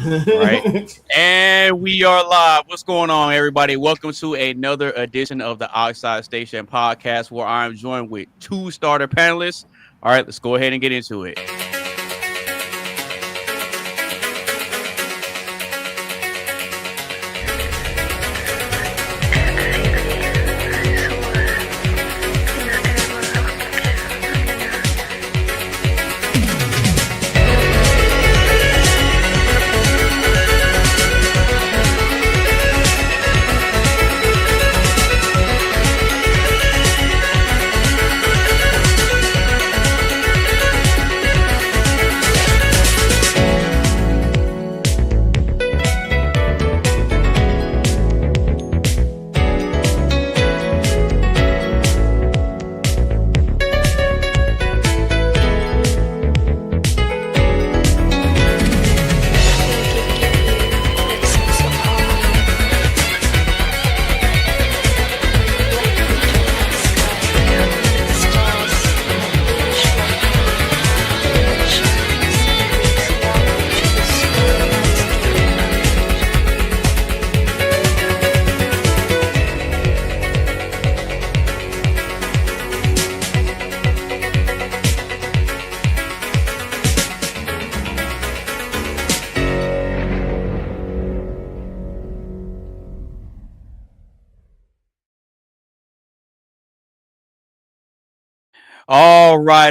All right. And we are live. What's going on, everybody? Welcome to another edition of the Oxide Station podcast, where I'm joined with two starter panelists. All right, let's go ahead and get into it.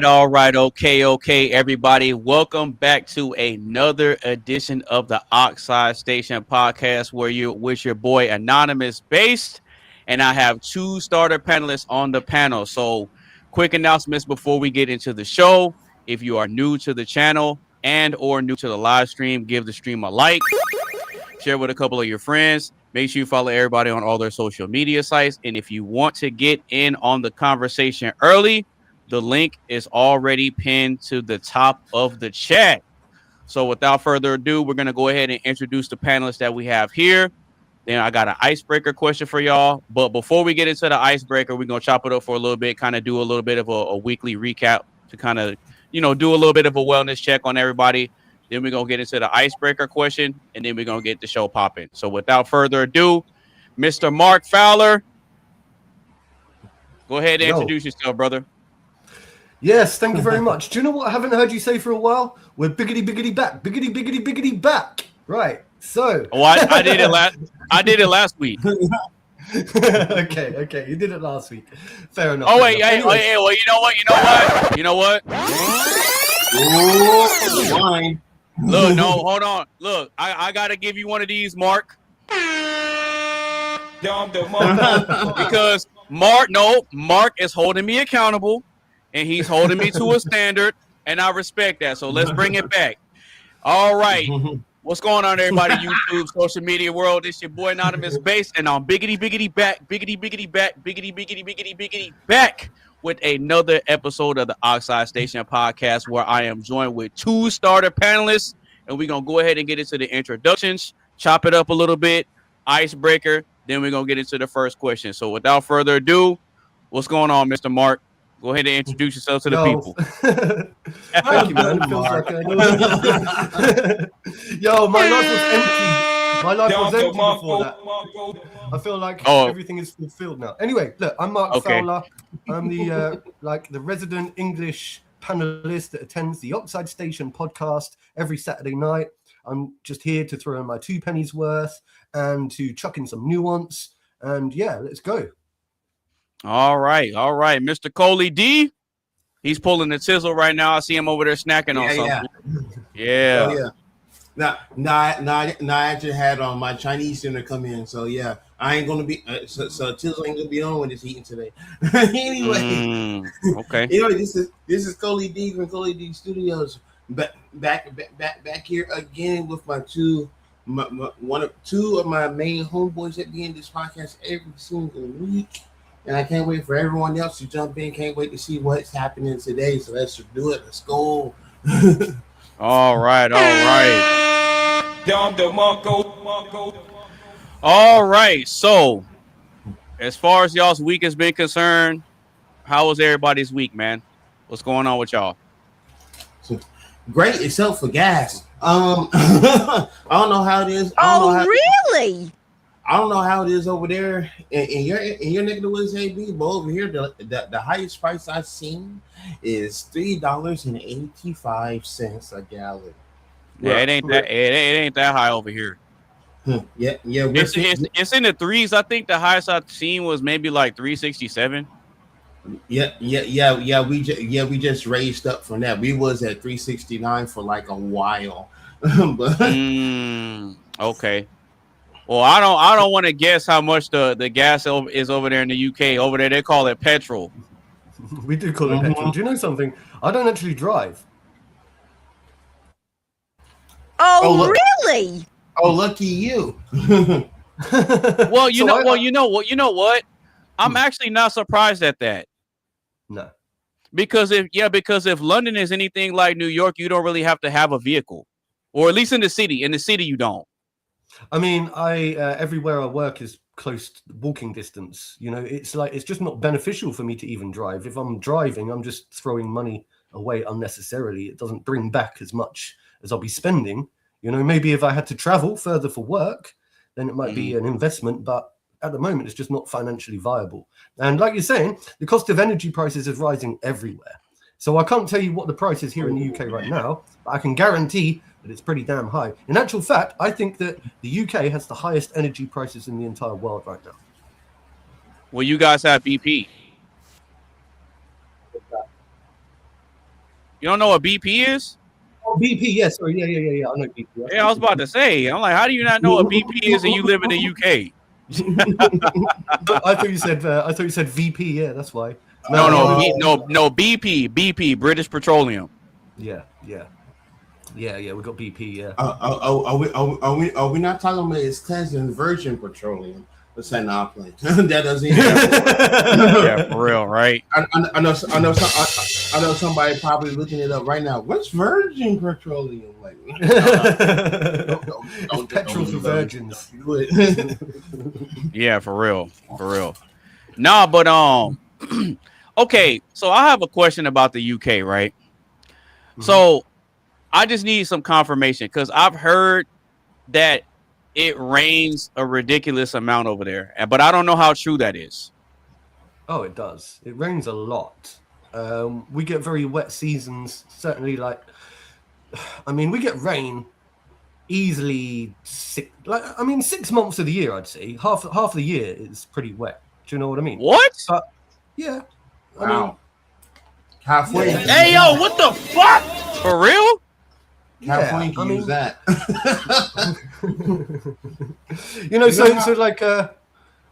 All right, okay, everybody. Welcome back to another edition of the Oxide Station podcast, where you're with your boy Anonymous Based, and I have two starter panelists on the panel. So, quick announcements before we get into the show. If you are new to the channel and or new to the live stream, give the stream a like, share with a couple of your friends. Make sure you follow everybody on all their social media sites, and if you want to get in on the conversation early, the link is already pinned to the top of the chat. So without further ado, we're going to go ahead and introduce the panelists that we have here. Then I got an icebreaker question for y'all. But before we get into the icebreaker, we're going to chop it up for a little bit, kind of do a little bit of a weekly recap to kind of, do a little bit of a wellness check on everybody. Then we're going to get into the icebreaker question, and then we're going to get the show popping. So without further ado, Mr. Mark Fowler, go ahead and introduce yourself, brother. Yes, thank you very much. Do you know what I haven't heard you say for a while? We're biggity biggity back. Right. So. Oh, I did it last. I did it last week. Okay. You did it last week. Fair enough. Oh wait, anyway. Well, you know what? Oh, wine. Look, no, hold on. Look, I gotta give you one of these, Mark. Because Mark is holding me accountable. And he's holding me to a standard, and I respect that. So let's bring it back. All right. What's going on, everybody? YouTube, social media world. It's your boy Anonymous Base, and I'm biggity back with another episode of the Oxide Station podcast, where I am joined with two starter panelists, and we're going to go ahead and get into the introductions, chop it up a little bit, icebreaker, then we're going to get into the first question. So without further ado, what's going on, Mr. Mark? Go ahead and introduce yourself to the people. Thank you, man. It feels like Yo, my life was empty. My life was empty before that. I feel like everything is fulfilled now. Anyway, look, I'm Mark Fowler. I'm the the resident English panelist that attends the Oxide Station podcast every Saturday night. I'm just here to throw in my 2 pennies worth and to chuck in some nuance. And yeah, let's go. All right, Mr. Coley D. He's pulling the tizzle right now. I see him over there snacking on something. Yeah. Oh, yeah. Now I actually had my Chinese dinner come in, so yeah, I ain't gonna be so tizzle ain't gonna be on when it's eating today. Anyway, okay. Anyway, this is Coley D from Coley D Studios, back here again with my two of my main homeboys that be in this podcast every single week. And I can't wait for everyone else to jump in. Can't wait to see what's happening today. So let's do it. Let's go. All right. All right. So, as far as y'all's week has been concerned, how was everybody's week, man? What's going on with y'all? Great, except for gas. I don't know how it is. Really? I don't know how it is over there in your neck of the woods, AB. But over here, the highest price I've seen is $3.85 a gallon. Yeah, it ain't that high over here. Yeah. It's in the threes. I think the highest I've seen was maybe like 367. Yeah. We just raised up from that. We was at 369 for like a while. But okay. Well, I don't want to guess how much the gas is over there in the UK. Over there, they call it petrol. We do call it petrol. Do you know something? I don't actually drive. Oh really? Oh, lucky you. Well, you know what? I'm actually not surprised at that. No. Because if London is anything like New York, you don't really have to have a vehicle, or at least in the city. In the city, you don't. I mean, everywhere I work is close walking distance. You know, it's just not beneficial for me to even drive. If I'm driving, I'm just throwing money away unnecessarily. It doesn't bring back as much as I'll be spending. You know, maybe if I had to travel further for work, then it might be an investment. But at the moment, it's just not financially viable. And like you're saying, the cost of energy prices is rising everywhere. So I can't tell you what the price is here in the UK right now, but I can guarantee that it's pretty damn high. In actual fact, I think that the UK has the highest energy prices in the entire world right now. Well, you guys have BP. You don't know what BP is? Oh, BP, yes. Sorry, yeah. I know BP. Yeah, I was about to say. I'm like, how do you not know what BP is and you live in the UK? I thought you said VP. Yeah, that's why. No, BP, British Petroleum. Yeah. We got BP. Yeah. Are we not talking about his cousin Virgin Petroleum? Let's say not playing. That doesn't even yeah, for real, right? I know somebody probably looking it up right now. What's Virgin Petroleum? Like, don't petrol for virgins. Yeah, for real. Nah, but okay. So I have a question about the UK, right? Mm-hmm. So I just need some confirmation because I've heard that it rains a ridiculous amount over there, but I don't know how true that is. Oh, it does. It rains a lot. We get very wet seasons. Certainly, we get rain easily 6 months of the year. I'd say half of the year is pretty wet. Do you know what I mean? What? Yeah. Wow. Halfway. Yeah. Hey, yo, what the fuck? For real? California can use that.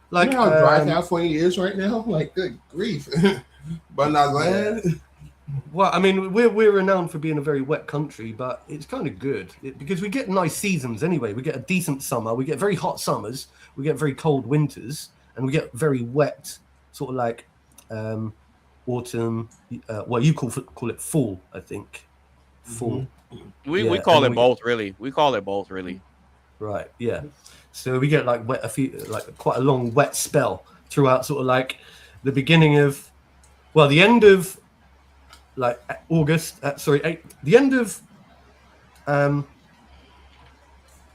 Like how dry California is right now? Like, good grief. But not glad. Well, I mean, we're renowned for being a very wet country, but it's kind of good because we get nice seasons anyway. We get a decent summer, we get very hot summers, we get very cold winters, and we get very wet, sort of like autumn. You call it fall, I think. Fall. Mm-hmm. We call it both, really. We call it both, really. Right. Yeah. So we get quite a long wet spell throughout, sort of like the beginning of, the end of like August. The end of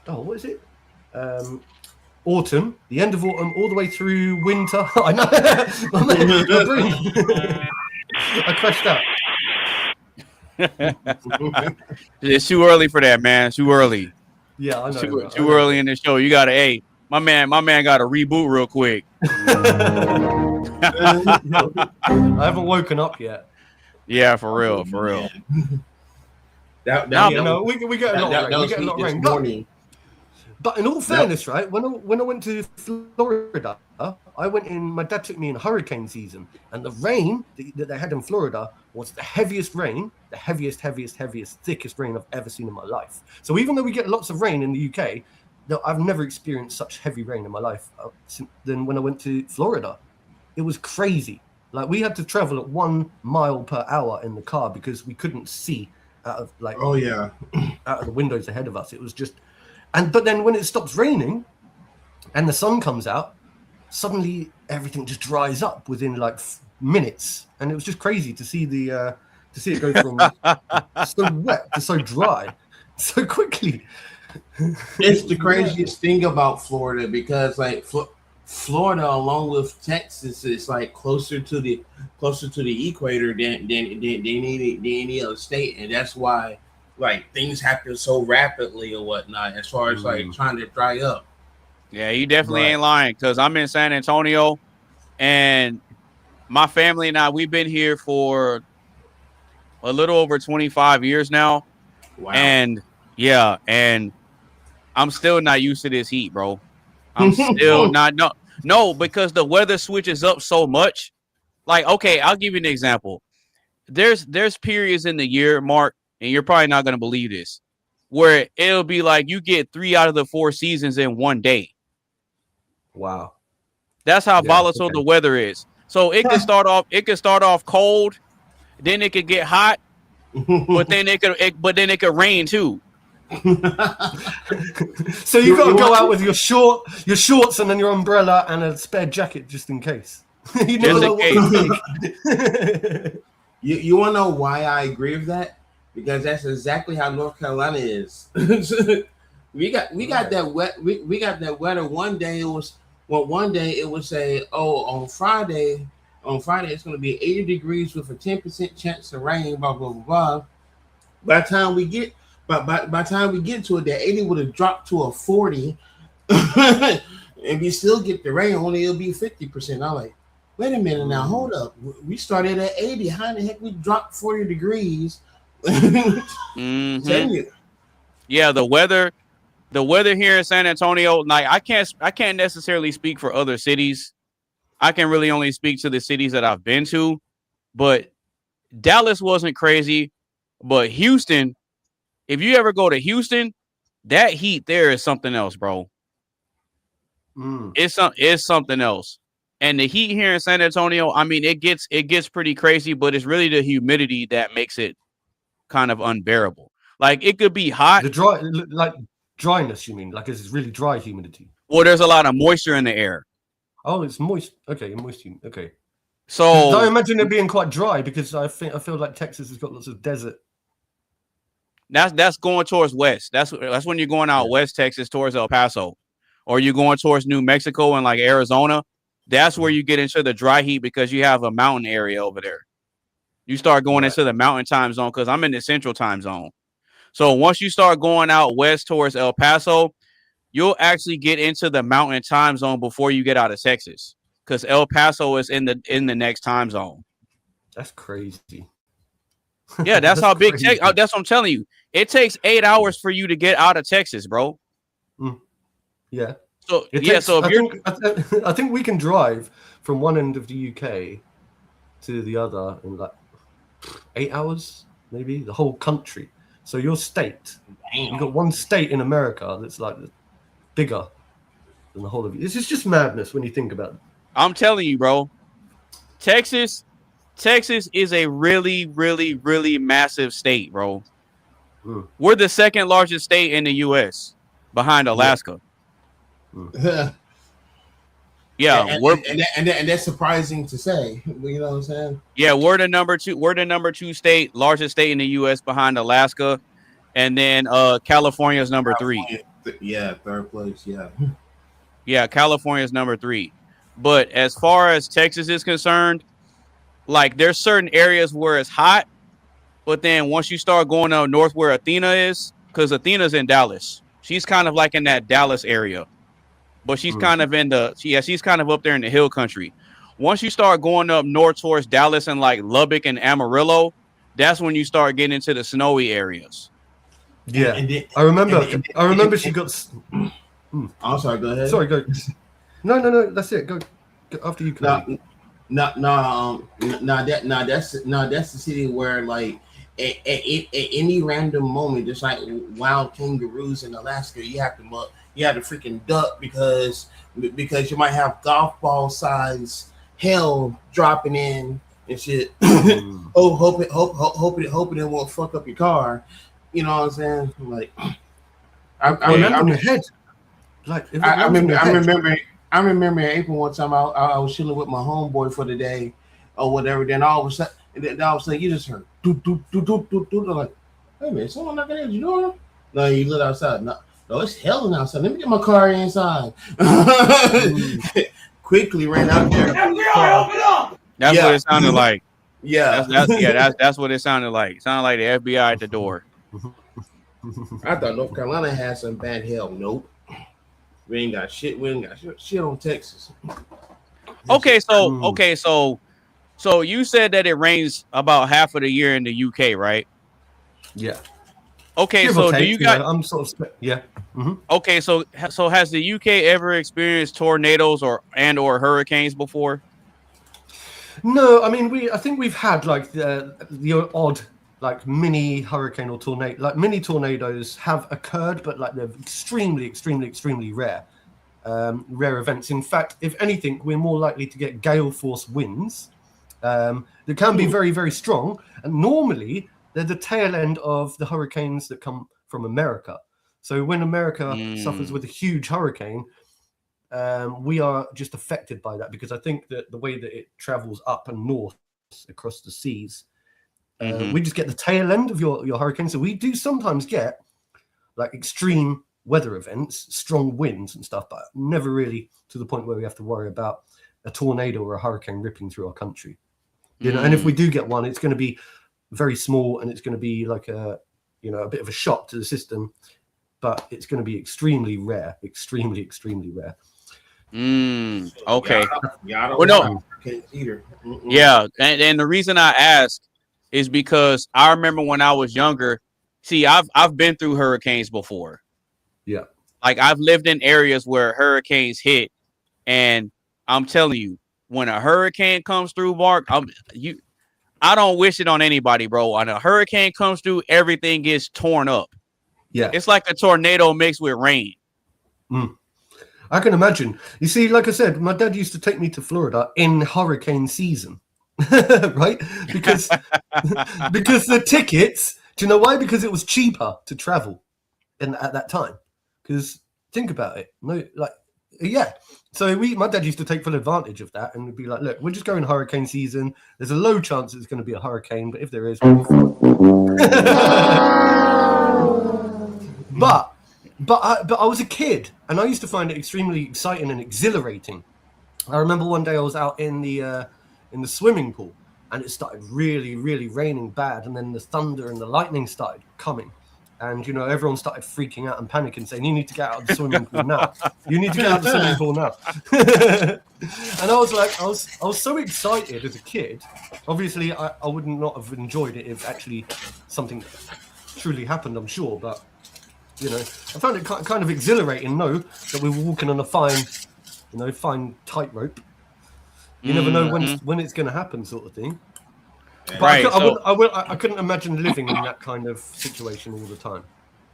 what is it? Autumn. The end of autumn, all the way through winter. I know. I crashed out. It's too early for that, man. It's too early. Yeah, I know. Too early in the show. You gotta, my man got to reboot real quick. I haven't woken up yet. Yeah, for real. We get a lot of rain. But in all fairness, right, when I went to Florida, I went in. My dad took me in hurricane season, and the rain that they had in Florida was the heaviest rain, the heaviest, thickest rain I've ever seen in my life. So even though we get lots of rain in the UK, I've never experienced such heavy rain in my life than when I went to Florida. It was crazy. Like, we had to travel at 1 mile per hour in the car because we couldn't see out of out of the windows ahead of us. It was just. But then when it stops raining and the sun comes out, suddenly everything just dries up within like minutes, and it was just crazy to see it go from so wet to so dry. so quickly. It's the craziest thing about Florida because like Florida, along with Texas, is like closer to the equator than any other state, and that's why like things happen so rapidly or whatnot. As far as like trying to dry up. Yeah, you definitely ain't lying because I'm in San Antonio, and my family and I, we've been here for a little over 25 years now. Wow. And yeah, and I'm still not used to this heat, bro. I'm still not no, because the weather switches up so much. Like, okay, I'll give you an example. There's periods in the year, Mark, and you're probably not gonna believe this, where it'll be like you get 3 out of the 4 seasons in one day. Wow. That's how volatile the weather is. So it could start off cold, then it could get hot, but then it could rain too. So you got to go out with your shorts and then your umbrella and a spare jacket just in case. You never know what to take. You want to know why I agree with that? Because that's exactly how North Carolina is. we got that wet. We got that weather. One day it would say, oh, on Friday it's going to be 80 degrees with a 10% chance of rain. Blah blah blah blah. By the time we get to it, that 80 would have dropped to a 40, and we still get the rain. Only it'll be 50%. I'm like, wait a minute now, hold up. We started at 80. How in the heck we dropped 40 degrees? Mm-hmm. Yeah, the weather here in San Antonio, like I can't necessarily speak for other cities. I can really only speak to the cities that I've been to, but Dallas wasn't crazy, but Houston. If you ever go to Houston, that heat there is something else, bro. It's something else. And the heat here in San Antonio, I mean, it gets pretty crazy, but it's really the humidity that makes it kind of unbearable. Like it could be hot. The dryness, you mean? Like it's really dry humidity? Well, there's a lot of moisture in the air. Oh, it's moist. Okay, moist. Okay. So I imagine it being quite dry because I feel like Texas has got lots of desert. That's going towards west. That's when you're going out West Texas towards El Paso, or you're going towards New Mexico and like Arizona. That's where you get into the dry heat because you have a mountain area over there. You start going into the mountain time zone because I'm in the central time zone. So once you start going out west towards El Paso, you'll actually get into the mountain time zone before you get out of Texas because El Paso is in the next time zone. That's crazy. Yeah, that's how big. That's what I'm telling you. It takes 8 hours for you to get out of Texas, bro. Yeah. So I think we can drive from one end of the UK to the other in like 8 hours, maybe the whole country. So your state, you've got one state in America that's like bigger than the whole of it. This is just madness when you think about it. I'm telling you, bro. Texas is a really, really, really massive state, bro. We're the second largest state in the U.S. behind Alaska. Yeah, and that's surprising to say. You know what I'm saying? Yeah, we're the number two state, largest state in the U.S. behind Alaska, and then California is number 3. Yeah, third place. Yeah, California is number 3. But as far as Texas is concerned, like there's certain areas where it's hot, but then once you start going up north where Athena is, because Athena's in Dallas, she's kind of like in that Dallas area. But she's kind of she's kind of up there in the hill country. Once you start going up north towards Dallas and like Lubbock and Amarillo, that's when you start getting into the snowy areas. Yeah, I remember she got. I'm sorry. Go ahead. Sorry, go. No. That's it. Go after you. That's the city where like at any random moment, just like wild kangaroos in Alaska, you have to freaking duck because you might have golf ball size hail dropping in and shit. Hope it won't fuck up your car. You know what I'm saying? Like, I'm your head. Like, I remember in April one time I was chilling with my homeboy for the day or whatever. Then all of a sudden you just heard do do do do do do. I'm like, hey man, someone knocking at your door. No, you look outside. No, it's hell outside. Let me get my car inside. Quickly ran out there. That's what it sounded like. Yeah. That's what it sounded like. It sounded like the FBI at the door. I thought North Carolina had some bad hell. Nope. We ain't got shit. We ain't got shit on Texas. Okay, so you said that it rains about half of the year in the UK, right? Yeah. Okay, so do you guys? I'm sort of yeah. Mm-hmm. Okay, so has the UK ever experienced tornadoes or hurricanes before? No, I mean I think we've had like the odd like mini hurricane or tornado. Like mini tornadoes have occurred, but like they're extremely, extremely, extremely rare. Rare events. In fact, if anything, we're more likely to get gale force winds that can be very, very strong. And normally they're the tail end of the hurricanes that come from America. So when America suffers with a huge hurricane, we are just affected by that because I think that the way that it travels up and north across the seas, we just get the tail end of your hurricane. So we do sometimes get like extreme weather events, strong winds and stuff, but never really to the point where we have to worry about a tornado or a hurricane ripping through our country. You know, and if we do get one, it's going to be very small and it's going to be like a bit of a shock to the system, but it's going to be extremely rare, extremely, extremely rare. Okay. Well, no. Yeah, and the reason I ask is because I remember when I was younger. See, I've been through hurricanes before. Yeah. Like I've lived in areas where hurricanes hit, and I'm telling you, when a hurricane comes through, Mark, I don't wish it on anybody, bro. When a hurricane comes through, everything gets torn up. Yeah. It's like a tornado mixed with rain. I can imagine. You see, like I said, my dad used to take me to Florida in hurricane season, right? Because the tickets. Do you know why? Because it was cheaper to travel at that time. Because think about it. No, like, yeah. So my dad used to take full advantage of that and would be like, look, we're just going hurricane season. There's a low chance it's going to be a hurricane, but if there is, but I was a kid and I used to find it extremely exciting and exhilarating. I remember one day I was out in the swimming pool and it started really, really raining bad, and then the thunder and the lightning started coming. And, you know, everyone started freaking out and panicking, saying, you need to get out of the swimming pool now. You need to get out of the swimming pool now. And I was like, I was so excited as a kid. Obviously, I would not have enjoyed it if actually something truly happened, I'm sure. But, you know, I found it kind of exhilarating, that we were walking on a fine tightrope. You never know when it's going to happen, sort of thing. But right, I couldn't imagine living in that kind of situation all the time.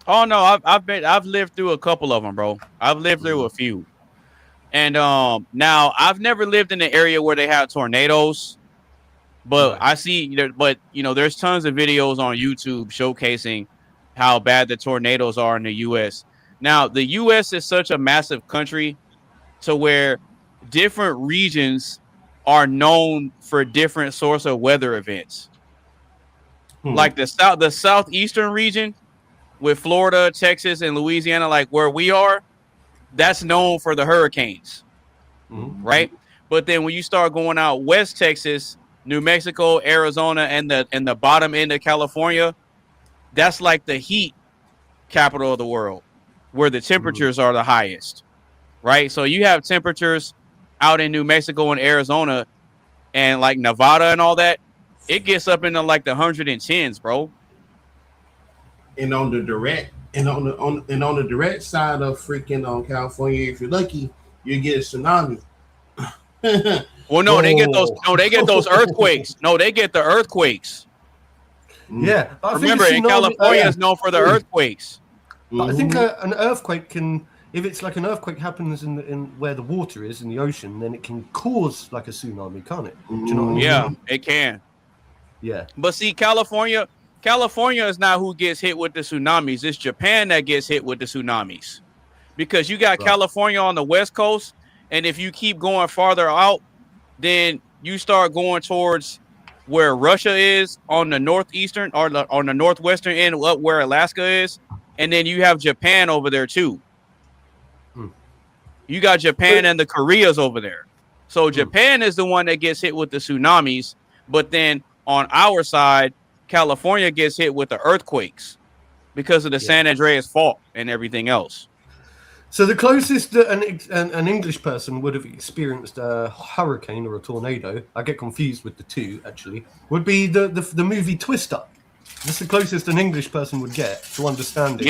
Oh no, I've lived through a couple of them, bro. I've lived through a few, and now I've never lived in the area where they have tornadoes, but right. I see. But you know, there's tons of videos on YouTube showcasing how bad the tornadoes are in the U.S. Now, the U.S. is such a massive country, to where different regions are known for different sorts of weather events. Like the southeastern region with Florida, Texas, and Louisiana, like where we are, that's known for the hurricanes, right? But then when you start going out West Texas, New Mexico, Arizona, and the bottom end of California, that's like the heat capital of the world, where the temperatures are the highest, right? So you have temperatures out in New Mexico and Arizona and like Nevada and all that, it gets up into like the 110s, bro. And on the direct side of freaking California, if you're lucky, you get a tsunami. Well, no, they get those earthquakes. No, they get the earthquakes. Yeah, remember, in California is known for the earthquakes. But I think an earthquake can. If it's like an earthquake happens in where the water is in the ocean, then it can cause like a tsunami, can't it? Do you know what I mean? Yeah, it can. Yeah. But see, California is not who gets hit with the tsunamis. It's Japan that gets hit with the tsunamis. Because you got California on the West Coast, and if you keep going farther out, then you start going towards where Russia is on the northeastern or on the northwestern end, up where Alaska is. and then you have Japan over there too. You got Japan and the Koreas over there. So Japan is the one that gets hit with the tsunamis, but then on our side, California gets hit with the earthquakes because of the San Andreas fault and everything else. So the closest that an English person would have experienced a hurricane or a tornado, I get confused with the two actually, would be the movie Twister. That's the closest an English person would get to understand it.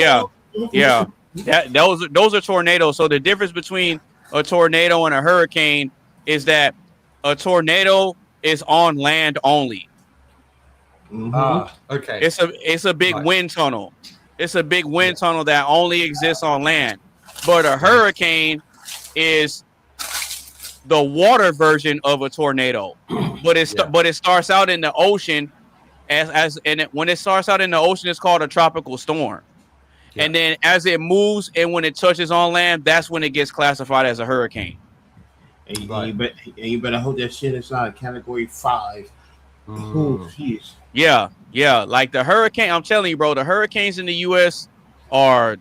Yeah. Those are tornadoes. So the difference between a tornado and a hurricane is that a tornado is on land only. Okay. It's a big wind tunnel. It's a big wind tunnel that only exists on land. But a hurricane is the water version of a tornado. But it starts out in the ocean when it starts out in the ocean, it's called a tropical storm. Yeah. And then as it moves and when it touches on land, that's when it gets classified as a hurricane. And you better hope that shit is not a category 5. Oh, jeez. Yeah. Like the hurricane, I'm telling you, bro, the hurricanes in the U.S. are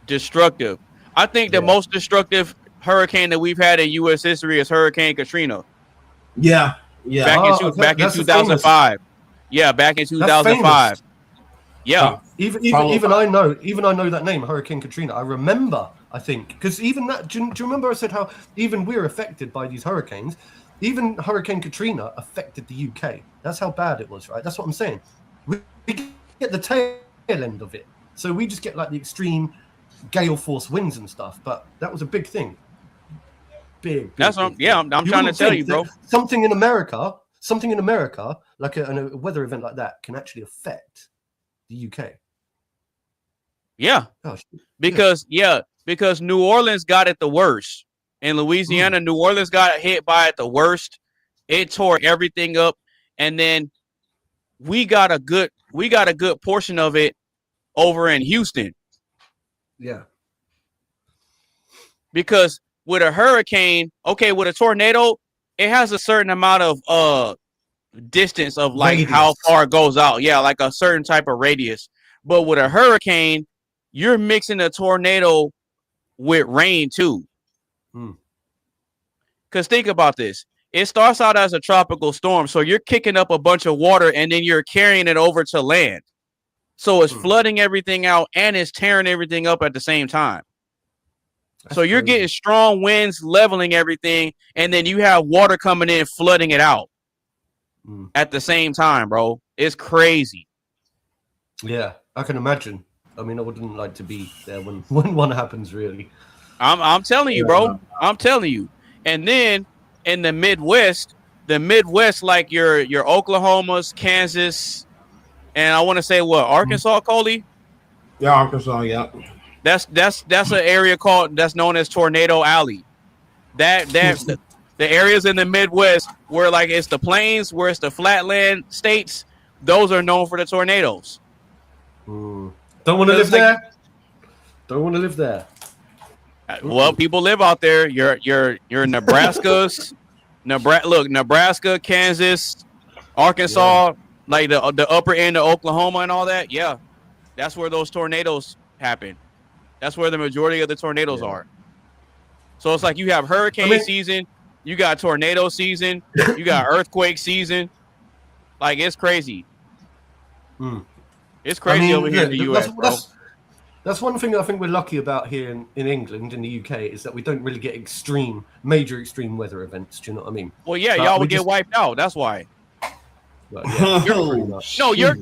destructive. I think the most destructive hurricane that we've had in U.S. history is Hurricane Katrina. Yeah. Back in 2005. Yeah, back in 2005. Yeah. Even I know that name, Hurricane Katrina. I remember, I think, because even that. Do you remember I said how even we're affected by these hurricanes? Even Hurricane Katrina affected the UK. That's how bad it was, right? That's what I'm saying. We get the tail end of it, so we just get like the extreme gale force winds and stuff. But that was a big thing. Big. That's what I'm trying to tell you, bro. Something in America, like a weather event like that, can actually affect the UK. Yeah. Because New Orleans got it the worst. In Louisiana, New Orleans got hit by it the worst. It tore everything up. And then we got a good portion of it over in Houston. Yeah. Because with a hurricane, with a tornado, it has a certain amount of distance of like radius. How far it goes out. Yeah, like a certain type of radius. But with a hurricane, you're mixing a tornado with rain too. Because think about this. It starts out as a tropical storm. So you're kicking up a bunch of water and then you're carrying it over to land. So it's flooding everything out and it's tearing everything up at the same time. That's so you're crazy. Getting strong winds, leveling everything, and then you have water coming in, flooding it out at the same time, bro. It's crazy. Yeah, I can imagine. I mean, I wouldn't like to be there when one happens, really. I'm telling you, bro. I'm telling you. And then in the Midwest, like your Oklahomas, Kansas, and I want to say what, Arkansas, Coley? Yeah, Arkansas, yeah. That's an area that's known as Tornado Alley. The areas in the Midwest where like it's the plains, where it's the flatland states, those are known for the tornadoes. Don't want to live there. Don't want to live there. Well, people live out there. You're Nebraska's, Nebraska, Kansas, Arkansas, like the upper end of Oklahoma and all that. Yeah, that's where those tornadoes happen. That's where the majority of the tornadoes are. So it's like you have hurricane season, you got tornado season, you got earthquake season. Like it's crazy. It's crazy over here in the US, bro. That's one thing I think we're lucky about here in England, in the UK, is that we don't really get major extreme weather events. Do you know what I mean? Well, yeah, y'all would get wiped out. That's why. Well, yeah,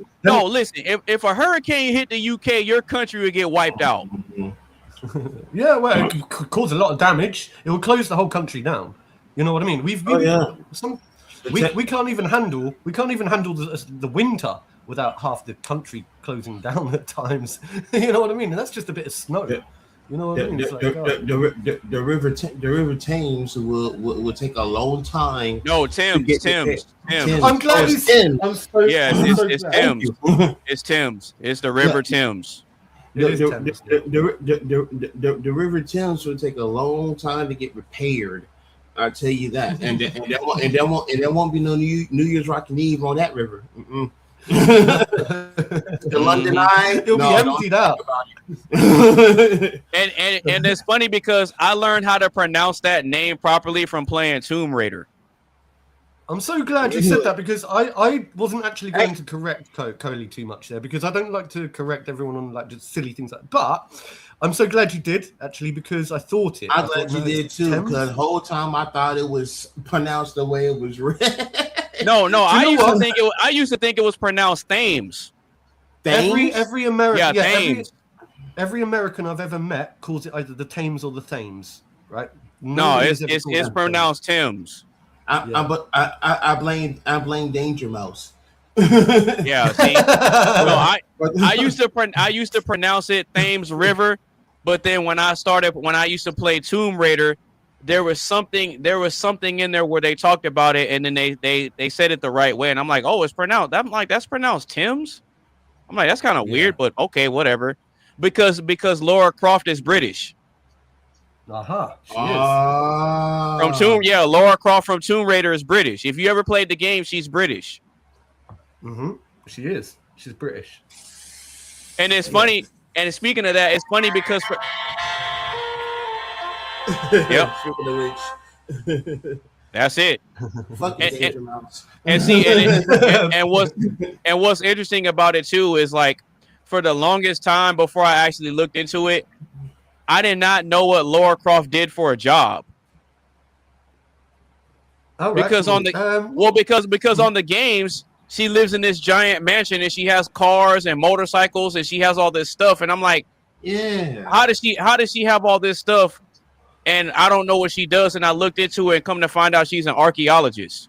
listen. If a hurricane hit the UK, your country would get wiped out. Yeah, well, it could cause a lot of damage. It would close the whole country down. You know what I mean? We can't even handle the winter without half the country closing down at times. You know what I mean? And that's just a bit of snow. You know what I mean? The River Thames will take a long time. No, Thames. I'm glad it's Thames. It's Thames. It's Thames. It's the River Thames. The River Thames will take a long time to get repaired. I'll tell you that. And there won't be no New Year's Rockin' Eve on that river. The London Eye. It'll be emptied out. And it's funny because I learned how to pronounce that name properly from playing Tomb Raider. I'm so glad you said that because I wasn't actually going to correct Coley too much there because I don't like to correct everyone on like just silly things like. But I'm so glad you did actually because I thought it. I'm glad you did too because the whole time I thought it was pronounced the way it was read. No, I used to think it was pronounced Thames. Every American, Thames. Every American I've ever met calls it either the Thames or the Thames, right? No, it's pronounced Thames. I blame Danger Mouse. Yeah, see, no, I used to pronounce it Thames River, but then when I used to play Tomb Raider, there was something in there where they talked about it, and then they said it the right way, and I'm like, oh, it's pronounced. I'm like, that's pronounced Thames. I'm like, that's kind of weird, but okay, whatever. Because Lara Croft is British. She is. From Lara Croft from Tomb Raider is British. If you ever played the game, she's British. Mm-hmm. She is. She's British. And it's funny. And speaking of that, it's funny because that's it. And what's interesting about it too is like for the longest time before I actually looked into it, I did not know what Lara Croft did for a job. Oh, because on the because on the games she lives in this giant mansion and she has cars and motorcycles and she has all this stuff and I'm like, yeah, how does she have all this stuff? And I don't know what she does. And I looked into it and come to find out she's an archaeologist.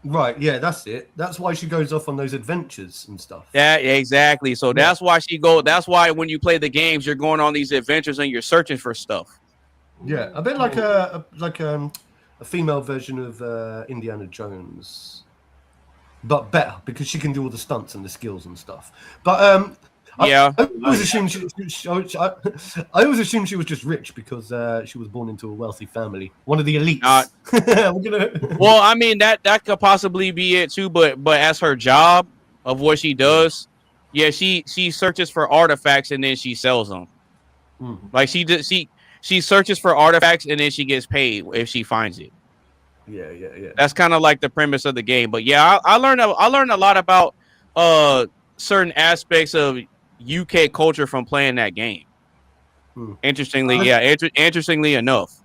Right. Yeah, that's it. That's why she goes off on those adventures and stuff. Yeah, exactly. So that's why that's why when you play the games, you're going on these adventures and you're searching for stuff. Yeah. A bit like a female version of Indiana Jones, but better because she can do all the stunts and the skills and stuff. But I always assumed she was just rich because she was born into a wealthy family, one of the elites. Well, I mean that could possibly be it too, but as her job of what she does, she searches for artifacts and then she sells them. Like she searches for artifacts and then she gets paid if she finds it. Yeah. That's kind of like the premise of the game. But yeah, I learned a lot about certain aspects of UK culture from playing that game. Interestingly enough.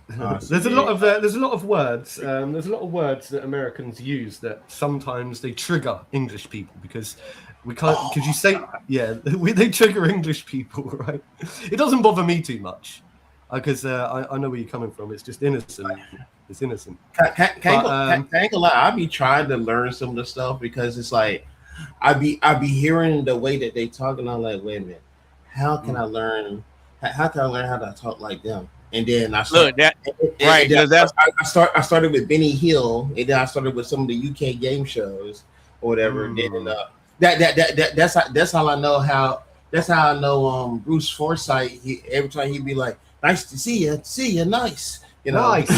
There's a lot of words. There's a lot of words that Americans use that sometimes they trigger English people because we can't. Because you say, they trigger English people, right? It doesn't bother me too much because I know where you're coming from. It's just innocent. It's innocent. Can't lie. I be trying to learn some of the stuff because it's like I be hearing the way that they talk and I'm like, wait a minute, how can I learn? How can I learn how to talk like them? And then I started, I started with Benny Hill, and then I started with some of the UK game shows or whatever. And then that's how I know how. That's how I know Bruce Forsyth. Every time he'd be like, "Nice to see you, nice." You know? Nice.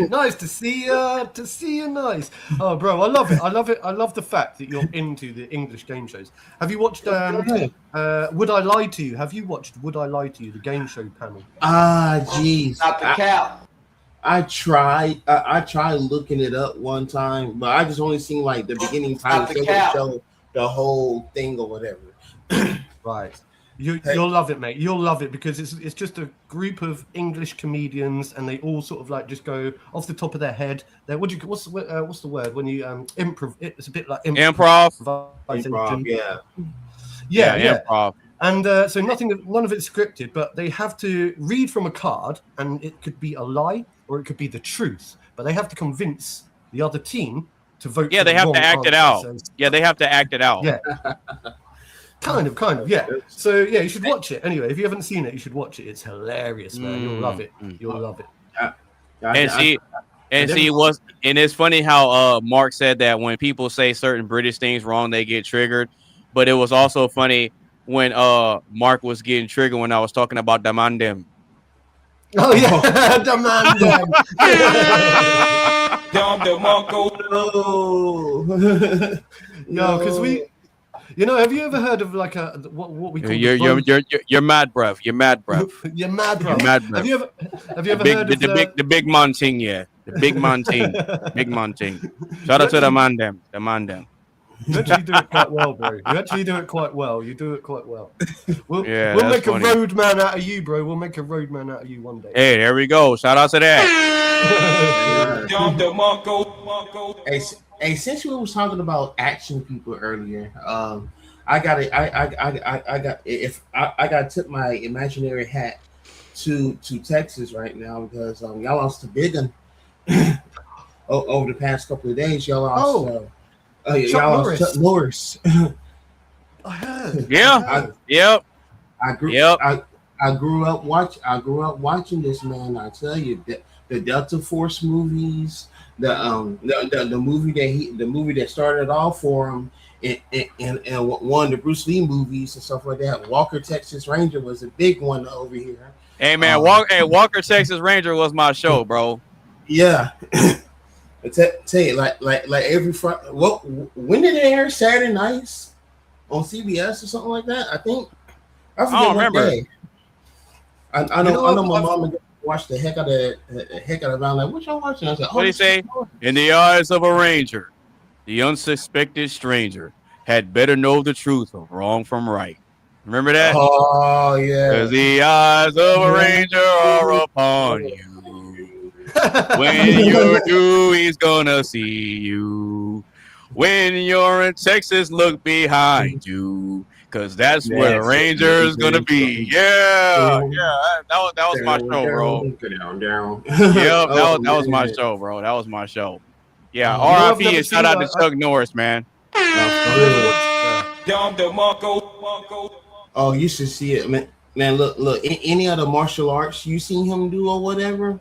Nice to see you, nice. Oh, bro, I love it. I love the fact that you're into the English game shows. Have you watched Would I Lie to You? Have you watched Would I Lie to You, the game show panel? Jeez. Not the cap. I tried looking it up one time, but I just only seen like the beginning part of the show, the whole thing or whatever. Right. You'll love it, mate. You'll love it because it's just a group of English comedians, and they all sort of like just go off the top of their head. What's the word when you improv? It's a bit like improv. Yeah. Improv. And so none of it's scripted, but they have to read from a card, and it could be a lie or it could be the truth. But they have to convince the other team to vote. Yeah, they have to act it out. Yeah, they have to act it out. Yeah. Kind of, yeah. So yeah, you should watch it. Anyway, if you haven't seen it, you should watch it. It's hilarious, man. You'll love it. You'll love it. And it's funny how Mark said that when people say certain British things wrong, they get triggered. But it was also funny when Mark was getting triggered when I was talking about Damandem. Oh yeah, Damandem. Yo, because we, have you ever heard of like what we call you're mad, bruv. You're mad, bruv. You're mad, bruv. You're mad, bruv. Have you ever heard of the big man thing? Yeah, the big man thing. Big man thing. Shout out to the man them. The man them. You actually do it quite well, bro. You actually do it quite well. You do it quite well. We'll make funny. a road man out of you, bro. We'll make a road man out of you one day. Hey, there we go. Shout out to that. Hey, since we was talking about action people earlier, I got to tip my imaginary hat to Texas right now because y'all lost to Biggin over the past couple of days. Y'all lost. Chuck Norris. I heard. Yeah. I grew up watching this, man. I tell you, the Delta Force movies, the movie that started off for him, and one of the Bruce Lee movies and stuff like that. Walker Texas Ranger was a big one over here. Hey man, Walker Texas Ranger was my show, bro. Yeah. I tell you, like every Friday. When did it air? Saturday nights on CBS or something like that. I think. I don't remember. Day. I know my mom watched the heck out of it. I'm like, what y'all watching? I was like, what did he say? In the eyes of a ranger, the unsuspected stranger had better know the truth of wrong from right. Remember that? Oh yeah. Because the eyes of a ranger are upon you. When you do, he's gonna see you. When you're in Texas, look behind you, because that's where the Ranger is gonna be. Yeah. That was my show, bro. Yep, that was my show, bro. That was my show. Yeah, R.I.P. and shout out to Chuck Norris, man. Oh, you should see it, man. Man, look. Any other martial arts you seen him do or whatever?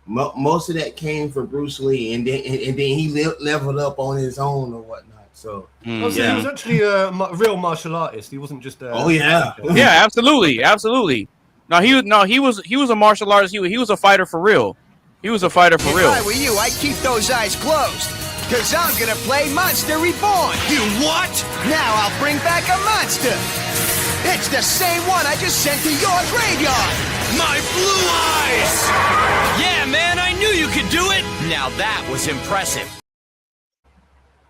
Most of that came from Bruce Lee, and then he leveled up on his own or whatnot. So, so he was actually a real martial artist. He wasn't just. Yeah, absolutely. No, he was a martial artist. He was a fighter for real. He was a fighter for real. If I were you, I'd keep those eyes closed, cause I'm gonna play Monster Reborn. You what? Now I'll bring back a monster. It's the same one I just sent to your graveyard. My blue eyes! Yeah, man, I knew you could do it. Now that was impressive.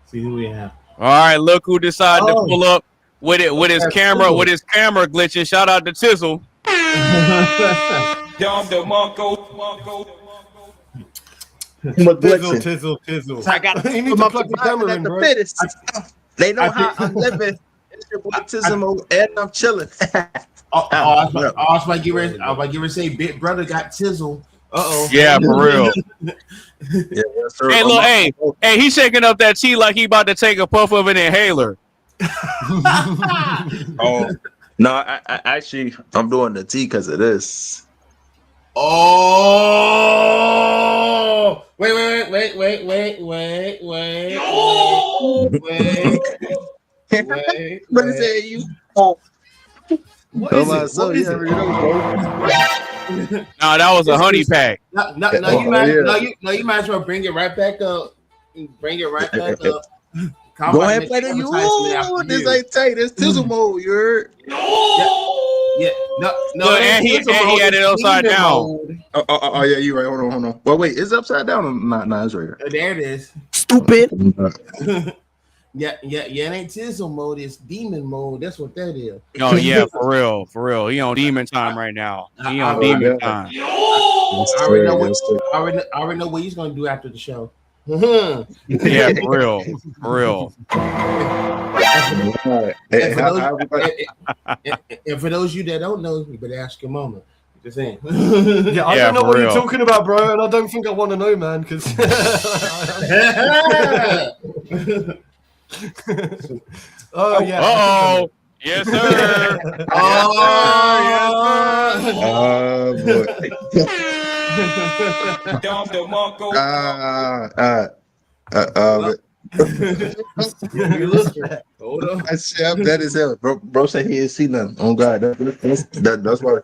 See who we have. All right, look who decided to pull up with his camera glitching. Shout out to Tizzle. Tizzle. I got you need to plug the camera in, bro. They know how I'm living. It's your boy Tizzle, and I'm chilling. I was about to get ready to say Big Brother got Tizzle. Yeah, for real. Yeah, sir. Hey, look, hey, he's shaking up that tea like he about to take a puff of an inhaler. No, I actually I'm doing the tea because of this. Oh, wait. What is it? You? What is it? No, that was a honey pack. No, you might as well bring it right back up. Bring it right back up. Go ahead and play the you. This ain't tight. It's Tizzle mode. You heard? Yeah. No. And he had it upside down. Oh, yeah, you right. Hold on. Well, wait, is it upside down or not? Nah, it's right here. There it is. Stupid. Yeah. It ain't Tizzle mode. It's demon mode. That's what that is. No, yeah, for real. He on demon time right now. He on demon time. I already know what he's gonna do after the show. Yeah, for real. And for those of you that don't know, you better ask your mama. Just saying. Yeah, I don't know what you're talking about, bro, and I don't think I want to know, man. Because. Oh yeah. Oh. Yes, sir. Hold on. I'm dead as hell. Bro said he ain't see nothing. Oh God, that's why.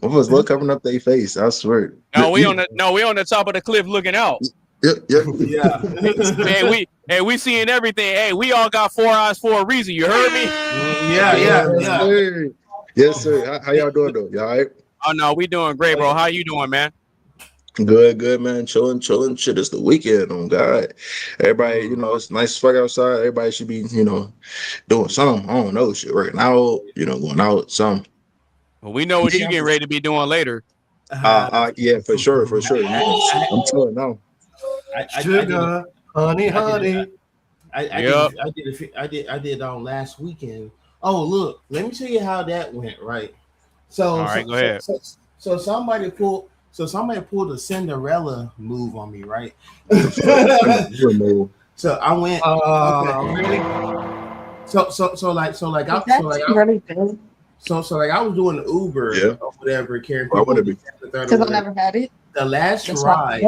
Almost look covering up their face. I swear. No, we on the top of the cliff looking out. Yeah. Man, we seeing everything. Hey, we all got 4 eyes for a reason. You heard me? Yeah. Yes, sir. How y'all doing though? Y'all all right? Oh no, we doing great, bro. How you doing, man? Good, man. Chilling. Shit, it's the weekend. On God, everybody, it's nice as fuck outside. Everybody should be, doing something. I don't know, shit, working out, going out, something. Well, we know what you getting ready to be doing later. Yeah, for sure. I'm telling now. Sugar, honey. I did on last weekend. Oh, look, let me tell you how that went. Right. So, all right, go ahead. So somebody pulled a Cinderella move on me, right? So I went. Really? I was doing the Uber or whatever, carrying people. Because I never had it. The last ride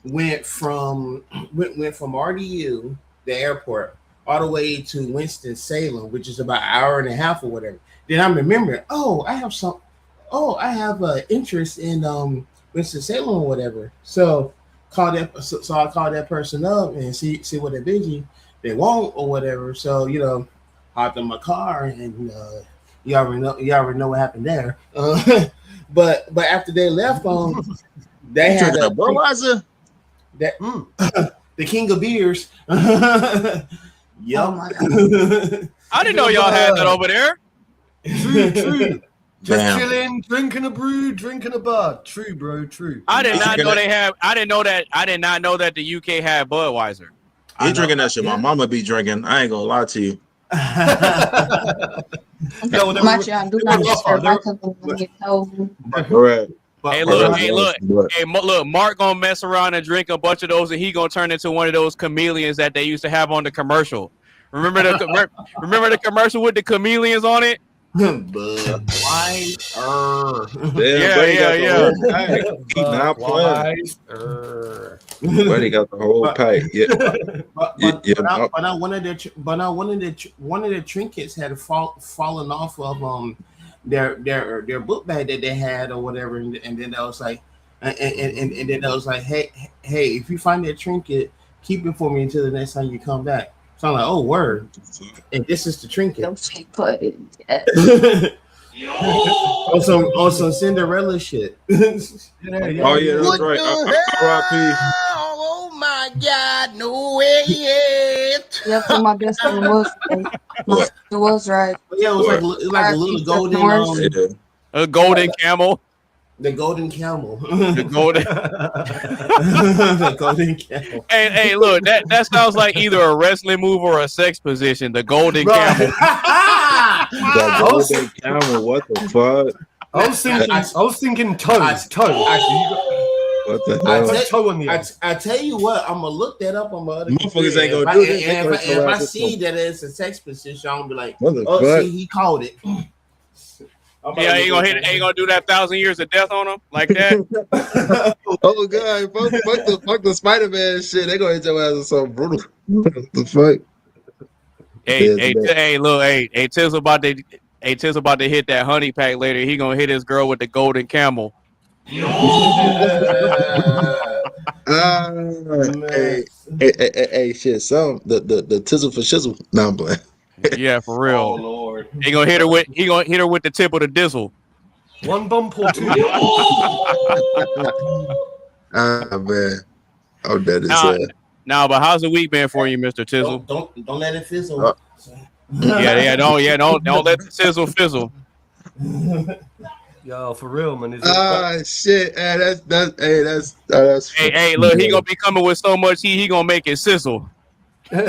went from RDU, the airport, all the way to Winston-Salem, which is about an hour and a half or whatever. Then I remember, I have an interest in Winston-Salem or whatever. So I called that person up and see what they want or whatever. So hopped in my car and you already know what happened there. But after they left, they had a Budweiser. The king of beers. Yep. Oh my God. I didn't know y'all had that over there. True. Just Damn. chilling, drinking a brew, drinking a bud. True, bro. True. I did not know they have. I did not know that the UK had Budweiser. You drinking that shit? My mama be drinking. I ain't gonna lie to you. Machi, do not disturb my couple when you told me. All right. Hey, look, Mark gonna mess around and drink a bunch of those, and he gonna turn into one of those chameleons that they used to have on the commercial. Remember the commercial with the chameleons on it? Yeah. Not playing. Buddy got the whole pipe. Yeah. One of the trinkets had fallen off of their book bag that they had or whatever, and then I was like, and then I was like, hey, if you find that trinket, keep it for me until the next time you come back. So I'm like, oh, word, and this is the trinket. on some Cinderella shit. Oh yeah, that's right. R.I.P. Oh my God, no way yet. Yeah, for my best friend was right. Yeah, it was like a little golden a golden camel. The golden camel. The golden. The golden camel. Hey, look, that sounds like either a wrestling move or a sex position. The golden camel. The golden camel. What the fuck? I was thinking toes. What the hell? I tell you what, I'm gonna look that up on my other. Motherfuckers ain't gonna do this. If I see that it's a sex position, I'm gonna be like, see, he called it. Yeah, ain't gonna do that 1,000 years of death on him like that. Oh God, fuck the Spider-Man shit. They gonna hit your ass with something brutal. What the fuck? Hey, Tiz about to hit that honey pack later. He gonna hit his girl with the golden camel. Hey, shit, the tizzle for shizzle. No, I'm playing. Yeah, for real. Oh Lord, he gonna hit her with the tip of the dizzle. One bump or two. Man, I'm dead as hell. Now, but how's the week been for you, Mr. Tizzle? Don't let it fizzle. Don't let the sizzle fizzle. Yo, for real, man. Shit. Hey, that's. Hey, look, he gonna be coming with so much heat, he gonna make it sizzle. Don't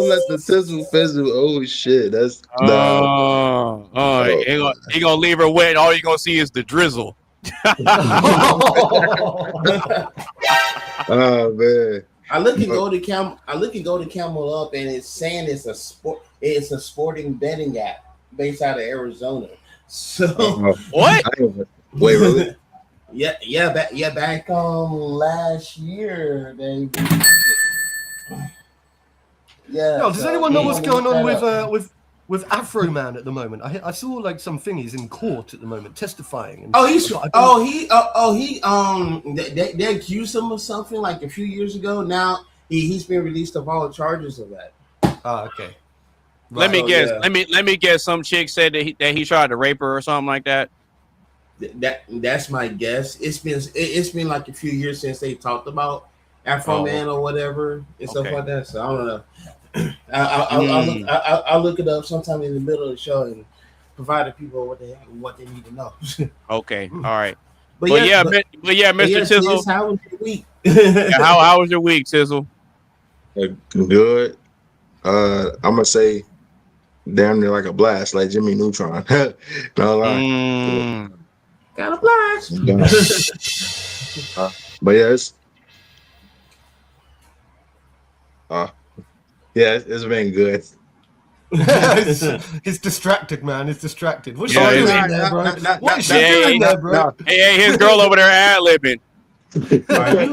let the sizzle fizzle. Oh shit, that's he gonna leave her wet. And all you gonna see is the drizzle. Oh man. I look at Golden Camel up, and it's saying it's a sport. It's a sporting betting app based out of Arizona. So what? Wait, really? Yeah. Back last year, they. Yeah. Yo, does anyone know what's going on with with Afro Man at the moment? I saw like some thing. He's in court at the moment testifying. And they accused him of something like a few years ago. Now he's been released of all charges of that. Okay. Right. Let me guess. Yeah. Let me guess. Some chick said that he tried to rape her or something like that. That's my guess. It's been like a few years since they talked about Afro Man or whatever and stuff like that. So I don't know. I'll look it up sometime in the middle of the show and provide the people what they need to know. Okay, all right. But Mr. Tizzle, how was your week? how was your week, Tizzle? Good. I'm gonna say damn near like a blast, like Jimmy Neutron. No lie. Got a blast. But yeah, it's been good. He's distracted, man. He's distracted. What's she doing there, bro? What's she doing there, bro? Hey, his girl over there ad-libbing. I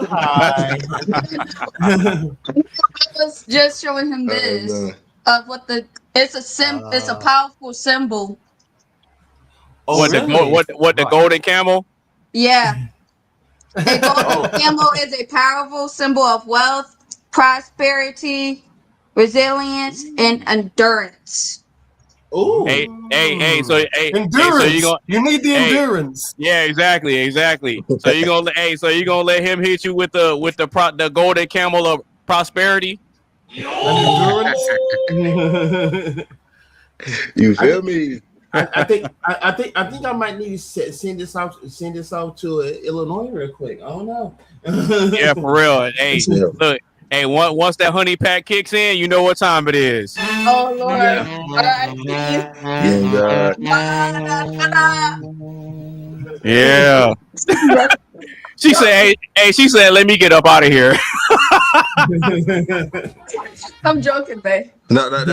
was just showing him this of what it's a powerful symbol. Oh, what the golden camel? Yeah. A golden camel is a powerful symbol of wealth, prosperity, resilience, and endurance. Oh, hey, endurance. So you need the endurance. Yeah, exactly. So you gonna let him hit you with the golden camel of prosperity? Endurance. You feel me? I think I might need to send this out to Illinois real quick. I don't know. Yeah, for real. Hey, look. Hey, once that honey pack kicks in, you know what time it is. Oh Lord! Yeah. She said, "Hey, she said, let me get up out of here." I'm joking, babe. No. Hey,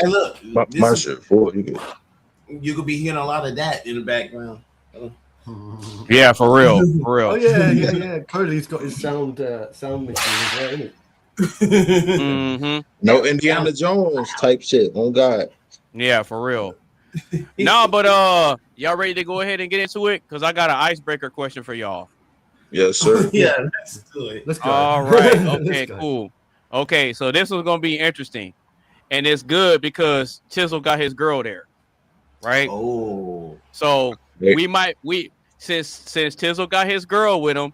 look. My shit full. You could be hearing a lot of that in the background. Yeah, for real. Oh yeah. Cody's got his sound machine as well, isn't it? Mm-hmm. No Indiana Jones type shit. Oh God. Yeah, for real. No, but y'all ready to go ahead and get into it? Because I got an icebreaker question for y'all. Yes, sir. Yeah, let's do it. Let's go. All right. Okay, cool. Okay, so this is gonna be interesting, and it's good because Tizzle got his girl there, right? Oh, so since Tizzle got his girl with him,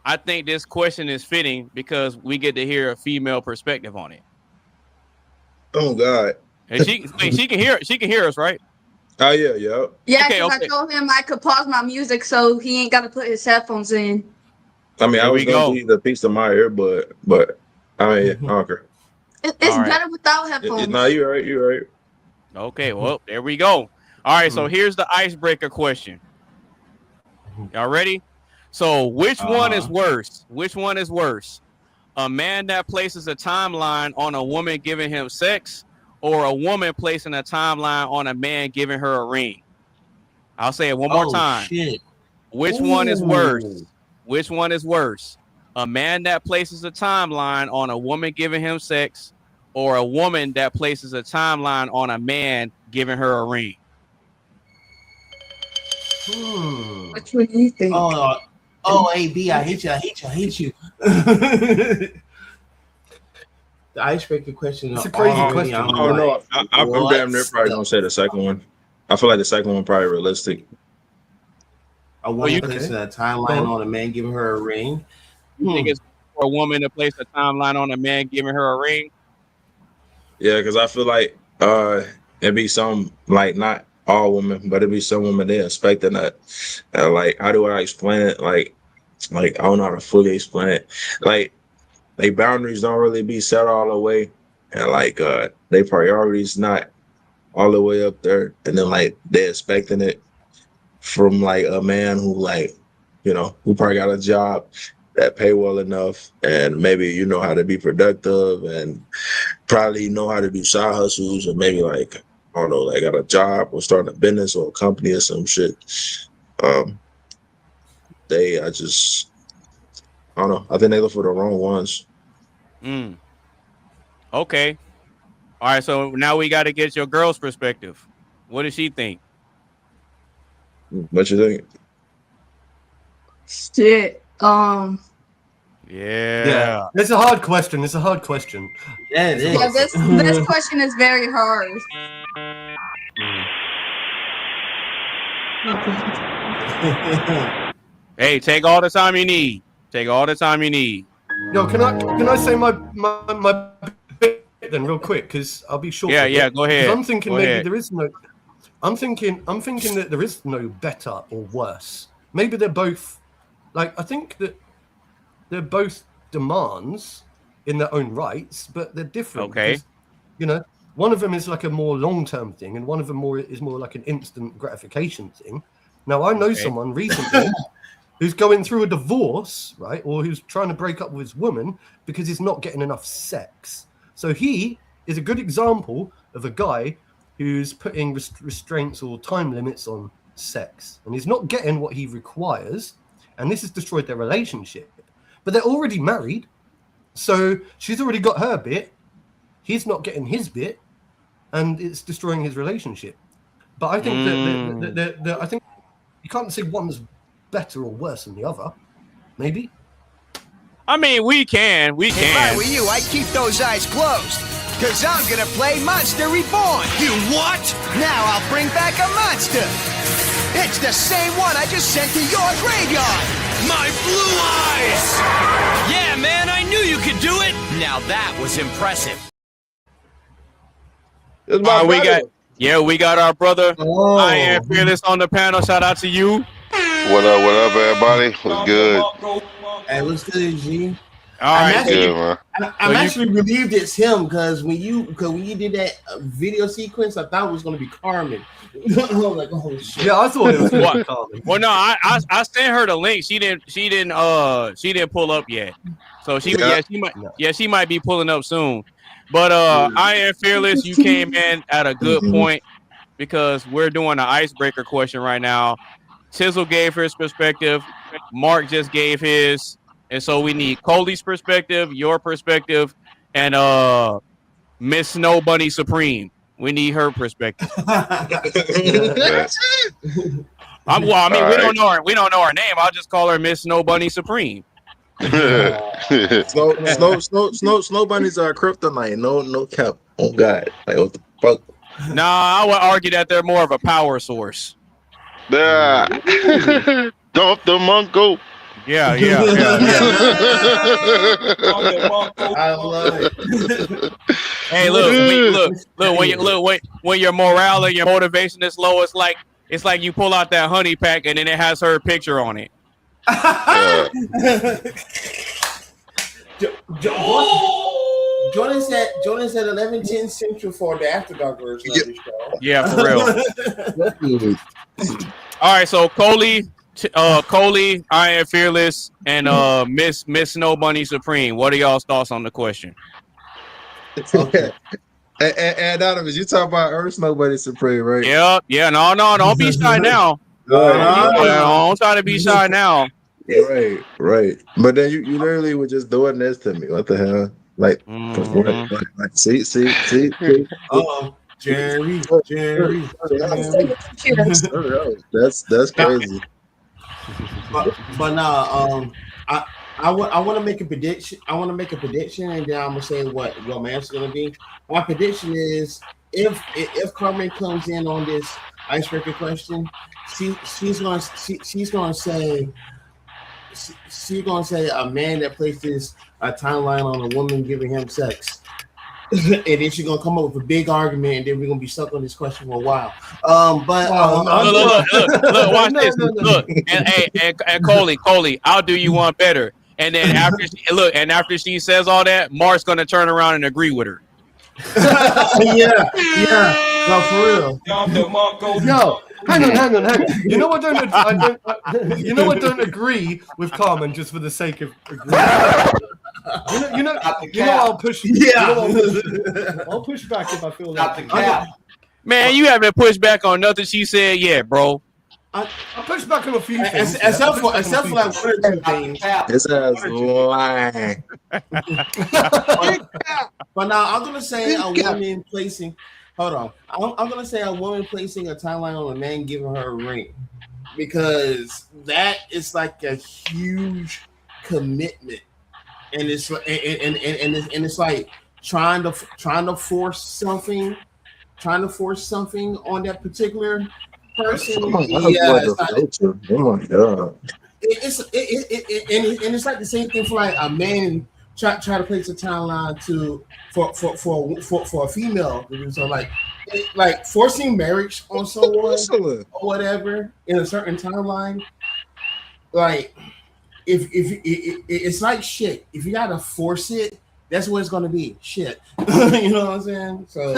I think this question is fitting because we get to hear a female perspective on it. Oh God. And she can hear us, right? Oh yeah. Yeah, because I told him I could pause my music so he ain't got to put his headphones in. I mean, I was gonna leave the piece of my earbud, but I mean, okay. It's better without headphones. No, you're right. Okay, well, there we go. All right, so here's the icebreaker question. Y'all ready? So which one is worse? Which one is worse? A man that places a timeline on a woman giving him sex, or a woman placing a timeline on a man giving her a ring? I'll say it one more time. Shit. Which one is worse? Which one is worse? A man that places a timeline on a woman giving him sex, or a woman that places a timeline on a man giving her a ring? Which one do you think? AB, I hate you. The icebreaker question. It's a crazy question. I'm damn near probably gonna say the second one. I feel like the second one probably realistic. A woman placing a timeline on a man giving her a ring. You think it's for a woman to place a timeline on a man giving her a ring? Yeah, because I feel like it'd be some, like, not all women, but it'd be some women they're expecting that. Like, how do I explain it? Like I don't know how to fully explain it. Like boundaries don't really be set all the way, and like they priorities not all the way up there, and then like they're expecting it from like a man who, like, you know, who probably got a job that pay well enough, and maybe you know how to be productive, and probably know how to do side hustles, and maybe like, I don't know, like got a job or starting a business or a company or some shit. I don't know. I think they look for the wrong ones. Okay. All right. So now we got to get your girl's perspective. What does she think? What you think? Shit. Yeah. It's a hard question. Yeah, it is. Yeah, this question is very hard. Hey, take all the time you need. Yo, can I say my bit then real quick? Because I'll be short. Yeah. Go ahead. I'm thinking there is no. I'm thinking that there is no better or worse. Maybe they're both. Like, I think that they're both demands in their own rights, but they're different. Okay. Because, one of them is like a more long-term thing, and one of them is more like an instant gratification thing. Now, I know someone recently who's going through a divorce, right, or who's trying to break up with his woman because he's not getting enough sex. So he is a good example of a guy who's putting restraints or time limits on sex, and he's not getting what he requires, and this has destroyed their relationship. But they're already married, so she's already got her bit, he's not getting his bit, and it's destroying his relationship. But I think that I think you can't say one's better or worse than the other. Maybe. I mean, we can. If I were you, I'd keep those eyes closed. Cause I'm gonna play Monster Reborn. You what? Now I'll bring back a monster. It's the same one I just sent to your graveyard. My blue eyes! Yeah, man, I knew you could do it. Now that was impressive. It's my brother. We got our brother. I am Fearless on the panel. Shout out to you. What up, everybody? What's good? Hey, what's good, G? All right, good, man. I'm actually relieved it's him because when you did that video sequence, I thought it was gonna be Carmen. I was like, oh shit. Yeah, I thought it was Carmen. Well, no, I sent her the link. She didn't pull up yet. So she might be pulling up soon. But I am Fearless. You came in at a good point because we're doing an icebreaker question right now. Tizzle gave his perspective. Mark just gave his. And so we need Coley's perspective, your perspective, and Miss Snow Bunny Supreme. We need her perspective. We don't know her name. I'll just call her Miss Snow Bunny Supreme. Snow bunnies are kryptonite. No cap. Oh God. Like, what the fuck? Nah, I would argue that they're more of a power source. Yeah. Dump the Monko. Yeah. I love it. Hey, look. When your morale and your motivation is low, it's like you pull out that honey pack and then it has her picture on it. Jordan said 11:10 Central for the After Dark version of the show. Yeah, for real. All right, so Coley, I am Fearless, and Miss Snow Bunny Supreme. What are y'all's thoughts on the question? Okay. And Anonymous, you talking about Earth Snow Bunny Supreme, right? Yeah. No, don't be shy now. Don't try to be shy now. Right. But then you literally were just doing this to me. What the hell? Like, see. Jerry. That's crazy. But no, I want to make a prediction. And then I'm gonna say what my answer's gonna be. My prediction is if Carmen comes in on this icebreaker question, she's gonna say a man that places a timeline on a woman giving him sex. And then she's gonna come up with a big argument, and then we're gonna be stuck on this question for a while. Look, watch this. Look, and Coley, I'll do you one better. And then after she says all that, Mark's gonna turn around and agree with her. Yeah. No, for real. Yo, hang on. You know I don't agree with Carmen just for the sake of agreeing. You know I'll push. I'll push back if I feel like. Man, you haven't pushed back on nothing she said yet, bro. I push back on a few things. Except for like one or two things. This ass lying. But now I'm gonna say a woman placing. Hold on. I'm gonna say a woman placing a timeline on a man giving her a ring, because that is like a huge commitment, and it's and it's like trying to force something on that particular person. It's like the same thing for like a man try to place a timeline for a female. So like forcing marriage on someone or whatever in a certain timeline. Like if it's like shit. If you gotta force it, that's what it's gonna be. Shit. You know what I'm saying? So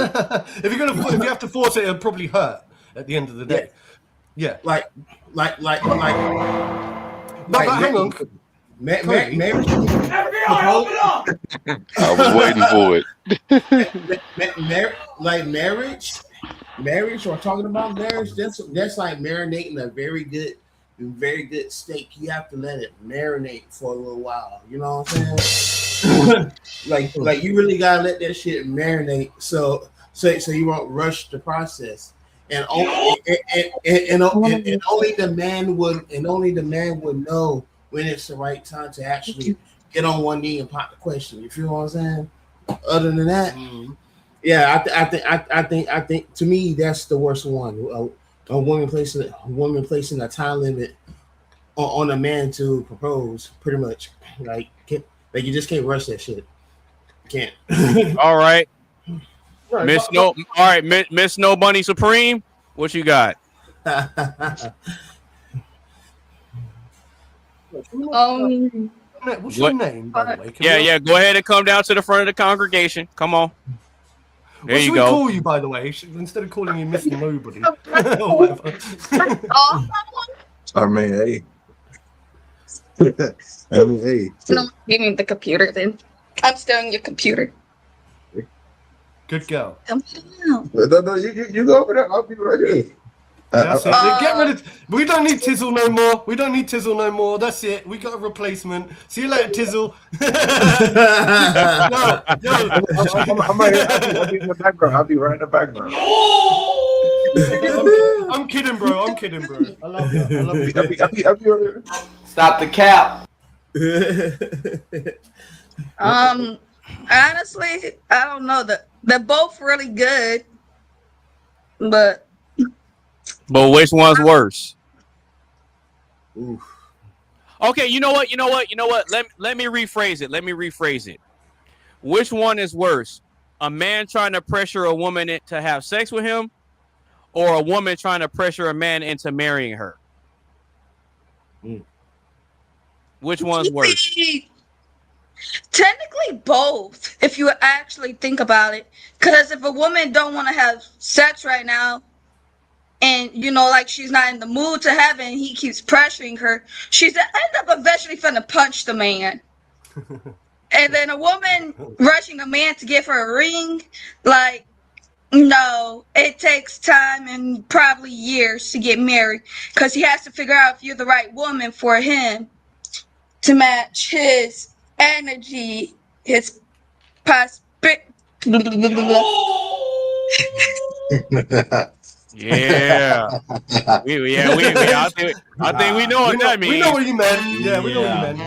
if you have to force it, it'll probably hurt at the end of the day. Yeah. Like. No, but hang on. Marriage. I was waiting for it. Marriage, or talking about marriage, that's like marinating a very good steak. You have to let it marinate for a little while. You know what I'm saying? like you really gotta let that shit marinate so you won't rush the process. And only the man would know when it's the right time to actually get on one knee and pop the question. You feel what I'm saying? Other than that, yeah, I think to me that's the worst one. A woman placing a time limit on a man to propose, pretty much. Like you just can't rush that shit. You can't. All right. Miss Snow Bunny Supreme, what you got? What's your name, by the way? Yeah. Go ahead and come down to the front of the congregation. Come on. There you go. What should we call you, by the way? Instead of calling you Miss Nobody. I mean, hey. No, give me the computer then. I'm still on your computer. Good girl. No, you go over there. I'll be right here. That's it. Get rid of. We don't need Tizzle no more. That's it. We got a replacement. See you later, Tizzle. No. I'll be in the background. I'll be right in the background. I'm kidding, bro. I love you. I'll be right here. Stop the cap. Honestly, I don't know. They're both really good, but which one's worse? Oof. Okay, you know what? Let me rephrase it. Which one is worse? A man trying to pressure a woman to have sex with him, or a woman trying to pressure a man into marrying her? Which one's worse? Technically both, if you actually think about it. Because if a woman don't want to have sex right now, and like she's not in the mood to have it, and he keeps pressuring her, she's end up eventually finna punch the man. And then a woman rushing a man to give her a ring, like, no, it takes time and probably years to get married, because he has to figure out if you're the right woman for him to match his energy, his perspective. Yeah. I think we know what that means. We know what you meant. Yeah, we know what you meant.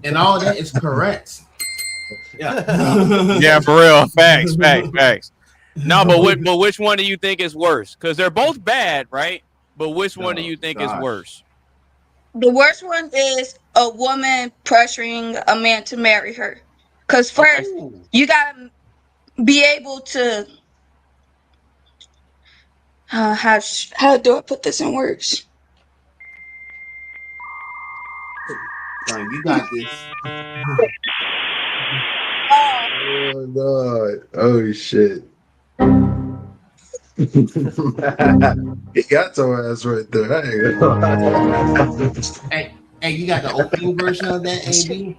And all that is correct. Yeah, for real. Facts. No, but which one do you think is worse? Because they're both bad, right? But which one do you think is worse? The worst one is a woman pressuring a man to marry her. Because first, you gotta be able to. How do I put this in words? You got this. Oh God! Oh shit! He got your ass right there. Hey, Hey, you got the opening version of that, AB?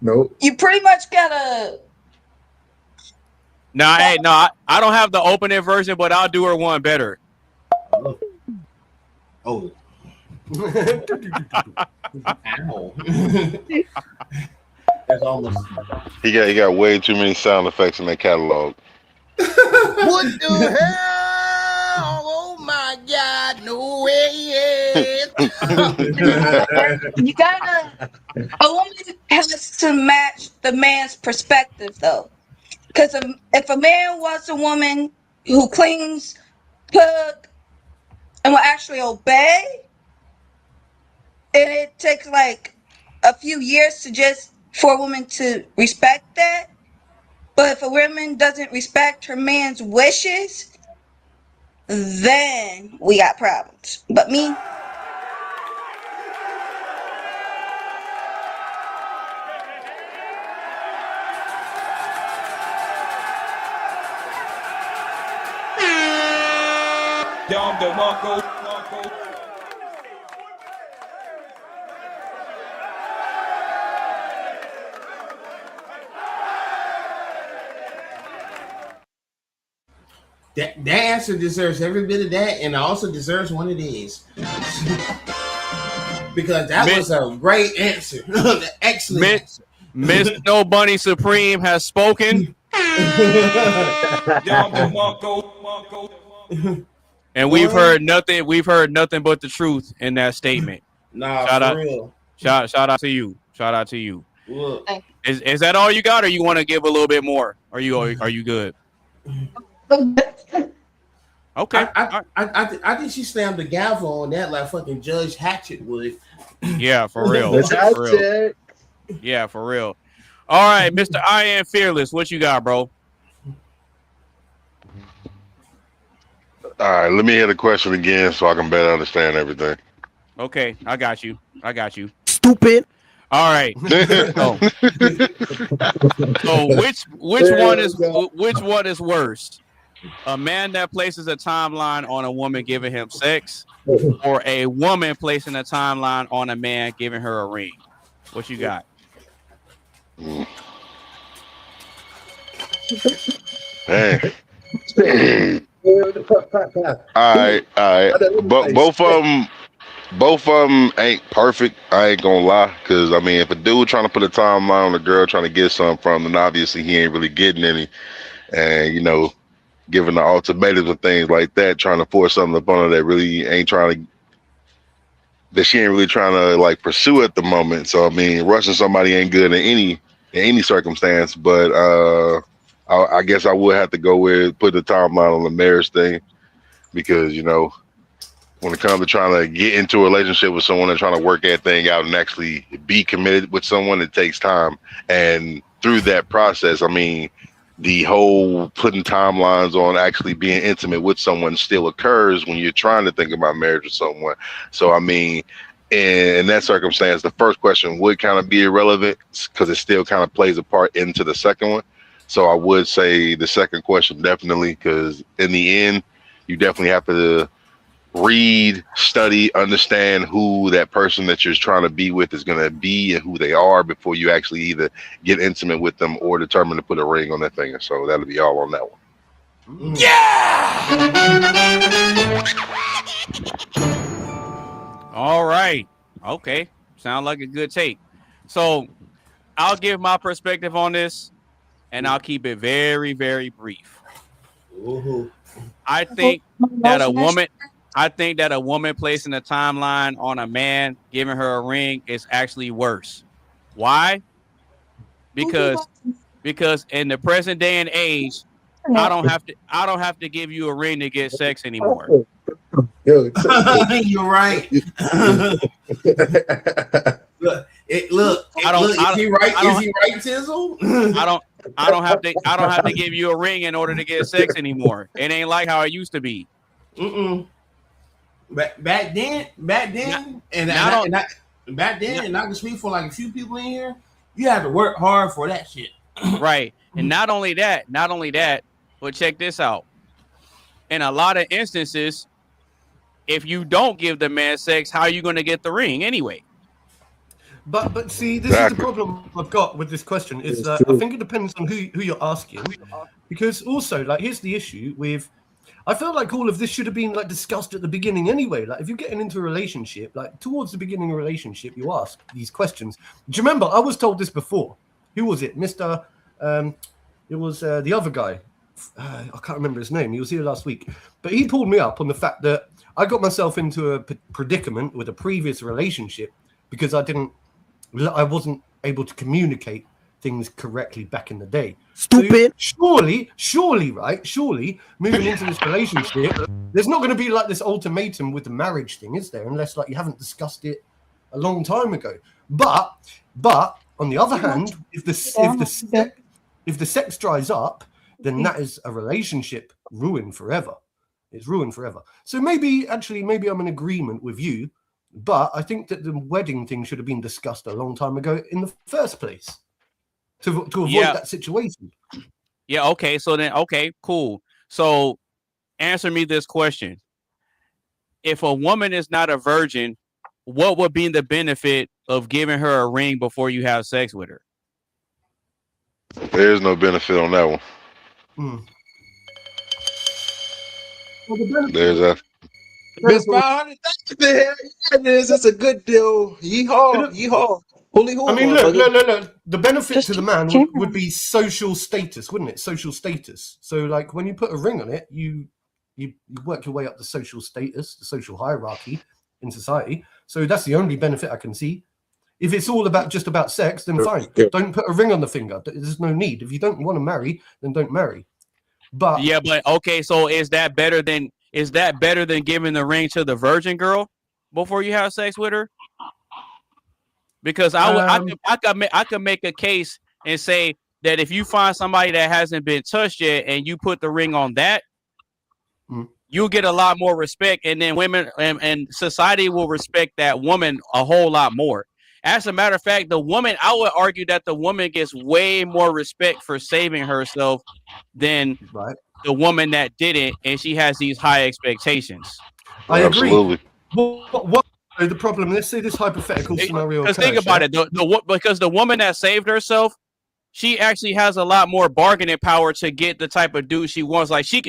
Nope. You pretty much gotta. No, I don't have the opening version, but I'll do her one better. Oh. Ow. That's almost. He got way too many sound effects in that catalog. What the hell? Oh my God! No way! You gotta. A woman has to match the man's perspective, though, because if a man wants a woman who cleans, cook, and will actually obey, and it takes like a few years for a woman to respect that. But if a woman doesn't respect her man's wishes, then we got problems. But me, that answer deserves every bit of that, and it also deserves one of these. Because that was a great answer. Excellent answer. Miss No Bunny Supreme has spoken. And we've heard nothing but the truth in that statement. Nah, real. Shout out to you. Shout out to you. Look. Is that all you got, or you want to give a little bit more? Are you good? Okay. I think she slammed the gavel on that like fucking Judge Hatchet would. Yeah, for real. Yeah, for real. All right, Mr. I Am Fearless, what you got, bro? All right, let me hear the question again so I can better understand everything. Okay, I got you. Stupid. All right. So which one is worse? A man that places a timeline on a woman giving him sex, or a woman placing a timeline on a man giving her a ring? What you got? Hey. All right. But both of them ain't perfect. I ain't gonna lie, because I mean, if a dude trying to put a timeline on a girl trying to get something from, then obviously he ain't really getting any, and you know, giving the ultimatums and things like that, trying to force something upon her that really ain't that she ain't really trying to like pursue at the moment. So I mean, rushing somebody ain't good in any circumstance. But I guess I would have to go with put the timeline on the marriage thing, because you know, when it comes to trying to get into a relationship with someone and trying to work that thing out and actually be committed with someone, it takes time. And through that process, I mean, the whole putting timelines on actually being intimate with someone still occurs when you're trying to think about marriage with someone. So, I mean, in that circumstance, the first question would kind of be irrelevant because it still kind of plays a part into the second one. So I would say the second question, definitely, because in the end, you definitely have to read, study, understand who that person that you're trying to be with is going to be and who they are before you actually either get intimate with them or determine to put a ring on that thing. So that'll be all on that one. Yeah. All right. Okay. Sound like a good take. So I'll give my perspective on this, and I'll keep it very, very brief. I think that a woman placing a timeline on a man giving her a ring is actually worse. Why? Because in the present day and age, I don't have to give you a ring to get sex anymore. You're right. Look. Is he right, Tizzle? I don't have to give you a ring in order to get sex anymore. It ain't like how it used to be. Back then, and I can speak for like a few people in here. You have to work hard for that shit, right? And not only that, but check this out. In a lot of instances, if you don't give the man sex, how are you going to get the ring anyway? But see, this is the problem I've got with this question is that I think it depends on who you're asking, because also like here's the issue with. I feel like all of this should have been like discussed at the beginning anyway. Like if you're getting into a relationship, like towards the beginning of a relationship, you ask these questions. Do you remember? I was told this before. Who was it? Mr. It was the other guy. I can't remember his name. He was here last week. But he pulled me up on the fact that I got myself into a predicament with a previous relationship because I wasn't able to communicate things correctly back in the day. Stupid. So surely, moving into this relationship, there's not going to be like this ultimatum with the marriage thing, is there? Unless like you haven't discussed it a long time ago. But on the other hand, if the sex dries up, then that is a relationship ruined forever. It's ruined forever. So maybe I'm in agreement with you, but I think that the wedding thing should have been discussed a long time ago in the first place. To avoid that situation. Yeah, okay. So then, okay, cool. So answer me this question. If a woman is not a virgin, what would be the benefit of giving her a ring before you have sex with her? There's no benefit on that one. There's a Miss 500. That's a good deal. Yeehaw. Holy I mean, look. The benefit to the man would be social status, wouldn't it? Social status. So, like, when you put a ring on it, you work your way up the social status, the social hierarchy in society. So that's the only benefit I can see. If it's all just about sex, then fine. Don't put a ring on the finger. There's no need. If you don't want to marry, then don't marry. But okay. So is that better than giving the ring to the virgin girl before you have sex with her? Because I could make a case and say that if you find somebody that hasn't been touched yet and you put the ring on that, you'll get a lot more respect, and then women and society will respect that woman a whole lot more. As a matter of fact, I would argue that the woman gets way more respect for saving herself than the woman that didn't, and she has these high expectations. I agree. What the problem? Let's say this hypothetical scenario. Because think about it, because the woman that saved herself, she actually has a lot more bargaining power to get the type of dude she wants. Like she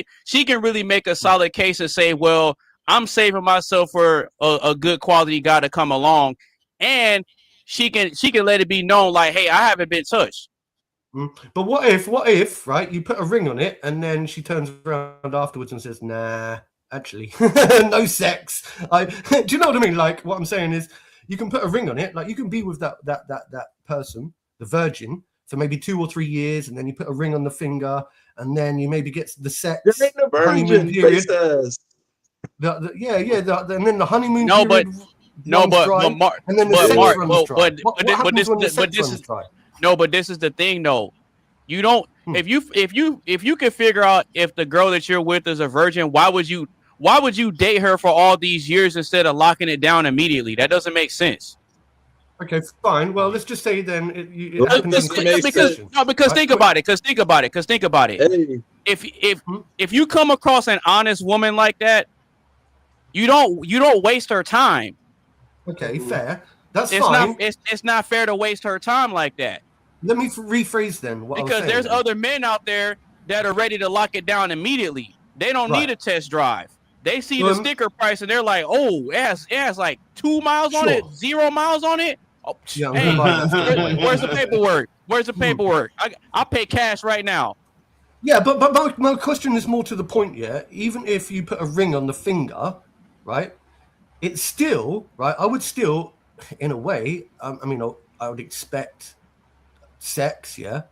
can really make a solid case and say, "Well, I'm saving myself for a good quality guy to come along," and she can let it be known, like, "Hey, I haven't been touched." But what if, right? You put a ring on it, and then she turns around afterwards and says, "Nah. Actually, no sex." Do you know what I mean? Like what I'm saying is, you can put a ring on it. Like you can be with that person, the virgin, for maybe 2 or 3 years, and then you put a ring on the finger, and then you maybe get the sex. There ain't no virgin period. And then the honeymoon period. But this is the thing, though. You don't. If you can figure out if the girl that you're with is a virgin, why would you date her for all these years instead of locking it down immediately? That doesn't make sense. Okay, fine. Well, let's just say then because think about it. Hey. If you come across an honest woman like that, you don't waste her time. Okay, fair. That's fine. It's not fair to waste her time like that. Let me rephrase then. Because there's other men out there that are ready to lock it down immediately. They don't need a test drive. They see the sticker price and they're like, "Oh, it has like 2 miles on it, 0 miles on it." Oh, yeah, hey, where's the paperwork? Where's the paperwork? I'll pay cash right now. Yeah, but my question is more to the point. Yeah, even if you put a ring on the finger, right? It's still right. I would still, in a way, I would expect sex, yeah,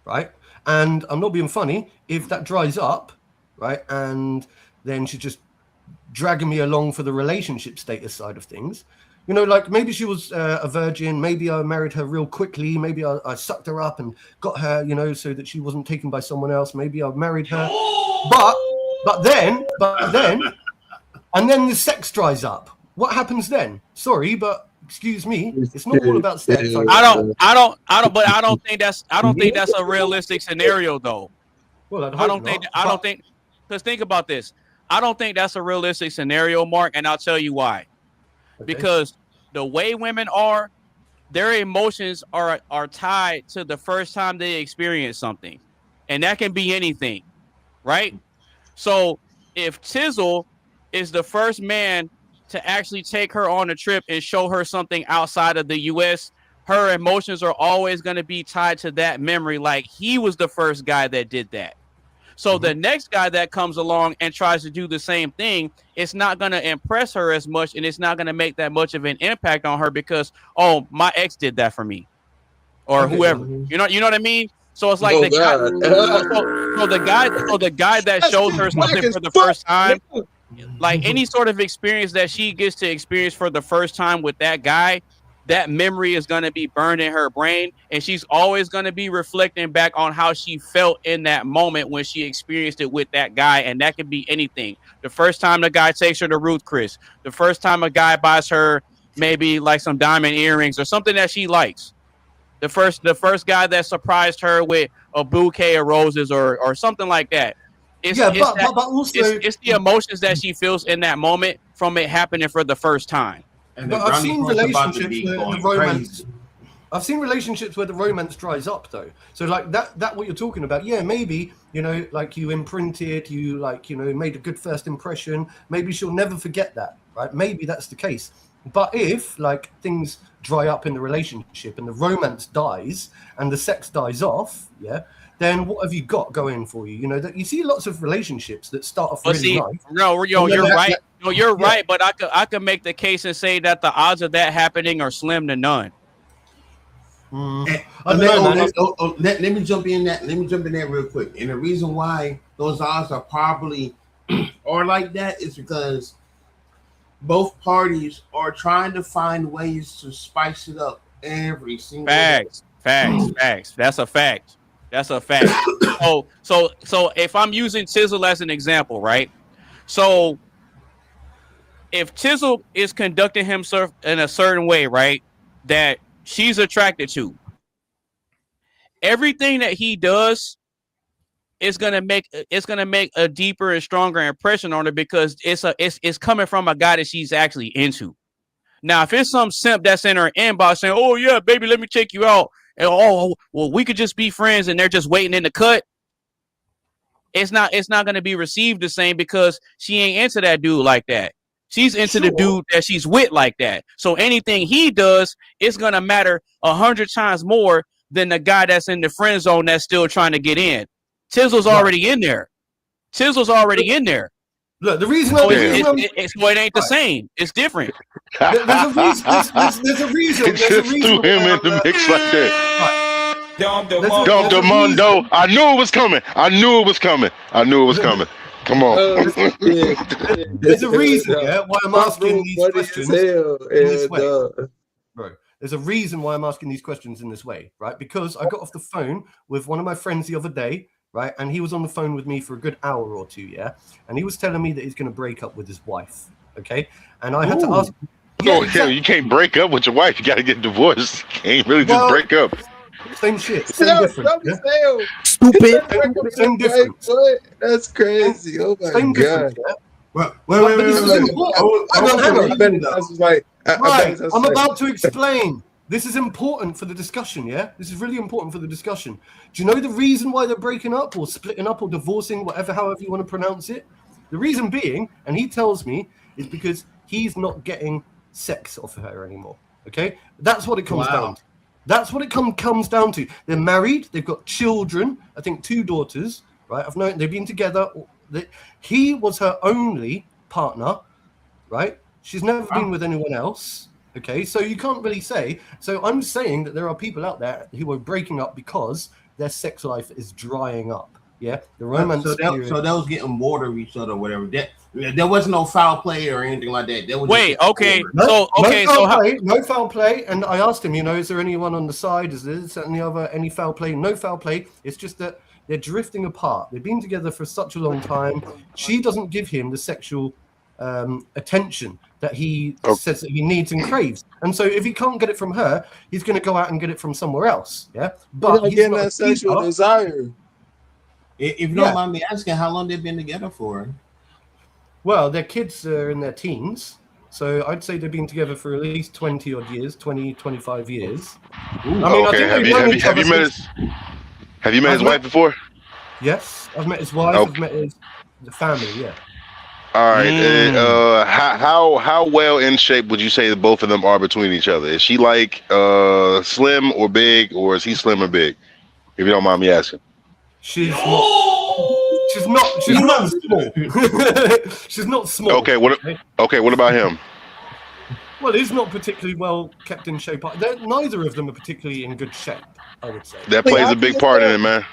right? And I'm not being funny. If that dries up, right, and then she's just dragging me along for the relationship status side of things, like maybe she was a virgin, maybe I married her real quickly, maybe I sucked her up and got her, so that she wasn't taken by someone else, maybe I married her, but then, and then the sex dries up. What happens then? Sorry, but excuse me, it's not all about sex. But I don't think that's a realistic scenario though. Well, I don't think, because think about this. I don't think that's a realistic scenario, Mark, and I'll tell you why. Okay. Because the way women are, their emotions are tied to the first time they experience something. And that can be anything, right? So if Tizzle is the first man to actually take her on a trip and show her something outside of the U.S., her emotions are always going to be tied to that memory, like he was the first guy that did that. So the next guy that comes along and tries to do the same thing, it's not going to impress her as much, and it's not going to make that much of an impact on her because, oh, my ex did that for me, or whoever. You know what I mean? So it's like the guy that shows her something for the first time, like any sort of experience that she gets to experience for the first time with that guy, that memory is going to be burned in her brain, and she's always going to be reflecting back on how she felt in that moment when she experienced it with that guy. And that could be anything. The first time the guy takes her to Ruth Chris, the first time a guy buys her maybe like some diamond earrings or something that she likes, the first guy that surprised her with a bouquet of roses or something like that. It's the emotions that she feels in that moment from it happening for the first time. But I've seen relationships where the romance. I've seen relationships where the romance dries up, though. So like that what you're talking about, yeah, maybe like you imprinted, you made a good first impression. Maybe she'll never forget that, right? Maybe that's the case. But if like things dry up in the relationship and the romance dies and the sex dies off, yeah, then what have you got going for you? That you see lots of relationships that start off really nice. No, you're right. No, you're right. But I could make the case and say that the odds of that happening are slim to none. Let me jump in that. Let me jump in there real quick. And the reason why those odds are probably are like that is because both parties are trying to find ways to spice it up every single facts. That's a fact. So if I'm using Tizzle as an example, right? So if Tizzle is conducting himself in a certain way, right, that she's attracted to, everything that he does is gonna make a deeper and stronger impression on her because it's coming from a guy that she's actually into. Now, if it's some simp that's in her inbox saying, "Oh yeah, baby, let me take you out," and "Oh, well, we could just be friends," and they're just waiting in the cut, it's not gonna be received the same because she ain't into that dude like that. She's into the dude that she's with like that. So anything he does is gonna matter 100 times more than the guy that's in the friend zone that's still trying to get in. Tizzle's already in there. Look, the reason it ain't the same. It's different. There's a reason. It just threw him in the mix like that. Dom DeMondo. I knew it was coming. Come on. There's a reason, why I'm asking these questions in this way. Bro, there's a reason why I'm asking these questions in this way, right? Because I got off the phone with one of my friends the other day, right? And he was on the phone with me for a good hour or two, yeah? And he was telling me that he's going to break up with his wife, okay? And I had to ask... You can't break up with your wife. You got to get divorced. You can't really just break up. Same shit. Same difference. Stupid. Same difference. That's crazy. Oh my God. Wait. I'm about to explain. This is important for the discussion, yeah? This is really important for the discussion. Do you know the reason why they're breaking up or splitting up or divorcing, however you want to pronounce it? The reason being, and he tells me, is because he's not getting sex off of her anymore, okay? That's what it comes down to. That's what it comes down to. They're married. They've got children. I think 2 daughters, right? I've known they've been together. He was her only partner, right? She's never been with anyone else. Okay, so you can't really say. So I'm saying that there are people out there who are breaking up because their sex life is drying up. Yeah, the romance. So that was getting bored of each other, or whatever. There was no foul play or anything like that. No foul play. And I asked him, is there anyone on the side? Is there this and the other? Any foul play? No foul play. It's just that they're drifting apart. They've been together for such a long time. She doesn't give him the sexual attention that he says that he needs and craves. And so if he can't get it from her, he's going to go out and get it from somewhere else. Yeah, but he's getting that sexual desire. If you don't mind me asking, how long they've been together for? Well, their kids are in their teens. So I'd say they've been together for at least 20 odd years, 20, 25 years. Okay, have you met his wife before? Yes, I've met his wife, I've met his family, yeah. All right. How well in shape would you say that both of them are between each other? Is she like slim or big, or is he slim or big? If you don't mind me asking. She's not small. She's not small. Okay, what about him? Well, he's not particularly well kept in shape. Neither of them are particularly in good shape, I would say. That plays a big part in it, man.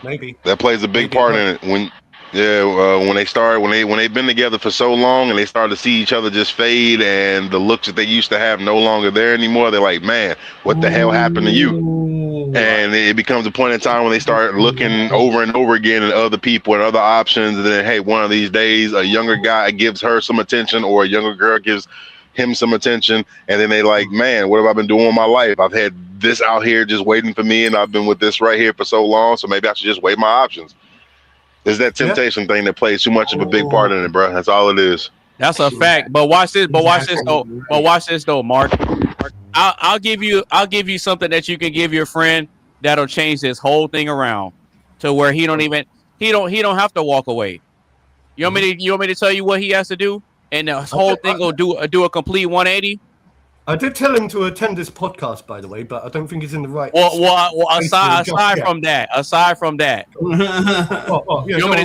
Maybe. That plays a big part in it. When they've been together for so long and they start to see each other just fade, and the looks that they used to have no longer there anymore, they're like, man, what the hell happened to you? And it becomes a point in time when they start looking over and over again at other people and other options, and then, hey, one of these days a younger guy gives her some attention, or a younger girl gives him some attention, and then they like, man, what have I been doing with my life? I've had this out here just waiting for me, and I've been with this right here for so long, so maybe I should just weigh my options. There's that temptation thing that plays too much of a big part in it, bro. That's all it is. That's a fact. But watch this though, Mark. I'll give you something that you can give your friend that'll change this whole thing around to where he don't have to walk away. You want me to tell you what he has to do, and the whole thing will do a complete 180? I did tell him to attend this podcast, by the way, but I don't think he's in the right. Well, aside from that, you want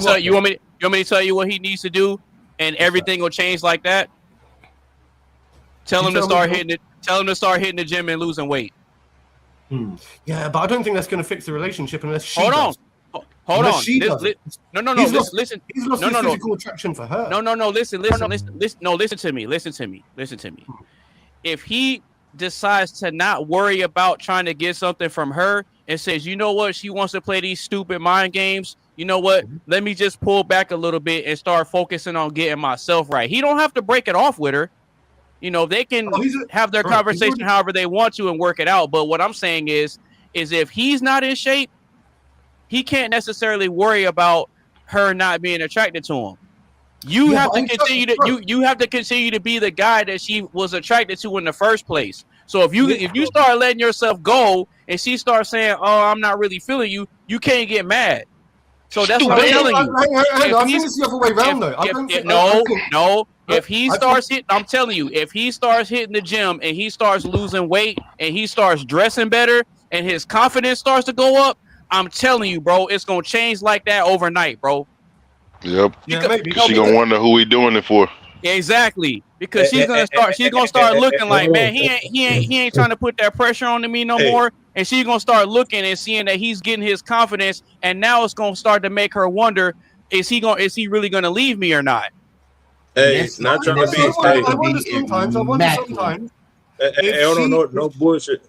me to tell you what he needs to do, and everything will change like that? Tell him to start hitting it. Tell him to start hitting the gym and losing weight. Yeah, but I don't think that's going to fix the relationship unless she. Hold on. No. Listen. He's lost his physical attraction for her. No. Listen to me. If he decides to not worry about trying to get something from her and says, you know what, she wants to play these stupid mind games, you know what, let me just pull back a little bit and start focusing on getting myself right. He don't have to break it off with her. You know, they can have their conversation however they want to and work it out. But what I'm saying is if he's not in shape, he can't necessarily worry about her not being attracted to him. You have to continue to be the guy that she was attracted to in the first place. So if you start letting yourself go and she starts saying, "Oh, I'm not really feeling you," you can't get mad. So that's what I'm telling you. I think it's the other way around, though. If he starts hitting, I'm telling you, if he starts hitting the gym and he starts losing weight and he starts dressing better and his confidence starts to go up, I'm telling you, bro, it's gonna change like that overnight, bro. Yep. Because she's gonna wonder who he doing it for. Exactly. Because she's gonna start looking like, man, he ain't trying to put that pressure on me no more. And she's gonna start looking and seeing that he's getting his confidence, and now it's gonna start to make her wonder, is he really gonna leave me or not? Hey, not trying to be. I wonder sometimes. No bullshit.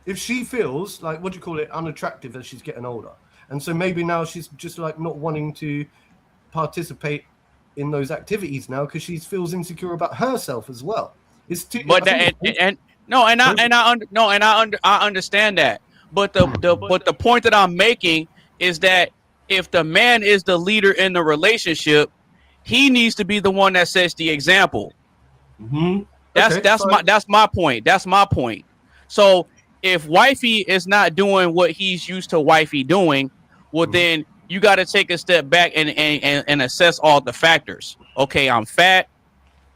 If she feels like, what do you call it, unattractive as she's getting older, and so maybe now she's just like not wanting to participate in those activities now because she feels insecure about herself as well. It's too. But I understand that. But the point that I'm making is that if the man is the leader in the relationship, he needs to be the one that sets the example. That's my point. That's my point. So if wifey is not doing what he's used to wifey doing, well then you got to take a step back and assess all the factors. Okay, I'm fat.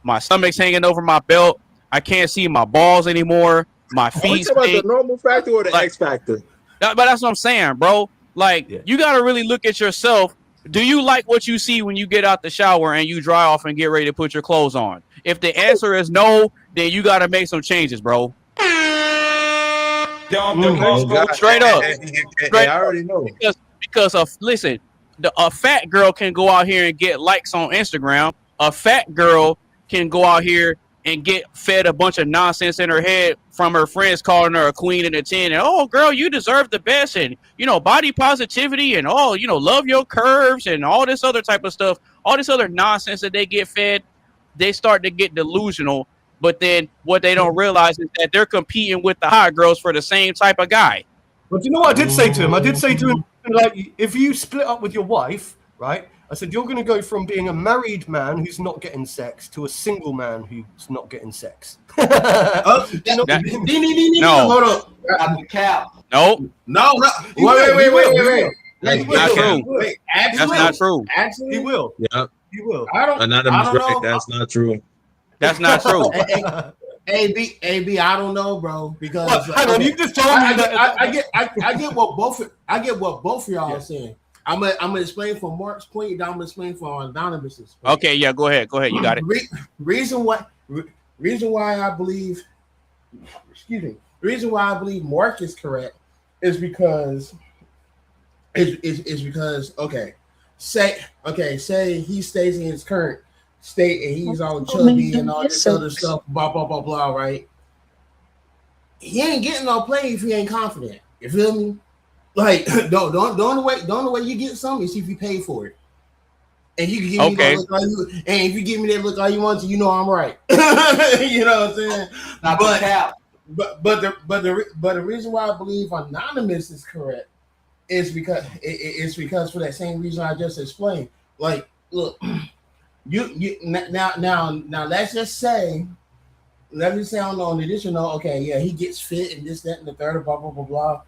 My stomach's hanging over my belt. I can't see my balls anymore. My feet. About the normal factor or the X factor? But that's what I'm saying, bro. Like, you got to really look at yourself. Do you like what you see when you get out the shower and you dry off and get ready to put your clothes on? If the answer is no, then you got to make some changes, bro. Straight up. I already know. Because a fat girl can go out here and get likes on Instagram. A fat girl can go out here and get fed a bunch of nonsense in her head from her friends calling her a queen and a 10. And, oh, girl, you deserve the best. And, body positivity and, love your curves and all this other type of stuff. All this other nonsense that they get fed, they start to get delusional. But then what they don't realize is that they're competing with the hot girls for the same type of guy. But you know what I did say to him? I did say to him, like, if you split up with your wife, right, I said, you're going to go from being a married man who's not getting sex to a single man who's not getting sex. No. Hold up. I'm the cap. No. Wait. That's not true. That's not true. Actually, He will. Yeah. He will. Anonymous, right? That's not true. That's not true. AB, I don't know, bro, because hang on, you just told me that. I get what both of y'all are saying. I'm gonna explain from Mark's point, and I'm gonna explain from Anonymous's point. Okay, yeah, go ahead. You got it. Reason why I believe, reason why I believe Mark is correct is because say he stays in his current state and he's all chubby and all this other stuff, blah blah blah blah, right? He ain't getting no play if he ain't confident. You feel me? Like the only way you get something is if you pay for it. And you can give me that look and if you give me that look all you want to, you know I'm right. You know what I'm saying? But the reason why I believe Anonymous is correct is because for that same reason I just explained. Like, look, you now let's just say on the additional, okay, yeah, he gets fit and this, that, and the third, blah blah blah blah.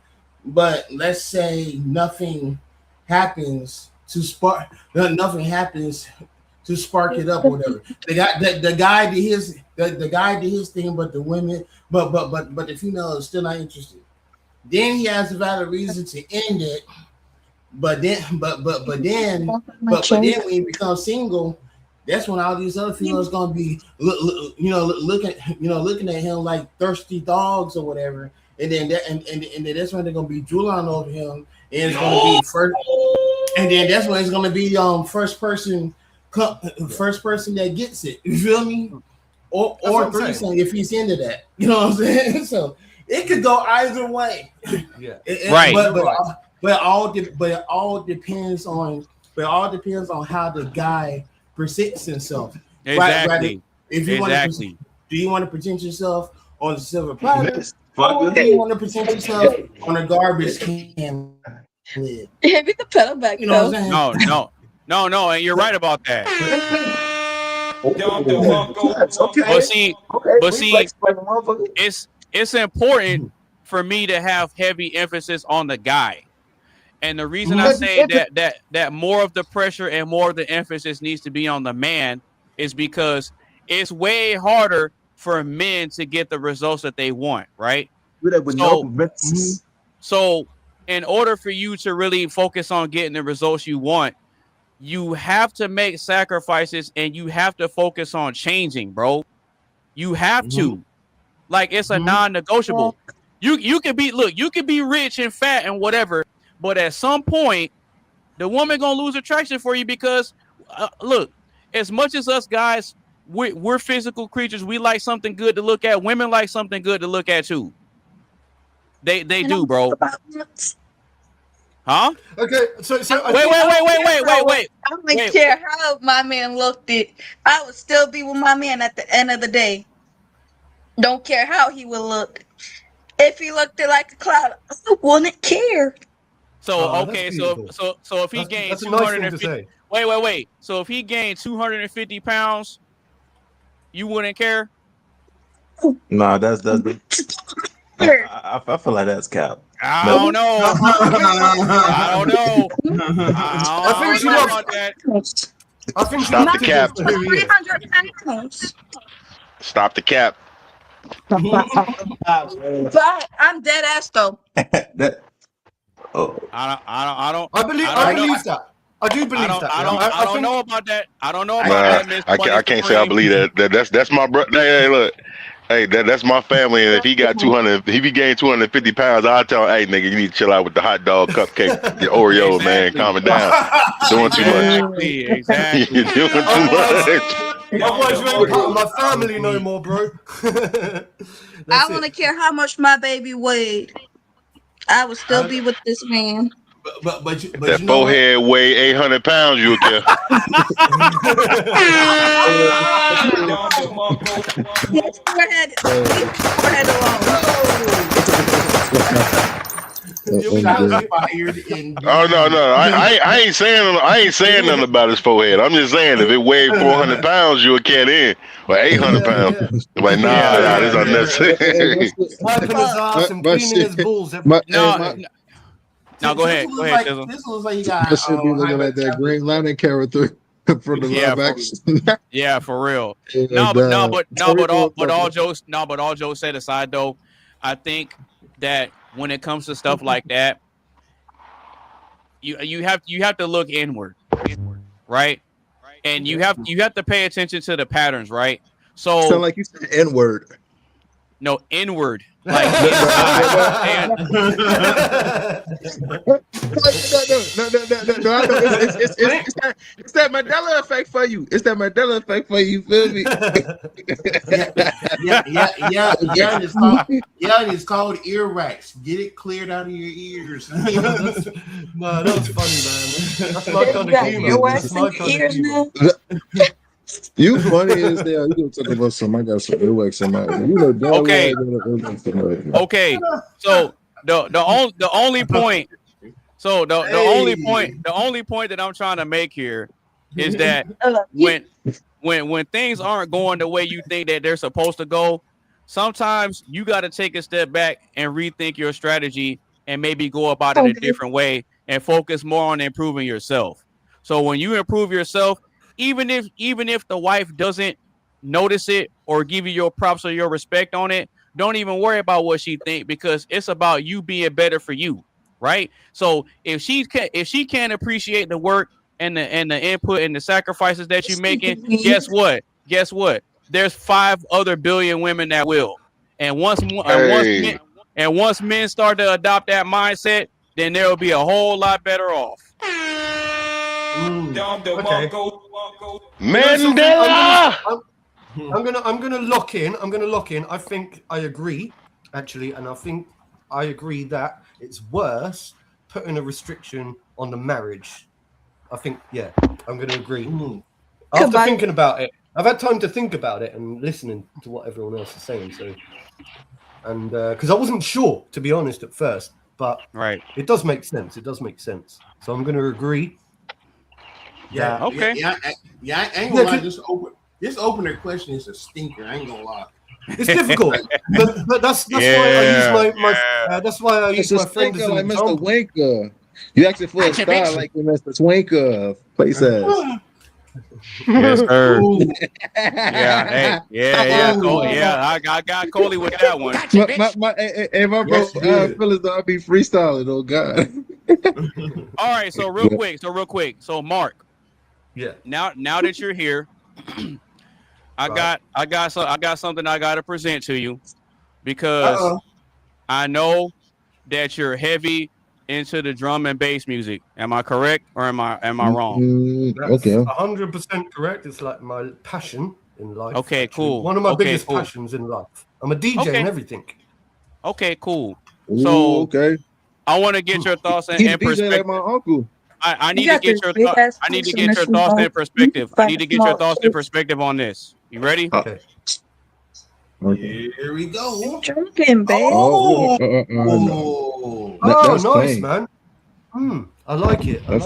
But let's say nothing happens to spark it up or whatever. The guy did his thing, but the women, but the female is still not interested. Then he has a valid reason to end it. But then when he becomes single, that's when all these other females gonna be looking at him like thirsty dogs or whatever. And then that's when they're gonna be drooling over him, and it's gonna be first. And then that's when it's gonna be first person that gets it. You feel me? Or threesome if he's into that. You know what I'm saying? So it could go either way. Yeah. Right. But it all depends on how the guy presents himself. Exactly. Right? If you do you want to present yourself on a silver platter? Fuck you want to present yourself on a garbage can lid? Hit me the pedal back. You know what I'm saying? No, and you're right about that. But see, it's important for me to have heavy emphasis on the guy. And the reason I say that more of the pressure and more of the emphasis needs to be on the man is because it's way harder for men to get the results that they want, right? So in order for you to really focus on getting the results you want, you have to make sacrifices and you have to focus on changing, bro. You have to. Like, it's a non-negotiable. You can be rich and fat and whatever, but at some point, the woman gonna lose attraction for you because, look, as much as us guys, we're physical creatures. We like something good to look at. Women like something good to look at too. They do, bro. Huh? Okay, so wait. I don't care how my man looked. I would still be with my man at the end of the day. Don't care how he would look. If he looked like a cloud, I wouldn't care. So okay, so if he gained 250, wait. So if he gained 250 pounds, you wouldn't care? Nah, that's I feel like that's cap. I don't know. I think she loves that. I think she Stop the cap. 300 pounds. Stop the cap. But I'm dead ass though. I believe that. I do believe that. I don't know about that. I don't know about that. I can't say I believe that. That's my brother. Hey, look. Hey, that's my family, and if he got 200, if he gained 250 pounds, I'll tell him, hey, nigga, you need to chill out with the hot dog, cupcake, your Oreo, man, calm it down. Doing too much. Exactly. You're doing too much. Otherwise, you ain't part of my family no more, bro. I wouldn't care how much my baby weighed. I would still be with this man. But that forehead weigh 800 pounds, you'll care. Forehead alone. Oh no! I ain't saying nothing about his forehead. I'm just saying if it weighed 400 pounds, you would cat in, or 800 pounds. Like nah, this unnecessary. Wiping his ass and cleaning his balls. No, go ahead. This looks like you got. That should be looking like that Green Lantern character from the live action. Yeah, for real. But all jokes said aside, though, I think that when it comes to stuff like that, you have to look inward, right? And you have to pay attention to the patterns, right? So sound like you said N-word. No, inward. Like no. I know. It's that Mandela effect for you. It's that Mandela effect for you. Feel me? Yeah. It's called earwax. Get it cleared out of your ears. No, that was funny, man. That's my kind of humor. That's my kind of humor. You funny as hell. You gonna talk about some? I got some earwax in my. You know, okay. So the only point. So the only point that I'm trying to make here is that when things aren't going the way you think that they're supposed to go, sometimes you got to take a step back and rethink your strategy and maybe go about it a different way and focus more on improving yourself. So when you improve yourself, even if the wife doesn't notice it or give you your props or your respect on it, don't even worry about what she think, because it's about you being better for you, right? So if she can't appreciate the work and the input and the sacrifices that you're making, guess what? There's 5 other billion women that will. And once men start to adopt that mindset, then there will be a whole lot better off. Okay. Mandela. I'm gonna lock in. I think I agree, actually, and I think I agree that it's worse putting a restriction on the marriage. I think, yeah, I'm gonna agree. After thinking about it, I've had time to think about it and listening to what everyone else is saying. So, and because I wasn't sure, to be honest, at first, but it does make sense. So I'm gonna agree. Yeah. Okay. I ain't gonna lie. This opener question is a stinker. I ain't gonna lie. It's difficult, but that's why I use my that's why I use my friend as an like example. Mr. Winker. You asking for a star like Mr. Twinker. Place ass. Yes, sir. I got Coley with that one. My bro, fellas, I'll be freestyling. Oh God. All right, so real quick. So Mark, Now that you're here, I got something I got to present to you, because I know that you're heavy into the drum and bass music. Am I correct, or am I wrong? That's 100% correct. It's like my passion in life. Okay, actually. cool. One of my biggest passions in life. I'm a DJ and everything. Okay, cool. So I want to get your thoughts and perspective. Like my uncle. I need to get your thoughts. I need to get your thoughts and perspective. I need to get your thoughts and perspective on this. You ready? Okay. Here we go. Drinking, babe. That's nice, man. I like it. That's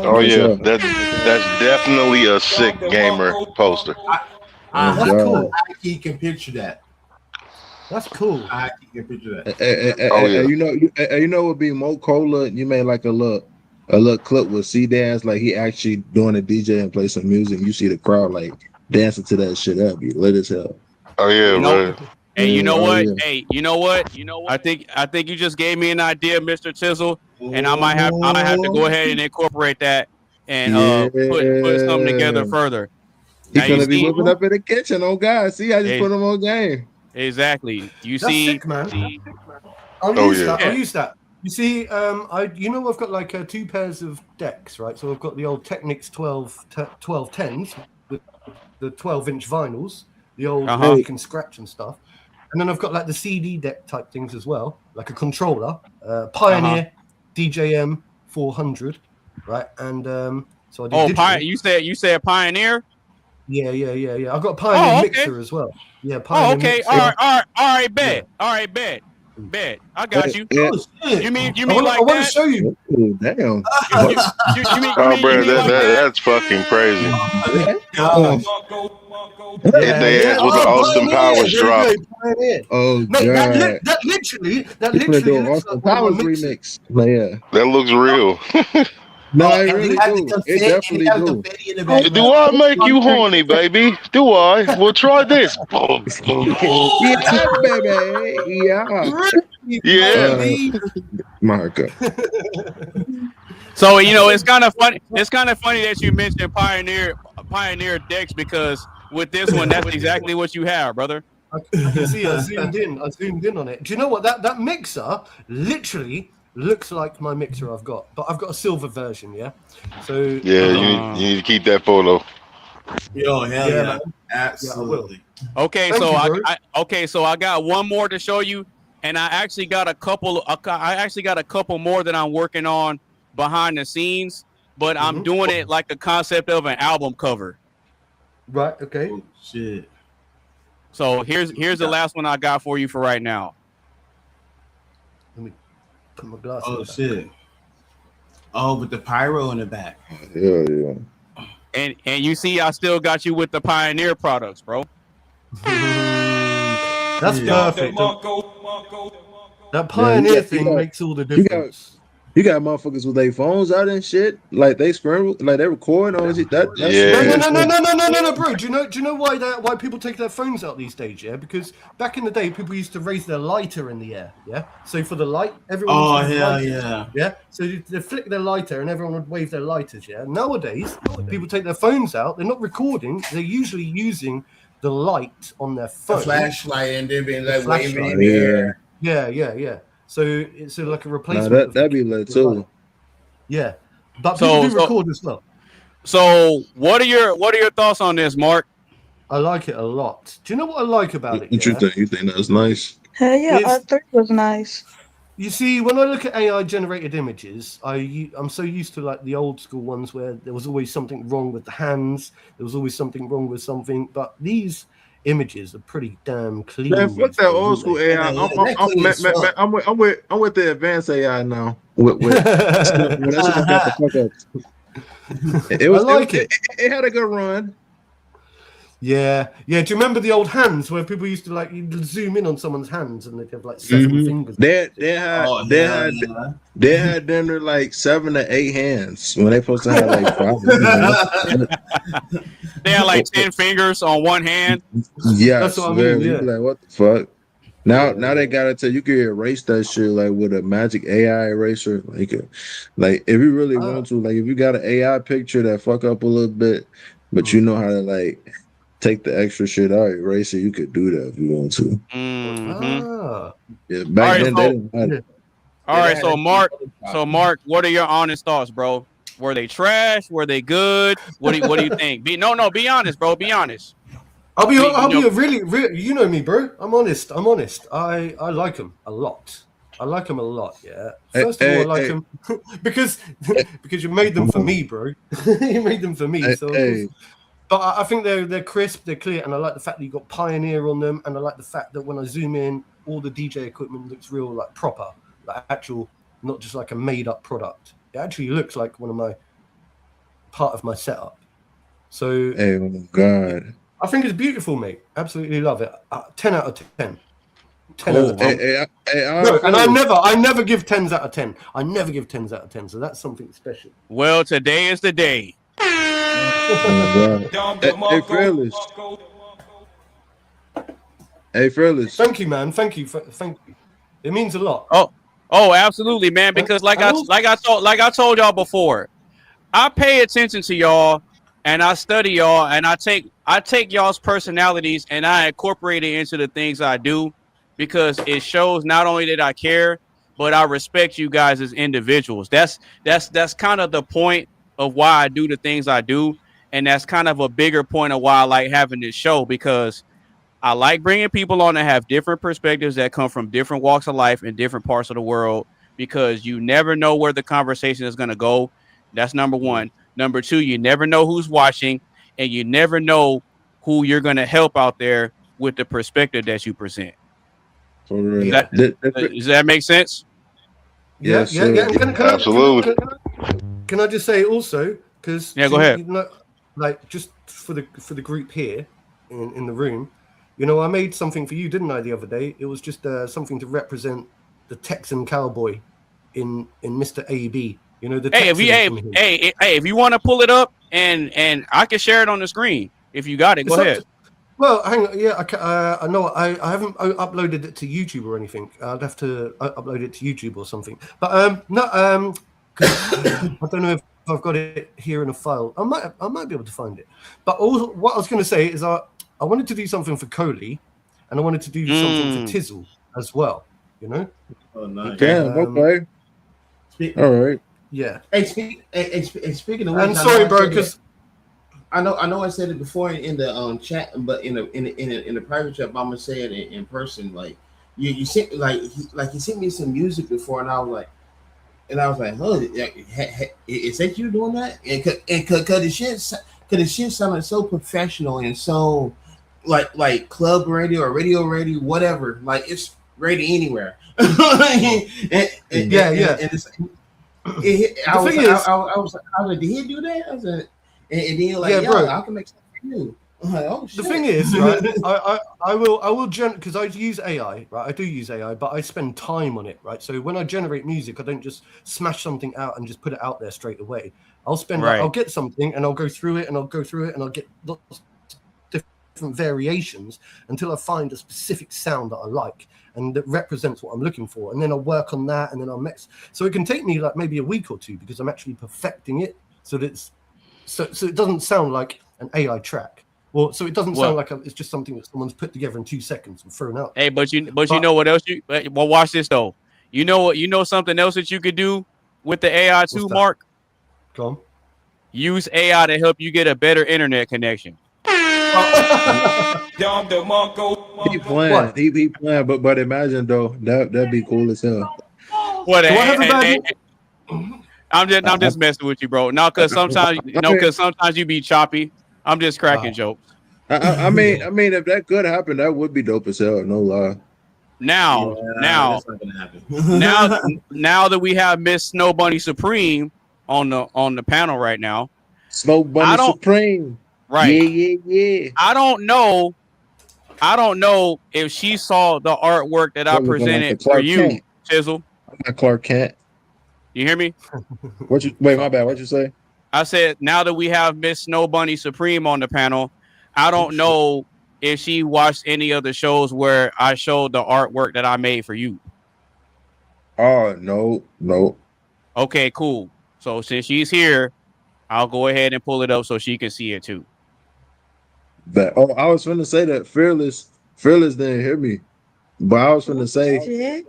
definitely a sick gamer poster. That's cool. I can picture that. That's cool. I can picture that. You know, it would be Mo Cola. You made like a little clip with C-Dance, like he actually doing a DJ and play some music. You see the crowd like dancing to that shit up. You lit as hell. Oh yeah, man. Hey, you know what? Yeah. Hey, you know what? I think you just gave me an idea, Mr. Chisel, and I might have to go ahead and incorporate that and put something together further. He's gonna be whipping up in the kitchen. Oh God, see, I just put him on game. Exactly. You That's see, sick, man. I'll use that. You see, I've got like 2 pairs of decks, right? So I've got the old Technics 1210s with the 12-inch vinyls, the old you can scratch and stuff. And then I've got like the CD deck type things as well, like a controller, Pioneer DJM 400, right? And so I did you said Pioneer? Yeah. I've got a Pioneer mixer as well. Yeah, Pioneer mixer. All right, bet. Bet. I got you. Oh, shit. You mean I like want to that? show you. Oh, damn. You Oh, bro, mean like that? that's fucking crazy. Yeah, Hit their ass with the Austin Powers drop. Oh, Mate, God. that literally He's gonna do an looks Austin like one of Powers my mixes. remix. Like, yeah. That looks real. No, it and really he has do. the It confetti, definitely and he has do. the confetti in the background. Do I make you horny, baby? Do I? Well, try this. Yeah, baby. Yeah. Yeah. Marco. So it's kind of funny. It's kind of funny that you mentioned Pioneer decks because with this one, that's exactly what you have, brother. I can see. I zoomed in on it. Do you know what that mixer literally looks like my mixer I've got, but I've got a silver version. Yeah. So Yeah, you need to keep that photo. Yo, hell yeah, man. absolutely. Okay, Thank so you, so I got one more to show you, and I actually got a couple. I actually got a couple more that I'm working on behind the scenes, but I'm doing it like the concept of an album cover. Right. Okay. Oh, shit. So here's the last one I got for you for right now. Let me put my glasses. Oh shit. Oh, with the pyro in the back. Yeah. And you see, I still got you with the Pioneer products, bro. That's perfect. That Pioneer thing makes all the difference. You got motherfuckers with their phones out and shit, like they scramble, like they record on it. That's No, bro. Do you know why people take their phones out these days? Yeah, because back in the day, people used to raise their lighter in the air. Yeah, so for the light, everyone. Oh hell yeah. Yeah, so they flick their lighter and everyone would wave their lighters. Yeah, nowadays people take their phones out. They're not recording. They're usually using the light on their phone, The flashlight, and then being like waving in the the air. Yeah. So it's like a replacement. That'd be lit too. Yeah, but people do record as well. So what are your thoughts on this, Mark? I like it a lot. Do you know what I like about it? What you think? You think that's nice? Hell yeah, R3 was nice. You see, when I look at AI generated images, I'm so used to like the old school ones where there was always something wrong with the hands, there was always something wrong with something, but these images are pretty damn clean. Man, fuck that old school AI. I'm with the advanced AI now. It was like it had a good run. Yeah. Do you remember the old hands where people used to like you'd zoom in on someone's hands and they'd have like 7 fingers? They had them to like 7 to 8 hands when they supposed to have like 5. They had like 10 fingers on one hand. Yes, that's what I mean. Yeah. Like what the fuck? Now they got it to you can erase that shit like with a magic AI eraser. Like if you really want to, like if you got an AI picture that fuck up a little bit, but you know how to like take the extra shit out, erase it, you could do that if you want to. Yeah, back then they didn't have it. All right, so Mark, what are your honest thoughts, bro? Were they trash? Were they good? What do you think? Be honest, bro. Be honest. I'll be really, you know me, bro. I'm honest. I like them a lot. Yeah. First of all, I like them because you made them for me, bro. You made them for me. But I think they're crisp, they're clear, and I like the fact that you got Pioneer on them, and I like the fact that when I zoom in, all the DJ equipment looks real, like proper, like actual, not just like a made-up product. It actually looks like part of my setup. So, hey, oh God, I think it's beautiful, mate. Absolutely love it. 10 out of 10. 10 out of 10. And I never give 10s out of 10. I never give 10s out of 10. So that's something special. Well, today is the day. Hey, Fearless. Thank you, man. Thank you. It means a lot. Oh, absolutely, man. Because like I told y'all before, I pay attention to y'all and I study y'all and I take y'all's personalities and I incorporate it into the things I do because it shows not only that I care, but I respect you guys as individuals. That's kind of the point of why I do the things I do. And that's kind of a bigger point of why I like having this show, because I like bringing people on that have different perspectives that come from different walks of life in different parts of the world, because you never know where the conversation is going to go. That's number one. Number two, you never know who's watching, and you never know who you're going to help out there with the perspective that you present. For real. Does that make sense? Yeah. And Absolutely. Can I just say also, because go ahead. You know, like just for the group here in the room, you know, I made something for you, didn't I, the other day? It was just something to represent the Texan cowboy in Mr. AB. You know, the if you want to pull it up and I can share it on the screen if you got it. Go ahead. Well, hang on. Yeah, I know. I haven't uploaded it to YouTube or anything. I'd have to upload it to YouTube or something. But no, I don't know if I've got it here in a file. I might be able to find it. But also, what I was going to say is I wanted to do something for Coley, and I wanted to do something for Tizzle as well. You know. Oh, nice. Damn. Okay. All right. Yeah. Hey, speaking of which, I'm sorry, bro, because I know I said it before in the chat, but in the private chat, I'm gonna say it in person. Like you sent he sent me some music before, and I was like, oh, is that you doing that? And cause the shit sounded so professional and so like club radio or radio whatever. Like it's radio anywhere. I was like, did he do that? I was like, and then like, yeah, bro, I can make something for you. I'm like, oh shit. The thing is, right, I will because I use AI, right? I do use AI, but I spend time on it, right? So when I generate music, I don't just smash something out and just put it out there straight away. I'll I'll get something and I'll go through it and I'll get lots of different variations until I find a specific sound that I like and that represents what I'm looking for, and then I'll work on that, and then I'll mix. So it can take me like maybe a week or two because I'm actually perfecting it, so that so it doesn't sound like an AI track. Well, so it doesn't sound like it's just something that someone's put together in 2 seconds and thrown out. Hey, but you know what else well, watch this though. You know something else that you could do with the AI too, Mark? Go on. Use AI to help you get a better internet connection. He playing, but imagine though that'd be cool as hell. What? I'm just messing with you, bro. No, because sometimes you be choppy. I'm just cracking jokes. I mean, if that could happen, that would be dope as hell. No lie. Now that we have Miss Snow Bunny Supreme on the panel right now, Snow Bunny Supreme. Right. Yeah. I don't know if she saw the artwork that I presented for you, Chisel. I'm not Clark Kent. You hear me? Wait, my bad. What'd you say? I said, now that we have Miss Snow Bunny Supreme on the panel, I don't know if she watched any of the shows where I showed the artwork that I made for you. Oh, no. Okay, cool. So since she's here, I'll go ahead and pull it up so she can see it too. I was going to say that Fearless didn't hear me, but I was going to say, Fearless.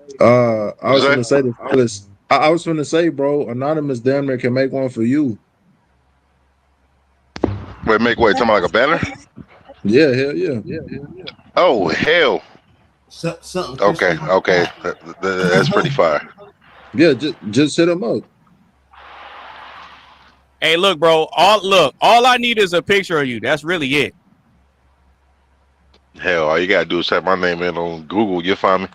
I was going to say, bro, Anonymous damn near can make one for you. Wait, make what? Talking about like a banner? Yeah, hell yeah. Oh hell. Okay. That's pretty fire. Yeah, just hit him up. Hey, look, bro. All I need is a picture of you. That's really it. Hell, all you gotta do is type my name in on Google. You'll find me.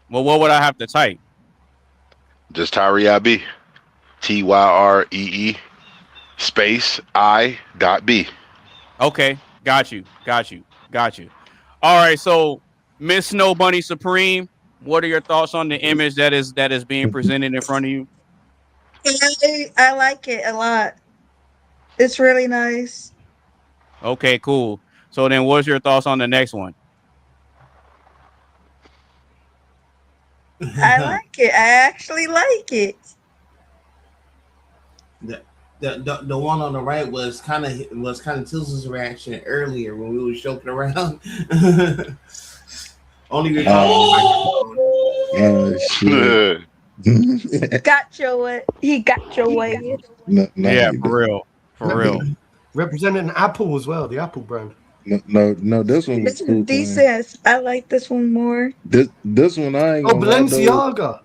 Well, what would I have to type? Just Tyree IB. TYREE space I.B. Okay, got you. All right, so Miss Snow Bunny Supreme, what are your thoughts on the image that is being presented in front of you? I like it a lot. It's really nice. Okay, cool. So then what's your thoughts on the next one? I like it. I actually like it. The one on the right was kind of Tilson's reaction earlier when we were joking around. Only shit. Got your way. He got your way. Yeah, for real. Representing Apple as well, the Apple brand. No, this one was cool. Decent. I like this one more. This one I ain't gonna Balenciaga.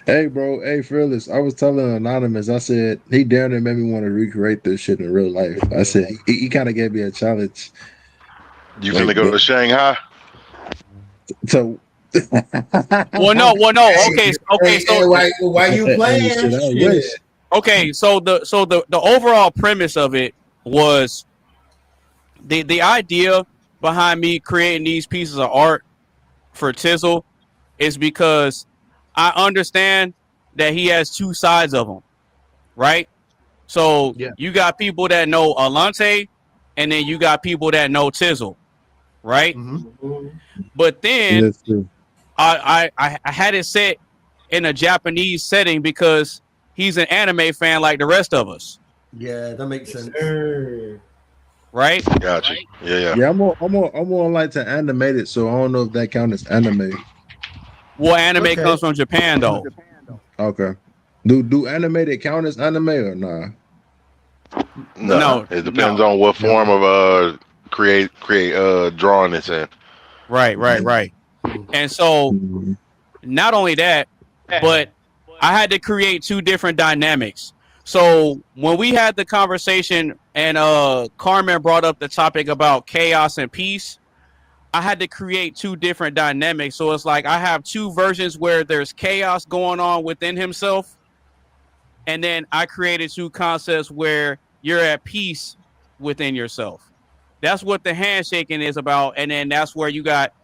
Hey, bro. Hey, Fearless. I was telling Anonymous. I said he damn near made me want to recreate this shit in real life. I said he kind of gave me a challenge. You finna go to Shanghai? So. Well, no. Okay. So why you playing? Okay, so the overall premise of it was the idea behind me creating these pieces of art for Tizzle is because I understand that he has two sides of him, right? So you got people that know Alante, and then you got people that know Tizzle, right? Mm-hmm. But then I had it set in a Japanese setting because he's an anime fan like the rest of us. Yeah, that makes sense. Right? Gotcha. Yeah. I'm more like to animate it, so I don't know if that counts as anime. Well, anime comes from Japan, though. Okay. Do animated count as anime or nah? No. It depends on what form of create drawing it's in. Right. And so, not only that, but I had to create two different dynamics. So when we had the conversation and Carmen brought up the topic about chaos and peace, I had to create two different dynamics. So it's like I have two versions where there's chaos going on within himself. And then I created two concepts where you're at peace within yourself. That's what the handshaking is about. And then that's where you got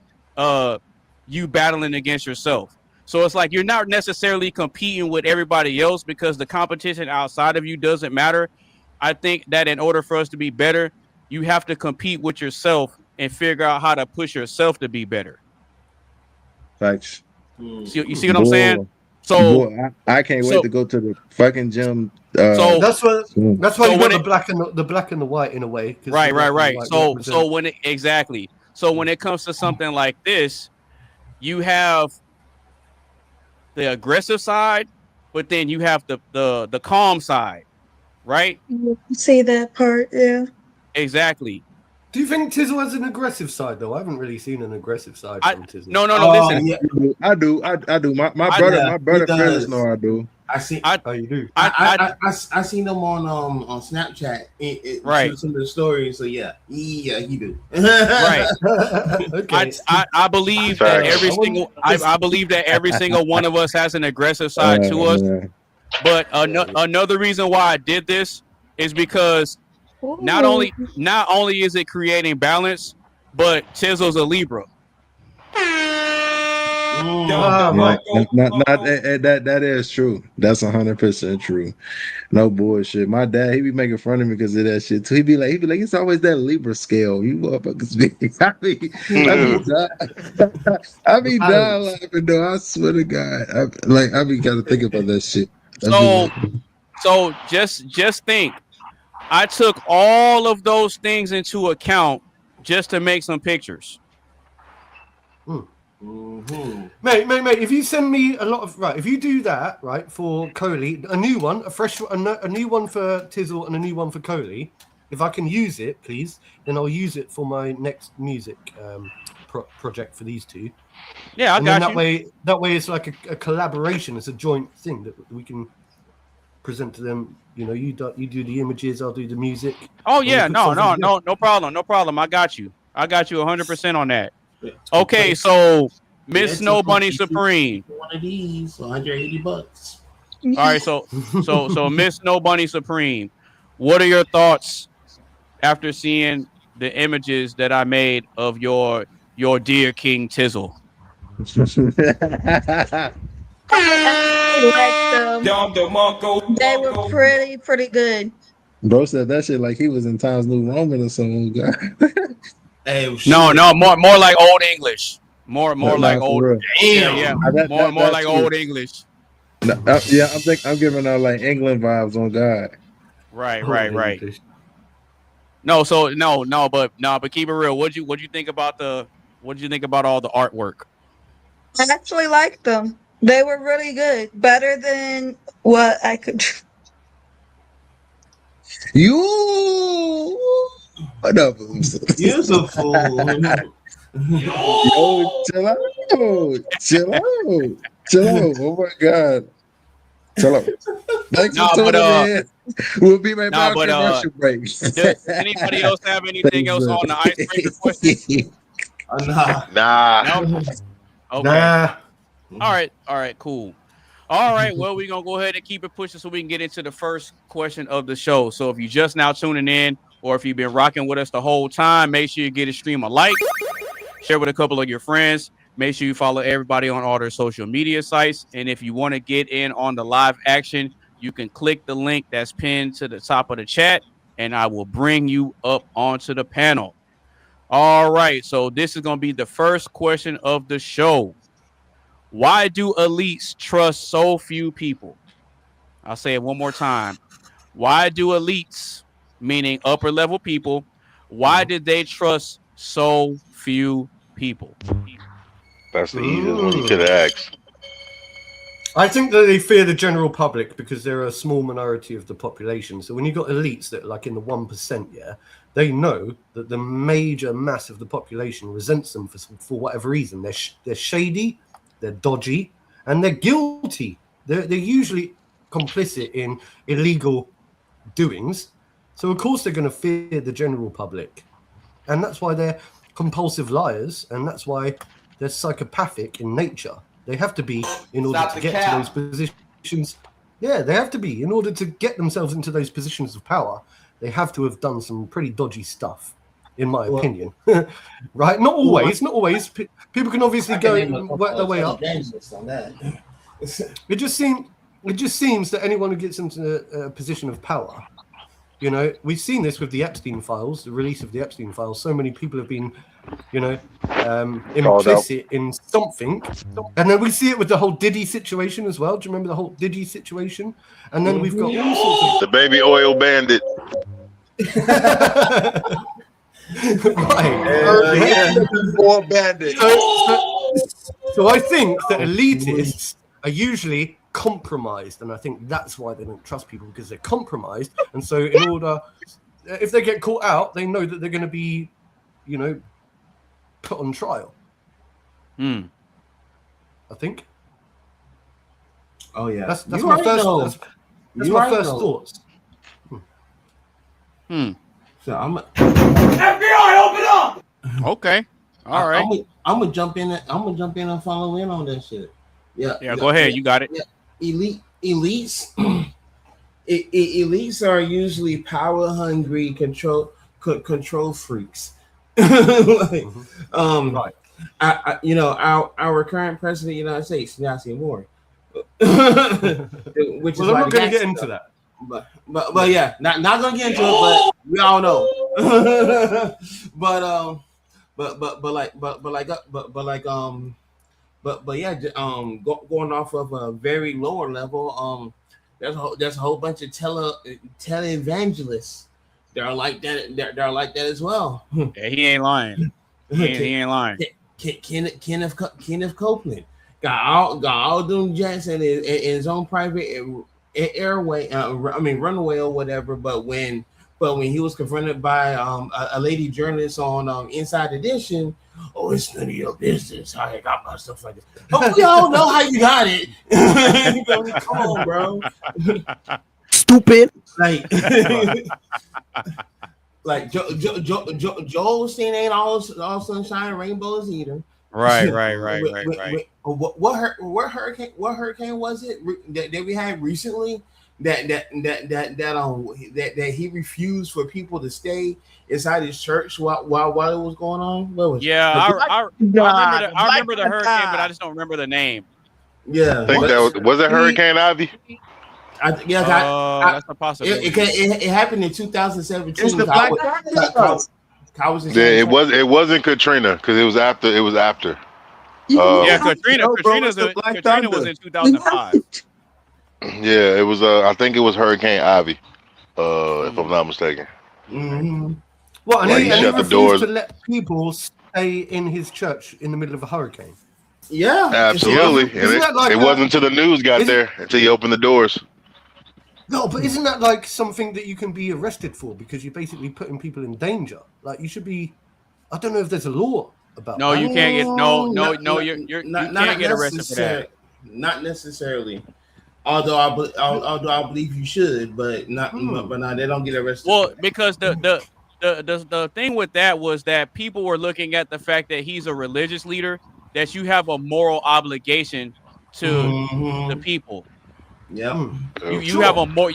you battling against yourself. So it's like you're not necessarily competing with everybody else because the competition outside of you doesn't matter. I think that in order for us to be better, you have to compete with yourself and figure out how to push yourself to be better. Thanks. You see what I'm saying? So I can't wait to go to the fucking gym. So that's why you got the black and the white in a way. Right. So when it comes to something like this, you have the aggressive side, but then you have the calm side, right? See that part, yeah. Exactly. Do you think Tizzle has an aggressive side though? I haven't really seen an aggressive side from Tizzle. No. Listen, yeah. I do. My brother friends know I do. You do. I seen them on Snapchat. Right. Some of the stories. So yeah, he do. Right. Okay. I believe that I believe that every single one of us has an aggressive side to us. But another reason why I did this is because not only is it creating balance, but Tizzle's a Libra. That is true. That's 100% true. No bullshit. My dad, he be making fun of me because of that shit too. He be like, it's always that Libra scale. You motherfuckers be. I be dying laughing though. I swear to God. I be gotta think about that shit. So just think. I took all of those things into account just to make some pictures. Mm-hmm. Mate, if you send me a lot of if you do that for Coley, a new one, a new one for Tizzle and a new one for Coley, if I can use it, please, then I'll use it for my next music project for these two. Yeah, I got you. That way, it's like a collaboration. It's a joint thing that we can present to them. You know, you do the images, I'll do the music. Oh yeah, no problem. I got you 100% on that. Okay, so Miss Snow Bunny Supreme. One of these, $180. All right, so Miss Snow Bunny Supreme, what are your thoughts after seeing the images that I made of your dear King Tizzle? I liked them. They were pretty good. Bro said that shit like he was in Times New Roman or something. No, more like Old English. More like old. Yeah. More like Old English. No, I'm giving out like England vibes on God. Right. But keep it real. What'd you think about all the artwork? I actually liked them. They were really good. Better than what I could. You what up? Beautiful. Yo, chill out. Oh my God. Chill out. Thanks for tuning in. We'll be right back after commercial break. Does anybody else have anything else on the icebreaker question? Nah. No? Okay. Nah. All right, cool. All right, well, we're going to go ahead and keep it pushing so we can get into the first question of the show. So if you're just now tuning in or if you've been rocking with us the whole time, make sure you get a stream a like, share with a couple of your friends. Make sure you follow everybody on all their social media sites. And if you want to get in on the live action, you can click the link that's pinned to the top of the chat, and I will bring you up onto the panel. All right, so this is going to be the first question of the show. Why do elites trust so few people? I'll say it one more time. Why do elites, meaning upper level people, why did they trust so few people? That's the easiest one you could ask. I think that they fear the general public because they're a small minority of the population. So when you've got elites that are like in the 1%, yeah, they know that the major mass of the population resents them for whatever reason. They're shady, they're dodgy, and they're guilty. They're usually complicit in illegal doings. So of course they're going to fear the general public. And that's why they're compulsive liars, and that's why they're psychopathic in nature. They have to be in order to get to those positions. Yeah, they have to be. In order to get themselves into those positions of power, they have to have done some pretty dodgy stuff, in my opinion. Right? Not always. People can obviously go and work their way up. It just seems that anyone who gets into a position of power, you know, we've seen this with the Epstein files, the release of the Epstein files. So many people have been, you know, implicit in something. And then we see it with the whole Diddy situation as well. Do you remember the whole Diddy situation? And then we've got all sorts of... The baby oil bandit. Right. Bandit. So I think that elitists are usually compromised, and I think that's why they don't trust people, because they're compromised. And so in order, if they get caught out, they know that they're going to be, you know, put on trial. I think. Oh yeah, that's my first. That's my first thoughts. So I'm FBI, open up. Okay, all right. I'm gonna jump in. I'm gonna jump in and follow in on that shit. Yeah. Go ahead. You got it. Yeah. Elites. Elites are usually power hungry, control freaks. Right. You know, our current president of the United States, Nancy Moore. Which is I'm not going to get into that. But yeah, not gonna get into it, but we all know. Going off of a very lower level, there's a whole bunch of televangelists that are like that. They're like that as well. Yeah, he ain't lying. He ain't lying. Kenneth Copeland got all them jets in his own private runaway or whatever. But when he was confronted by a lady journalist on Inside Edition, oh, it's none of your business how I got my stuff like this. Oh, we all know how you got it. Come on, bro. Stupid. Like Joel Osteen ain't all sunshine and rainbows either. Right. What hurricane was it that we had recently that he refused for people to stay inside his church while it was going on? What was I remember the hurricane, but I just don't remember the name. Yeah, I think that was it Hurricane Ivy? That's a possibility. It happened in 2017. It's the Black it wasn't Katrina because it was after. Katrina was in 2005. Yeah, it was. I think it was Hurricane Ivy, if I'm not mistaken. Mm-hmm. Well, and he shut the doors to let people stay in his church in the middle of a hurricane. Yeah, absolutely. And it wasn't until the news got there until he opened the doors. No, but isn't that like something that you can be arrested for because you're basically putting people in danger? Like you should be. I don't know if there's a law about. No, that. you can't get you can't get arrested for that. Not necessarily. Although I believe you should, but not. But no, they don't get arrested. Well, because the the thing with that was that people were looking at the fact that he's a religious leader, that you have a moral obligation to the people. Yeah, you have more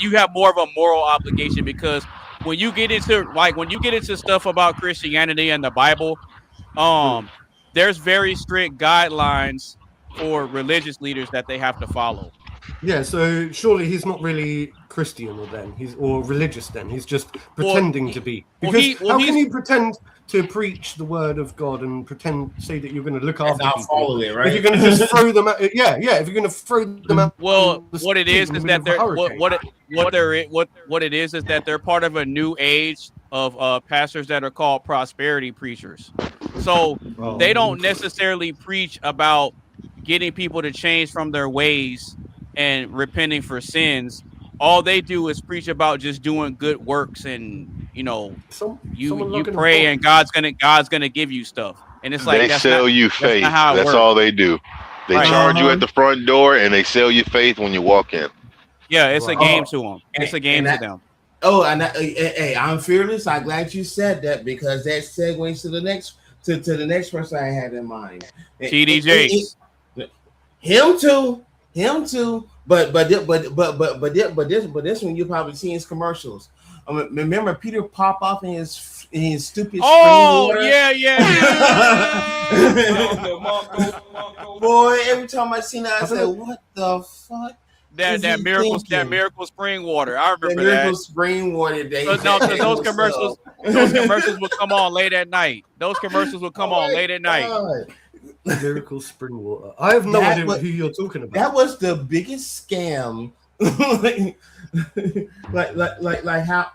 of a moral obligation, because when you get into stuff about Christianity and the Bible, there's very strict guidelines for religious leaders that they have to follow. Yeah, so surely he's not really Christian or religious then. He's just pretending to be. Because how can you pretend to preach the word of God and say that you're going to look after people? Follow it, right? If you're going to just throw them out, if you're going to throw them out. Well, what it is that they're part of a new age of pastors that are called prosperity preachers. So they don't necessarily preach about getting people to change from their ways and repenting for sins. All they do is preach about just doing good works, and you pray and God's gonna give you stuff. And it's like they sell you faith. That's all they do. They charge you at the front door and they sell you faith when you walk in. Yeah, it's a game to them. It's a game to them. Oh, and hey, I'm fearless. I'm glad you said that, because that segues to the next the next person I had in mind. TD Jakes. Him too. But this one you probably see his commercials. Remember Peter Popoff in his stupid. Oh yeah. Boy, every time I seen that, I said, "What the fuck?" That miracle spring water. I remember miracle spring water day. Because those commercials would come on late at night. Miracle spring water. I have no idea who you're talking about. That was the biggest scam. like how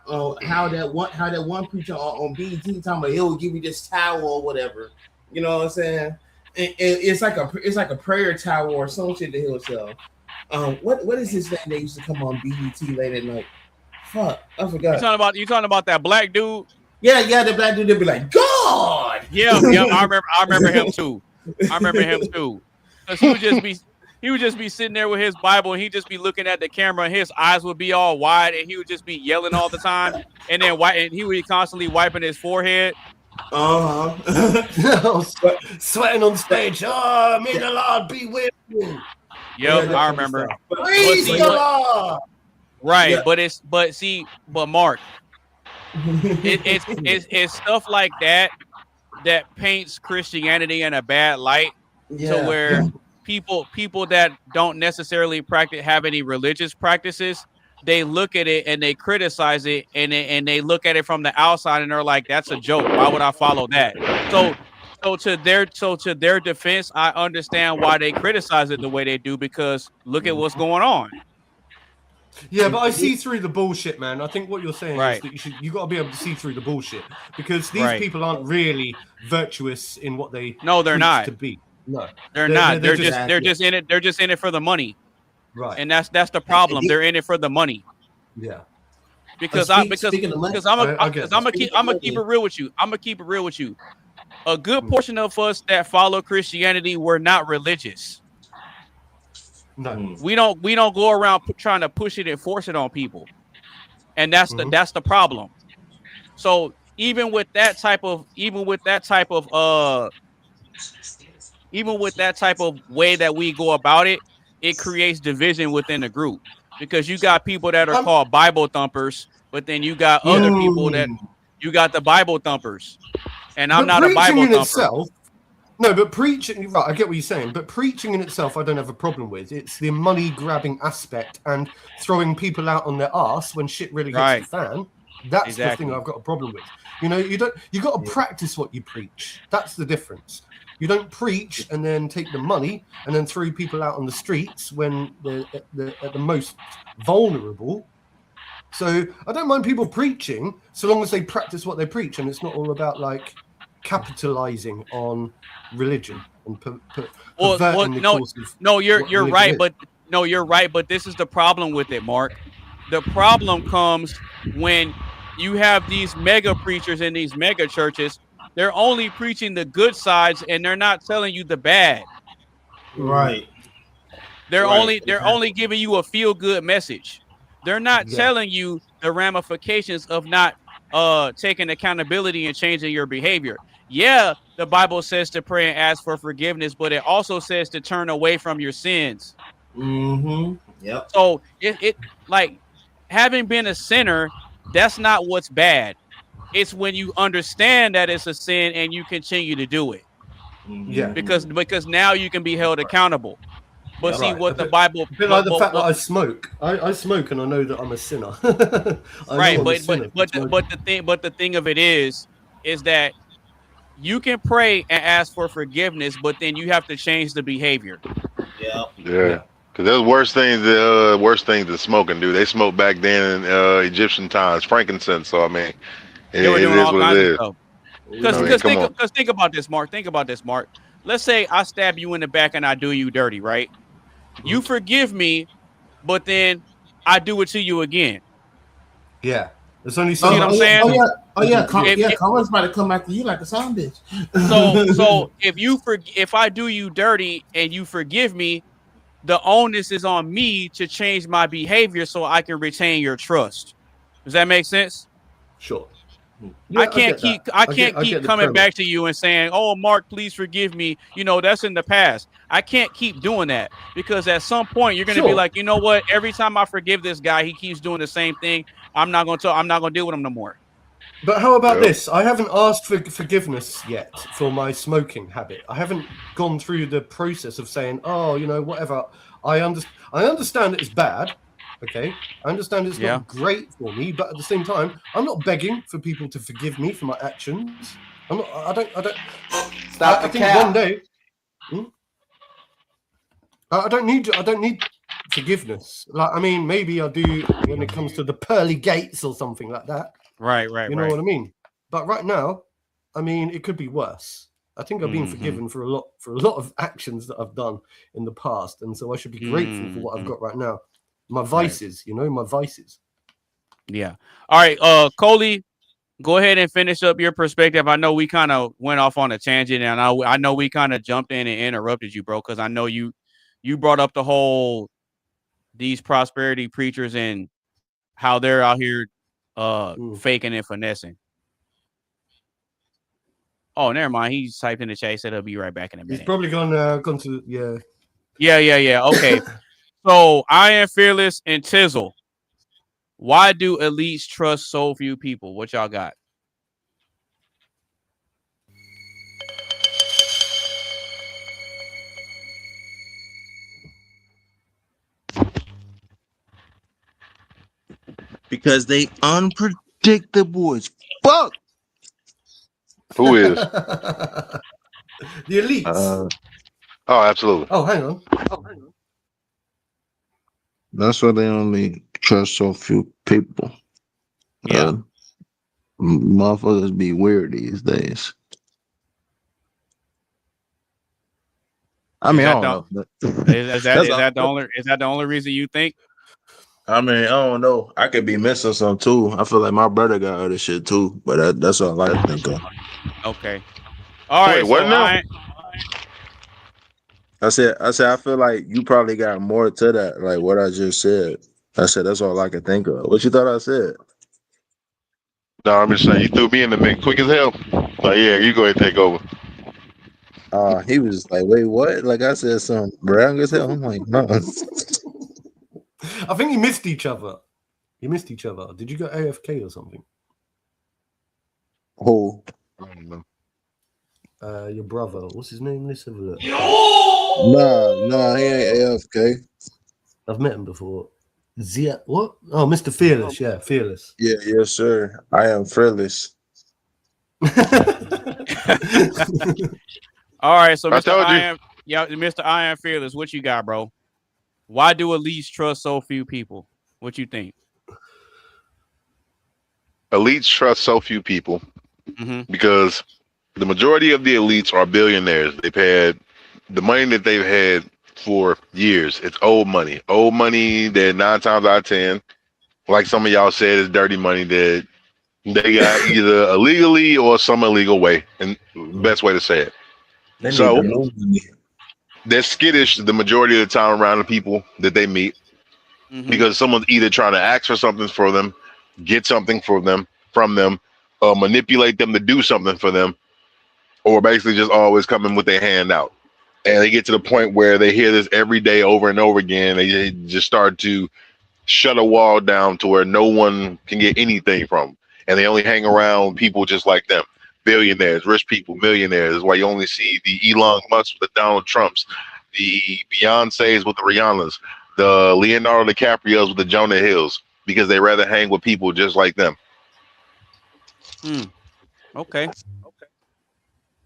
that one preacher on BET talking about he'll give you this towel or whatever. You know what I'm saying? It's like a prayer towel or some shit that he'll sell. What is his name that used to come on BET late at night? Fuck, I forgot. You talking about that black dude? Yeah, the black dude. They'd be like, God. Yeah. I remember him too. Because he would just be sitting there with his Bible, and he'd just be looking at the camera, and his eyes would be all wide, and he would just be yelling all the time, and then he would be constantly wiping his forehead. Sweating on stage. Oh, may the Lord be with you. Yep, I remember. Praise the Lord. Right, yeah. But Mark, it's stuff like that paints Christianity in a bad light, to where people that don't necessarily have any religious practices, they look at it and they criticize it, and they look at it from the outside and they're like, that's a joke. Why would I follow that? So to their defense, I understand why they criticize it the way they do, because look at what's going on. Yeah, but I see through the bullshit, man. I think what you're saying is that you got to be able to see through the bullshit, because these people aren't really virtuous in what they they're not to be. No, they're not. They're just in it. They're just in it for the money, right? And that's the problem. They're in it for the money. Yeah. Because I'm gonna keep it real with you. I'm gonna keep it real with you. A good portion of us that follow Christianity, we're not religious. No, we don't go around trying to push it and force it on people, and that's the problem. So even with that type of way that we go about it, it creates division within the group, because you got people that are called Bible thumpers, but then you got other people that you got the Bible thumpers, and I'm not a Bible thumper. No, but preaching, right, I get what you're saying, but preaching in itself, I don't have a problem with. It's the money-grabbing aspect and throwing people out on their arse when shit really hits the fan. That's the thing I've got a problem with. You know, you got to practice what you preach. That's the difference. You don't preach and then take the money and then throw people out on the streets when they're at the most vulnerable. So I don't mind people preaching so long as they practice what they preach, and it's not all about like capitalizing on religion and you're right, but this is the problem with it, Mark. The problem comes when you have these mega preachers in these mega churches. They're only preaching the good sides, and they're not telling you the bad. Right. They're only giving you a feel good message. They're not telling you the ramifications of not taking accountability and changing your behavior. Yeah, the Bible says to pray and ask for forgiveness, but it also says to turn away from your sins. Mm-hmm. Yep. So it like having been a sinner, that's not what's bad. It's when you understand that it's a sin and you continue to do it. Yeah. Because now you can be held accountable. But see what the Bible. A bit like the fact that I smoke. I smoke and I know that I'm a sinner. Right, but the thing of it is that you can pray and ask for forgiveness, but then you have to change the behavior. Yeah. Yeah. Because there's worse things than smoking, dude. They smoked back then in Egyptian times, frankincense. So I mean, they were doing all kinds of stuff. Because think about this, Mark. Let's say I stab you in the back and I do you dirty, right? You forgive me, but then I do it to you again. Yeah. There's only so. You know what I'm saying? Colin's about to come after you like a sound bitch. So if I do you dirty and you forgive me, the onus is on me to change my behavior so I can retain your trust. Does that make sense? Sure. Yeah, I can't keep coming back to you and saying, "Oh, Mark, please forgive me." You know, that's in the past. I can't keep doing that because at some point you're going to be like, you know what? Every time I forgive this guy, he keeps doing the same thing. I'm not going to deal with him no more. But how about this? I haven't asked for forgiveness yet for my smoking habit. I haven't gone through the process of saying, "Oh, you know, whatever." I understand it's bad. Okay, I understand it's not great for me, but at the same time, I'm not begging for people to forgive me for my actions. I don't. Stop I think one day. I don't need forgiveness. Like, I mean, maybe I do when it comes to the pearly gates or something like that. Right. You know what I mean? But right now, I mean, it could be worse. I think I've been forgiven for a lot of actions that I've done in the past, and so I should be grateful for what I've got right now. My vices, my vices. Yeah. All right, Coley, go ahead and finish up your perspective. I know we kind of went off on a tangent, and I know we kind of jumped in and interrupted you, bro, because I know you brought up the whole these prosperity preachers and how they're out here faking and finessing. Oh, never mind. He's typed in the chat. He said he'll be right back in a minute. He's probably gone to Yeah. Okay. So I Am Fearless and Tizzle. Why do elites trust so few people? What y'all got? Because they unpredictable as fuck. Who is? The elites. Oh, absolutely. Oh, hang on. That's why they only trust so few people. Yeah. Motherfuckers be weird these days. I mean, I don't know. Is that the only reason you think? I mean, I don't know. I could be missing some too. I feel like my brother got other shit too, but that's all I think of. Okay. All right. Wait, what now? I said, I feel like you probably got more to that, like what I just said. I said, that's all I can think of. What you thought I said? No, I'm just saying, you threw me in the mix quick as hell. Like, yeah, you go ahead and take over. He was like, wait, what? Like I said something brown as hell. I'm like, no. I think you missed each other. Did you go AFK or something? Who? I don't know. Your brother. What's his name? Let's have a look. Nah, he ain't AFK. I've met him before. What? Oh, Mr. Fearless. Yeah, Fearless. Yeah, yes, sir. I am fearless. All right, so Mr. I Am Fearless, what you got, bro? Why do elites trust so few people? What you think? Elites trust so few people because the majority of the elites are billionaires. They've had the money that they've had for years. It's old money that 9 times out of 10, like some of y'all said, is dirty money that they got either illegally or some illegal way, and best way to say it. So they're skittish the majority of the time around the people that they meet because someone's either trying to ask for something for them, get something for them, from them, manipulate them to do something for them, or basically just always coming with their hand out. And they get to the point where they hear this every day over and over again. They just start to shut a wall down to where no one can get anything from them. And they only hang around people just like them. Billionaires, rich people, millionaires. That's why you only see the Elon Musk with the Donald Trumps, the Beyonces with the Rihannas, the Leonardo DiCaprios with the Jonah Hills, because they rather hang with people just like them. Okay.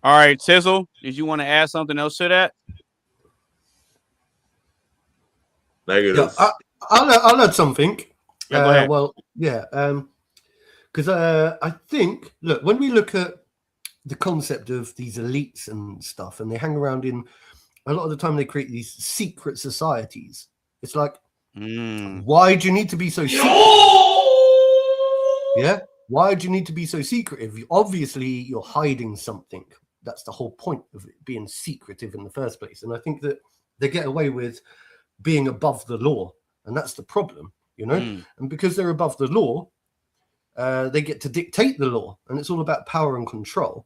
All right, Tizzle, did you want to add something else to that? Negative. Yeah, I'll add something. Yeah, go ahead. Well, yeah, because I think, look, when we look at the concept of these elites and stuff, and they hang around in, a lot of the time they create these secret societies. It's like, why do you need to be so secret? Yeah, why do you need to be so secretive? Obviously, you're hiding something. That's the whole point of it being secretive in the first place. And I think that they get away with being above the law, and that's the problem, you know. And because they're above the law, they get to dictate the law, and it's all about power and control.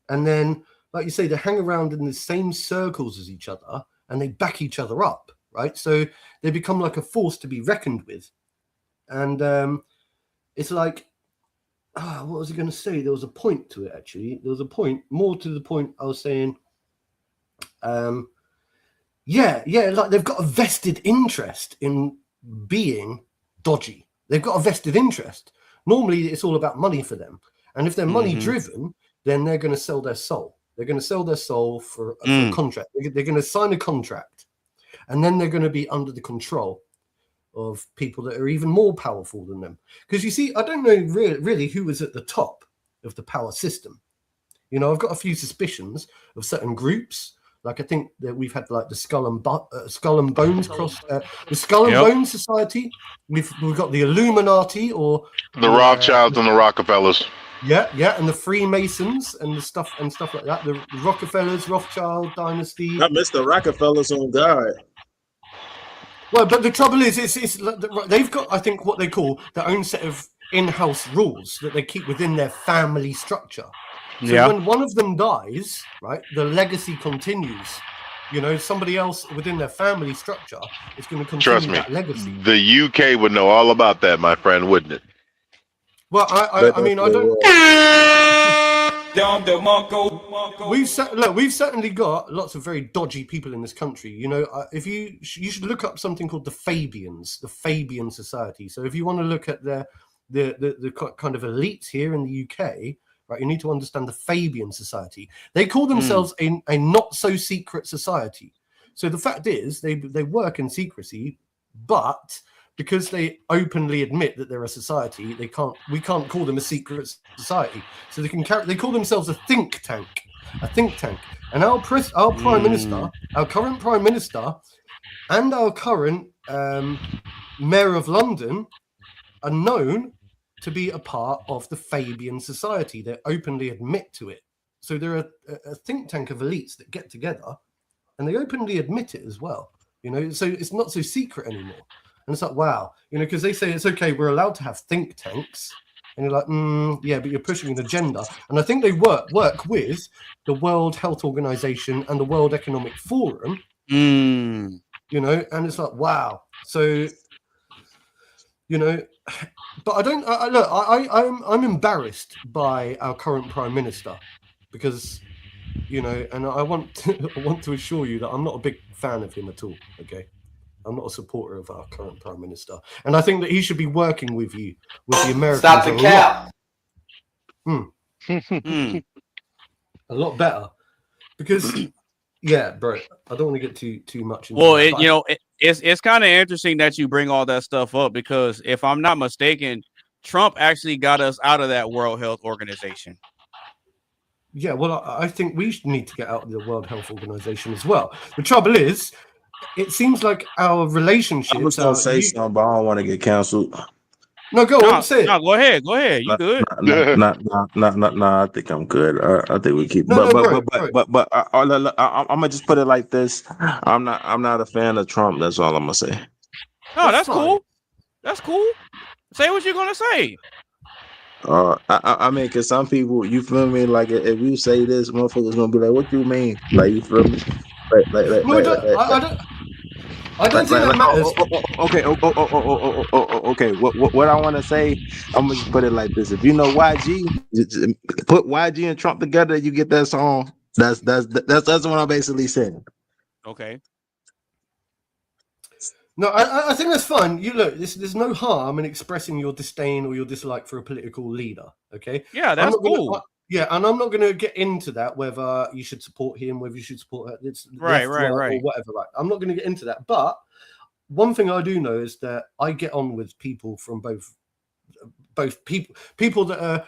And then, like you say, they hang around in the same circles as each other, and they back each other up, right? So they become like a force to be reckoned with. And it's like, what was I going to say? There was a point to it, actually. There was a point, more to the point I was saying, like they've got a vested interest in being dodgy. They've got a vested interest. Normally, it's all about money for them. And if they're money driven, then they're going to sell their soul. They're going to sell their soul for a contract. They're going to sign a contract, and then they're going to be under the control of people that are even more powerful than them. Because you see, I don't know really who was at the top of the power system. You know, I've got a few suspicions of certain groups. Like I think that we've had like the Skull and Bones the Skull and Bones Society. We've got the Illuminati, or the Rothschilds and the Rockefellers. Yeah, and the Freemasons and the stuff like that. The Rockefellers, Rothschild dynasty. I missed the Rockefellers on God. Well, but the trouble is, they've got, I think, what they call their own set of in-house rules that they keep within their family structure. So when one of them dies, right, the legacy continues. You know, somebody else within their family structure is going to continue that legacy. The UK would know all about that, my friend, wouldn't it? Well, I mean, I don't. We've certainly got lots of very dodgy people in this country. You know, you should look up something called the Fabians, the Fabian Society. So if you want to look at the kind of elites here in the UK, right, you need to understand the Fabian Society. They call themselves a not so secret society. So the fact is, they work in secrecy, but because they openly admit that they're a society, we can't call them a secret society. So they call themselves a think tank. And our prime minister, our current prime minister, and our current mayor of London are known to be a part of the Fabian Society. They openly admit to it. So they're a think tank of elites that get together, and they openly admit it as well. You know, so it's not so secret anymore. And it's like, wow, you know, because they say it's okay, we're allowed to have think tanks. And you're like, yeah, but you're pushing an agenda. And I think they work with the World Health Organization and the World Economic Forum, you know, and it's like, wow. So, you know, but I don't, I'm embarrassed by our current prime minister because, you know, and I want to assure you that I'm not a big fan of him at all, okay? I'm not a supporter of our current prime minister, and I think that he should be working with the Americans. Stop the cap. A lot better, because yeah, bro. I don't want to get too much. Well, it's kind of interesting that you bring all that stuff up because if I'm not mistaken, Trump actually got us out of that World Health Organization. Yeah, well, I think we need to get out of the World Health Organization as well. The trouble is, it seems like our relationship. I was gonna say something, but I don't want to get canceled. No, go on. Say it. No, go ahead. You good? No, I think I'm good. I think we keep. But I'm gonna just put it like this. I'm not a fan of Trump. That's all I'm gonna say. No, that's cool. That's cool. Say what you're gonna say. I mean, cause some people, you feel me? Like if you say this, motherfuckers gonna be like, "What you mean?" Like, you feel me? I don't think that matters. Okay. What I want to say, I'm gonna just put it like this: if you know YG, just put YG and Trump together, you get that song. That's what I'm basically saying. Okay. No, I think that's fine. You look, there's no harm in expressing your disdain or your dislike for a political leader. Okay. Yeah, that's cool. And I'm not going to get into that, whether you should support him, whether you should support her. It's right, or whatever. Right. I'm not going to get into that. But one thing I do know is that I get on with people from both people that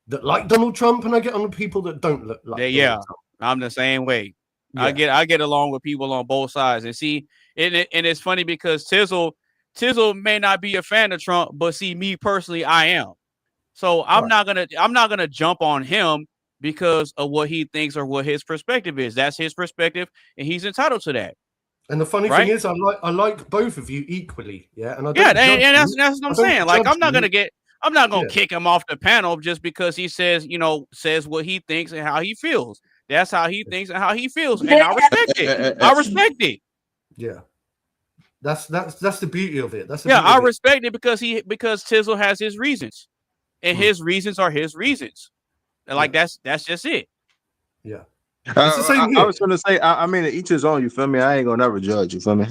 like Donald Trump, and I get on with people that don't look like. Donald Trump. I'm the same way. Yeah. I get along with people on both sides, and see, and it's funny because Tizzle may not be a fan of Trump, but see, me personally, I am. So I'm not gonna jump on him because of what he thinks or what his perspective is. That's his perspective, and he's entitled to that. And the funny thing is, I like both of you equally. Yeah, and that's what I'm saying. Like, I'm not gonna kick him off the panel just because he says what he thinks and how he feels. That's how he thinks and how he feels, and I respect it. I respect it. Yeah. That's the beauty of it. I respect it because Tizzle has his reasons. And his reasons are his reasons. And like that's just it. Yeah. It's the same here. I was gonna say, I mean, each his own, you feel me? I ain't gonna never judge, you feel me?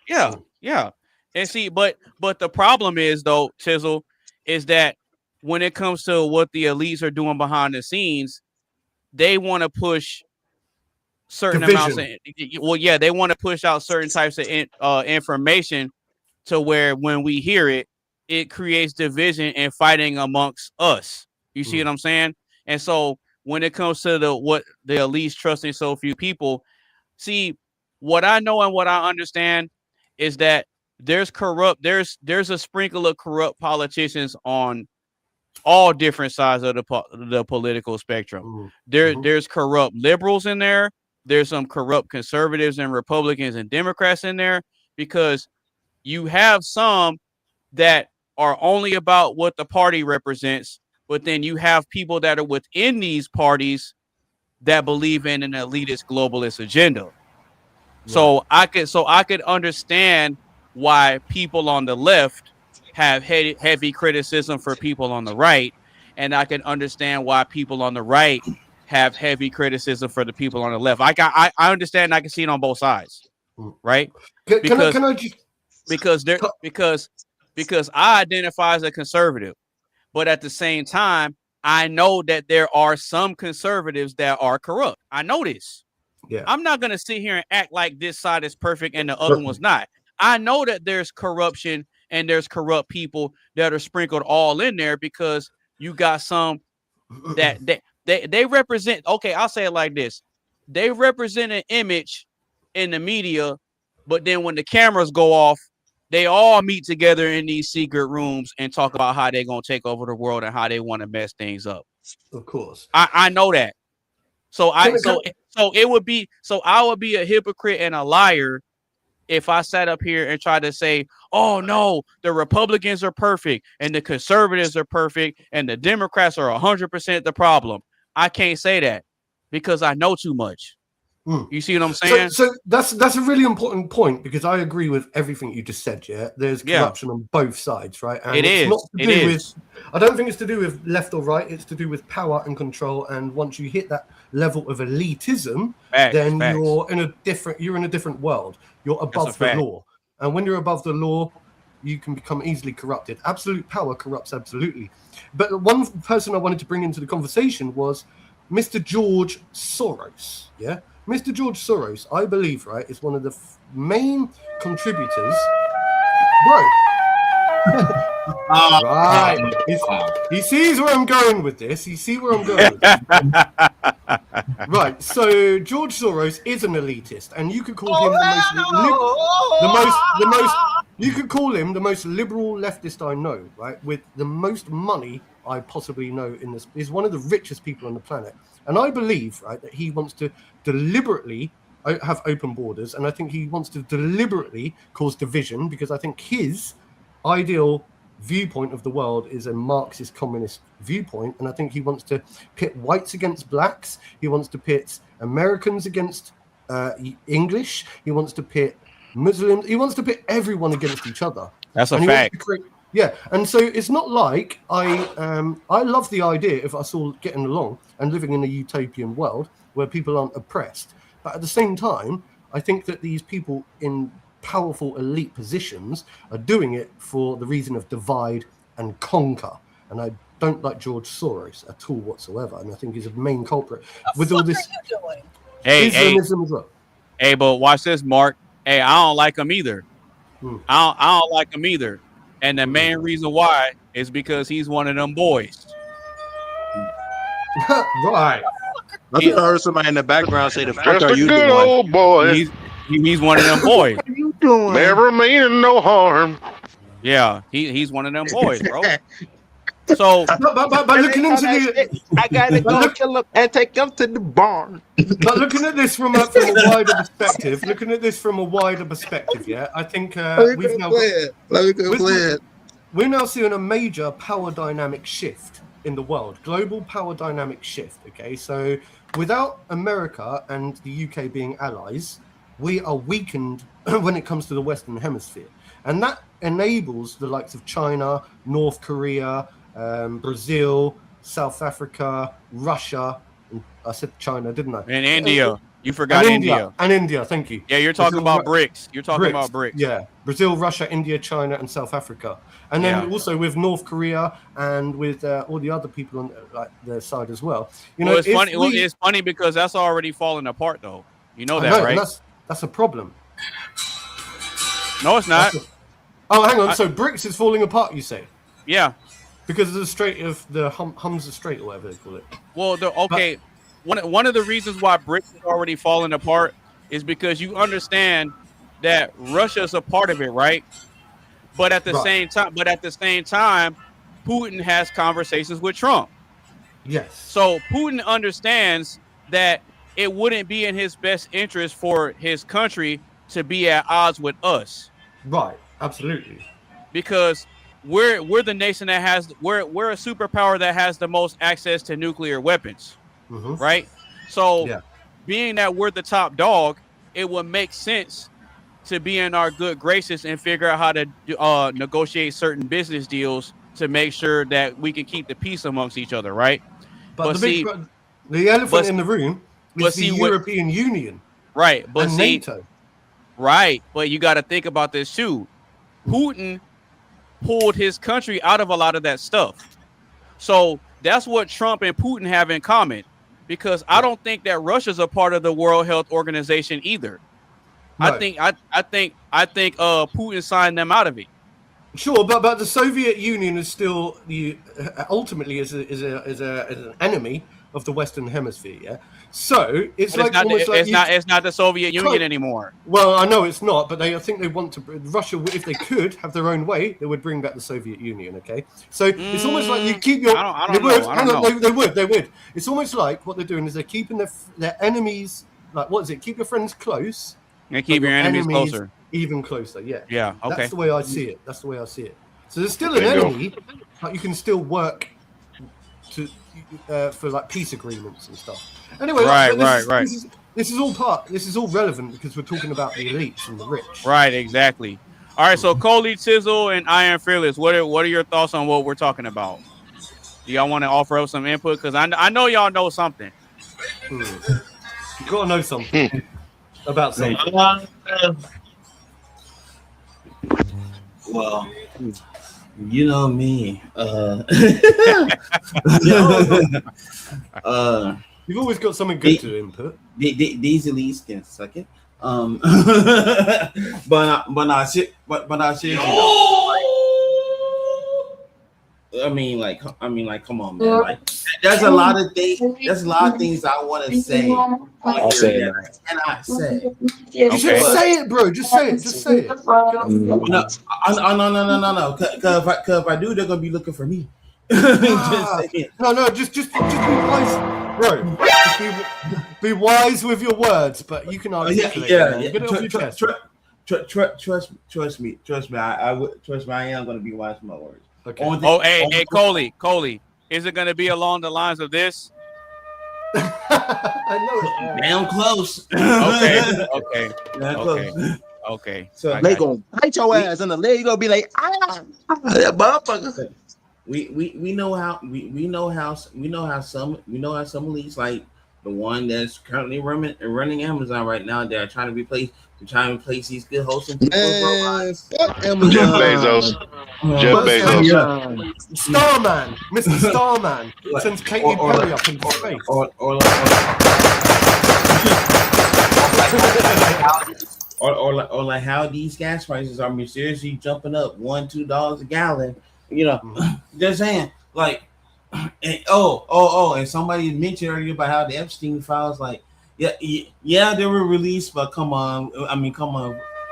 Yeah. And see, but the problem is though, Tizzle, is that when it comes to what the elites are doing behind the scenes, they want to push certain amounts of they want to push out certain types of information to where when we hear it, it creates division and fighting amongst us. You see what I'm saying? And so when it comes to what the elites trusting so few people, see, what I know and what I understand is that there's a sprinkle of corrupt politicians on all different sides of the political spectrum. There's corrupt liberals in there. There's some corrupt conservatives and Republicans and Democrats in there, because you have some that are only about what the party represents, but then you have people that are within these parties that believe in an elitist globalist agenda. Right. So I could understand why people on the left have heavy criticism for people on the right, and I can understand why people on the right have heavy criticism for the people on the left. I understand. I can see it on both sides, right? Because I identify as a conservative, but at the same time, I know that there are some conservatives that are corrupt. I know this. Yeah. I'm not going to sit here and act like this side is perfect and the other one's not. I know that there's corruption and there's corrupt people that are sprinkled all in there, because you got some that they represent. Okay, I'll say it like this. They represent an image in the media, but then when the cameras go off, they all meet together in these secret rooms and talk about how they're going to take over the world and how they want to mess things up. Of course. I know that. I would be a hypocrite and a liar if I sat up here and tried to say, oh no, the Republicans are perfect and the conservatives are perfect and the Democrats are 100% the problem. I can't say that because I know too much. You see what I'm saying? So that's a really important point, because I agree with everything you just said. Yeah, there's corruption on both sides, right? And I don't think it's to do with left or right. It's to do with power and control. And once you hit that level of elitism, then you're in a different world. You're above the law, and when you're above the law, you can become easily corrupted. Absolute power corrupts absolutely. But one person I wanted to bring into the conversation was Mr. George Soros. Yeah. Mr. George Soros, I believe, right, is one of the main contributors. Bro. Right. He sees where I'm going with this. Right. So George Soros is an elitist, and you could call him the most liberal leftist I know, right? With the most money I possibly know in this. He's one of the richest people on the planet. And I believe, right, that he wants to deliberately have open borders, and I think he wants to deliberately cause division, because I think his ideal viewpoint of the world is a Marxist communist viewpoint, and I think he wants to pit whites against blacks. He wants to pit Americans against English. He wants to pit Muslims. He wants to pit everyone against each other. That's a fact. Yeah, and so it's not like I love the idea of us all getting along and living in a utopian world where people aren't oppressed. But at the same time, I think that these people in powerful elite positions are doing it for the reason of divide and conquer. And I don't like George Soros at all whatsoever. And I think he's a main culprit with all this Islamism as well. Hey, but watch this, Mark. Hey, I don't like him either. I don't like him either. And the main reason why is because he's one of them boys. Right. I think I heard somebody in the background say, "The fuck Just are a you good doing?" old boy. He's one of them boys. What are you doing? Never meaning no harm. Yeah, he's one of them boys, bro. So, but looking into the, I gotta go kill him and take him to the barn. But looking at this from a wider perspective, yeah, I think we're now seeing a major power dynamic shift in the world, global power dynamic shift. Okay, so without America and the UK being allies, we are weakened when it comes to the Western Hemisphere, and that enables the likes of China, North Korea, Brazil, South Africa, Russia. I said China, didn't I? And India. You forgot India. And India, thank you. Yeah, you're talking about BRICS. You're talking about BRICS. Yeah, Brazil, Russia, India, China, and South Africa. And then also with North Korea and with all the other people on their side as well. You know, it's funny. It's funny because that's already falling apart, though. You know that, right? That's a problem. No, it's not. Oh, hang on. So BRICS is falling apart, you say? Yeah. Because of the Strait of the Humza Strait, or whatever they call it. Well, one of the reasons why BRICS is already falling apart is because you understand that Russia's a part of it, right? But at the same time, Putin has conversations with Trump. Yes. So Putin understands that it wouldn't be in his best interest for his country to be at odds with us. Right. Absolutely. Because we're the nation that has we're a superpower that has the most access to nuclear weapons. Right? So being that we're the top dog, it would make sense to be in our good graces and figure out how to negotiate certain business deals to make sure that we can keep the peace amongst each other, right? But the elephant in the room is the European Union. Right. But and NATO. Right. But you got to think about this too. Putin pulled his country out of a lot of that stuff. So that's what Trump and Putin have in common. Because I don't think that Russia's a part of the World Health Organization either. Right. I think Putin signed them out of it. Sure, but the Soviet Union is still ultimately is an enemy of the Western Hemisphere. Yeah, so it's not the Soviet Union anymore. Well, I know it's not, but I think they want to. Russia, if they could have their own way, they would bring back the Soviet Union. Okay, so it's almost like you keep your. They would. It's almost like what they're doing is they're keeping their enemies. Like, what is it? Keep your friends close. And keep your enemies closer. Even closer, yeah. Yeah, okay. That's the way I see it. So there's still an enemy, but you can still work for like peace agreements and stuff. Anyway, right. This is all relevant because we're talking about the elites and the rich. Right, exactly. All right, so Coley Tizzle and Iron Fearless, what are your thoughts on what we're talking about? Do y'all want to offer up some input? Because I know y'all know something. You gotta know something about something. Well, you know me. You've always got something good to input. These elites can suck it. But I seriously. I mean, come on, man. Like, there's a lot of things. There's a lot of things I want to say. I'll say it. And I say, just say it, bro. Just say it. No. Because if I do, they're gonna be looking for me. Just be wise, bro. Just be wise with your words, but you can articulate. Get it off your chest. Trust me. I am gonna be wise with my words. Okay. Hey, Coley, is it going to be along the lines of this? I know. Damn close. Okay. So they gonna bite your ass in the leg. You gonna be like, that motherfucker. We know how some elites, like the one that's currently running Amazon right now, they're trying to replace these good hosting people with robots. Jeff Bezos. Starman, Mr. Starman sends Katy Perry up into space. Or like how these gas prices are mysteriously jumping up $1-2 a gallon. You know, just saying, like, and, and somebody mentioned earlier about how the Epstein files, like, yeah, they were released, but come on,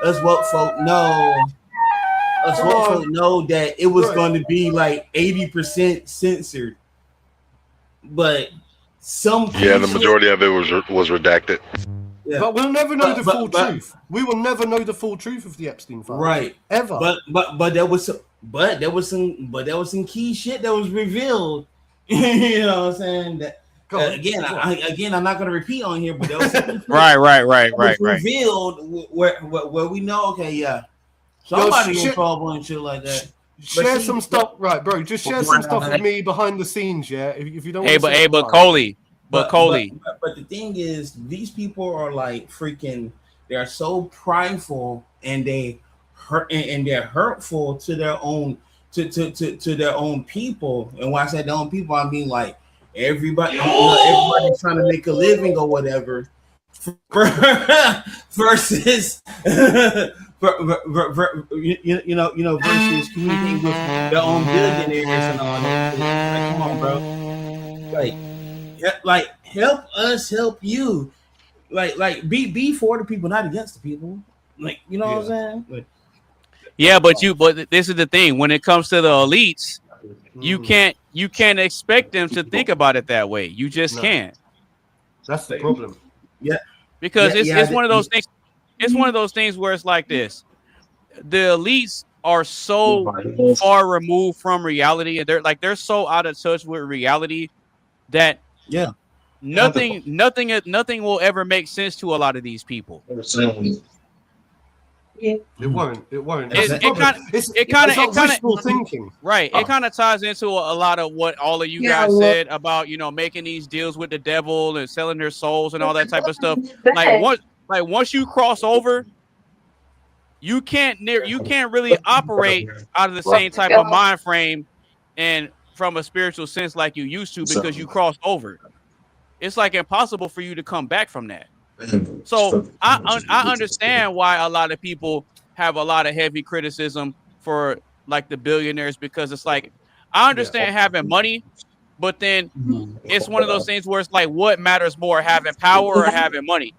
us woke folk know that it was going to be like 80% censored, but the majority of it was redacted. Yeah. But we'll never know the full truth. We will never know the full truth of the Epstein files, right? Ever. But there was some key shit that was revealed. You know what I'm saying? That again, I'm not going to repeat on here, but there was right. revealed where we know. Okay, yeah, somebody in trouble and shit like that. Share some stuff, right, bro? Just share some stuff with me behind the scenes, yeah. If you don't, but Coley. But the thing is, these people are like freaking. They are so prideful, and they're hurtful to their own to their own people. And when I say their own people, I mean like everybody's trying to make a living or whatever. Versus versus communicating with their own billionaires and all that. Like, come on, bro. Like help us help you. Like be for the people, not against the people. Like, you know what I'm saying? Like, but this is the thing. When it comes to the elites, you can't expect them to think about it that way. You just can't. That's the problem. Yeah. Because it's one of those things. It's one of those things where it's like this. The elites are so far removed from reality, and they're so out of touch with reality that nothing will ever make sense to a lot of these people. It won't. It kind of thinking. Right. It kind of ties into a lot of what all of you guys said about, making these deals with the devil and selling their souls and all that type of stuff. Once you cross over, you can't really operate out of the same type of mind frame and from a spiritual sense like you used to, because you crossed over. It's like impossible for you to come back from that. So I understand why a lot of people have a lot of heavy criticism for like the billionaires, because it's like, I understand having money, but then it's one of those things where it's like, what matters more, having power or having money?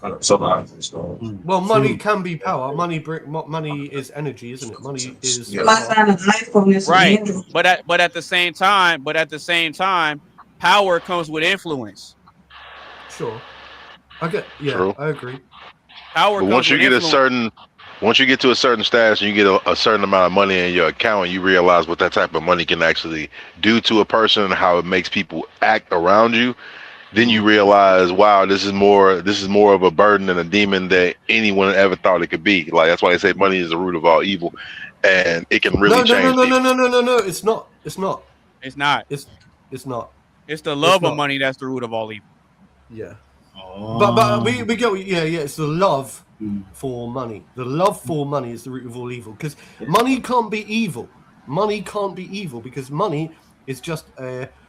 Well, money can be power. Money is energy, isn't it? Money is right. But at the same time, power comes with influence. Sure. I agree. Power. But once you get to a certain status and you get a certain amount of money in your account, and you realize what that type of money can actually do to a person and how it makes people act around you, then you realize, wow, this is more of a burden and a demon than anyone ever thought it could be. Like, that's why they say money is the root of all evil, and it can really change. No. It's not. It's not. It's not. It's the love of money that's the root of all evil. Yeah. But we go, it's the love for money. The love for money is the root of all evil, because money can't be evil. Money can't be evil because money is just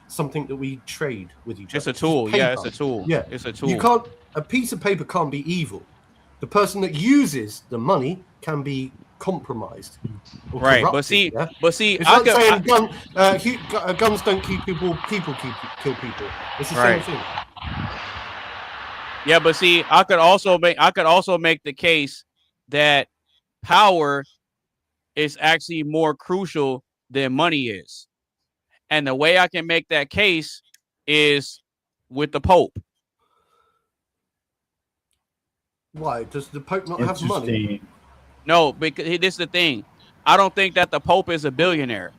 something that we trade with each other. It's a tool. It's a tool. Yeah, it's a tool. A piece of paper can't be evil. The person that uses the money can be compromised. Right, but see, it's like saying guns don't kill people, people kill people. It's the same thing. Yeah, but see, I could also make the case that power is actually more crucial than money is. And the way I can make that case is with the Pope. Why? Does the Pope not have money? No, because this is the thing. I don't think that the Pope is a billionaire.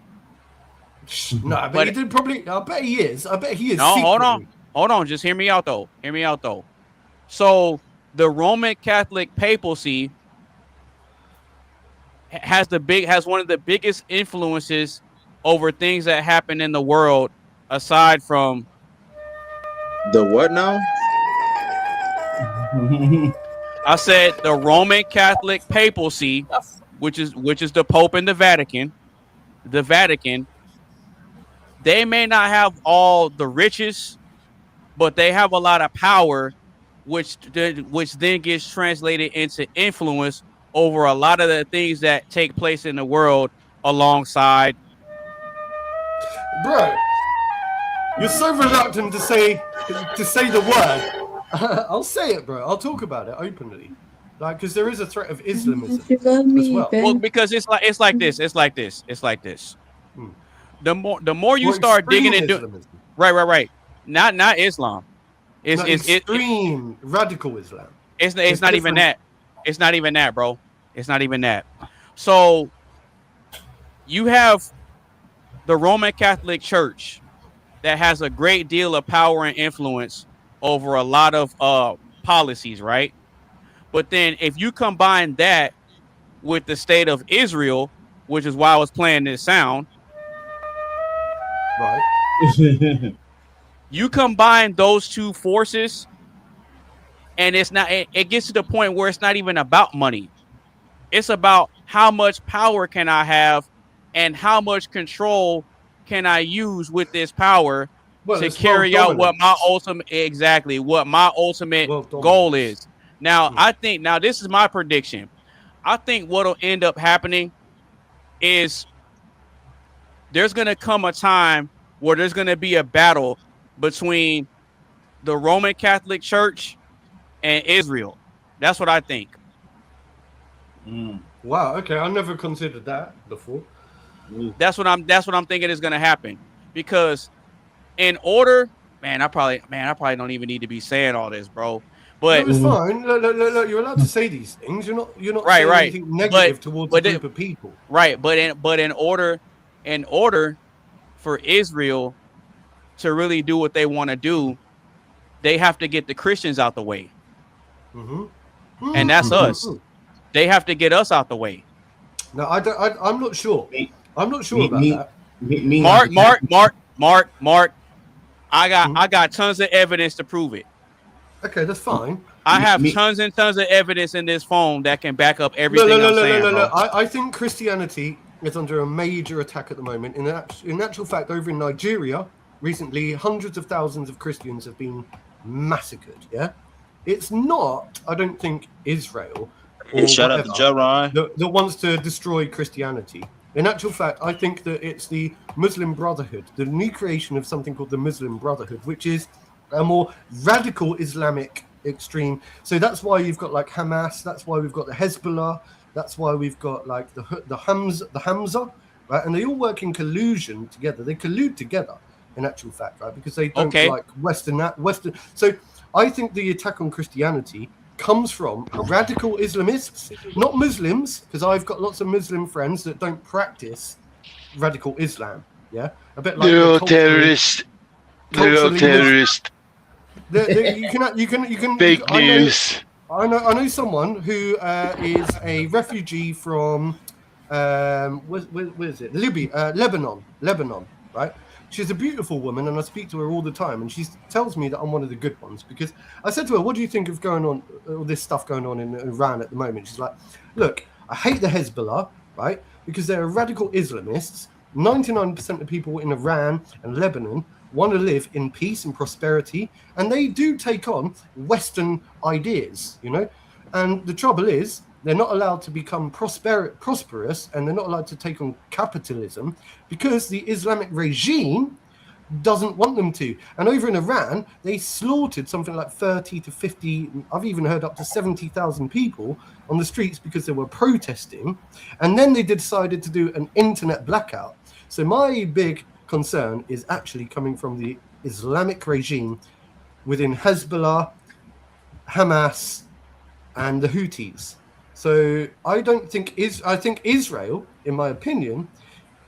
No, but he did probably. I bet he is. No, secretly. hold on. Just hear me out though. So the Roman Catholic papacy has one of the biggest influences over things that happen in the world, aside from the what now? I said the Roman Catholic papacy, which is the Pope and the Vatican. The Vatican, they may not have all the riches, but they have a lot of power, which then gets translated into influence over a lot of the things that take place in the world alongside. Bro, you're so reluctant to say the word. I'll say it, bro. I'll talk about it openly, because there is a threat of Islamism as well. Well, because it's like this. The more you start digging into, right. Not Islam. It's extreme radical Islam. It's not even that. It's not even that, bro. It's not even that. So you have the Roman Catholic Church that has a great deal of power and influence over a lot of policies, right? But then if you combine that with the state of Israel, which is why I was playing this sound, right? You combine those two forces, and it gets to the point where it's not even about money. It's about how much power can I have and how much control can I use with this power to carry out what my ultimate goal is. Now, I think this is my prediction. I think what'll end up happening is there's going to come a time where there's going to be a battle between the Roman Catholic Church and Israel. That's what I think. Wow. Okay, I never considered that before. That's what I'm thinking is going to happen, because in order, I probably don't even need to be saying all this, bro. But no, it's fine. Look, you're allowed to say these things. You're not right, saying anything negative towards a group of people. Right, but in order for Israel to really do what they want to do, they have to get the Christians out the way. And that's us. They have to get us out the way. No, I'm not sure. I'm not sure about that. Mark. I got tons of evidence to prove it. Okay, that's fine. I have tons and tons of evidence in this phone that can back up everything I'm saying. No. I think Christianity is under a major attack at the moment. In actual fact, over in Nigeria, recently, hundreds of thousands of Christians have been massacred. Yeah, it's not, I don't think, Israel shout out to Joe Ryan that wants to destroy Christianity. In actual fact, I think that it's the Muslim Brotherhood, the new creation of something called the Muslim Brotherhood, which is a more radical Islamic extreme. So that's why you've got like Hamas. That's why we've got the Hezbollah. That's why we've got like the Hamza, right? And they all work in collusion together. They collude together, in actual fact, right? Because they don't like Western. So I think the attack on Christianity comes from radical Islamists, not Muslims, because I've got lots of Muslim friends that don't practice radical Islam. Yeah, a bit like little terrorist. You can fake news. I know someone who is a refugee from where is it? Lebanon, right? She's a beautiful woman, and I speak to her all the time, and she tells me that I'm one of the good ones, because I said to her, what do you think of all this stuff going on in Iran at the moment? She's like, look, I hate the Hezbollah, right? Because they're radical Islamists. 99% of people in Iran and Lebanon want to live in peace and prosperity, and they do take on Western ideas, and the trouble is they're not allowed to become prosperous, and they're not allowed to take on capitalism because the Islamic regime doesn't want them to. And over in Iran, they slaughtered something like 30 to 50, I've even heard up to 70,000 people on the streets because they were protesting, and then they decided to do an internet blackout. So my big concern is actually coming from the Islamic regime within Hezbollah, Hamas, and the Houthis. So I think Israel in my opinion,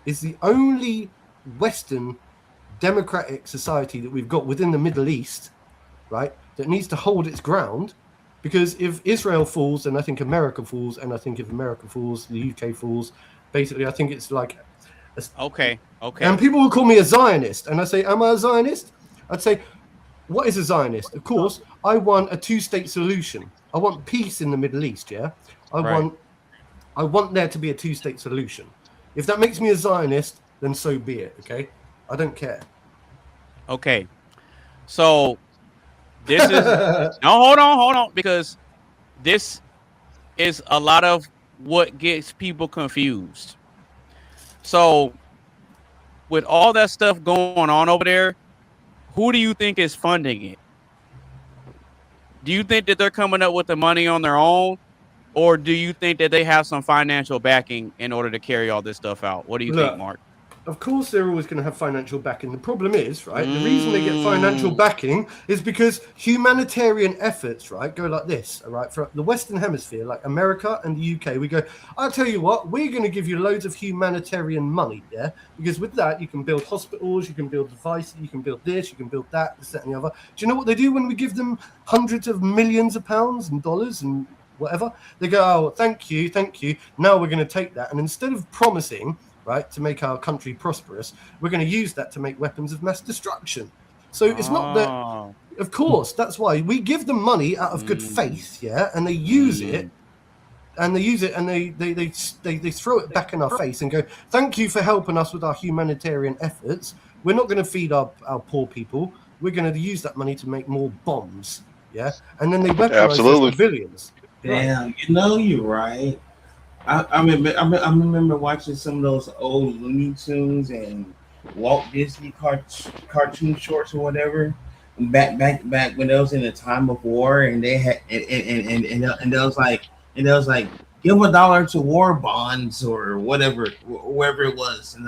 is the only Western democratic society that we've got within the Middle East, right, that needs to hold its ground. Because if Israel falls, then I think America falls, and I think if America falls, the UK falls. Basically, I think it's like... Okay. And people will call me a Zionist, and I say, am I a Zionist? I'd say, what is a Zionist? Of course, I want a two-state solution. I want peace in the Middle East, yeah? I want there to be a two-state solution. If that makes me a Zionist, then so be it, okay? I don't care. Okay. So... This is no, hold on, because this is a lot of what gets people confused. So, with all that stuff going on over there, who do you think is funding it? Do you think that they're coming up with the money on their own, or do you think that they have some financial backing in order to carry all this stuff out? What do you think, Mark? Of course, they're always going to have financial backing. The problem is, right, the reason they get financial backing is because humanitarian efforts, right, go like this, all right, for the Western Hemisphere, like America and the UK, we go, I'll tell you what, we're going to give you loads of humanitarian money, yeah, because with that, you can build hospitals, you can build devices, you can build this, you can build that, this, that, and the other. Do you know what they do when we give them hundreds of millions of pounds and dollars and whatever? They go, oh, thank you. Now we're going to take that. And instead of promising, right, to make our country prosperous, we're going to use that to make weapons of mass destruction. So it's not that, of course, that's why we give them money out of good faith, yeah, and they use it, and they throw it back in our face and go, thank you for helping us with our humanitarian efforts. We're not going to feed our poor people. We're going to use that money to make more bombs, yeah, and then they weaponize those civilians. Damn, you know you're right. I remember watching some of those old Looney Tunes and Walt Disney cartoon shorts or whatever back when they was in the time of war, and they had and there was like give $1 to war bonds or whatever, wherever it was, and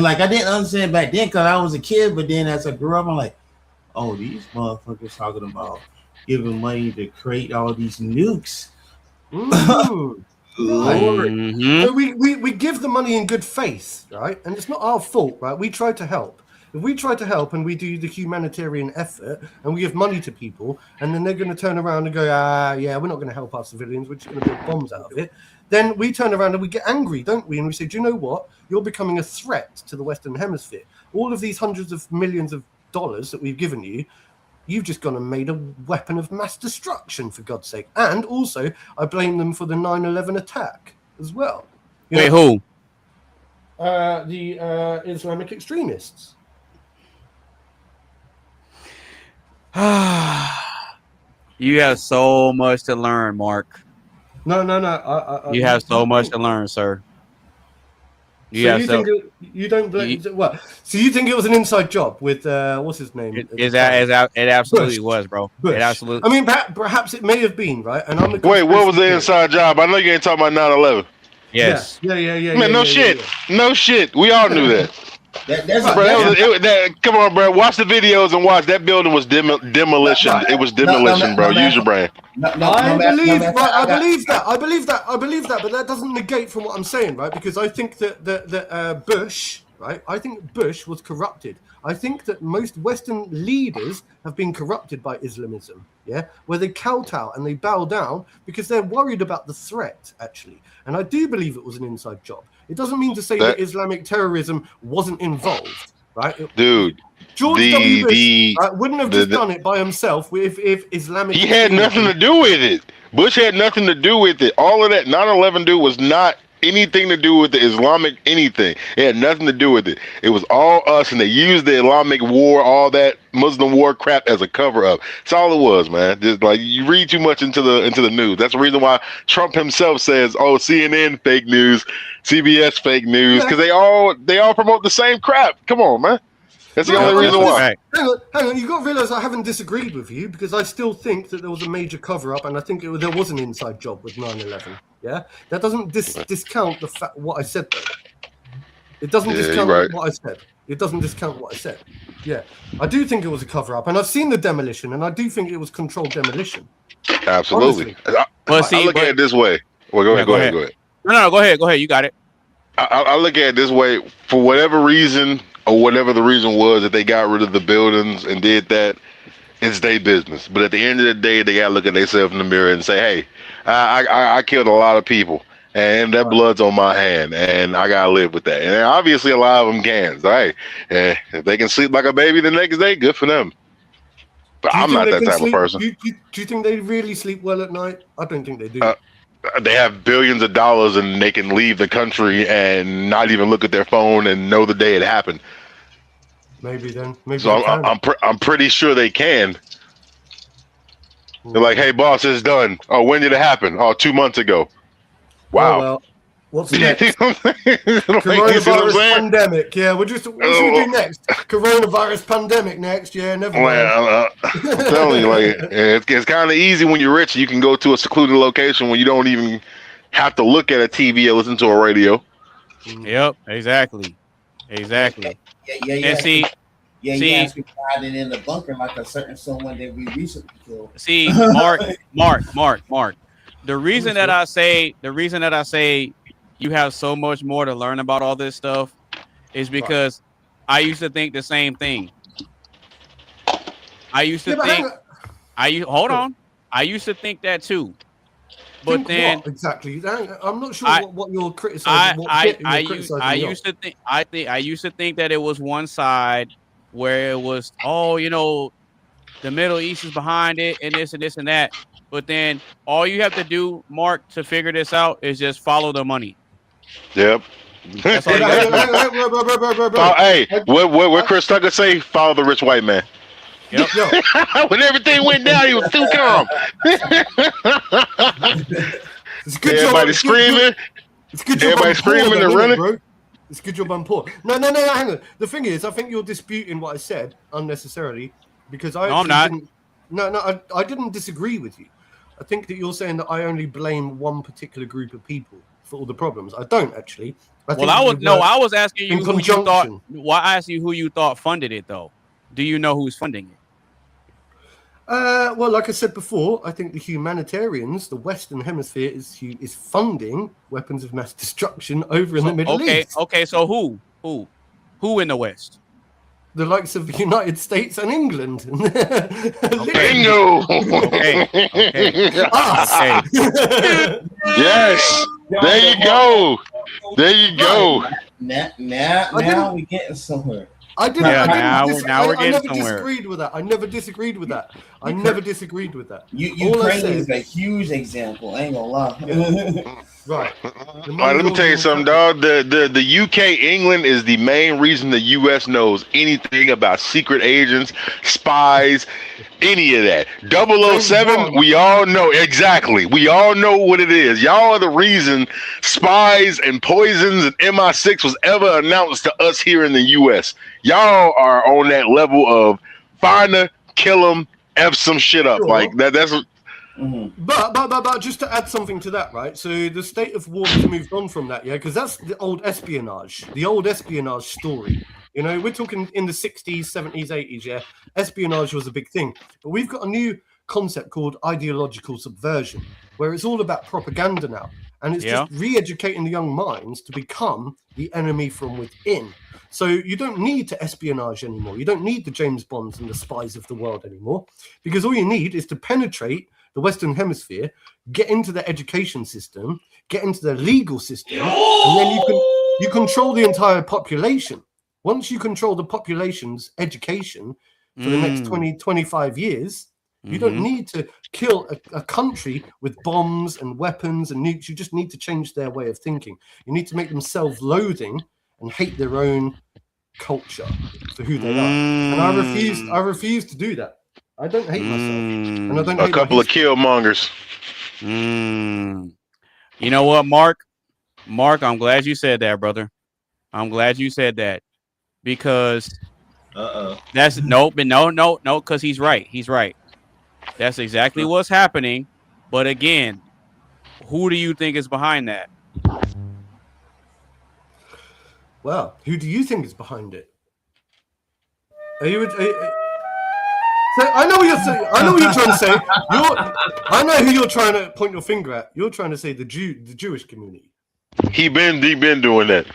like I didn't understand back then because I was a kid, but then as I grew up, I'm like, oh, these motherfuckers talking about giving money to create all these nukes. So we give the money in good faith, right? And it's not our fault, right? We try to help. If we try to help and we do the humanitarian effort and we give money to people, and then they're going to turn around and go, yeah, we're not going to help our civilians, we're just going to build bombs out of it. Then we turn around and we get angry, don't we? And we say, do you know what? You're becoming a threat to the Western Hemisphere. All of these hundreds of millions of dollars that we've given you, you've just gone and made a weapon of mass destruction, for God's sake. And also, I blame them for the 9/11 attack as well. Wait, who? The Islamic extremists. You have so much to learn, Mark. No. You have so much to learn, sir. You don't believe what? So you think it was an inside job with what's his name? It absolutely was, bro. Bush. It absolutely. I mean, perhaps it may have been, right? And I'm wait, what was the inside job? I know you ain't talking about 9/11. Yes. Yeah. Man, no shit. We all knew that. Come on, bro. Watch the videos and watch. That building was demolition. It was demolition, bro. Use your brain. I believe that, but that doesn't negate from what I'm saying, right? Because I think that Bush, right? I think Bush was corrupted. I think that most Western leaders have been corrupted by Islamism, yeah, where they kowtow and they bow down because they're worried about the threat, actually. And I do believe it was an inside job. It doesn't mean to say that Islamic terrorism wasn't involved, right? Dude, George W. Bush wouldn't have just done it by himself if Islamic... He had nothing to do with it. Bush had nothing to do with it. All of that 9/11 dude was not anything to do with the Islamic anything. It had nothing to do with it. It was all us, and they used the Islamic war, all that Muslim war crap as a cover-up. That's all it was, man. Just like you read too much into the news. That's the reason why Trump himself says, "Oh, CNN fake news, CBS fake news," because they all promote the same crap. Come on, man. That's the only reason why. Hang on. You got to realize I haven't disagreed with you because I still think that there was a major cover-up, and I think there was an inside job with 9/11. Yeah, that doesn't discount the fact what I said though. It doesn't discount what I said. It doesn't discount what I said. Yeah, I do think it was a cover-up, and I've seen the demolition, and I do think it was controlled demolition. Absolutely. I look at it this way. Well, go ahead. No, go ahead. You got it. I look at it this way: for whatever reason, or whatever the reason was that they got rid of the buildings and did that, it's their business. But at the end of the day, they gotta look at themselves in the mirror and say, "Hey, I killed a lot of people, and that blood's on my hand, and I gotta live with that." And obviously, a lot of them can. So, hey, if they can sleep like a baby the next day, good for them. But I'm not that type of person. Do you think they really sleep well at night? I don't think they do. They have billions of dollars and they can leave the country and not even look at their phone and know the day it happened. Maybe then. Maybe so I'm pretty sure they can. They're like, "Hey, boss, it's done." "Oh, when did it happen?" "Oh, 2 months ago." Wow. Oh, well. What's next? Coronavirus pandemic. Yeah, what should we do next? Coronavirus pandemic next. Yeah, never mind. Well, I'm telling you, like, it's kind of easy when you're rich. You can go to a secluded location where you don't even have to look at a TV or listen to a radio. Yep, exactly. Yeah. And see, you guys be hiding in the bunker like a certain someone that we recently killed. See, Mark. The reason that I say you have so much more to learn about all this stuff is because I used to think the same thing. I used to hold on. I used to think that too. But then what exactly, I'm not sure what you're criticizing. I used to think that it was one side where it was, the Middle East is behind it and this and this and that. But then all you have to do, Mark, to figure this out is just follow the money. Yep. That's all you gotta Hey, what Chris Tucker say? Follow the rich white man. Yep. When everything went down, he was too calm. Everybody screaming. It's good job. Everybody screaming and running. Bro. It's good job I'm poor. No, hang on. The thing is, I think you're disputing what I said unnecessarily because I'm not. I didn't disagree with you. I think that you're saying that I only blame one particular group of people for all the problems. I don't actually. I was asking you who you thought. Well, I asked you who you thought funded it, though. Do you know who's funding it? Well, like I said before, I think the humanitarians, the Western Hemisphere, is funding weapons of mass destruction over in the Middle East. Okay. So who in the West? The likes of the United States and England. Bingo. Okay. Yes. There you go. Now we're getting somewhere. I never disagreed with that. I never disagreed with that. Ukraine is a huge example. I ain't gonna lie. Right. All right, let me tell you something, dog. The UK, England is the main reason the US knows anything about secret agents, spies, any of that. 007, we all know exactly. We all know what it is. Y'all are the reason spies and poisons and MI6 was ever announced to us here in the US. Y'all are on that level of find her, kill them, F some shit up. Sure. Like that. That's. But just to add something to that, right? So the state of war has moved on from that, yeah, because that's the old espionage story. You know, we're talking in the 60s, 70s, 80s, yeah. Espionage was a big thing, but we've got a new concept called ideological subversion, where it's all about propaganda now, and it's just re-educating the young minds to become the enemy from within. So you don't need to espionage anymore. You don't need the James Bonds and the spies of the world anymore, because all you need is to penetrate the Western Hemisphere, get into the education system, get into the legal system, and then you control the entire population. Once you control the population's education for the next 20, 25 years, you don't need to kill a country with bombs and weapons and nukes. You just need to change their way of thinking. You need to make them self-loathing and hate their own culture for who they are. And I refuse to do that. I don't hate myself. And I don't hate a couple of killmongers. You know what, Mark? I'm glad you said that, brother. I'm glad you said that. Because that's no, because he's right. He's right. That's exactly what's happening. But again, who do you think is behind that? Well, who do you think is behind it? I know what you're saying. I know what you're trying to say. I know who you're trying to point your finger at. You're trying to say the Jewish community. He been doing that.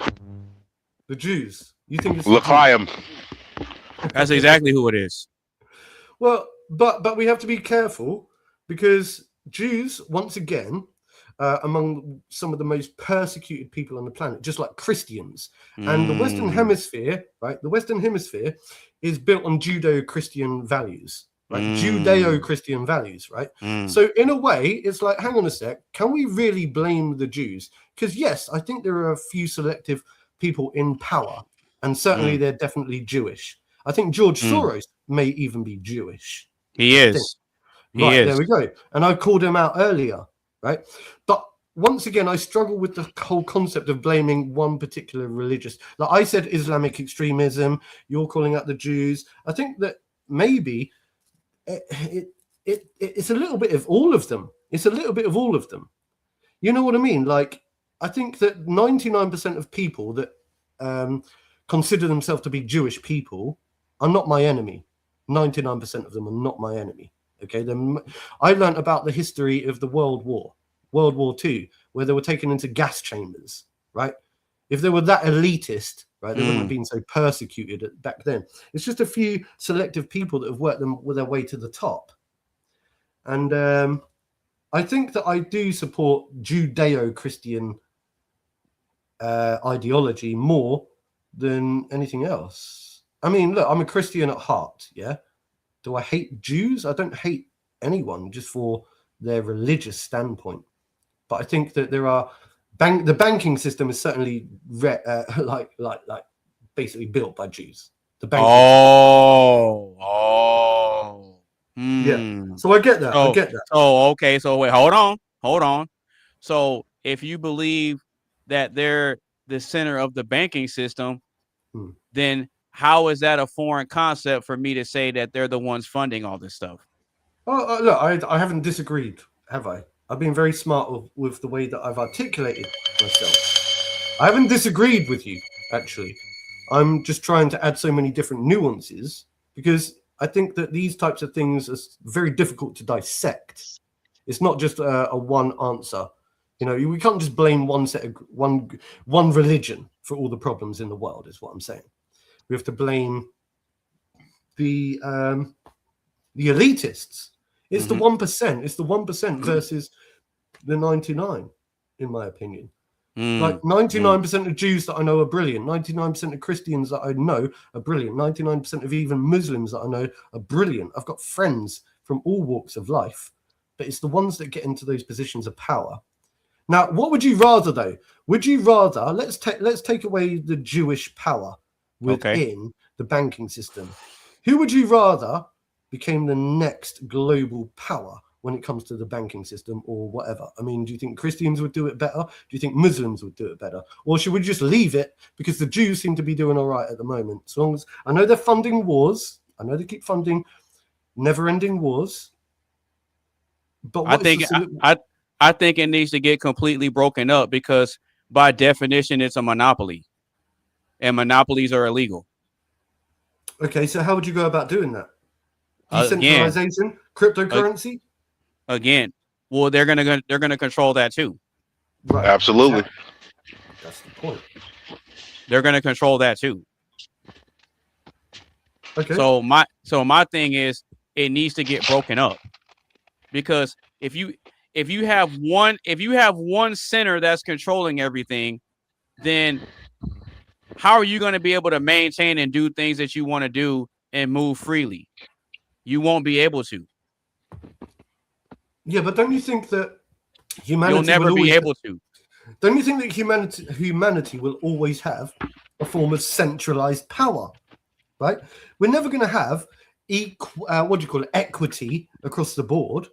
The Jews. You think it's L'chaim? That's exactly who it is. Well, but we have to be careful because Jews, once again, among some of the most persecuted people on the planet, just like Christians. And the Western Hemisphere, right? The Western Hemisphere is built on Judeo-Christian values, right? Judeo-Christian values, right? So in a way, it's like, hang on a sec, can we really blame the Jews? Because yes, I think there are a few selective people in power, and certainly they're definitely Jewish. I think George Soros may even be Jewish. He is. Right, there we go. And I called him out earlier, right? But once again, I struggle with the whole concept of blaming one particular religious. Like I said, Islamic extremism. You're calling out the Jews. I think that maybe it's a little bit of all of them. It's a little bit of all of them. You know what I mean? Like, I think that 99% of people that consider themselves to be Jewish people are not my enemy. 99% of them are not my enemy. Okay, I learned about the history of the World War II, where they were taken into gas chambers, right? If they were that elitist, right, they wouldn't have been so persecuted back then. It's just a few selective people that have worked their way to the top. And I think that I do support Judeo-Christian ideology more than anything else. I mean, look, I'm a Christian at heart, yeah? Do I hate Jews? I don't hate anyone just for their religious standpoint. But I think that there are the banking system is certainly like basically built by Jews. The banking yeah. So I get that. Oh, okay. So wait, hold on. So if you believe that they're the center of the banking system, then how is that a foreign concept for me to say that they're the ones funding all this stuff? Oh, look, I haven't disagreed, have I? I've been very smart with the way that I've articulated myself. I haven't disagreed with you, actually. I'm just trying to add so many different nuances because I think that these types of things are very difficult to dissect. It's not just a one answer. You know, we can't just blame one religion for all the problems in the world, is what I'm saying. We have to blame the elitists. It's the 1%. It's the 1% versus the 99, in my opinion. Like 99% of Jews that I know are brilliant. 99% of Christians that I know are brilliant. 99% of even Muslims that I know are brilliant. I've got friends from all walks of life, but it's the ones that get into those positions of power. Now, what would you rather, though? Would you rather let's take away the Jewish power within the banking system? Who would you rather became the next global power when it comes to the banking system or whatever? I mean, do you think Christians would do it better? Do you think Muslims would do it better? Or should we just leave it because the Jews seem to be doing all right at the moment? As long as I know they're funding wars, I know they keep funding never-ending wars. But I think it needs to get completely broken up because by definition it's a monopoly, and monopolies are illegal. Okay, so how would you go about doing that? Decentralization, cryptocurrency. Again, well, they're gonna control that too. Right. Absolutely. That's the point. They're gonna control that too. Okay. So my thing is, it needs to get broken up because if you have one center that's controlling everything, then how are you going to be able to maintain and do things that you want to do and move freely? You won't be able to. Yeah, but don't you think that humanity You'll never be able to. Don't you think that humanity will always have a form of centralized power, right? We're never going to have equity across the board,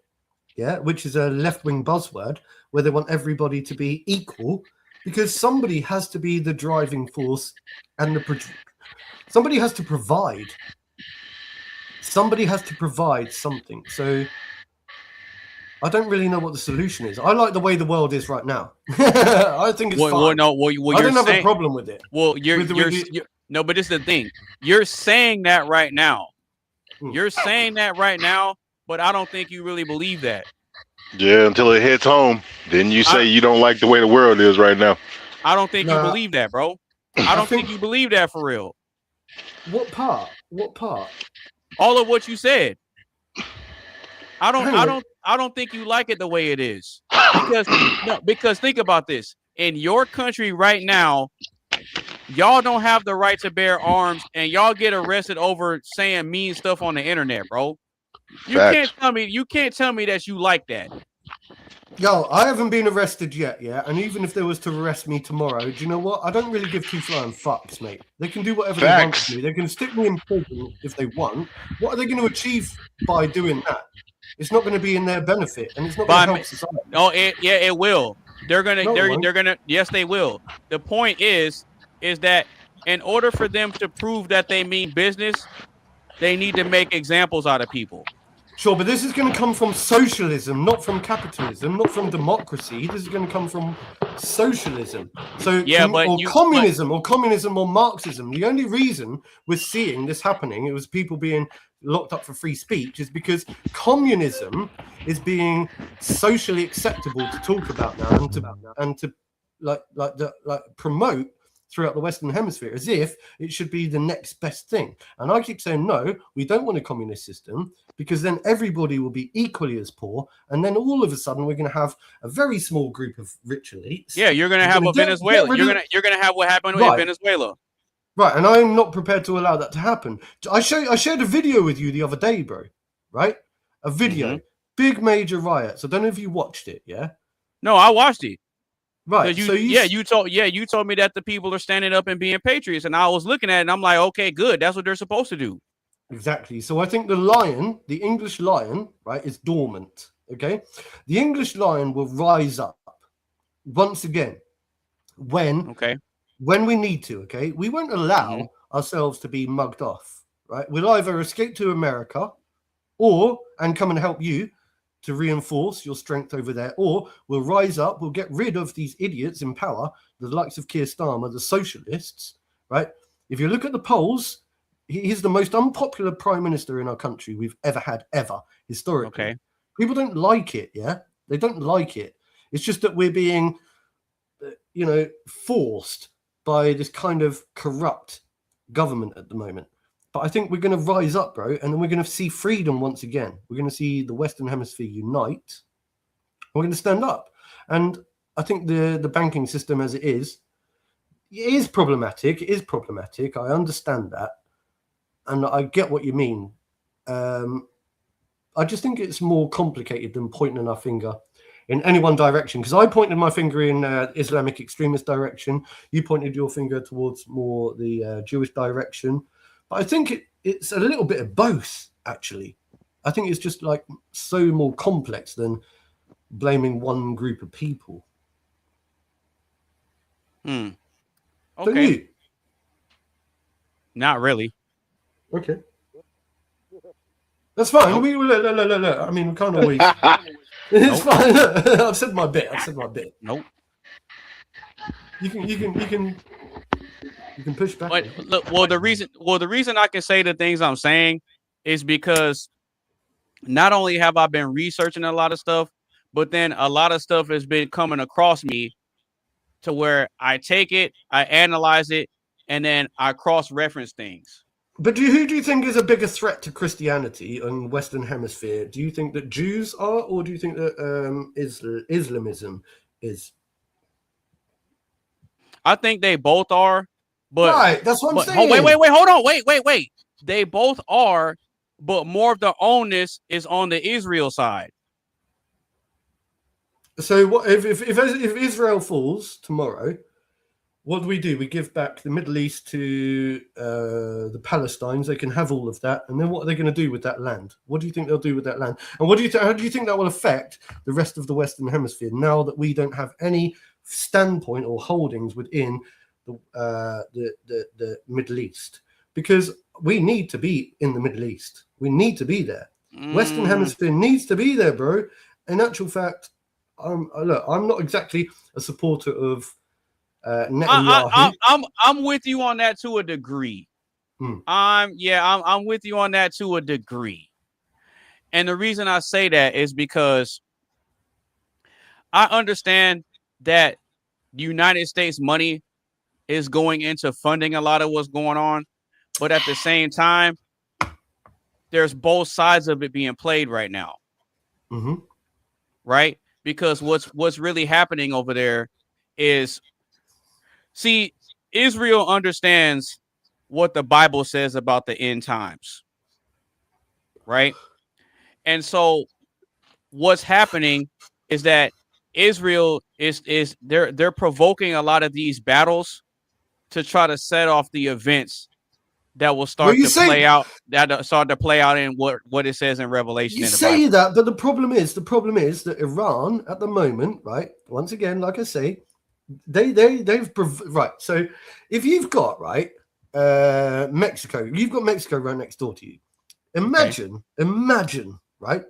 yeah, which is a left-wing buzzword where they want everybody to be equal, because somebody has to be the driving force and somebody has to provide. Somebody has to provide something. So I don't really know what the solution is. I like the way the world is right now. I think it's fine. I don't have a problem with it. Well, no, but it's the thing. You're saying that right now. You're saying that right now, but I don't think you really believe that. Yeah, until it hits home. Then you say you don't like the way the world is right now. I don't think you believe that, bro. I don't think you believe that for real. What part? What part? All of what you said. I don't think you like it the way it is. Because think about this. In your country right now, y'all don't have the right to bear arms, and y'all get arrested over saying mean stuff on the internet, bro. You can't tell me that you like that. Yo, I haven't been arrested yet, yeah. And even if they was to arrest me tomorrow, do you know what? I don't really give two flying fucks, mate. They can do whatever they want to me. They can stick me in prison if they want. What are they going to achieve by doing that? It's not going to be in their benefit, and it's not going to help society. No, it will. They're gonna. Yes, they will. The point is that in order for them to prove that they mean business, they need to make examples out of people. Sure, but this is going to come from socialism, not from capitalism, not from democracy. This is going to come from socialism. So, communism or Marxism. The only reason we're seeing this happening, it was people being locked up for free speech, is because communism is being socially acceptable to talk about now and to promote throughout the Western Hemisphere as if it should be the next best thing. And I keep saying, no, we don't want a communist system, because then everybody will be equally as poor. And then all of a sudden we're going to have a very small group of rich elites. Yeah, you're going to have a Venezuela. You're going to have what happened in Venezuela. Right, and I'm not prepared to allow that to happen. I shared a video with you the other day, bro. Right? A video. Big major riots. I don't know if you watched it, yeah? No, I watched it. Right. You told me that the people are standing up and being patriots, and I was looking at it and I'm like, okay, good. That's what they're supposed to do. Exactly. So I think the English lion, right, is dormant. Okay. The English lion will rise up once again when we need to. Okay. We won't allow ourselves to be mugged off. Right. We'll either escape to America and come and help you to reinforce your strength over there, or we'll rise up, we'll get rid of these idiots in power, the likes of Keir Starmer, the socialists, right? If you look at the polls, he's the most unpopular prime minister in our country we've ever had, historically. Okay. People don't like it, yeah? They don't like it. It's just that we're being, forced by this kind of corrupt government at the moment. But I think we're going to rise up, bro, and then we're going to see freedom once again. We're going to see the Western Hemisphere unite. We're going to stand up. And I think the banking system as it is problematic. It is problematic. I understand that. And I get what you mean. I just think it's more complicated than pointing our finger in any one direction. Because I pointed my finger in Islamic extremist direction. You pointed your finger towards more the Jewish direction. But I think it's a little bit of both, actually. I think it's just like so more complex than blaming one group of people. Okay. Don't you? Not really. Okay. That's fine. Look. I mean, we can't always. It's fine. I've said my bit. Nope. You can push back. But look, the reason I can say the things I'm saying is because not only have I been researching a lot of stuff, but then a lot of stuff has been coming across me to where I take it, I analyze it, and then I cross-reference things. But who do you think is a bigger threat to Christianity in Western Hemisphere? Do you think that Jews are, or do you think that Islamism is? I think they both are. But, right, that's what I'm saying. Wait, hold on. Wait. They both are, but more of the onus is on the Israel side. So what if Israel falls tomorrow? What do? We give back the Middle East to the Palestinians. They can have all of that, and then what are they going to do with that land? What do you think they'll do with that land? And how do you think that will affect the rest of the Western Hemisphere now that we don't have any standpoint or holdings within the Middle East? Because we need to be in the Middle East. We need to be there. Western Hemisphere needs to be there, bro. In actual fact, I'm not exactly a supporter of Netanyahu. I'm with you on that to a degree. I'm with you on that to a degree. And the reason I say that is because I understand that the United States money is going into funding a lot of what's going on, but at the same time, there's both sides of it being played right now. Mm-hmm. Right? Because what's really happening over there is, see, Israel understands what the Bible says about the end times. Right? And so what's happening is that Israel is they're provoking a lot of these battles to try to set off the events that will start to play out in what it says in Revelation. You say that, but the problem is that Iran at the moment, right? Once again, like I say, they've right. So if you've got Mexico, you've got Mexico right next door to you. Imagine, right?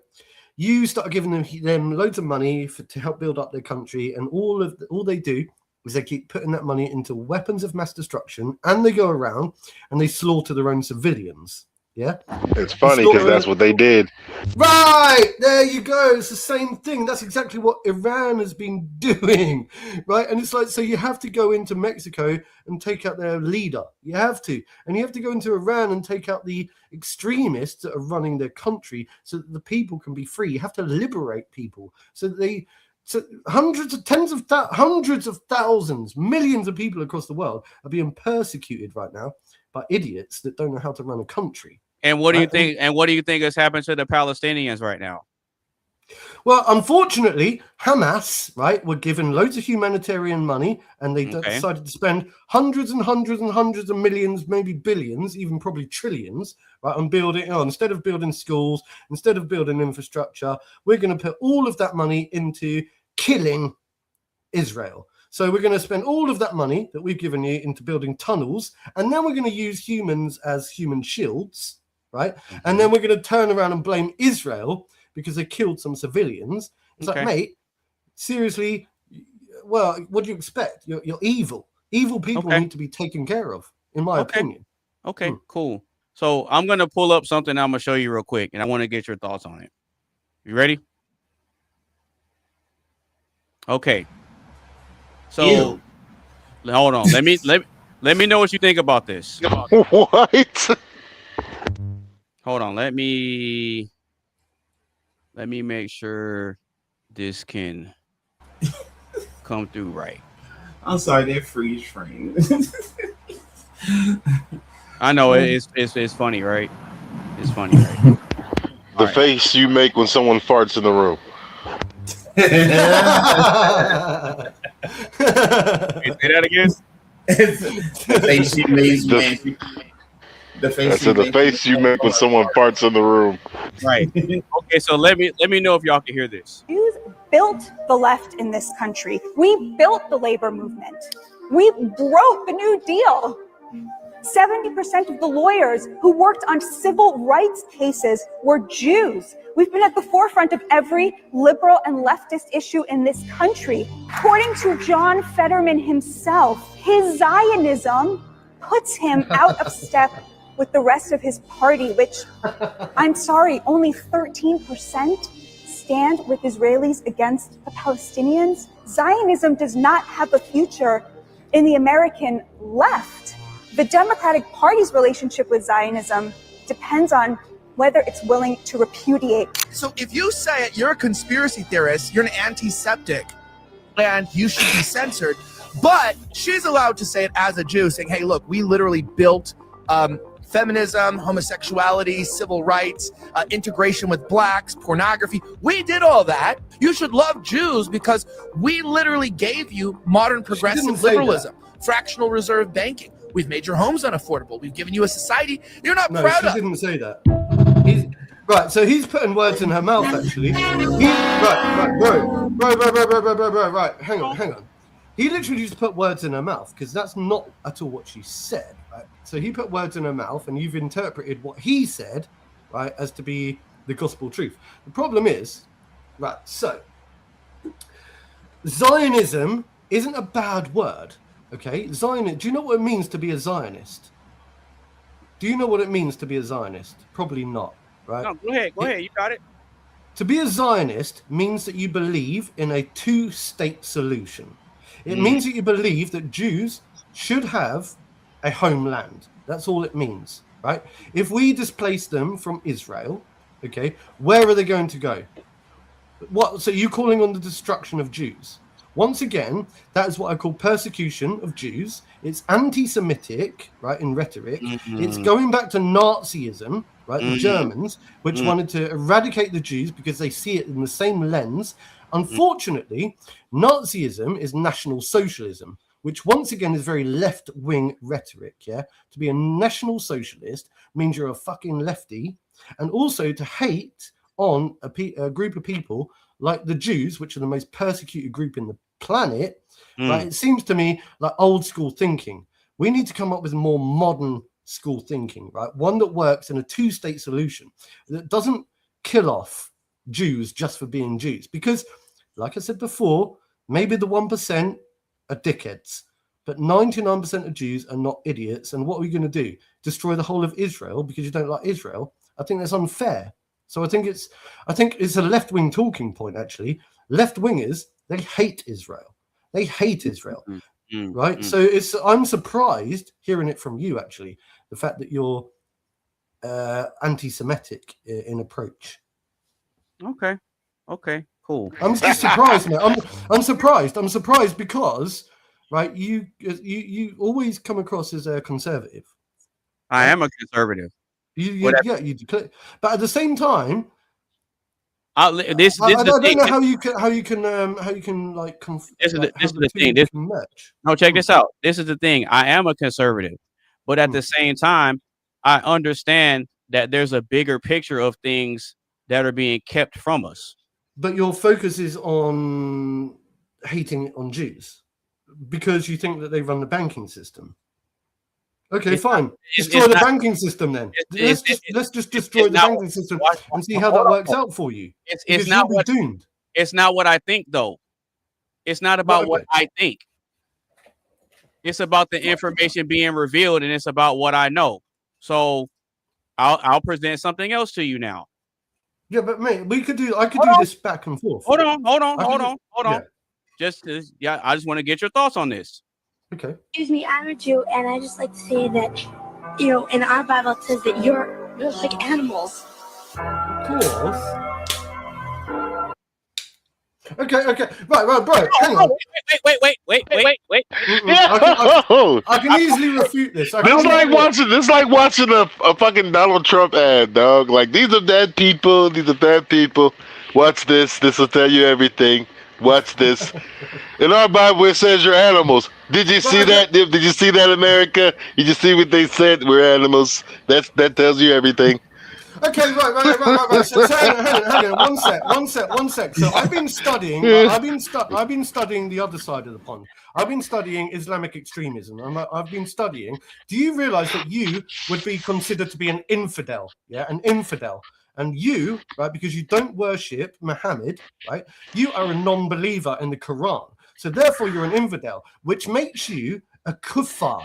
You start giving them loads of money to help build up their country, and all they do is they keep putting that money into weapons of mass destruction, and they go around and they slaughter their own civilians. Yeah, it's funny because that's what they did. Right, there you go. It's the same thing. That's exactly what Iran has been doing, right? And it's like, so you have to go into Mexico and take out their leader. You have to. And you have to go into Iran and take out the extremists that are running their country so that the people can be free. You have to liberate people so that hundreds of thousands, millions of people across the world are being persecuted right now by idiots that don't know how to run a country. And what do you think? And what do you think has happened to the Palestinians right now? Well, unfortunately, Hamas, right, were given loads of humanitarian money, and they decided to spend hundreds and hundreds and hundreds of millions, maybe billions, even probably trillions, right, on building. Instead of building schools, instead of building infrastructure, we're going to put all of that money into killing Israel. So we're going to spend all of that money that we've given you into building tunnels, and then we're going to use humans as human shields, right? And then we're going to turn around and blame Israel because they killed some civilians. It's like, mate, seriously, well, what do you expect? You're evil. Evil people need to be taken care of, in my opinion. Okay, cool. So I'm going to pull up something I'm going to show you real quick, and I want to get your thoughts on it. You ready? Okay. So hold on. Let me know what you think about this. What? Hold on. Let me make sure this can come through right. I'm sorry, they're freeze frame. I know it's funny, right? It's funny, right? The face you make when someone farts in the room. Say that again. The face you make. The face you make when someone farts in the room. Right. Okay, so let me know if y'all can hear this. Jews built the left in this country. We built the labor movement. We broke the New Deal. 70% of the lawyers who worked on civil rights cases were Jews. We've been at the forefront of every liberal and leftist issue in this country. According to John Fetterman himself, his Zionism puts him out of step with the rest of his party, which, I'm sorry, only 13% stand with Israelis against the Palestinians. Zionism does not have a future in the American left. The Democratic Party's relationship with Zionism depends on whether it's willing to repudiate. So if you say it, you're a conspiracy theorist, you're an anti-Semitic, and you should be censored. But she's allowed to say it as a Jew, saying, hey, look, we literally built feminism, homosexuality, civil rights, integration with blacks, pornography. We did all that. You should love Jews because we literally gave you modern progressive liberalism, fractional reserve banking. We've made your homes unaffordable. We've given you a society you're not proud of. She didn't say that. So he's putting words in her mouth, actually. Right. Hang on. He literally just put words in her mouth because that's not at all what she said, right? So he put words in her mouth and you've interpreted what he said, right, as to be the gospel truth. The problem is, right, so Zionism isn't a bad word. Okay, Zionist. Do you know what it means to be a Zionist? Do you know what it means to be a Zionist? Probably not, right? No, go ahead. You got it. To be a Zionist means that you believe in a two-state solution. It means that you believe that Jews should have a homeland. That's all it means, right? If we displace them from Israel, okay, where are they going to go? What? So you're calling on the destruction of Jews? Once again, that is what I call persecution of Jews. It's anti-Semitic, right, in rhetoric. It's going back to Nazism, right, the Germans, which wanted to eradicate the Jews because they see it in the same lens. Unfortunately, Nazism is National Socialism, which once again is very left-wing rhetoric, yeah? To be a National Socialist means you're a fucking lefty, and also to hate on a group of people like the Jews, which are the most persecuted group in the planet, right? It seems to me like old school thinking. We need to come up with more modern school thinking, right? One that works in a two-state solution that doesn't kill off Jews just for being Jews. Because, like I said before, maybe the 1% are dickheads, but 99% of Jews are not idiots. And what are we going to do? Destroy the whole of Israel because you don't like Israel? I think that's unfair. So I think it's a left-wing talking point, actually. Left-wingers, they hate Israel. They hate Israel, right? So I'm surprised hearing it from you, actually, the fact that you're anti-Semitic in approach. Okay, cool. I'm just surprised, man. I'm surprised because, right, you always come across as a conservative. I am a conservative. You declare, but at the same time, I don't know how you can like. This is the thing. No, check this out. This is the thing. I am a conservative, but at the same time, I understand that there's a bigger picture of things that are being kept from us. But your focus is on hating on Jews because you think that they run the banking system. Okay, fine. Destroy the banking system then. Let's just destroy the banking system and see how that works out for you. It's not what doomed. It's not what I think, though. It's not about what I think. It's about the information being revealed, and it's about what I know. So I'll present something else to you now. Yeah, but mate, I could do this back and forth. Hold on. I just want to get your thoughts on this. Okay. Excuse me, I'm a Jew, and I just like to say that, in our Bible it says that you're like animals. Of course. Okay. Right, bro. Hang on. Wait. I can easily refute this. This is like watching a fucking Donald Trump ad, dog. Like, these are bad people. Watch this. This will tell you everything. Watch this. In our Bible, it says you're animals. Did you see that? Did you see that, America? Did you see what they said? We're animals. That tells you everything. Okay, right. So, hang on. One sec. So I've been studying. I've been studying the other side of the pond. I've been studying Islamic extremism. I've been studying. Do you realize that you would be considered to be an infidel? Yeah, an infidel. And you, right, because you don't worship Muhammad, right? You are a non-believer in the Quran. So therefore, you're an infidel, which makes you a kafir,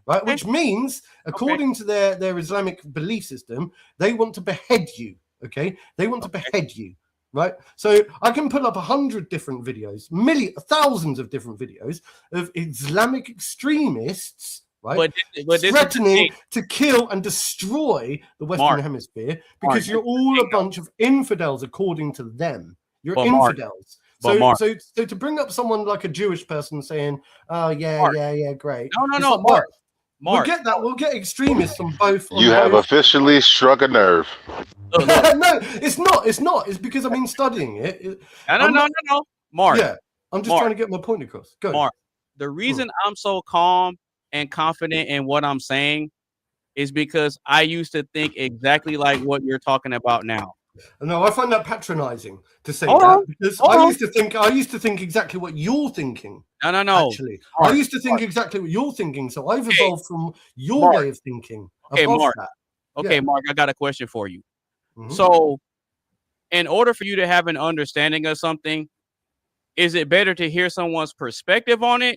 right? Which means, according to their Islamic belief system, they want to behead you. Okay, they want to behead you, right? So I can pull up 100 different videos, thousands of different videos of Islamic extremists, right? But threatening to kill and destroy the Western Hemisphere because you're all a bunch of infidels, according to them. You're infidels. So to bring up someone like a Jewish person saying, "Oh yeah, great." No, Mark. We'll get that. We'll get extremists from both. You have officially struck a nerve. No, it's not. It's because I've been studying it. No, Mark. Yeah, I'm just trying to get my point across. Go, Mark. The reason I'm so calm and confident in what I'm saying is because I used to think exactly like what you're talking about now. No, I find that patronizing to say that because I used to think exactly what you're thinking. No. Actually, Mark, I used to think exactly what you're thinking, so I've evolved from your way of thinking. Okay, Mark. Mark, I got a question for you. Mm-hmm. So, in order for you to have an understanding of something, is it better to hear someone's perspective on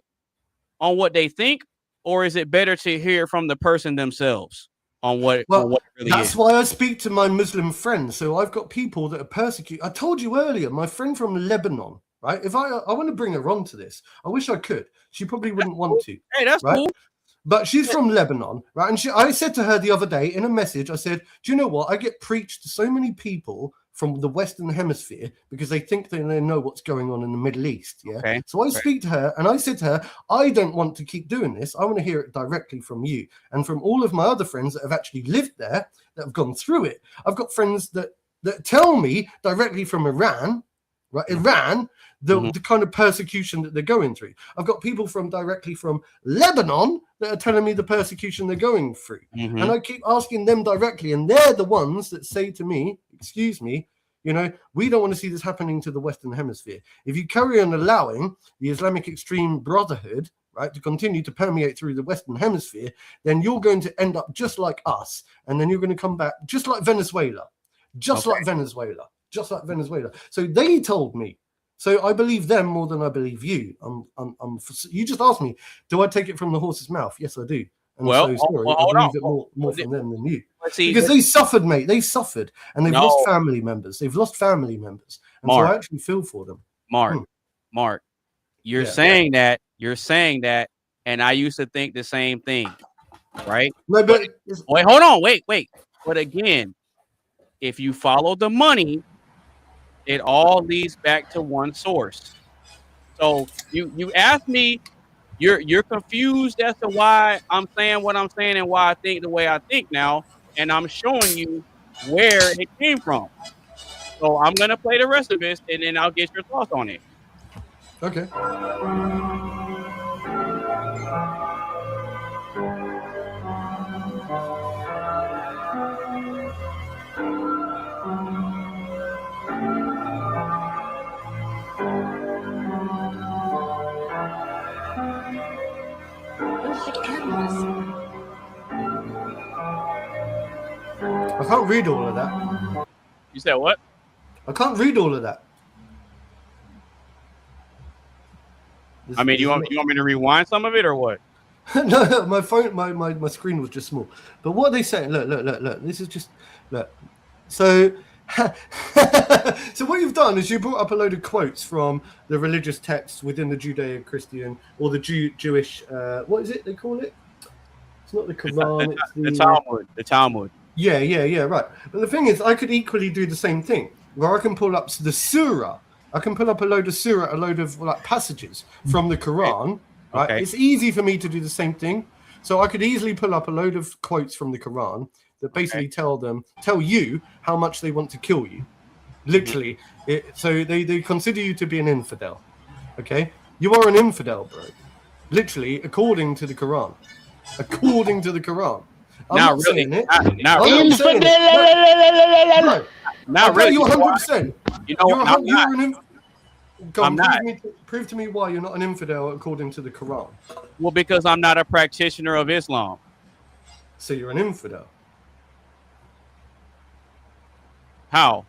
what they think, or is it better to hear from the person themselves on what it really that's is. why I speak to my Muslim friends. So I've got people that are persecuted. I told you earlier, my friend from Lebanon, right? If I want to bring her on to this, I wish I could. She probably wouldn't want to. Hey, that's right? cool. But she's from Lebanon, right? And I said to her the other day in a message, I said, do you know what? I get preached to so many people from the Western Hemisphere because they think they know what's going on in the Middle East. Yeah. Okay. So I speak to her and I said to her, I don't want to keep doing this. I want to hear it directly from you and from all of my other friends that have actually lived there, that have gone through it. I've got friends that tell me directly from Iran, right? Iran, the kind of persecution that they're going through. I've got people directly from Lebanon that are telling me the persecution they're going through. And I keep asking them directly, and they're the ones that say to me, excuse me, we don't want to see this happening to the Western Hemisphere. If you carry on allowing the Islamic Extreme Brotherhood, right, to continue to permeate through the Western Hemisphere, then you're going to end up just like us. And then you're going to come back just like Venezuela, like Venezuela. So they told me. So I believe them more than I believe you. You just asked me, do I take it from the horse's mouth? Yes, I do. And I believe it more from them than you. Because they suffered, mate. They suffered. And they've lost family members. And Mark, so I actually feel for them. Mark, you're saying that, and I used to think the same thing, right? No, but wait, hold on. Wait. But again, if you follow the money, it all leads back to one source. So you asked me, you're confused as to why I'm saying what I'm saying and why I think the way I think now, and I'm showing you where it came from. So I'm gonna play the rest of this, and then I'll get your thoughts on it. Okay. I can't read all of that. You said what? I can't read all of that. You want me to rewind some of it or what? No, my phone, my screen was just small. But what are they saying? Look. This is just look. So, so what you've done is you brought up a load of quotes from the religious texts within the Judeo-Christian or the Jewish. What is it they call it? It's not the Quran. It's the Talmud. The Talmud. Yeah, right. But the thing is, I could equally do the same thing, where I can pull up the surah. I can pull up a load of like passages from the Quran. Right? Okay. It's easy for me to do the same thing. So I could easily pull up a load of quotes from the Quran that basically tell you how much they want to kill you. Literally. So they consider you to be an infidel. Okay? You are an infidel, bro. Literally, according to the Quran. According to the Quran. I'm not saying it. Not really. Not really. You're 100%. You know, I'm not. Prove to me why you're not an infidel according to the Quran. Well, because I'm not a practitioner of Islam. So you're an infidel. How?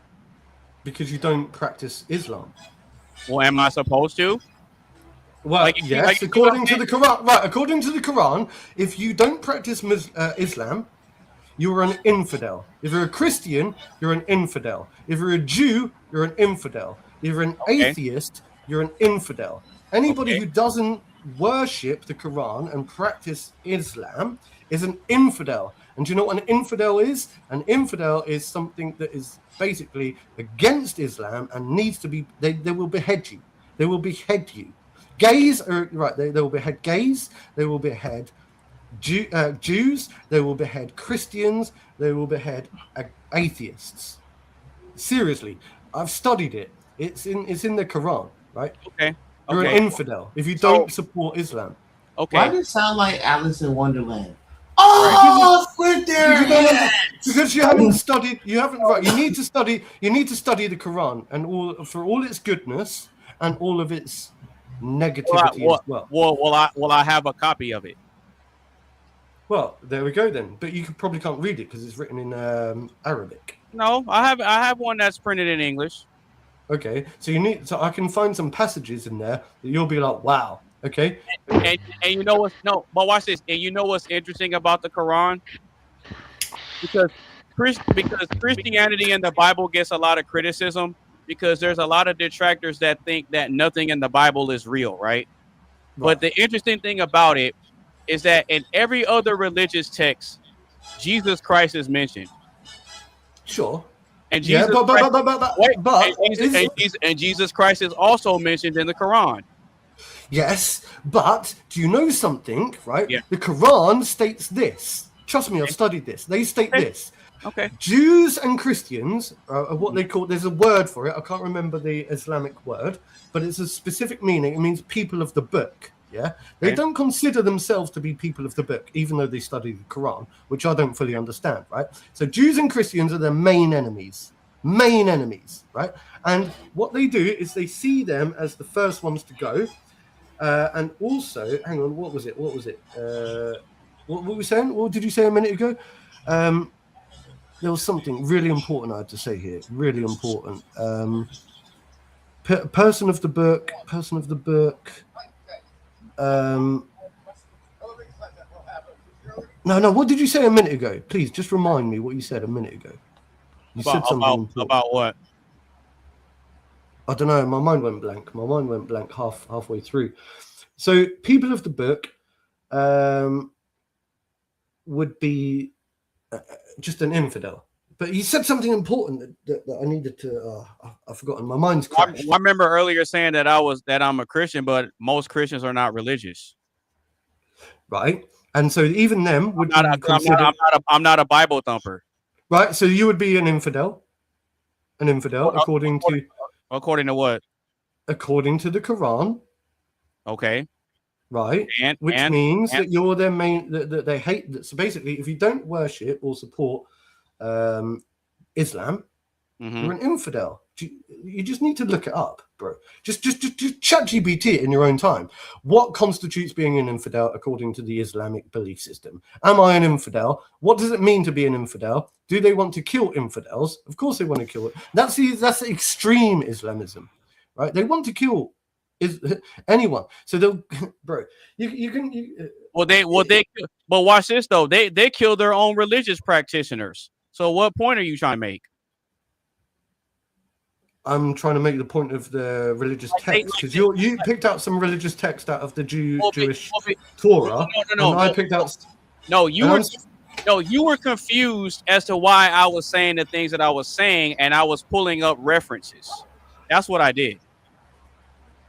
Because you don't practice Islam. Well, am I supposed to? Well, yes, according to the Quran. Right, according to the Quran, if you don't practice Islam, you're an infidel. If you're a Christian, you're an infidel. If you're a Jew, you're an infidel. If you're an atheist, you're an infidel. Anybody who doesn't worship the Quran and practice Islam is an infidel. And do you know what an infidel is? An infidel is something that is basically against Islam and needs to be, they will behead you. They will behead you. Gays are right. They will behead gays. They will behead Jews. They will behead Christians. They will behead atheists. Seriously, I've studied it. It's in the Quran, right? Okay. You're an infidel if you don't support Islam. Okay. Why does it sound like Alice in Wonderland? Oh, right. There. Because you haven't studied. You haven't. Right. You need to study. You need to study the Quran and for all its goodness and all of its negativity as well. Will I have a copy of it? Well, there we go then. But you probably can't read it because it's written in Arabic. No, I have one that's printed in English. Okay, so I can find some passages in there that you'll be like, wow. Okay. And you know what's but watch this. And you know what's interesting about the Quran? because Christianity and the Bible gets a lot of criticism because there's a lot of detractors that think that nothing in the Bible is real, right? But the interesting thing about it is that in every other religious text, Jesus Christ is mentioned. Sure. And Jesus Jesus Christ is also mentioned in the Quran. Yes, but do you know something, right? Yeah. The Quran states this. Trust me, I've studied this. They state this. Okay. Jews and Christians are what they call, there's a word for it. I can't remember the Islamic word, but it's a specific meaning. It means people of the book. Yeah. They don't consider themselves to be people of the book, even though they study the Quran, which I don't fully understand, right? So Jews and Christians are their main enemies, right? And what they do is they see them as the first ones to go. And also, hang on, what was it? What were we saying? What did you say a minute ago? There was something really important I had to say here. Really important. Person of the book. No. What did you say a minute ago? Please, just remind me what you said a minute ago. You said something about what? I don't know. My mind went blank halfway through. So, people of the book would be just an infidel. But you said something important that I needed to. I've forgotten. My mind's crashed. I remember earlier saying that I'm a Christian, but most Christians are not religious. Right, and so even them would. I'm not a Bible thumper. Right, so you would be an infidel. According to what? According to the Quran. Okay. Right, which means that you're their main. That they hate. That, so basically, if you don't worship or support Islam, you're an infidel. You just need to look it up, bro. Just chat GPT it in your own time. What constitutes being an infidel according to the Islamic belief system? Am I an infidel? What does it mean to be an infidel? Do they want to kill infidels? Of course they want to kill it. That's the extreme Islamism, right? They want to kill anyone. So they'll, bro. You can. But watch this though. They kill their own religious practitioners. So what point are you trying to make? I'm trying to make the point of the religious text because you picked out some religious text out of the Jewish Torah. I picked out. You were confused as to why I was saying the things that I was saying, and I was pulling up references. That's what I did.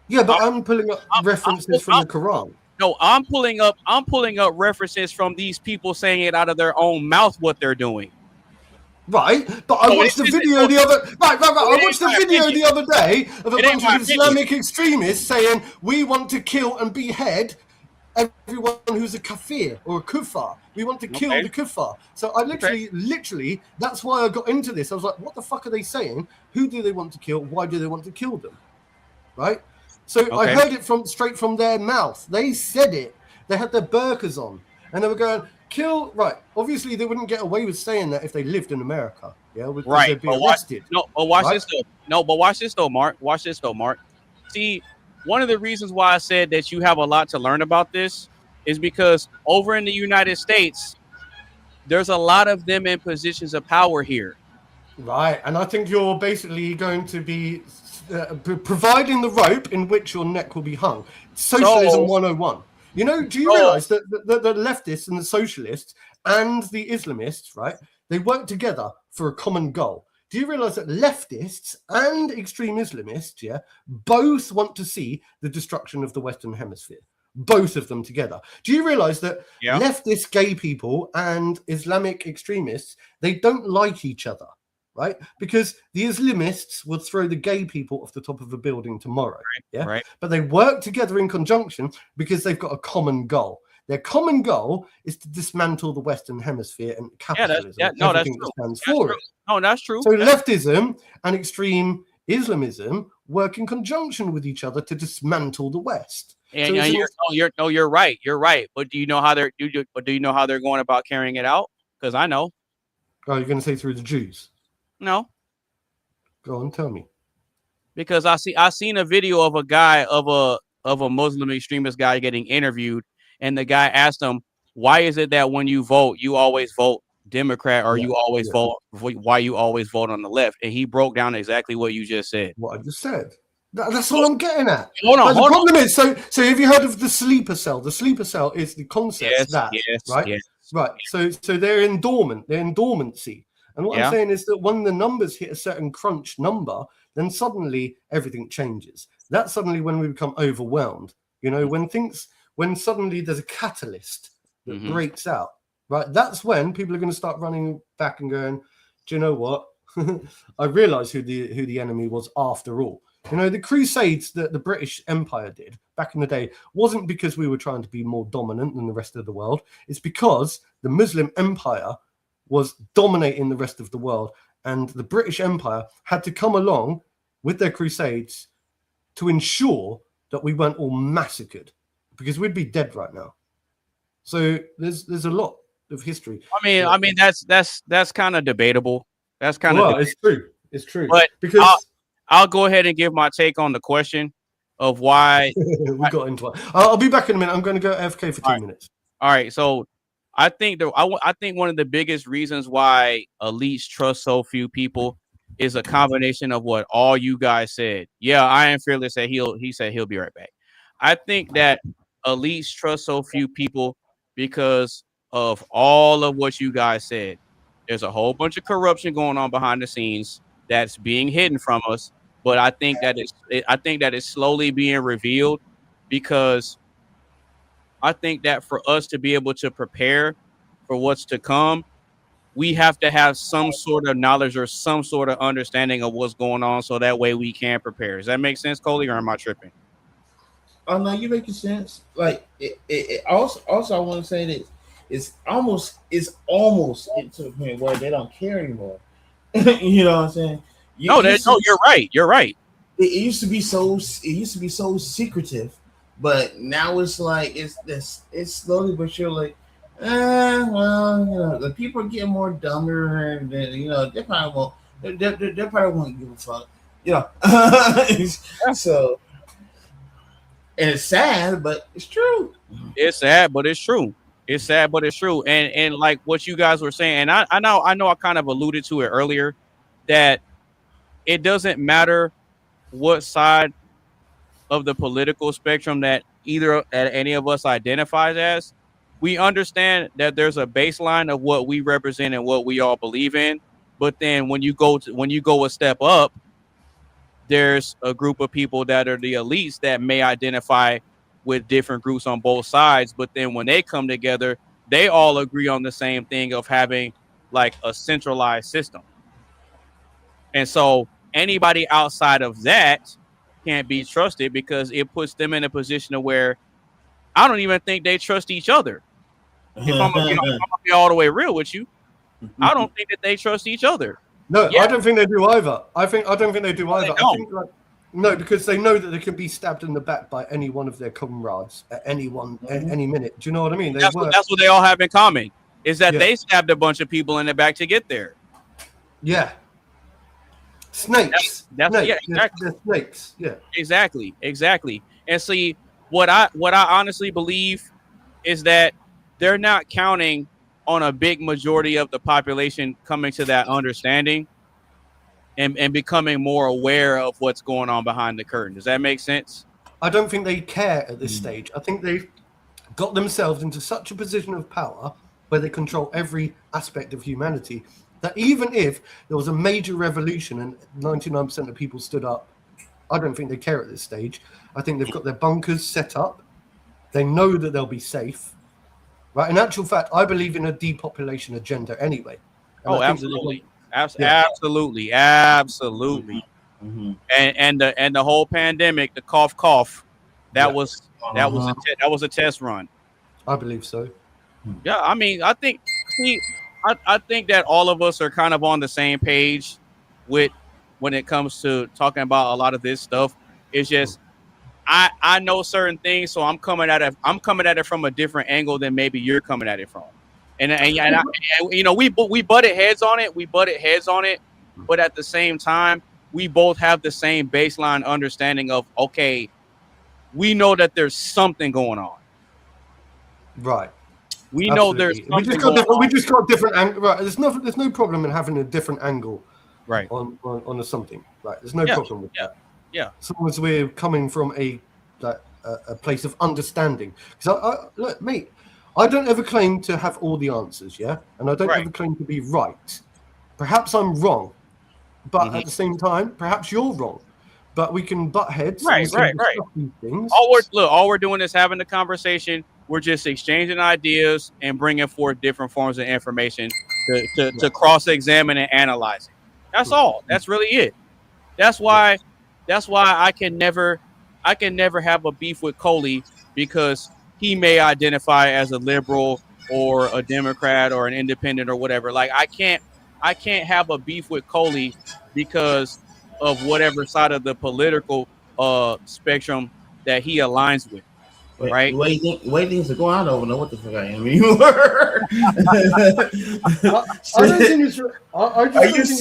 Yeah, but I'm pulling up references from the Quran. No, I'm pulling up references from these people saying it out of their own mouth what they're doing. Right, but I watched the video the other. Right. I watched the video the other day of a bunch of Islamic extremists saying we want to kill and behead everyone who's a kafir or a kuffar. We want to kill the kuffar. So I literally, that's why I got into this. I was like, what the fuck are they saying? Who do they want to kill? Why do they want to kill them? Right. So I heard it straight from their mouth. They said it. They had their burqas on, and they were going. Kill, right. Obviously, they wouldn't get away with saying that if they lived in America. Yeah, right. They'd be arrested. Watch this though, Mark. Watch this though, Mark. See, one of the reasons why I said that you have a lot to learn about this is because over in the United States, there's a lot of them in positions of power here. Right, and I think you're basically going to be providing the rope in which your neck will be hung. Socialism 101. You know, do you realize that the leftists and the socialists and the Islamists, right, they work together for a common goal? Do you realize that leftists and extreme Islamists, both want to see the destruction of the Western Hemisphere? Both of them together. Do you realize that leftist gay people and Islamic extremists, they don't like each other? Right, because the Islamists would throw the gay people off the top of a building tomorrow. Right. But they work together in conjunction because they've got a common goal. Their common goal is to dismantle the Western Hemisphere and capitalism. That's true. No, that's true. So leftism and extreme Islamism work in conjunction with each other to dismantle the West. And you're right. You're right. But do you know how they're going about carrying it out? Because I know. Oh, you're going to say through the Jews? No. Go on, tell me. Because I seen a video of a guy of a Muslim extremist guy getting interviewed, and the guy asked him, "Why is it that when you vote, you always vote Democrat or you always vote, why you always vote on the left. And he broke down exactly what you just said. What I just said. That's all I'm getting at. Hold on. The problem is, so have you heard of the sleeper cell? The sleeper cell is the concept right? Right. So they're in dormant. They're in dormancy. And what I'm saying is that when the numbers hit a certain crunch number, then suddenly everything changes. That's suddenly when we become overwhelmed. You know, when suddenly there's a catalyst that breaks out, right? That's when people are going to start running back and going, do you know what? I realize who the enemy was after all. You know, the crusades that the British Empire did back in the day wasn't because we were trying to be more dominant than the rest of the world. It's because the Muslim Empire was dominating the rest of the world. And the British Empire had to come along with their crusades to ensure that we weren't all massacred, because we'd be dead right now. So there's a lot of history. I mean that's kind of debatable. That's kind of it's true. It's true. But because I'll go ahead and give my take on the question of why we got into it. I'll be back in a minute. I'm going to go AFK for 2 minutes. All right. So I think I think one of the biggest reasons why elites trust so few people is a combination of what all you guys said. Yeah, Iron Fearless said he said he'll be right back. I think that elites trust so few people because of all of what you guys said. There's a whole bunch of corruption going on behind the scenes that's being hidden from us, but I think that it's slowly being revealed, because I think that for us to be able to prepare for what's to come, we have to have some sort of knowledge or some sort of understanding of what's going on, so that way we can prepare. Does that make sense, Coley, or am I tripping? Oh no, you're making sense. Like it also I want to say that it's almost getting to the point where they don't care anymore. You know what I'm saying? You're right. You're right. It used to be so secretive, but now it's like it's slowly but surely. Well, you know, the people are getting more dumber, and you know they probably won't give a fuck. You know, so. And it's sad, but it's true. It's sad, but it's true. It's sad, but it's true. And like what you guys were saying, and I know I kind of alluded to it earlier, that it doesn't matter what side of the political spectrum that any of us identifies as. We understand that there's a baseline of what we represent and what we all believe in. But then when you go a step up, there's a group of people that are the elites that may identify with different groups on both sides. But then when they come together, they all agree on the same thing of having like a centralized system. And so anybody outside of that can't be trusted, because it puts them in a position of where I don't even think they trust each other. If I'm gonna be all the way real with you, I don't think that they trust each other. No, I don't think they do either. I don't think they do either. I think, no, because they know that they can be stabbed in the back by any one of their comrades at any minute. Do you know what I mean? That's what they all have in common, is that they stabbed a bunch of people in the back to get there. Yeah. Snakes. Exactly. They're snakes. Yeah. Exactly. And see, what I honestly believe is that they're not counting on a big majority of the population coming to that understanding and becoming more aware of what's going on behind the curtain. Does that make sense? I don't think they care at this stage. I think they've got themselves into such a position of power where they control every aspect of humanity that even if there was a major revolution and 99% of people stood up, I don't think they care at this stage. I think they've got their bunkers set up. They know that they'll be safe. Right. In actual fact, I believe in a depopulation agenda anyway. Absolutely. Absolutely. Mm-hmm. And the whole pandemic, the cough, that was a test run. I believe so. Yeah, I mean, I think that all of us are kind of on the same page with when it comes to talking about a lot of this stuff. It's just I know certain things, so I'm coming at it from a different angle than maybe you're coming at it from. And you know, we butted heads on it, but at the same time, we both have the same baseline understanding of, okay, we know that there's something going on. Right. We know there's we just got different angle. Right, there's no problem in having a different angle, right, on something. Right, there's no problem with that. Yeah, as long as we're coming from a place of understanding. Because look, mate, I don't ever claim to have all the answers, yeah, and I don't ever claim to be right. Perhaps I'm wrong, but at the same time, perhaps you're wrong. But we can butt heads. Right. These things. All we're doing is having the conversation. We're just exchanging ideas and bringing forth different forms of information to cross-examine and analyze it. That's all. That's really it. That's why I can never have a beef with Coley, because he may identify as a liberal or a Democrat or an independent or whatever. Like I can't have a beef with Coley because of whatever side of the political spectrum that he aligns with. Right? The way things are going, I don't even know what the fuck I am anymore. I don't think it's.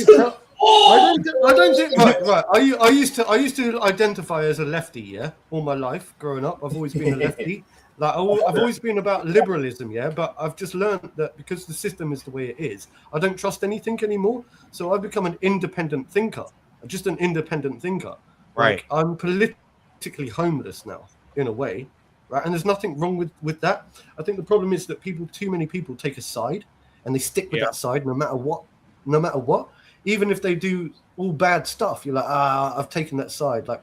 I don't think. Right. I used to identify as a lefty. Yeah, all my life growing up, I've always been a lefty. Like I've always been about liberalism. Yeah, but I've just learned that because the system is the way it is, I don't trust anything anymore. So I've become an independent thinker. Just an independent thinker. Right. Like, I'm politically homeless now, in a way. Right, and there's nothing wrong with that. I think the problem is that too many people take a side, and they stick with that side no matter what. Even if they do all bad stuff, you're like, I've taken that side, like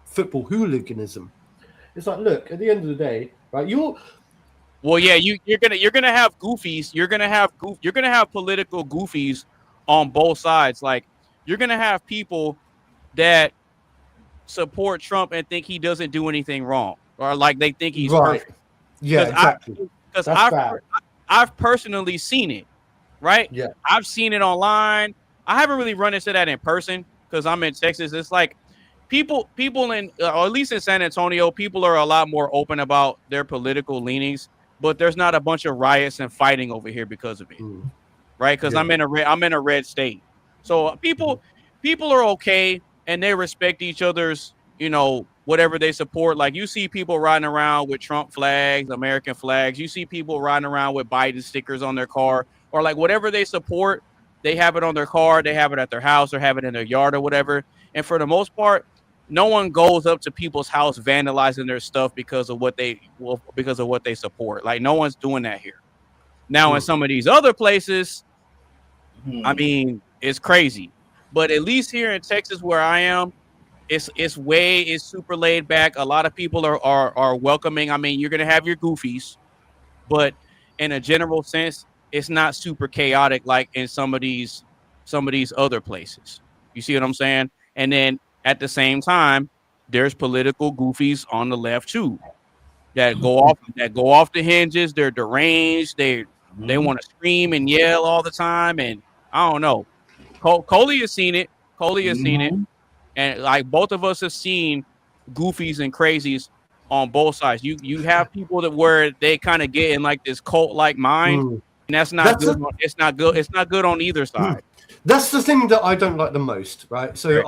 football hooliganism. It's like, look, at the end of the day, right? You're gonna have goofies. You're gonna have political goofies on both sides. Like you're gonna have people that support Trump and think he doesn't do anything wrong, or like they think he's perfect. Yeah, exactly. Because I've personally seen it, right? Yeah, I've seen it online. I haven't really run into that in person because I'm in Texas. It's like people in, or at least in San Antonio, people are a lot more open about their political leanings, but there's not a bunch of riots and fighting over here because of it, right? Because I'm in a red state, so people are okay and they respect each other's, whatever they support. Like you see people riding around with Trump flags, American flags. You see people riding around with Biden stickers on their car, or like whatever they support, they have it on their car, they have it at their house, or have it in their yard or whatever. And for the most part, no one goes up to people's house vandalizing their stuff because of what they support. Like no one's doing that here. Now in some of these other places, I mean, it's crazy. But at least here in Texas where I am, it's super laid back. A lot of people are welcoming. I mean, you're gonna have your goofies, but in a general sense, it's not super chaotic like in some of these other places. You see what I'm saying? And then at the same time, there's political goofies on the left too that go off the hinges. They're deranged. They want to scream and yell all the time. And I don't know. Coley has seen it. And like both of us have seen goofies and crazies on both sides. You have people where they kind of get in like this cult-like mind, and that's not good. It's not good. It's not good on either side. That's the thing that I don't like the most, right? So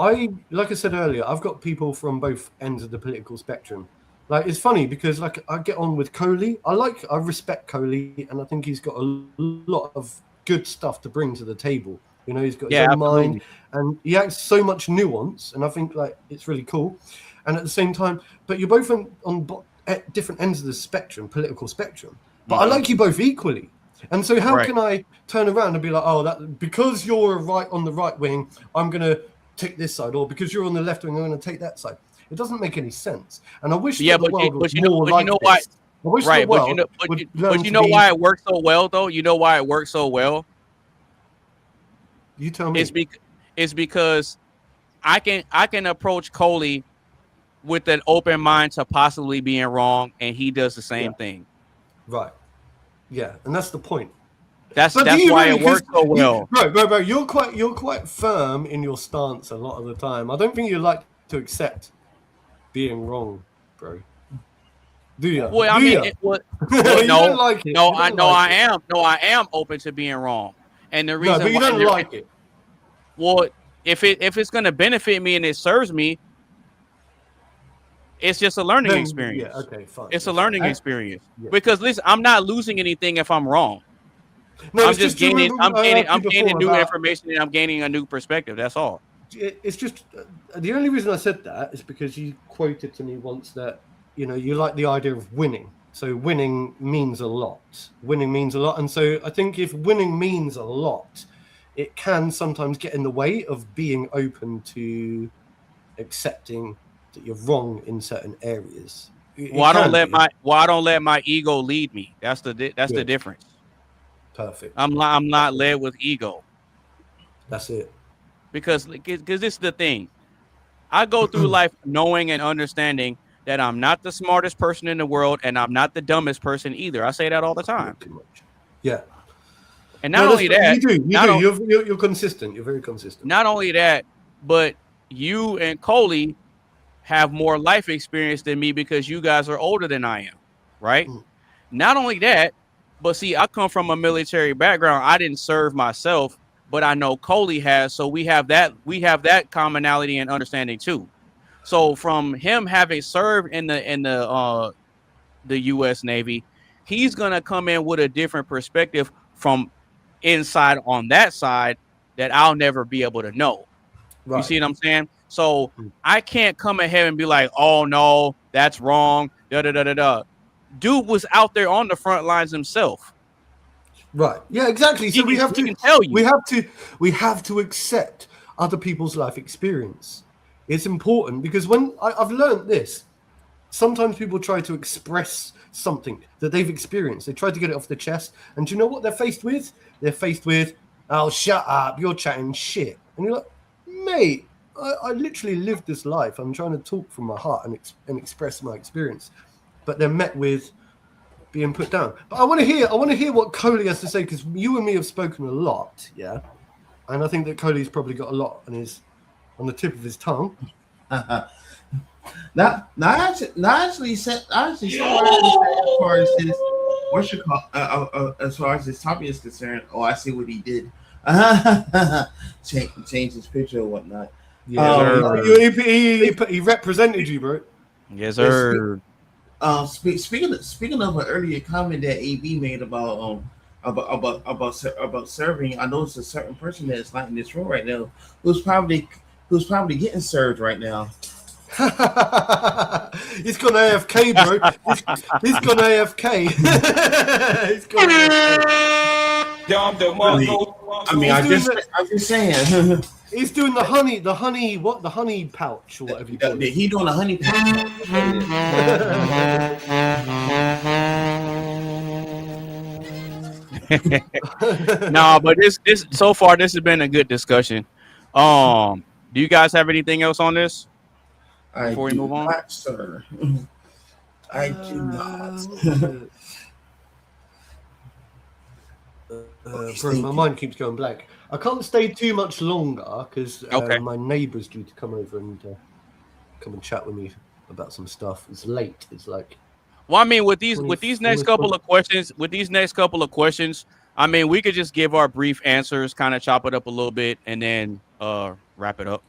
like I said earlier, I've got people from both ends of the political spectrum. Like it's funny because like I get on with Coley. I respect Coley, and I think he's got a lot of good stuff to bring to the table. He's got his own mind, and he has so much nuance, and I think like it's really cool. And at the same time, but you're both at different ends of the political spectrum. But I like you both equally. And so how can I turn around and be like, that because you're on the right wing, I'm going to take this side, or because you're on the left wing, I'm going to take that side. It doesn't make any sense. And I wish the world was more like this. Right, but you know why it works so well, though? You know why it works so well? You tell me. It's because I can approach Coley with an open mind to possibly being wrong, and he does the same thing. Right. Yeah, and that's the point. That's why it works so well. Bro, you're quite firm in your stance a lot of the time. I don't think you like to accept being wrong, bro. Do you? Well, I mean, I am open to being wrong, and the reason but you don't like it. Well, if it's going to benefit me and it serves me, It's just a learning experience. Yeah, okay, fine. It's a learning experience. Because listen, I'm not losing anything if I'm wrong. No, I'm just gaining. I'm gaining new about, information, and I'm gaining a new perspective. That's all. It's just the only reason I said that is because you quoted to me once that you like the idea of winning. So winning means a lot. Winning means a lot, and so I think if winning means a lot, it can sometimes get in the way of being open to accepting that you're wrong in certain areas. I don't let my ego lead me. That's the difference. Perfect. I'm not led with ego. That's it. Because this is the thing. I go through life knowing and understanding that I'm not the smartest person in the world, and I'm not the dumbest person either. I say that all the time. Yeah. And not only that, you're consistent. You're very consistent. Not only that, but you and Coley have more life experience than me because you guys are older than I am, right? Not only that, but see, I come from a military background. I didn't serve myself, but I know Coley has, so we have that commonality and understanding too. So from him having served in the U.S. Navy, he's gonna come in with a different perspective from inside on that side that I'll never be able to know. Right. You see what I'm saying? So I can't come ahead and be like, oh no, that's wrong. Dude was out there on the front lines himself. Right. Yeah, exactly. So we have to accept other people's life experience. It's important because when I've learned this, sometimes people try to express something that they've experienced. They try to get it off their chest. And do you know what they're faced with? They're faced with, oh, shut up, you're chatting shit. And you're like, mate, I literally lived this life. I'm trying to talk from my heart and express my experience. But they're met with being put down. But I want to hear what Coley has to say, because you and me have spoken a lot, yeah? And I think that Coley's probably got a lot on the tip of his tongue. I actually said as far as his as far as his topic is concerned. Oh, I see what he did. Change his picture or whatnot. Yeah, he represented you, bro. Yes, sir. Speaking of an earlier comment that AB made about serving, I noticed a certain person that's not in this room right now who's probably getting served right now. He's gone AFK, bro. He's gone AFK. He's gone AFK. I'm just saying. He's doing the honey pouch or whatever you call it. He doing the honey pouch. No, but this so far this has been a good discussion. Do you guys have anything else on this before we move on? Not, sir. I do not. My mind keeps going blank. I can't stay too much longer because my neighbour's due to come over and come and chat with me about some stuff. It's late. It's like. Well, I mean, with these next couple of questions, I mean, we could just give our brief answers, kind of chop it up a little bit, and then wrap it up.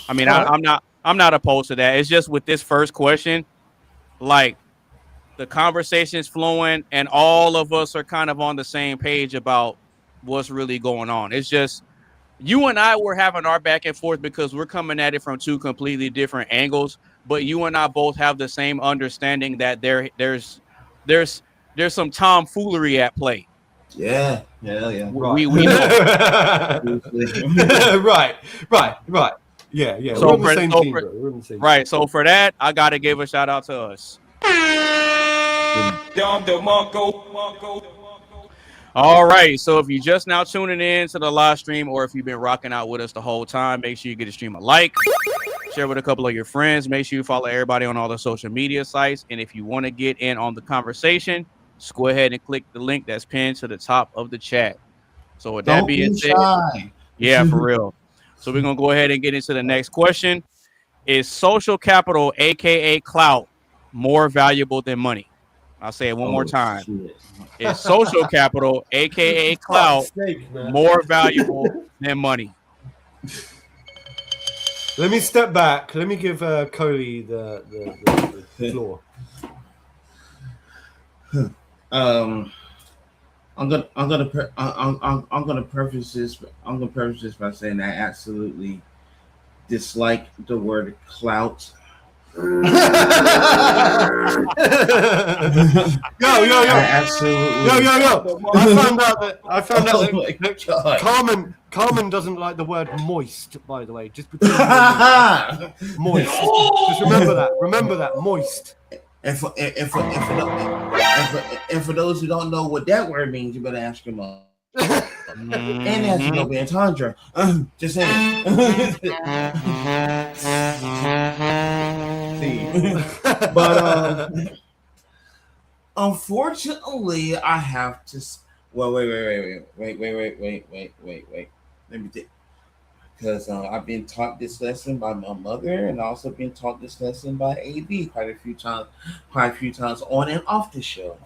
I mean, I'm not opposed to that. It's just with this first question, like the conversation's flowing, and all of us are kind of on the same page about what's really going on. It's just you and I were having our back and forth because we're coming at it from two completely different angles. But you and I both have the same understanding that there's some tomfoolery at play. Yeah. We know. Right. Yeah. So we're on the same team. So for that, I gotta give a shout out to us. All right. So if you're just now tuning in to the live stream, or if you've been rocking out with us the whole time, make sure you get the stream a like. Share with a couple of your friends. Make sure you follow everybody on all the social media sites. And if you want to get in on the conversation, just go ahead and click the link that's pinned to the top of the chat. So with that being said, yeah, for real. So we're going to go ahead and get into the next question. Is social capital, aka clout, more valuable than money? I'll say it one more time. Shit. Is social capital, aka clout, more valuable than money? Let me step back. Let me give Coley the floor. I'm gonna preface this by saying I absolutely dislike the word clout. Yo. Absolutely. Yo. I found out that Carmen doesn't like the word moist, by the way. Just between moist. Just remember that. Moist. And for those who don't know what that word means, you better ask your mom. And ask your Noble Entendre. Just saying. But unfortunately, I have to. Well, wait. Let me think. Because I've been taught this lesson by my mother, and also been taught this lesson by AB quite a few times on and off the show.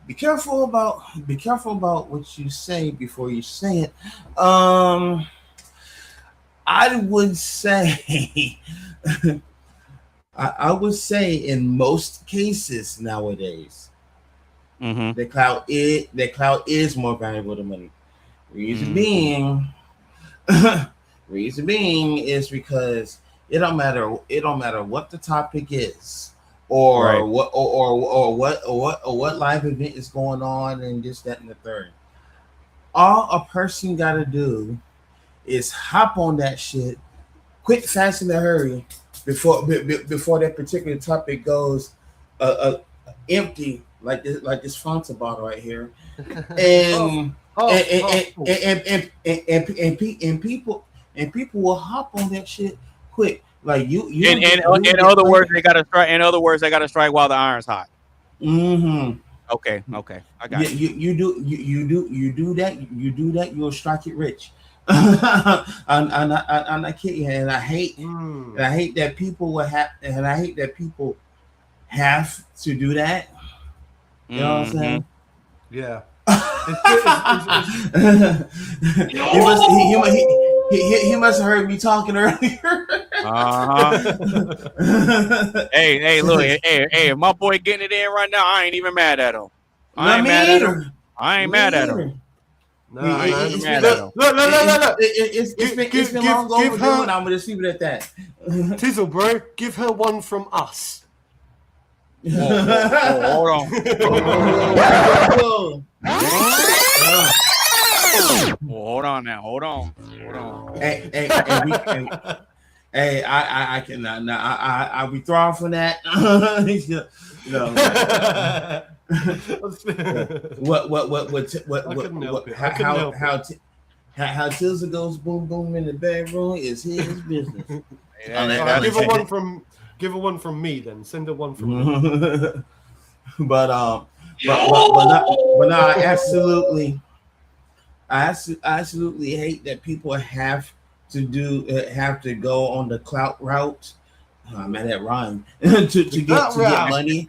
Be careful about what you say before you say it. I would say, I would say in most cases nowadays, the clout is more valuable than money. Reason being is because it don't matter what the topic is or what live event is going on and this, that, and the third. All a person gotta do is hop on that shit quick, fast, in a hurry before that particular topic goes empty, like this Fanta bottle right here. And people will hop on that shit quick. Like you. In other words, they gotta strike while the iron's hot. Mm-hmm. Okay, I got it. You do that. You'll strike it rich. I'm not kidding, and I hate that people will have, and I hate that people have to do that. You know what I'm saying? Yeah. He must have heard me talking earlier. Hey, look, hey, my boy getting it in right now. I ain't even mad at him. I ain't mad at him. No, Look. It's been long overdue, and I'm gonna just leave it at that. Tizzle, bro, give her one from us. Hold on. Hold on now. Hold on. Hey, I can I'll be thrown from that. How Tilda goes boom boom in the bedroom is his business. Give her one from me then. Send her one from me. But I absolutely hate that people have to go on the clout route. I'm at that rhyme to get money.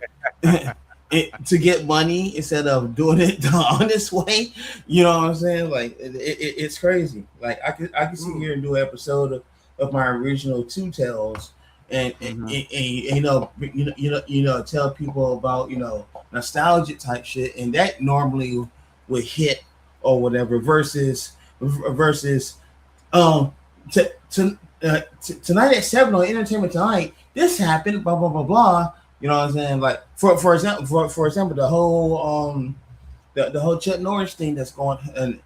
To get money instead of doing it the honest way. You know what I'm saying? Like it's crazy. Like I could sit here and do an episode of my original Two Tales and tell people about nostalgic type shit, and that normally would hit or whatever versus tonight at 7 on Entertainment Tonight, this happened, blah blah blah blah. You know what I'm saying? Like for example, the whole the whole Chuck Norris thing that's going, and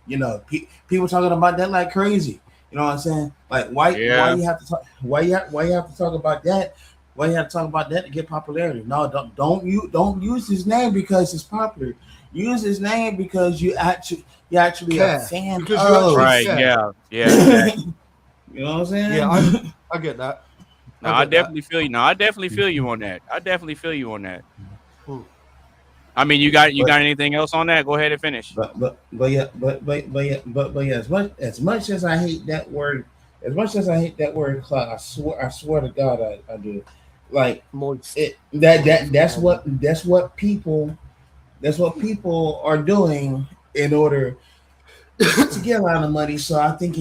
people talking about that like crazy. You know what I'm saying? Like why you have to talk about that? Why you have to talk about that to get popularity? No, don't use his name because it's popular. Use his name because you actually a fan of. Right? Yeah. You know what I'm saying? Yeah, I get that. No, I definitely feel you. No, I definitely feel you on that. I mean, you got anything else on that? Go ahead and finish. But yeah. As much as I hate that word, clout, I swear to God, I do. Like that's what people are doing in order to get a lot of money. So I think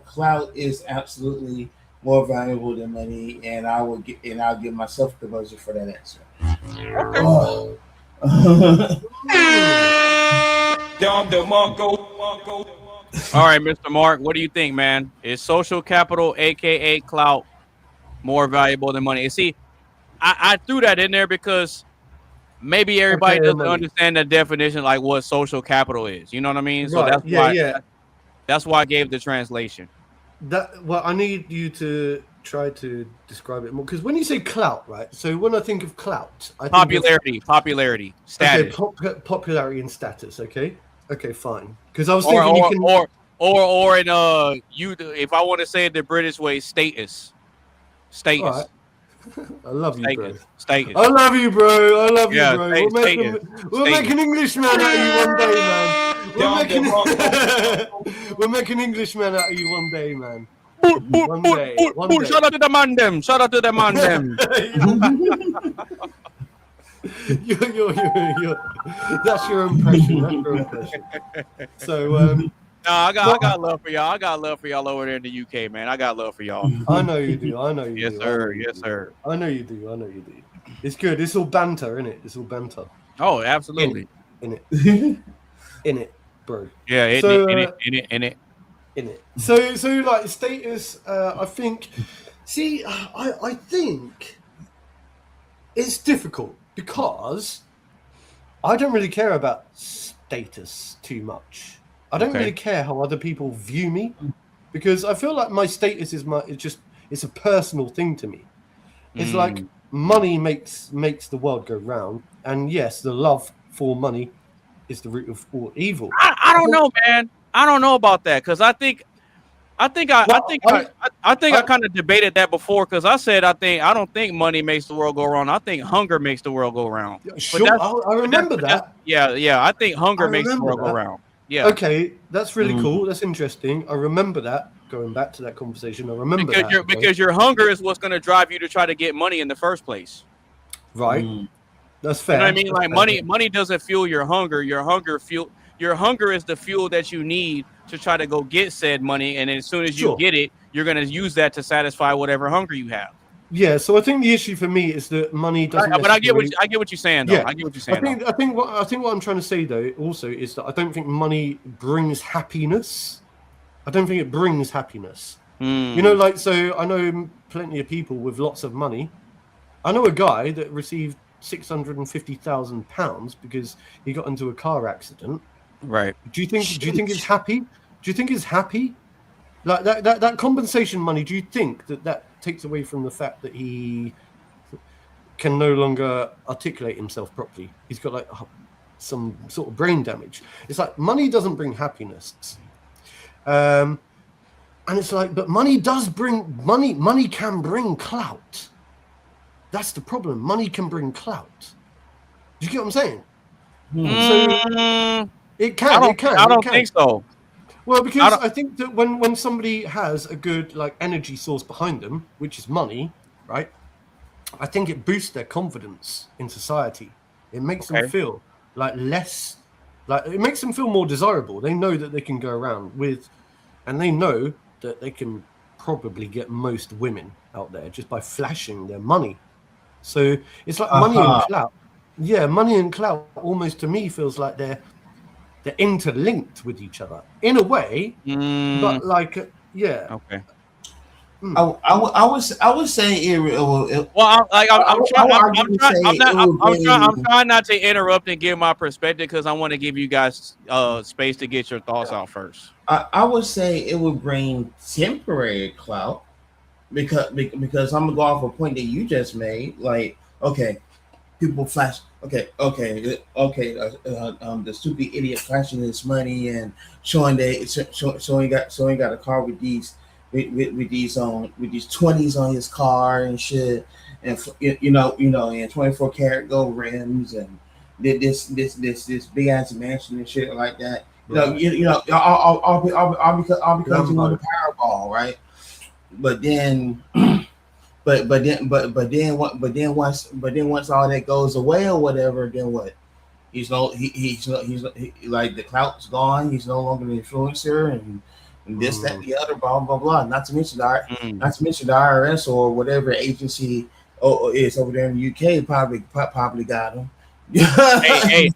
clout is absolutely more valuable than money, and I'll give myself the buzzer for that answer. Oh. All right, Mr. Mark, what do you think, man? Is social capital, aka clout, more valuable than money? And see, I threw that in there because maybe everybody doesn't understand the definition, like what social capital is. You know what I mean? So that's that's why I gave the translation. Well, I need you to try to describe it more, because when you say clout, right? So when I think of clout, I think popularity, status, popularity and status. Okay, fine. Because I was thinking or in if I want to say it the British way, status. Right. I love you, bro. Status. I love you, bro. I love you, Yeah, bro. status. We'll make an Englishman out of you one day, man. We'll make an Englishman out of you one day, man. One day. Shout out to the man them. Shout out to the man them. That's your impression. So, no, I got love for y'all. I got love for y'all over there in the UK, man. I got love for y'all. I know you do. Yes, sir. Yes, sir. I know you do. It's good. It's all banter, isn't it? It's all banter. Oh, absolutely. In it, bro. Yeah, in it. So like status, I think. See, I think it's difficult because I don't really care about status too much. I don't really care how other people view me, because I feel like my status is it's a personal thing to me. It's like money makes the world go round, and yes, the love for money is the root of all evil. I don't know, man. I don't know about that, because I think I kind of debated that before, because I said I don't think money makes the world go around. I think hunger makes the world go round. Sure, I remember that. Yeah. I think hunger makes the world go round. Yeah. Okay, that's really cool. That's interesting. I remember that. Going back to that conversation, I remember because your hunger is what's going to drive you to try to get money in the first place. Right. That's fair. You know what I mean? Like money doesn't fuel your hunger. Your hunger is the fuel that you need to try to go get said money, and then as soon as you get it, you're going to use that to satisfy whatever hunger you have. Yeah, so I think the issue for me is that money doesn't. But I get what you're saying, though. Yeah, I get what you're saying. I think what I'm trying to say though also is that I don't think money brings happiness. I don't think it brings happiness. You know, like, so I know plenty of people with lots of money. I know a guy that received £650,000 because he got into a car accident. Right. Do you think he's happy? Do you think he's happy? Like that compensation money, do you think that takes away from the fact that he can no longer articulate himself properly? He's got like some sort of brain damage. It's like money doesn't bring happiness. And it's like, but money does bring money can bring clout. That's the problem. Money can bring clout. Do you get what I'm saying? So it can. I don't think so. Well, because I think that when somebody has a good like energy source behind them, which is money, right? I think it boosts their confidence in society. It makes them feel like it makes them feel more desirable. They know that they can go around with, and they know that they can probably get most women out there just by flashing their money. So it's like money and clout. Yeah, money and clout almost to me feels like they're interlinked with each other in a way, but like Okay. I would say it. Well, I'm trying not to interrupt and give my perspective, because I want to give you guys space to get your thoughts out first. I would say it would bring temporary clout, because I'm gonna go off a point that you just made. Like, okay, people flash. The stupid idiot flashing his money and showing he got a car with these 20s on his car and shit, and and 24 karat gold rims and this big ass mansion and shit like that. All because he won the Powerball, right? But then once all that goes away or whatever, then what? he's like the clout's gone. He's no longer an influencer and this, that, and the other, blah blah blah. Not to mention the IRS or whatever agency is over there in the UK probably got him. hey,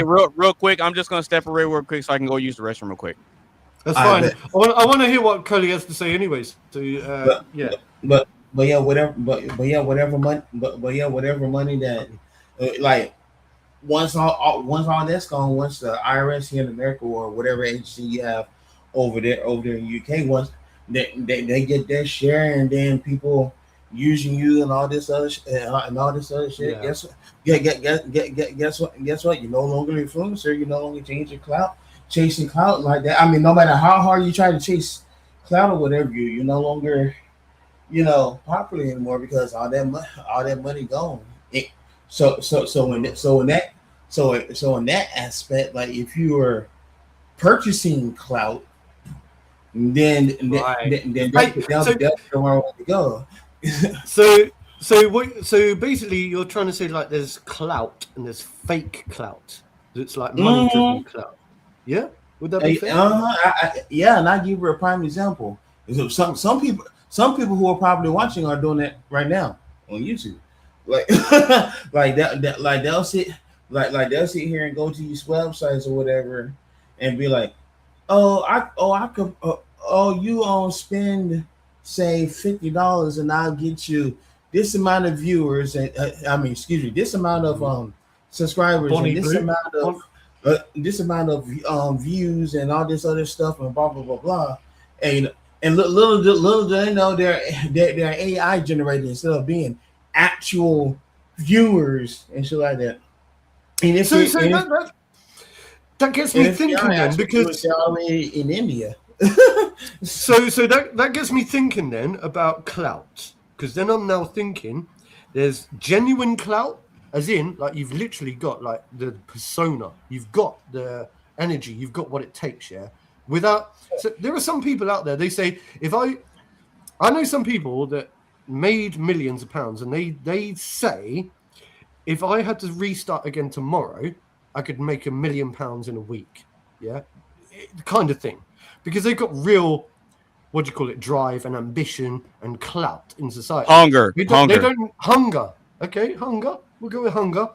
real quick. I'm just gonna step away real quick so I can go use the restroom real quick. That's fine. I want to hear what Coley has to say, anyways. So yeah. But whatever money that like once all that's gone, once the IRS here in America or whatever agency you have over there in UK, once they get their share, and then people using you and all this other shit. Yeah. Guess what? You're no longer an influencer. You no longer chasing clout like that. I mean, no matter how hard you try to chase clout or whatever, you're no longer, popular anymore because all that money gone. So in that aspect, like if you were purchasing clout, then that's the wrong way to go. So basically, you're trying to say like there's clout and there's fake clout. It's like money-driven clout. Yeah, would that be fair? And I give you a prime example. Some people who are probably watching are doing that right now on YouTube. Like they'll sit here and go to these websites or whatever and be like, you spend say $50 and I'll get you this amount of viewers and this amount of subscribers and this amount of views and all this other stuff and blah blah blah blah, and little do they know they're AI generated instead of being actual viewers and shit like that. And that gets me thinking then, because in India. so that gets me thinking then about clout, because then I'm now thinking there's genuine clout, as in like you've literally got like the persona, you've got the energy, you've got what it takes, yeah. So there are some people out there, they say I know some people that made millions of pounds, and they say if I had to restart again tomorrow, I could make £1 million in a week, yeah, kind of thing. Because they've got real, drive and ambition and clout in society. Hunger. They don't hunger. Okay, hunger. We'll go with hunger.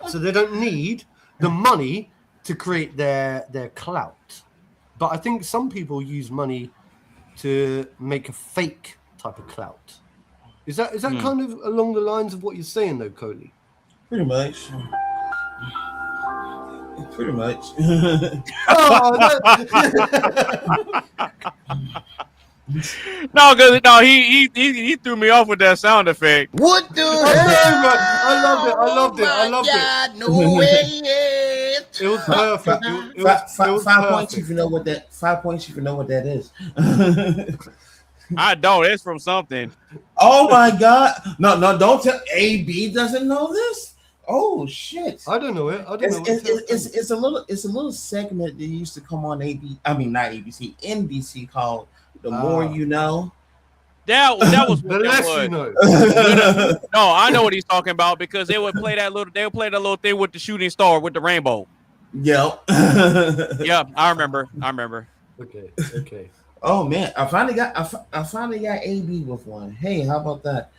So they don't need the money to create their clout. But I think some people use money to make a fake type of clout. Is that kind of along the lines of what you're saying, though, Coley? Pretty much. Pretty much. He threw me off with that sound effect. What the hell? I loved it. No way. It was perfect. It was 5 points if you know what that. 5 points if you know what that is. I don't. It's from something. Oh my God! No! Don't tell. AB doesn't know this. Oh shit! I don't know it. It's a little segment that used to come on NBC called "The More You Know." That was what that was. You know. No, I know what he's talking about, because they would play that little thing with the shooting star with the rainbow. Yep. Yeah, I remember. Okay. Oh man, I finally got AB with one. Hey, how about that?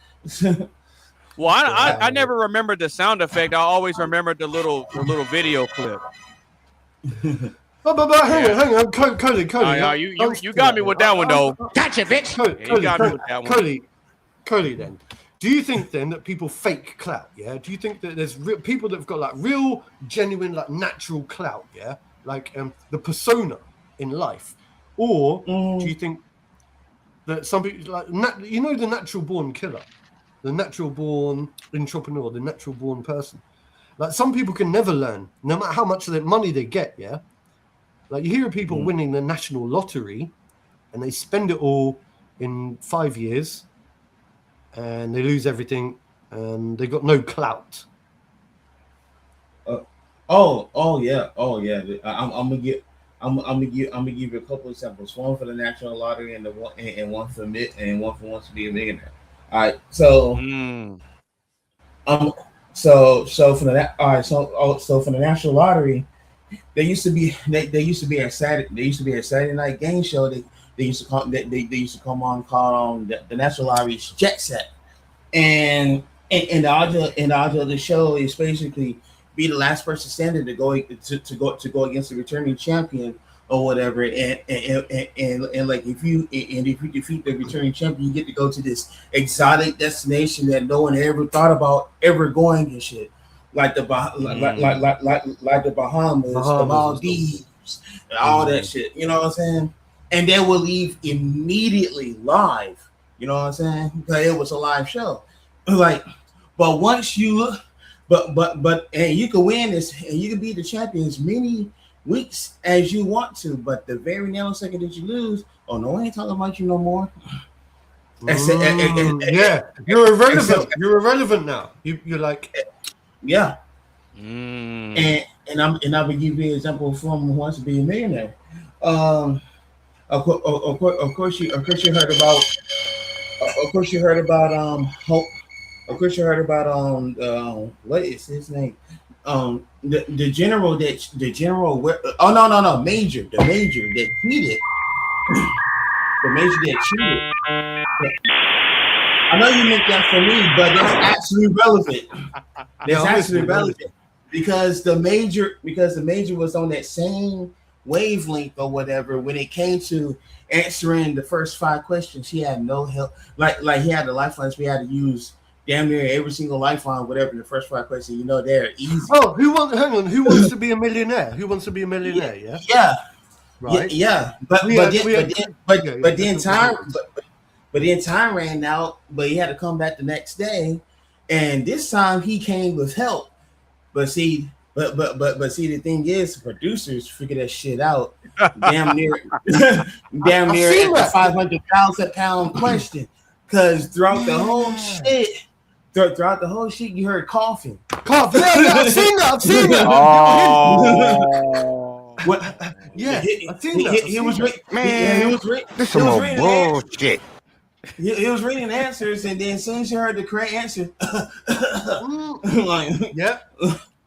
Well, I never remembered the sound effect. I always remembered the little video clip. But hang on, Coley. You got me with that one though. Gotcha, bitch. You got me with that one. Coley, then. Do you think then that people fake clout? Yeah. Do you think that there's people that've got like real, genuine, like natural clout? Yeah. Like the persona in life, or do you think that some people like the natural born killer, the natural born entrepreneur, the natural born person? Like some people can never learn, no matter how much of their money they get. Yeah. Like you hear of people winning the national lottery, and they spend it all in 5 years, and they lose everything, and they got no clout. Oh yeah. I'm gonna give you a couple of examples. One for the national lottery, and one for wants to be a millionaire. All right, so So for the so for the National Lottery, they used to be a Saturday night game show. They used to call they used to come on call the National Lottery's Jet Set, and the idea of the show is basically be the last person standing to go against the returning champion or whatever, and like if you defeat the returning champion, you get to go to this exotic destination that no one ever thought about ever going and shit, like the like the Bahamas, the Maldives, all that shit. You know what I'm saying? And they will leave immediately live. You know what I'm saying? Because it was a live show. Like, but once you, and you can win this, and you can be the champion as many weeks as you want to, but the very nanosecond that you lose, oh no, I ain't talking about you no more. Yeah, you're irrelevant. You're irrelevant now. You're like, yeah. And I'm gonna give you an example from Who Wants to Be a Millionaire. Of course you heard about what is his name? The general major that cheated. The major that cheated. I know you meant that for me, but that's actually relevant. That's actually relevant because the major was on that same wavelength or whatever when it came to answering the first 5 questions. He had no help. Like he had the lifelines. We had to use damn near every single lifeline, whatever. The first 5 questions, they're easy. Oh, Who Wants to Be a Millionaire? Who Wants to Be a Millionaire? Yeah. Yeah. Right. Yeah. But then time ran out. But he had to come back the next day, and this time he came with help. But see, the thing is, producers figure that shit out. damn near at the 500,000 pound question. Because throughout the whole shit, you heard coughing. Yeah, I've seen that. Oh. What? Yeah, I've seen that. He was This some more bullshit. He was reading answers, and then as soon as you heard the correct answer, yeah,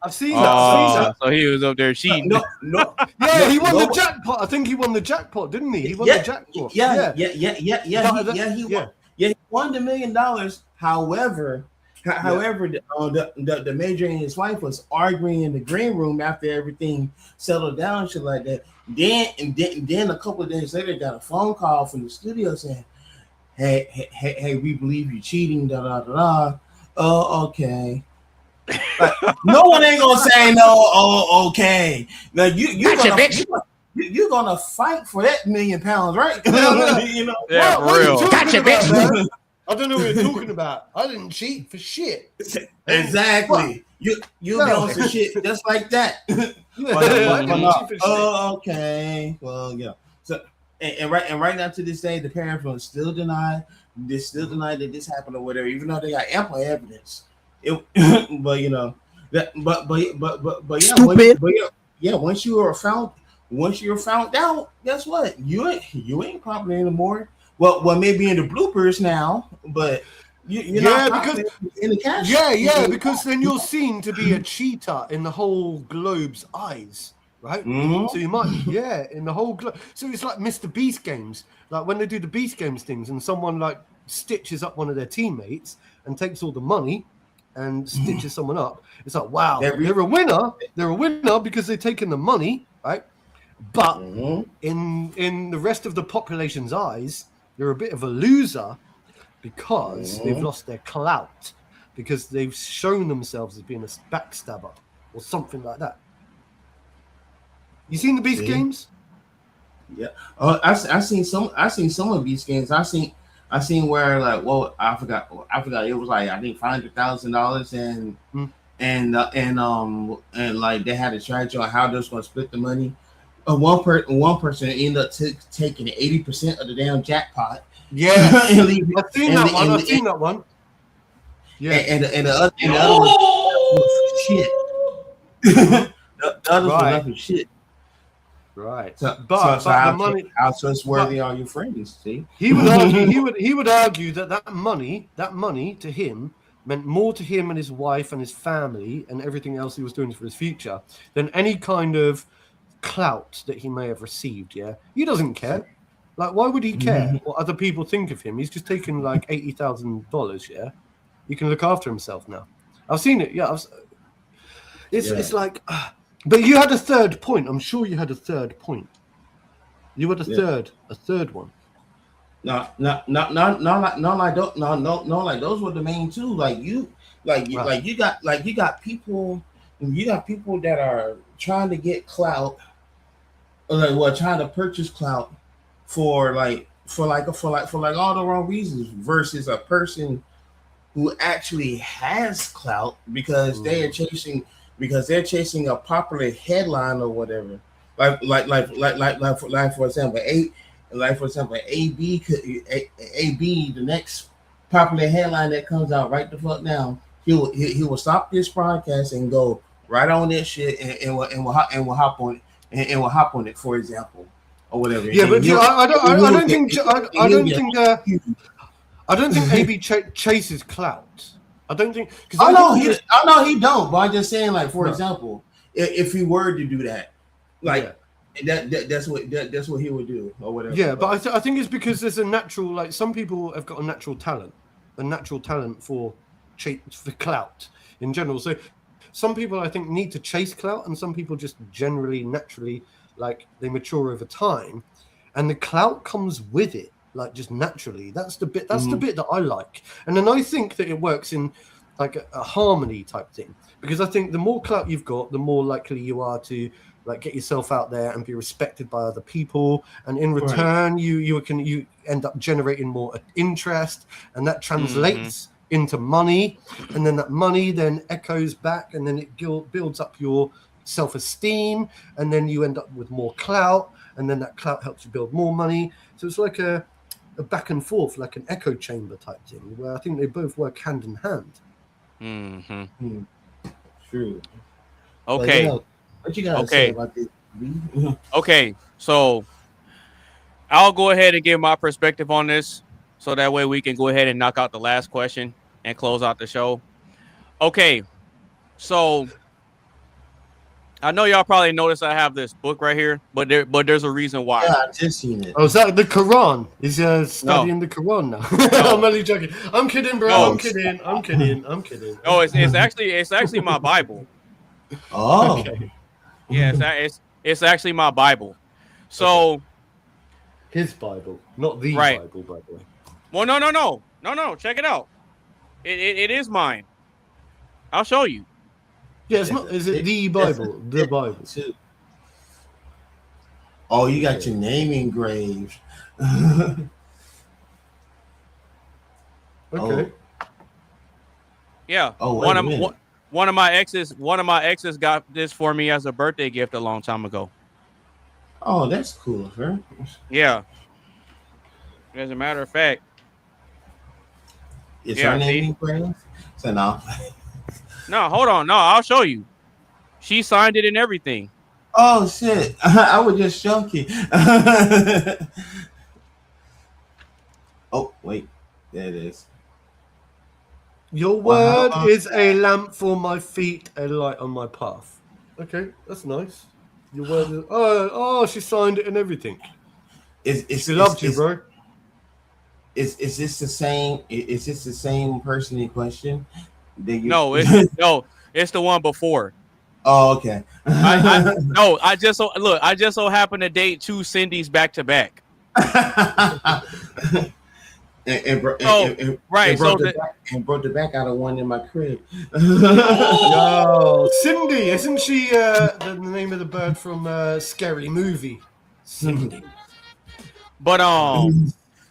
I've seen that. So he was up there cheating. No. Yeah, he won the jackpot. I think he won the jackpot, didn't he? He won the jackpot. Yeah. He won $1 million. However, the major and his wife was arguing in the green room after everything settled down, shit like that. Then a couple of days later, got a phone call from the studio saying, "Hey, we believe you cheating." Da da da da. Oh, okay. Like, no one ain't gonna say no. Oh, okay. Now you're gonna fight for that £1 million, right? Yeah, for real. Gotcha, bitch. I don't know what you're talking about. I didn't cheat for shit. Exactly. You be on some shit just like that. Oh, okay. Well, yeah. So and right now to this day, the parents will still deny that this happened or whatever, even though they got ample evidence. But once you're found out, guess what? You ain't popular anymore. Well, maybe in the bloopers now, but you're not popular in the cash. Yeah, because then you're seen to be a cheater in the whole globe's eyes, right? Mm-hmm. So you might, in the whole globe. So it's like Mr. Beast games, like when they do the Beast games things, and someone like stitches up one of their teammates and takes all the money and stitches someone up. It's like, wow, they're a winner. They're a winner because they've taken the money, right? But in the rest of the population's eyes, they're a bit of a loser because they've lost their clout, because they've shown themselves as being a backstabber or something like that. You seen the Beast games? Yeah. I seen some of these games. I seen where like, well, I forgot. It was like, I think $500,000 and like they had a strategy on how they're going to split the money. One person ended up taking 80% of the damn jackpot. Yeah, I've seen that one. Yeah, and the other was shit. The others were nothing shit. Right. So the money, how trustworthy are your friends? See, he would argue. He would argue that money to him meant more to him and his wife and his family and everything else he was doing for his future than any kind of clout that he may have received. Yeah, he doesn't care. Like, why would he care what other people think of him? He's just taken like $80,000. Yeah, he can look after himself now. I've seen it. Yeah, it's like, but you had a third point. I'm sure you had a third point. You had a third one. No, like those were the main two. Like you got people that are trying to get clout, or trying to purchase clout for all the wrong reasons, versus a person who actually has clout because they're chasing a popular headline or whatever. For example, AB, the next popular headline that comes out right the fuck now, he will stop this broadcast and go right on that shit and will hop on it, for example, or whatever. Yeah, but I don't think AB chases clout. I don't think. I know he don't. But I'm just saying, like, for example, if he were to do that, like. Yeah. That's what he would do or whatever. Yeah, but I think it's because there's a natural, like, some people have got a natural talent for clout in general. So some people, I think, need to chase clout, and some people just generally naturally, like, they mature over time, and the clout comes with it, like, just naturally. That's the bit that I like, and then I think that it works in like a harmony type thing, because I think the more clout you've got, the more likely you are to, like, get yourself out there and be respected by other people, and in return, you end up generating more interest, and that translates into money, and then that money then echoes back, and then it builds up your self-esteem, and then you end up with more clout, and then that clout helps you build more money. So it's like a back and forth, like an echo chamber type thing, where I think they both work hand in hand. True. Okay. What you gotta say about this? Okay, so I'll go ahead and give my perspective on this, so that way we can go ahead and knock out the last question and close out the show. Okay, so I know y'all probably noticed I have this book right here, but there's a reason why. Yeah, I just seen it. Oh, is that the Quran? He's studying the Quran now. No. I'm only joking. I'm kidding, bro. No. I'm kidding. No, it's actually my Bible. Oh. Okay. Yeah, it's actually my Bible. So his Bible, not the Bible, by the way. Well, no. Check it out. It is mine. I'll show you. Yeah, it's not. Is it the Bible? The Bible. Oh, you got your name engraved. Okay. Yeah. Oh, one of my exes got this for me as a birthday gift a long time ago. Oh, that's cool, huh? Yeah. As a matter of fact. Is her name engraved? So no. No, hold on. No, I'll show you. She signed it and everything. Oh shit! I was just joking. Oh wait, there it is. Your word is a lamp for my feet, a light on my path. Okay, that's nice. Your word is. Oh, she signed it and everything. She loved you, bro. Is this the same? Is this the same person in question? No, it's the one before. Oh, okay. I just so happened to date two Cindys back to back. And brought the back out of one in my crib. Yo, Cindy, isn't she the name of the bird from Scary Movie? Cindy. But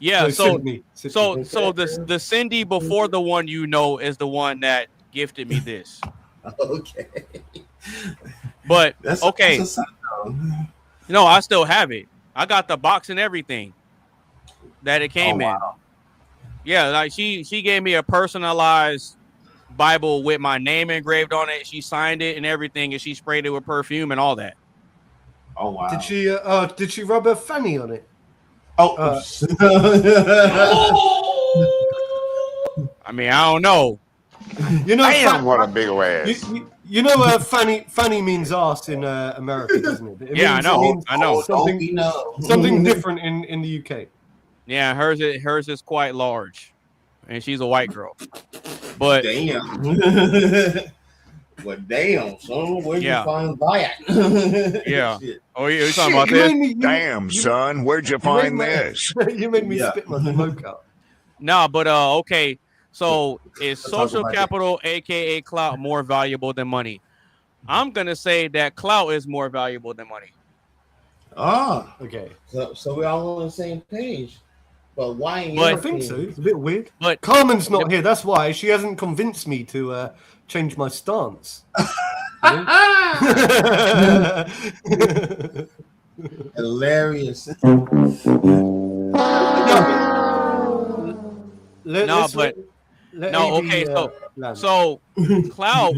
yeah. So Sydney. the Cindy before the one is the one that gifted me this. Okay. But okay. No, I still have it. I got the box and everything that it came in. Yeah, like she gave me a personalized Bible with my name engraved on it. She signed it and everything, and she sprayed it with perfume and all that. Oh wow! Did she rub her fanny on it? I mean, I don't know. You know, damn, what a big ass. You know, fanny means ass in America, doesn't it? Yeah, I know. Something different in the UK. Yeah, hers is quite large, and she's a white girl. But damn. Well, damn, son, where'd you find that? Yeah. Oh, yeah, you talking about this? Damn, son, where'd you find this? You made me spit my smoke out. No, but okay. So is social capital, aka clout, more valuable than money? I'm gonna say that clout is more valuable than money. Ah, okay. So we're all on the same page. But why? I think so. It's a bit weird. But Carmen's not here. That's why she hasn't convinced me to change my stance. Hilarious. So clout,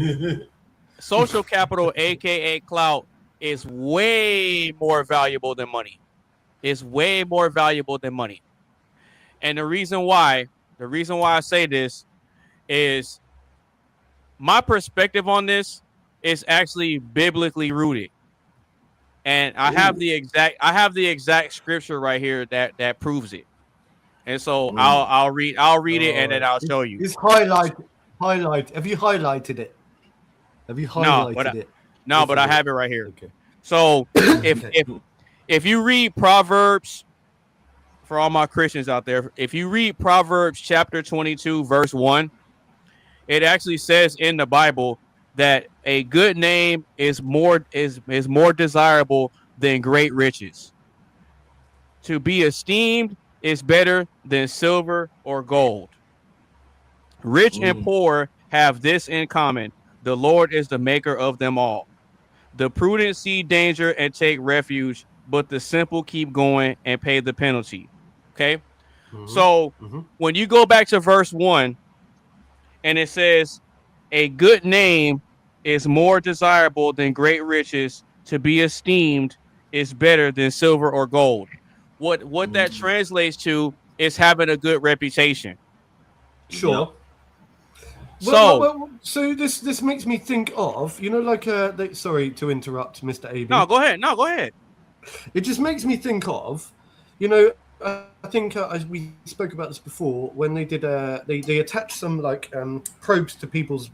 social capital, aka clout, is way more valuable than money. It's way more valuable than money. And the reason why I say this is my perspective on this is actually biblically rooted. And I have the exact scripture right here that proves it. And so I'll read it and then I'll show you. It's highlight. Have you highlighted it? Have you highlighted it? No, but I have it right here. Okay. So if you read Proverbs, for all my Christians out there, if you read Proverbs chapter 22, verse 1, it actually says in the Bible that a good name is more desirable than great riches. To be esteemed is better than silver or gold. Rich and poor have this in common: the Lord is the maker of them all. The prudent see danger and take refuge, but the simple keep going and pay the penalty. Okay? So when you go back to verse 1, and it says, a good name is more desirable than great riches. To be esteemed is better than silver or gold. What that translates to is having a good reputation. Sure. So this makes me think of, like sorry to interrupt, Mr. AB. No, go ahead. It just makes me think of, I think as we spoke about this before, when they did they attached some probes to people's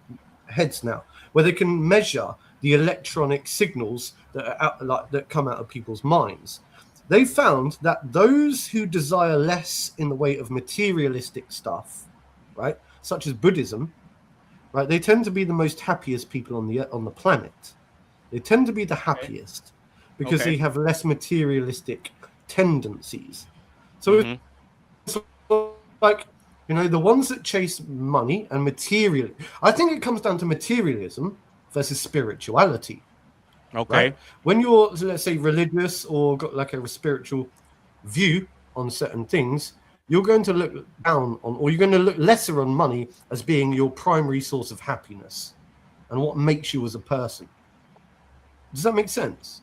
heads now, where they can measure the electronic signals that are that come out of people's minds. They found that those who desire less in the way of materialistic stuff, right, such as Buddhism, right, they tend to be the most happiest people on the planet. They tend to be the happiest because they have less materialistic tendencies. So, the ones that chase money and material, I think it comes down to materialism versus spirituality. Okay. Right? When you're, let's say, religious or got a spiritual view on certain things, you're going to look down on, or you're going to look lesser on money as being your primary source of happiness and what makes you as a person. Does that make sense?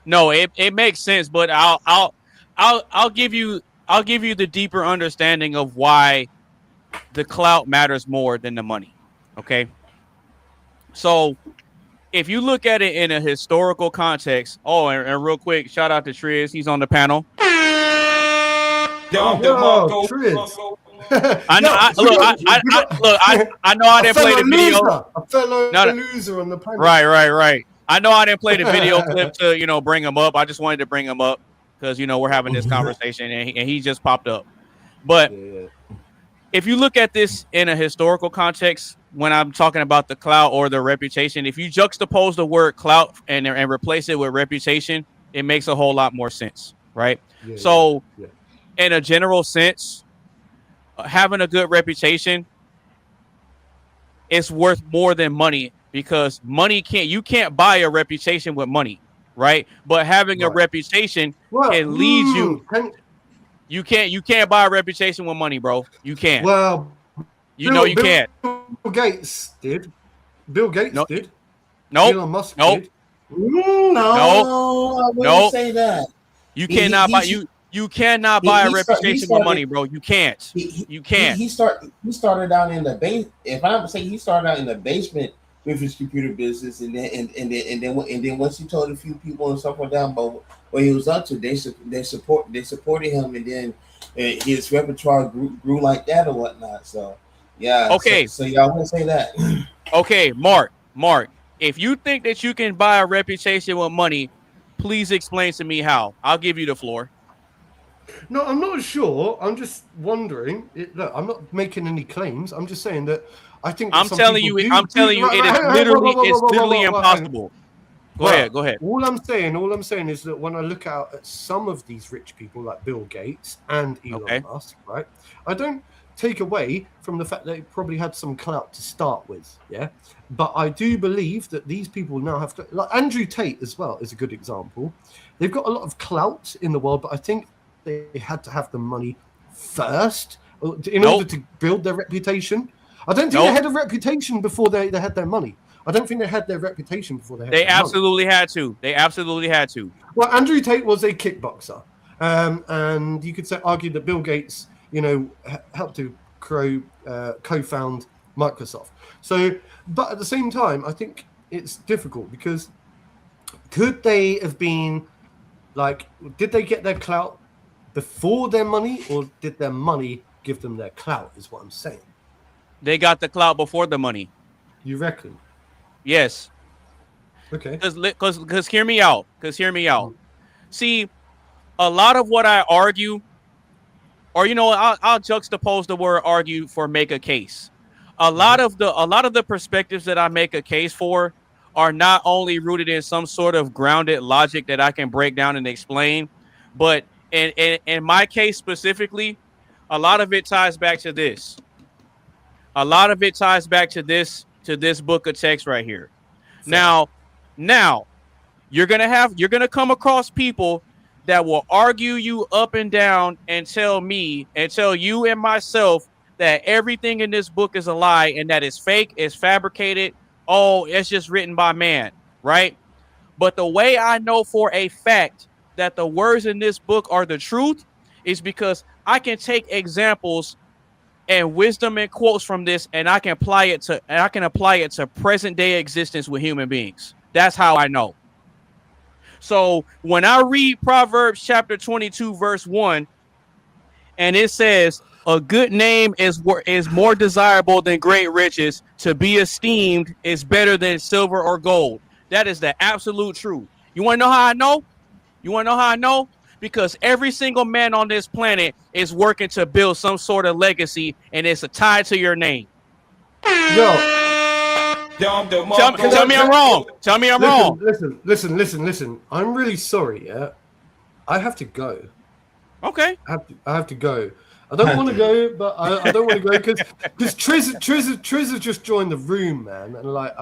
No, it makes sense, but I'll give you the deeper understanding of why the clout matters more than the money. Okay. So if you look at it in a historical context, and real quick, shout out to Triz. He's on the panel. Triz. I know I didn't play the video. A fellow loser on the panel. Right. I know I didn't play the video clip to bring him up. I just wanted to bring him up because we're having this conversation and he just popped up. But if you look at this in a historical context, when I'm talking about the clout or the reputation, if you juxtapose the word clout and replace it with reputation, it makes a whole lot more sense, right? In a general sense, having a good reputation is worth more than money, because you can't buy a reputation with money, right? But having a reputation can lead you. You can't buy a reputation with money, bro. You can't. Well, you can't. Bill Gates did. Bill Gates did. Nope. Elon Musk nope. did. No, I wouldn't say that. You cannot buy You cannot buy a reputation with money, bro. You can't. You can't. He started out in the base. If I'm saying he started out in the basement with his computer business, and then once he told a few people and stuff like that about what he was up to, they supported him, and then his repertoire grew like that or whatnot. So yeah. Okay. So y'all want to say that? Okay, Mark. If you think that you can buy a reputation with money, please explain to me how. I'll give you the floor. No, I'm not sure. I'm just wondering. Look, I'm not making any claims. I'm just saying that I think. I'm telling you, it is literally impossible. Go ahead. All I'm saying is that when I look out at some of these rich people like Bill Gates and Elon Musk, right, I don't take away from the fact that they probably had some clout to start with, yeah. But I do believe that these people now have to, like Andrew Tate as well is a good example. They've got a lot of clout in the world, but I think they had to have the money first in order to build their reputation. I don't think they had a reputation before they had their money. I don't think they had their reputation before they had their absolutely money. They absolutely had to. Well, Andrew Tate was a kickboxer. And you could argue that Bill Gates, helped to co-found Microsoft. So, but at the same time, I think it's difficult because could they have been did they get their clout before their money, or did their money give them their clout, is what I'm saying. They got the clout before the money. You reckon? Yes. Okay. Because hear me out. See, a lot of what I argue, or I'll juxtapose the word argue for make a case. A lot of the perspectives that I make a case for are not only rooted in some sort of grounded logic that I can break down and explain, but in my case specifically, a lot of it ties back to this. A lot of it ties back to this book of text right here. Now, you're gonna come across people that will argue you up and down and tell you and myself that everything in this book is a lie and that it's fake, it's fabricated. Oh, it's just written by man, right? But the way I know for a fact that the words in this book are the truth is because I can take examples and wisdom and quotes from this, and I can apply it to present day existence with human beings. That's how I know. So when I read Proverbs chapter 22, verse 1, and it says, a good name is more desirable than great riches. To be esteemed is better than silver or gold. That is the absolute truth. You want to know how I know? Because every single man on this planet is working to build some sort of legacy, and it's tied to your name. Tell me I'm wrong. Tell me I'm wrong. Listen. I'm really sorry, yeah? I have to go. Okay. I have to go. I don't want to go, but I don't want to go because Triz has just joined the room, man, and I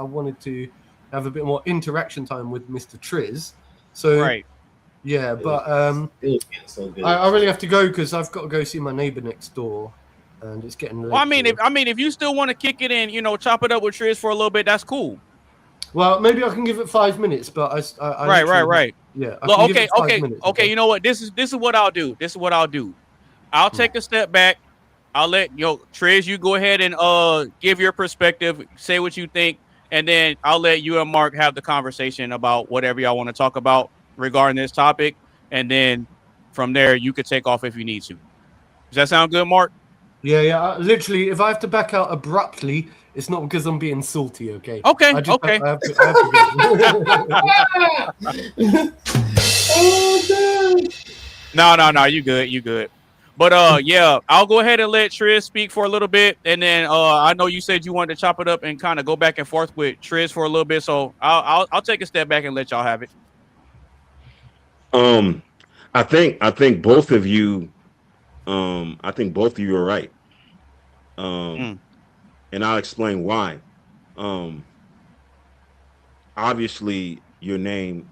wanted to have a bit more interaction time with Mr. Triz. So right. Yeah, but I really have to go because I've got to go see my neighbor next door, and it's getting late. Well, if you still want to kick it in, chop it up with Triz for a little bit, that's cool. Well, maybe I can give it 5 minutes, but I right. Yeah. Okay. You know what? This is what I'll do. I'll take a step back. I'll let Triz, you go ahead and give your perspective, say what you think, and then I'll let you and Mark have the conversation about whatever y'all want to talk about regarding this topic, and then from there you could take off if you need to. Does that sound good, Mark? Yeah. Literally, if I have to back out abruptly, it's not because I'm being salty. Okay. Okay. I have to No. You good. But yeah, I'll go ahead and let Triz speak for a little bit, and then I know you said you wanted to chop it up and kind of go back and forth with Triz for a little bit, so I'll take a step back and let y'all have it. I think both of you are right. And I'll explain why. Obviously your name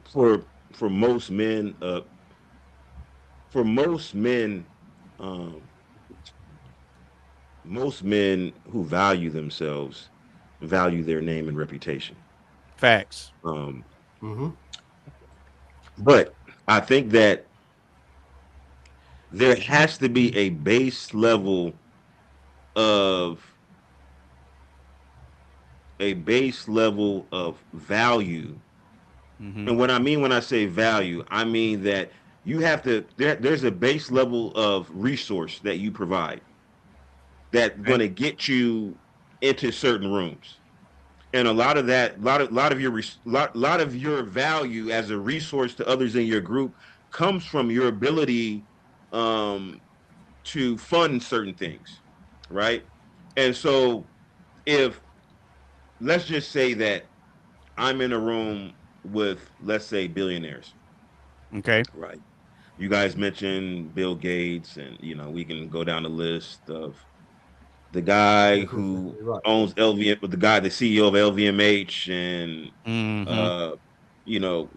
for most men most men who value themselves value their name and reputation. Facts. But I think that there has to be a base level of value. And what I mean when I say value, I mean that you have to there's a base level of resource that you provide that's going to get you into certain rooms. And a lot of your value as a resource to others in your group comes from your ability to fund certain things, right? And so if, let's just say that I'm in a room with, let's say, billionaires. Okay. Right. You guys mentioned Bill Gates, and we can go down the list of the guy who owns LVM, the CEO of LVMH, and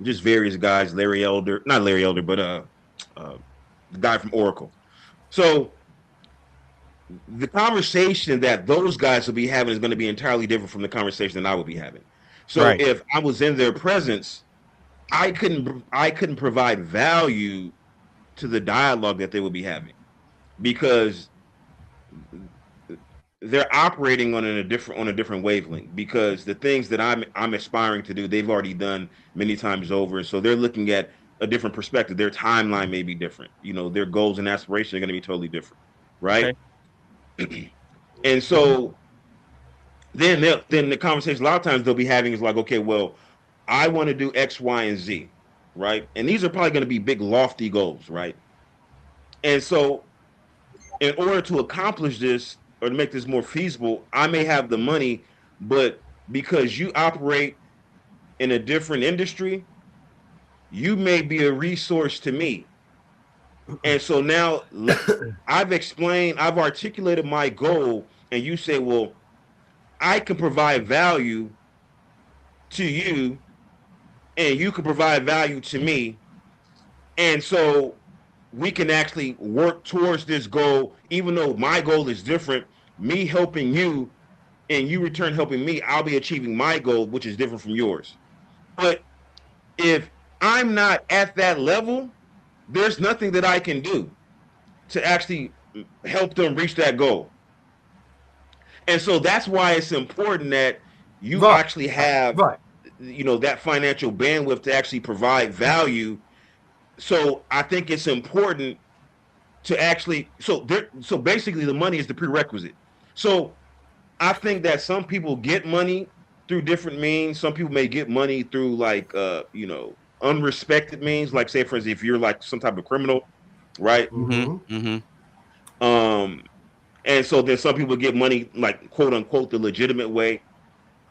just various guys, not Larry Elder, but the guy from Oracle. So the conversation that those guys will be having is going to be entirely different from the conversation that I will be having. So if I was in their presence, I couldn't provide value to the dialogue that they would be having, because they're operating on a different wavelength, because the things that I'm aspiring to do, they've already done many times over. So they're looking at a different perspective. Their timeline may be different. Their goals and aspirations are going to be totally different, right? Okay. And so then the conversation a lot of times they'll be having is like, okay, well, I want to do X, Y, and Z, right? And these are probably going to be big, lofty goals, right? And so in order to accomplish this, or to make this more feasible, I may have the money, but because you operate in a different industry, you may be a resource to me. And so now I've articulated my goal, and you say, well, I can provide value to you, and you can provide value to me. And so we can actually work towards this goal, even though my goal is different. Me helping you and you return helping me, I'll be achieving my goal, which is different from yours. But if I'm not at that level, there's nothing that I can do to actually help them reach that goal. And so that's why it's important that you actually have that financial bandwidth to actually provide value. So I think it's important to actually, so basically the money is the prerequisite. So I think that some people get money through different means. Some people may get money through unrespected means, like, say, for instance, if you're like some type of criminal, right? And so then some people get money, like, quote unquote, the legitimate way.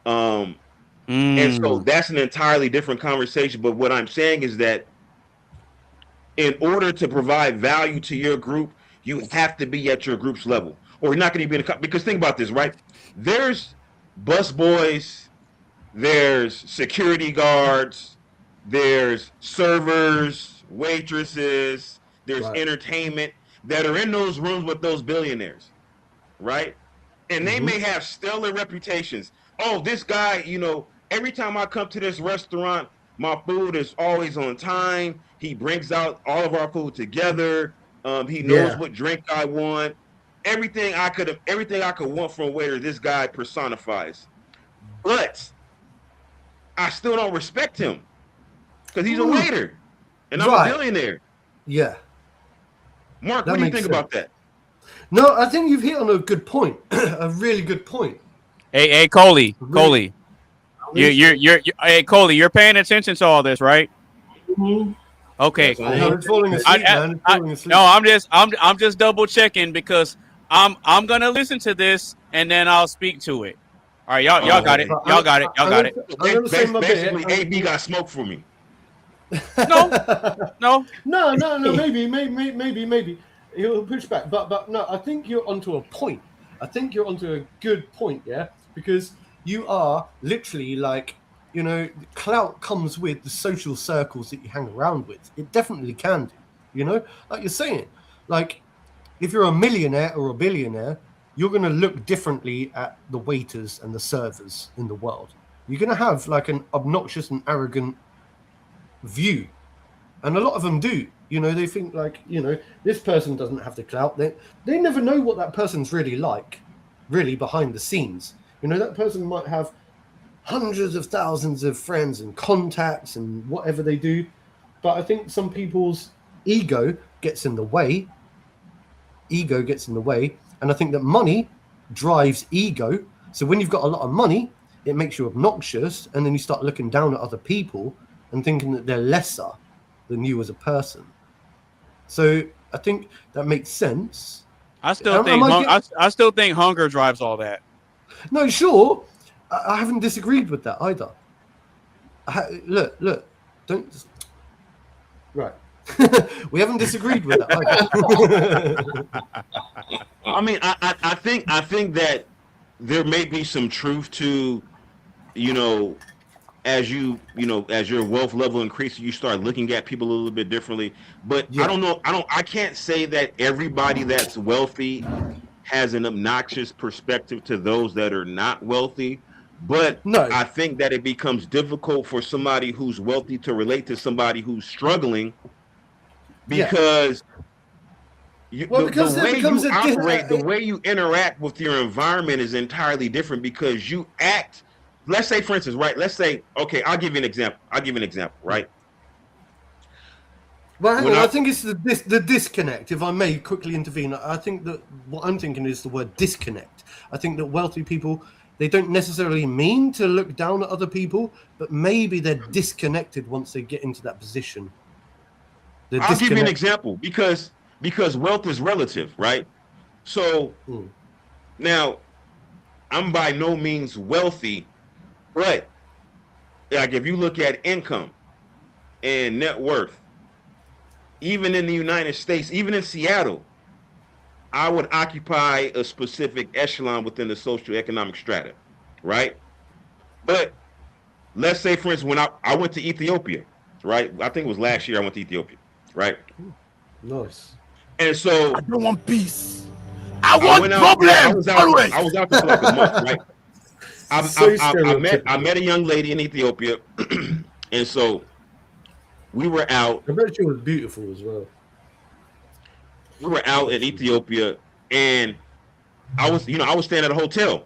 And so that's an entirely different conversation. But what I'm saying is that in order to provide value to your group, you have to be at your group's level, or you're not going to be in a, because think about this, right? There's bus boys, there's security guards, there's servers, waitresses, there's entertainment that are in those rooms with those billionaires, right? And they may have stellar reputations. Oh, this guy, every time I come to this restaurant, my food is always on time. He brings out all of our food together. He knows what drink I want. Everything I could want from a waiter, this guy personifies. But I still don't respect him because he's a waiter and I'm a billionaire. Yeah. Mark, what do you think about that? No, I think you've hit on a good point, a really good point. Hey, Coley, you're hey, Coley, you're paying attention to all this, right? Okay. I'm falling asleep, No, I'm just double checking because I'm gonna listen to this and then I'll speak to it. All right, y'all got it. Y'all got it. Basically, AB got smoke for me. No. Maybe he'll push back, but no, I think you're onto a point. I think you're onto a good point, yeah, because you are literally like, clout comes with the social circles that you hang around with. It definitely can do, like you're saying. Like, if you're a millionaire or a billionaire, you're going to look differently at the waiters and the servers in the world. You're going to have like an obnoxious and arrogant view. And a lot of them do, You know, they think like, you know, this person doesn't have the clout. They never know what that person's really like, really behind the scenes. You know, that person might have hundreds of thousands of friends and contacts and whatever they do. But I think some people's ego gets in the way. And I think that money drives ego. So when you've got a lot of money, it makes you obnoxious. And then you start looking down at other people and thinking that they're lesser than you as a person. So I think that makes sense. I still think hunger drives all that. No, sure. I haven't disagreed with that either. Look, don't. Right. We haven't disagreed with that either. I mean, I think that there may be some truth to, you know, as your wealth level increases, you start looking at people a little bit differently. But yeah. I can't say that everybody that's wealthy has an obnoxious perspective to those that are not wealthy. But no. I think that it becomes difficult for somebody who's wealthy to relate to somebody who's struggling because the way you operate, the way you interact with your environment is entirely different because you act. Let's say, for instance, right? Let's say, okay, I'll give you an example, right? Well, I think it's the disconnect. If I may quickly intervene, I think that what I'm thinking is the word disconnect. I think that wealthy people, they don't necessarily mean to look down at other people, but maybe they're disconnected once they get into that position. I'll give you an example because wealth is relative, right? So now I'm by no means wealthy, but like if you look at income and net worth, even in the United States, even in Seattle, I would occupy a specific echelon within the socioeconomic strata, right? But let's say, for instance, when I went to Ethiopia, right? I think it was last year I went to Ethiopia, right? Nice. And so I don't want peace. I want problems. I was out there for like a month, right? I met a young lady in Ethiopia, and so we were out. I bet she was beautiful as well. We were out in Ethiopia, and I was staying at a hotel,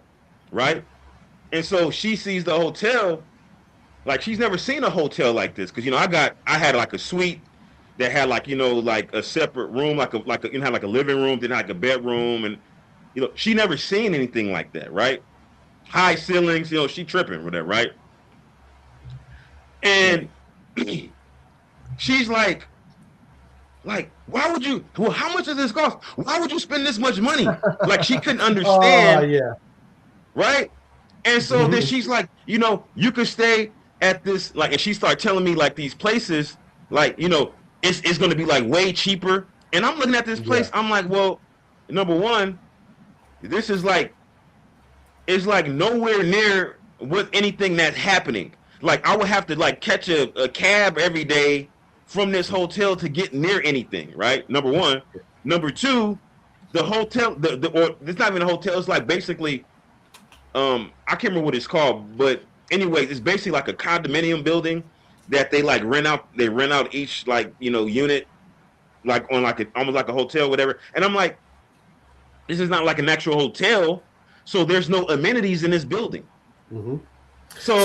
right? And so she sees the hotel, like she's never seen a hotel like this, because I had like a suite that had like like a separate room, like a had a living room, then like a bedroom, and she never seen anything like that, right? High ceilings, she tripping with that, right? And she's like, why would you? Well, how much does this cost? Why would you spend this much money? Like she couldn't understand, right? And so then she's like, you could stay at this, like, and she started telling me like these places, like, it's going to be like way cheaper. And I'm looking at this place, I'm like, well, number one, this is like, it's like nowhere near with anything that's happening. Like I would have to like catch a cab every day from this hotel to get near anything, right? Number one. Number two, the hotel, or it's not even a hotel, it's like basically, I can't remember what it's called, but anyway, it's basically like a condominium building that they like rent out each like, unit, like on like almost like a hotel, whatever. And I'm like, this is not like an actual hotel, so there's no amenities in this building. Mm-hmm. So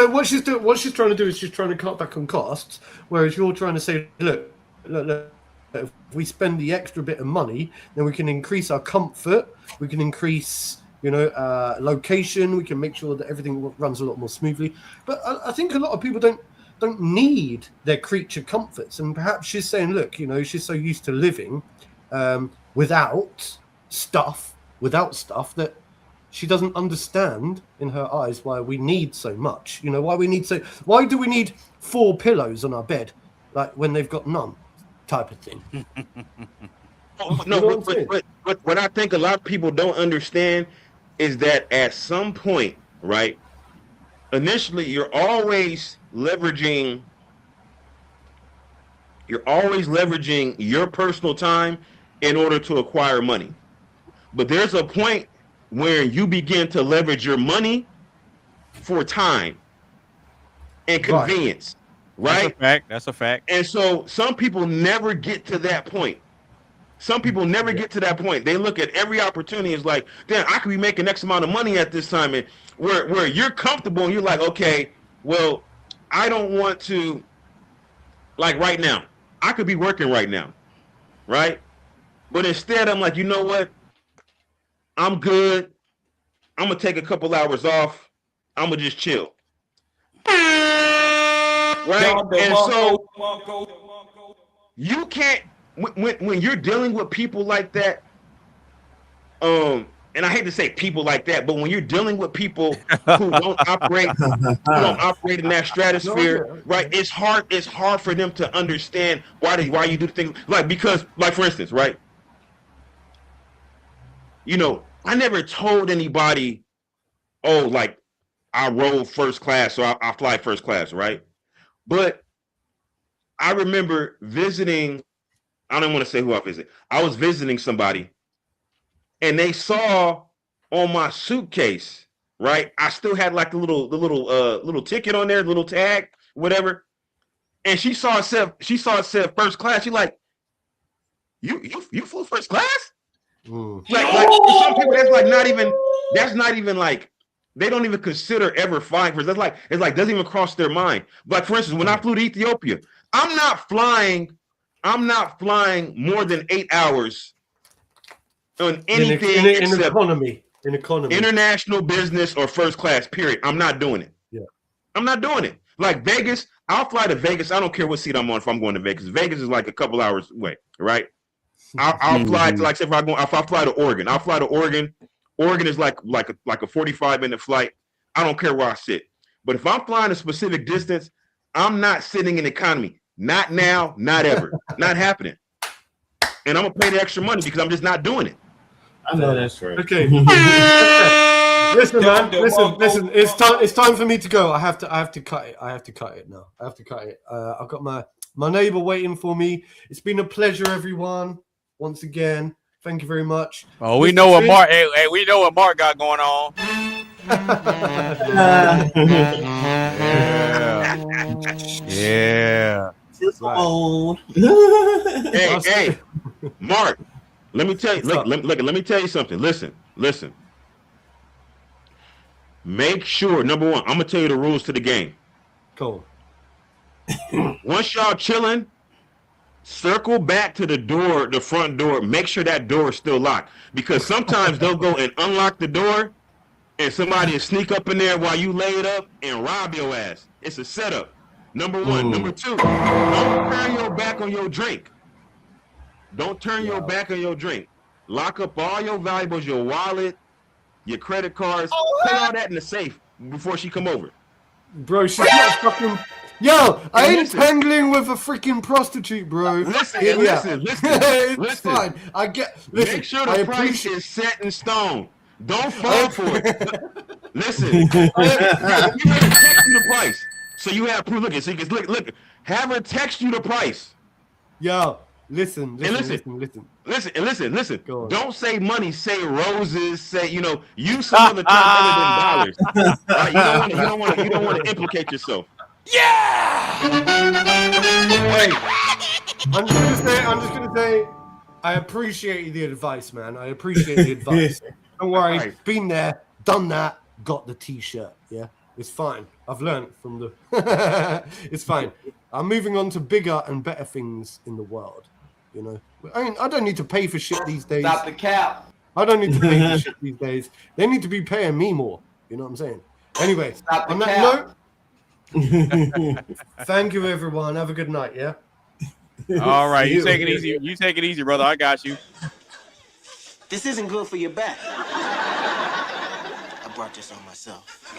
what she's trying to do is she's trying to cut back on costs, whereas you're trying to say, look, if we spend the extra bit of money, then we can increase our comfort, we can increase, location, we can make sure that everything runs a lot more smoothly. But I think a lot of people don't need their creature comforts, and perhaps she's saying, look, she's so used to living without stuff that she doesn't understand in her eyes why we need so much. Why do we need 4 pillows on our bed, like when they've got none, type of thing. No, but what I think a lot of people don't understand is that at some point, right, initially you're always leveraging your personal time in order to acquire money. But there's a point where you begin to leverage your money for time and convenience. right? That's a fact. And so some people never get to that point. Some people never get to that point. They look at every opportunity as like, damn, I could be making X amount of money at this time. And where you're comfortable and you're like, okay, well, I don't want to, like right now, I could be working right now, right? But instead, I'm like, you know what? I'm good. I'm going to take a couple hours off. I'm going to just chill. Right? And so you can't, when you're dealing with people like that, and I hate to say people like that, but when you're dealing with people who don't operate in that stratosphere, right? It's hard for them to understand why you do things because for instance, right? You know, I never told anybody, oh, like I roll first class, so I fly first class, right? But I remember visiting, I don't want to say who I visited. I was visiting somebody and they saw on my suitcase, right? I still had like the little ticket on there, little tag, whatever. And she saw it said first class. She like, you flew first class? Like for some people, that's not even like, they don't even consider ever flying first. It's like doesn't even cross their mind. Like for instance, when I flew to Ethiopia, I'm not flying more than 8 hours on anything in economy. International business or first class, period. I'm not doing it. Yeah. I'm not doing it. Like Vegas, I'll fly to Vegas. I don't care what seat I'm on if I'm going to Vegas. Vegas is like a couple hours away, right? I'll fly to if I fly to Oregon. I'll fly to Oregon. Oregon is like a 45-minute flight. I don't care where I sit. But if I'm flying a specific distance, I'm not sitting in economy. Not now, not ever. Not happening. And I'm gonna pay the extra money because I'm just not doing it. I know that's right. Okay. Listen, man. Listen. It's time for me to go. I have to cut it. I have to cut it now. I've got my neighbor waiting for me. It's been a pleasure, everyone. Once again, thank you very much. Oh, we know what Mark. Hey, we know what Mark got going on. Yeah. Hey, Mark. Let me tell you. Let me tell you something. Listen. Make sure, number one, I'm gonna tell you the rules to the game. Cool. Once y'all chilling, circle back to the front door. Make sure that door is still locked. Because sometimes they'll go and unlock the door and somebody will sneak up in there while you lay it up and rob your ass. It's a setup. Number one. Number two, don't turn your back on your drink. Don't turn your back on your drink. Lock up all your valuables, your wallet, your credit cards. Put all that in the safe before she come over. Bro, she's not fucking... Yo, I ain't tangling with a freaking prostitute, bro. Listen. It's fine. I get. Listen, make sure the price is set in stone. Don't fall for it. Listen, you have to text you the price, so you have proof. So you can look. Have her text you the price. Yo, listen. Don't say money. Say roses. Say use some other term other than dollars. Right? You don't want to implicate yourself. Yeah. Hey, I'm just gonna say, I appreciate the advice, man. I appreciate the advice. Don't worry, Right. been there, done that, got the T-shirt. Yeah, it's fine. I've learned from the. It's fine. I'm moving on to bigger and better things in the world. I mean, I don't need to pay for shit these days. Stop the cap. I don't need to pay for shit these days. They need to be paying me more. You know what I'm saying? Anyway, Stop the on cap. that note. Thank you, everyone. Have a good night. Yeah. All right, you take it easy. You take it easy, brother. I got you. This isn't good for your back. I brought this on myself.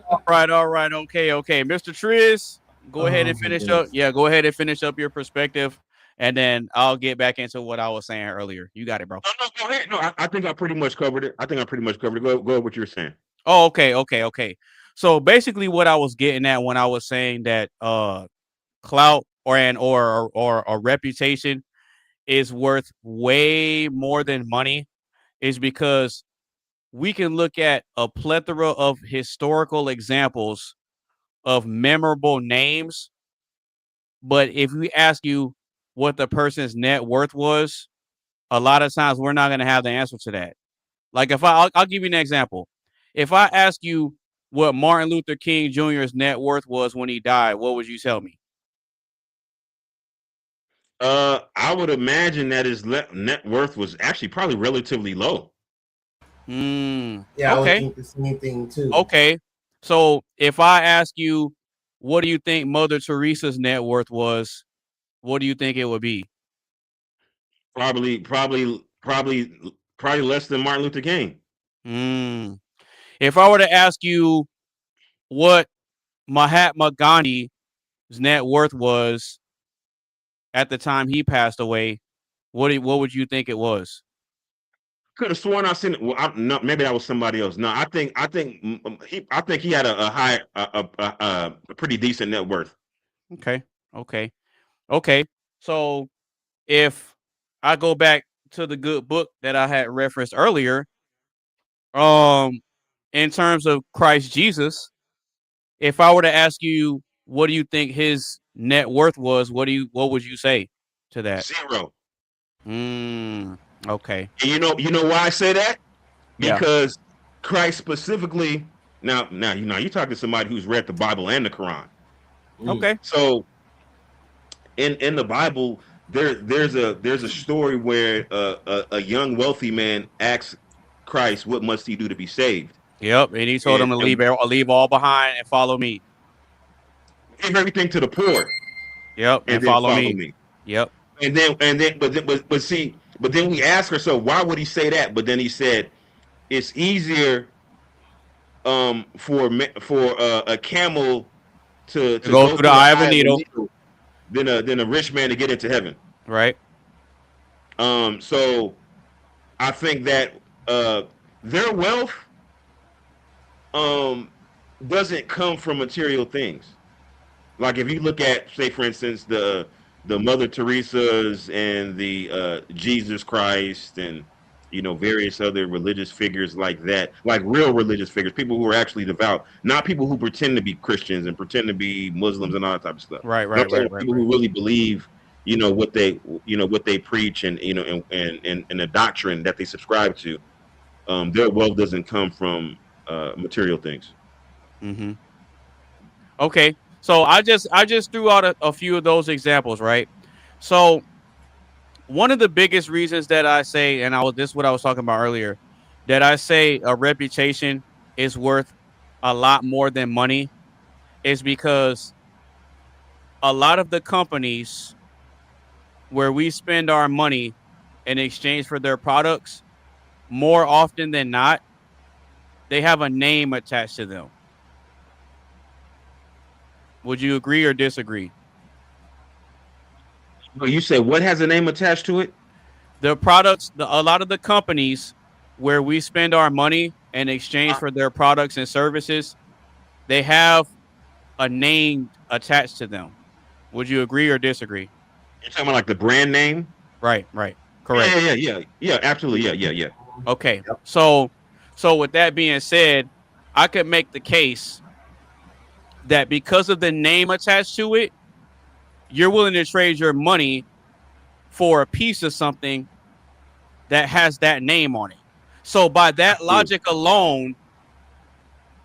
All right. Okay. Mr. Triz, go ahead and finish up. Yeah, go ahead and finish up your perspective. And then I'll get back into what I was saying earlier. You got it, bro. No, go ahead. No, I think I pretty much covered it. Go ahead with what you were saying. Oh, okay. So basically what I was getting at when I was saying that clout or reputation is worth way more than money is because we can look at a plethora of historical examples of memorable names. But if we ask you what the person's net worth was, a lot of times we're not going to have the answer to that. Like if I'll give you an example. If I ask you what Martin Luther King Jr.'s net worth was when he died, what would you tell me? I would imagine that his net worth was actually probably relatively low. Yeah, okay. I would think the same thing too. Okay. So if I ask you, what do you think Mother Teresa's net worth was? What do you think it would be? Probably less than Martin Luther King. If I were to ask you what Mahatma Gandhi's net worth was at the time he passed away, what would you think it was? Could have sworn I seen it. Well, no, maybe that was somebody else. No, I think he had a pretty decent net worth. Okay. So if I go back to the good book that I had referenced earlier, in terms of Christ Jesus, if I were to ask you, what do you think his net worth was? What would you say to that? 0. Okay. And you know why I say that? Yeah. Because Christ specifically. Now you're talking to somebody who's read the Bible and the Quran. Okay. So in the Bible, there's a story where a young wealthy man asks Christ, what must he do to be saved? Yep, and he told him to leave all behind and follow me. Give everything to the poor. Yep, and follow me. Yep. But then we ask ourselves, why would he say that? But then he said, it's easier for a camel to go through the eye of a needle than a rich man to get into heaven. Right. So I think that their wealth doesn't come from material things. Like if you look at, say, for instance, the Mother Teresa's and the Jesus Christ and various other religious figures like that, like real religious figures, people who are actually devout, not people who pretend to be Christians and pretend to be Muslims and all that type of stuff. Right. People who really believe, what they preach and and the doctrine that they subscribe to. Their wealth doesn't come from material things. Okay. So I just threw out a few of those examples, right? So one of the biggest reasons that I say, and this is what I was talking about earlier, that I say a reputation is worth a lot more than money is because a lot of the companies where we spend our money in exchange for their products, more often than not, they have a name attached to them. Would you agree or disagree? Well, you say what has a name attached to it? The products, a lot of the companies where we spend our money in exchange for their products and services, they have a name attached to them. Would you agree or disagree? You're talking about like the brand name? Right. Correct. Yeah, absolutely. Yeah. Okay. Yep. So with that being said, I could make the case that because of the name attached to it, you're willing to trade your money for a piece of something that has that name on it. So by that logic alone,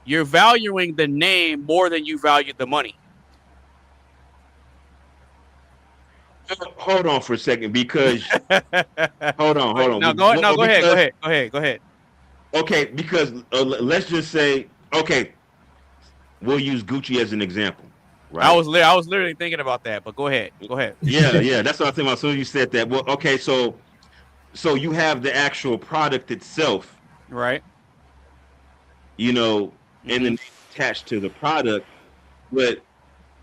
you're valuing the name more than you value the money. Hold on for a second, because hold on. No, go ahead. Okay, because let's just say, okay, we'll use Gucci as an example. Right? I was literally thinking about that, but go ahead. Yeah, that's what I'm thinking about. So you said that. Well, okay, so you have the actual product itself, right? And then attached to the product, but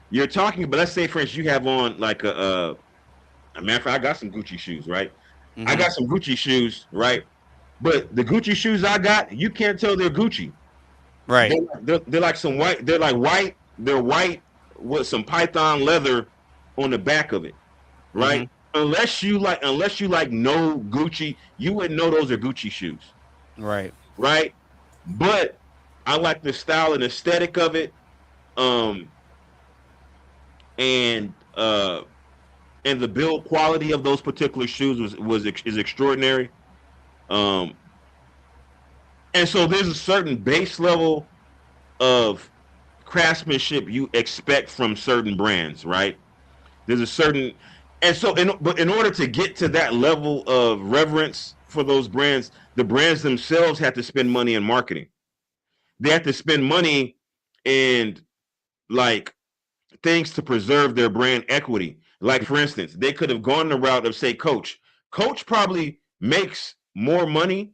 you're talking about. Let's say, for instance, you have on like a matter of fact, I got some Gucci shoes, right? I got some Gucci shoes, right? But the Gucci shoes I got, you can't tell they're Gucci, right? They're like some white. They're like white. They're white with some python leather on the back of it, right? Unless you like know Gucci, you wouldn't know those are Gucci shoes, right? right? But I like the style and aesthetic of it, and the build quality of those particular shoes is extraordinary. And so there's a certain base level of craftsmanship you expect from certain brands, right? There's a certain, and so but in order to get to that level of reverence for those brands, the brands themselves have to spend money in marketing. They have to spend money in like things to preserve their brand equity. Like for instance, they could have gone the route of say Coach. Coach probably makes more money,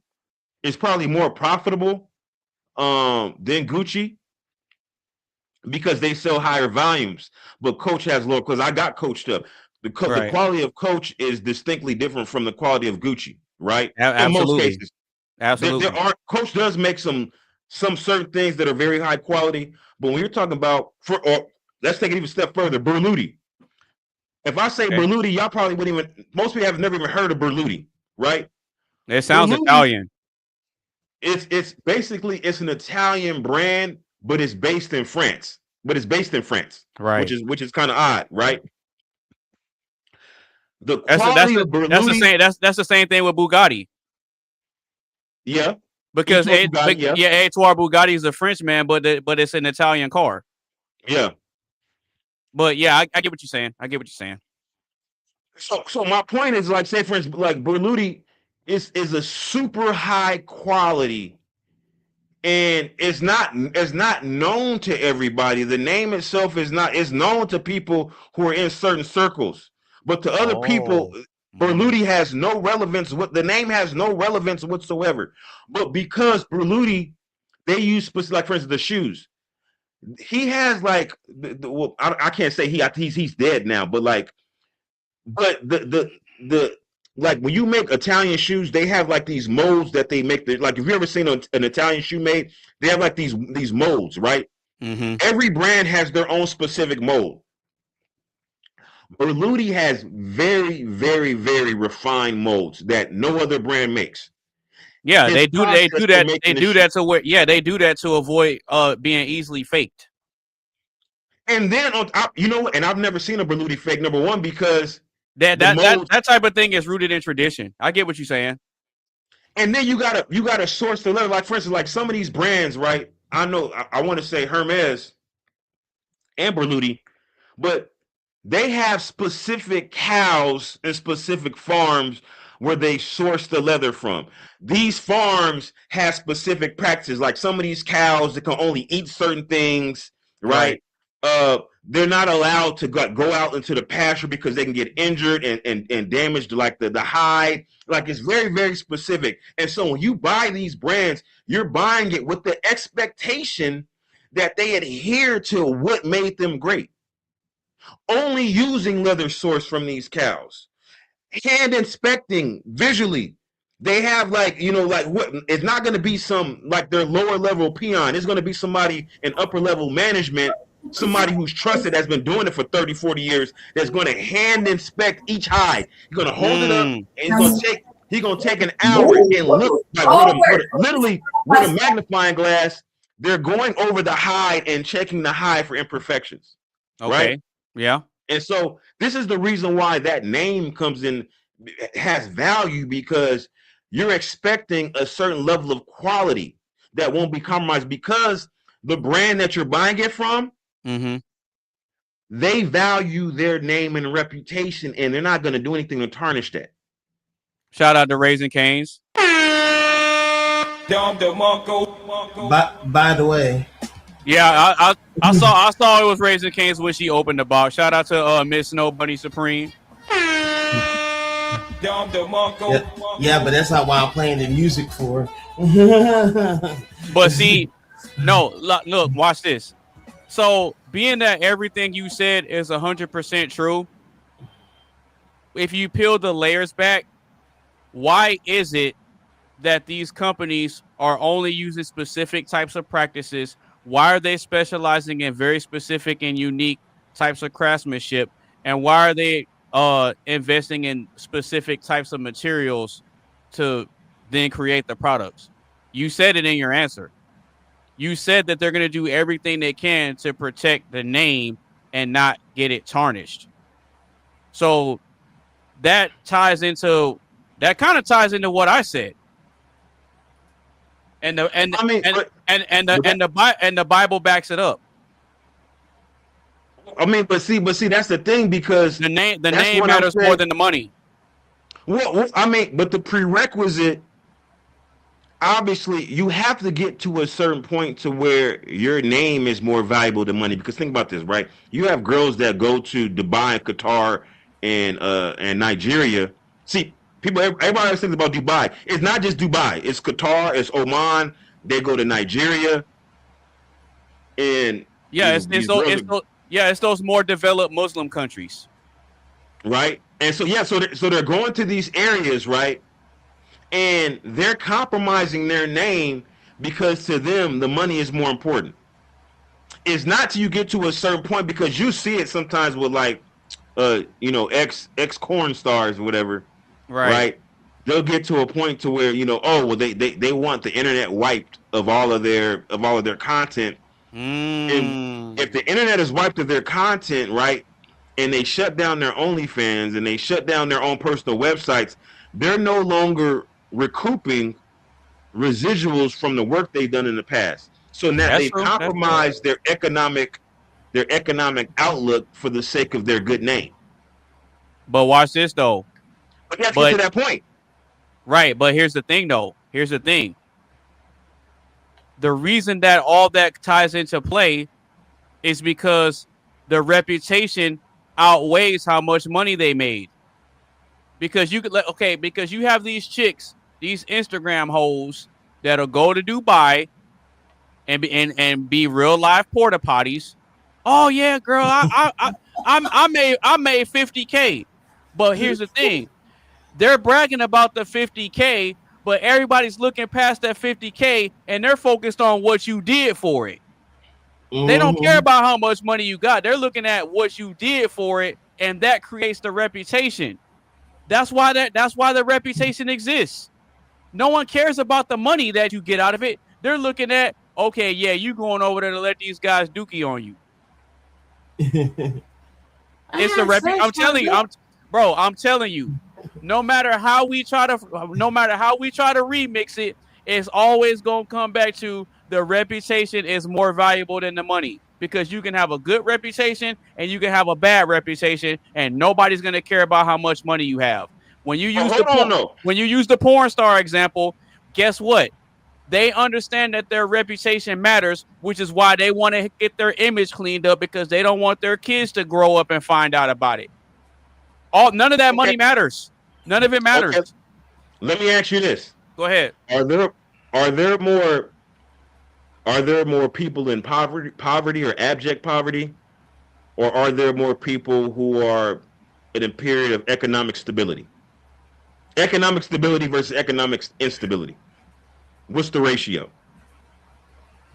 is probably more profitable than Gucci because they sell higher volumes. But Coach has lower, because I got Coached up. The quality of Coach is distinctly different from the quality of Gucci, right? In most cases. Absolutely. Coach does make some certain things that are very high quality, but when you're talking about let's take it even a step further, Berluti. If I say Berluti, y'all probably wouldn't even, most people have never even heard of Berluti, right? It sounds Italian. It's basically it's an Italian brand, but it's based in France. Right? Which is kind of odd, right? The quality of Berluti, that's the same thing with Bugatti. Yeah, because Etouar Bugatti is a Frenchman, but it's an Italian car. Yeah, but yeah, I get what you're saying. So my point is, like, say for instance, like Berluti is a super high quality, and it's not known to everybody. The name itself is known to people who are in certain circles, but to other people, Berluti has no relevance. The name has no relevance whatsoever. But because Berluti, they use specific, like for instance, the shoes. He has like, well, I can't say he's dead now, but like, the like when you make Italian shoes, they have like these molds that they make. Like if you ever seen an Italian shoe made, they have like these molds, right? Mm-hmm. Every brand has their own specific mold. Berluti has very, very, very refined molds that no other brand makes. Yeah, they do that to avoid being easily faked. And then and I've never seen a Berluti fake, number one, because that type of thing is rooted in tradition. I get what you're saying. And then you gotta source the leather. Like for instance, like some of these brands, right? I know I want to say Hermes and Berluti, but they have specific cows and specific farms where they source the leather from. These farms have specific practices. Like some of these cows that can only eat certain things, right? They're not allowed to go out into the pasture because they can get injured and damaged, like the hide. Like it's very, very specific. And so when you buy these brands, you're buying it with the expectation that they adhere to what made them great. Only using leather sourced from these cows, hand inspecting visually. They have like what, it's not going to be some like their lower level peon. It's going to be somebody in upper level management, somebody who's trusted, has been doing it for 30, 40 years, that's going to hand inspect each hide. He's going to hold it up, and he's going to take an hour and look like literally with a magnifying glass. They're going over the hide and checking the hide for imperfections. Okay. Right? Yeah. And so this is the reason why that name comes in, has value, because you're expecting a certain level of quality that won't be compromised, because the brand that you're buying it from, they value their name and reputation, and they're not going to do anything to tarnish that. Shout out to Raising Cane's. By the way, yeah, I saw it was Raising Cane's when she opened the box. Shout out to Miss Snow Bunny Supreme. Yeah, but that's not why I'm playing the music for. But see, no, look, watch this. So, being that everything you said is 100% true, if you peel the layers back, why is it that these companies are only using specific types of practices? Why are they specializing in very specific and unique types of craftsmanship? And why are they investing in specific types of materials to then create the products? You said it in your answer. You said that they're going to do everything they can to protect the name and not get it tarnished. So that kind of ties into what I said. And the Bible backs it up. I mean, but see, that's the thing, because the name matters more than the money. Well, I mean, but the prerequisite, obviously, you have to get to a certain point to where your name is more valuable than money. Because think about this, right? You have girls that go to Dubai, Qatar, and Nigeria. See, everybody always thinks about Dubai. It's not just Dubai. It's Qatar. It's Oman. They go to Nigeria, and it's those more developed Muslim countries, right? And so so they're going to these areas, right? And they're compromising their name because to them the money is more important. It's not till you get to a certain point, because you see it sometimes with like ex corn stars or whatever, right? They'll get to a point to where they want the internet wiped of all of their content. And if the internet is wiped of their content, right, and they shut down their OnlyFans and they shut down their own personal websites, they're no longer recouping residuals from the work they've done in the past. So now they've compromised their economic outlook for the sake of their good name. But watch this though. But you have to get to that point. Right, but here's the thing though. Here's the thing. The reason that all that ties into play is because the reputation outweighs how much money they made. Because you have these chicks, these Instagram hoes that'll go to Dubai and be real life porta potties. Oh yeah, girl, I made 50K. But here's the thing. They're bragging about the 50K, but everybody's looking past that 50K and they're focused on what you did for it. They don't care about how much money you got. They're looking at what you did for it, and that creates the reputation. That's why the reputation exists. No one cares about the money that you get out of it. They're looking at, okay, yeah, you going over there to let these guys dookie on you. It's the reputation. I'm telling you. No matter how we try to remix it, it's always gonna come back to the reputation is more valuable than the money, because you can have a good reputation and you can have a bad reputation, and nobody's gonna care about how much money you have. When you use the porn star example, guess what? They understand that their reputation matters, which is why they want to get their image cleaned up, because they don't want their kids to grow up and find out about it. None of that money matters. None of it matters. Okay. Let me ask you this. Go ahead. Are there more people in poverty or abject poverty, or are there more people who are in a period of economic stability? Economic stability versus economic instability. What's the ratio?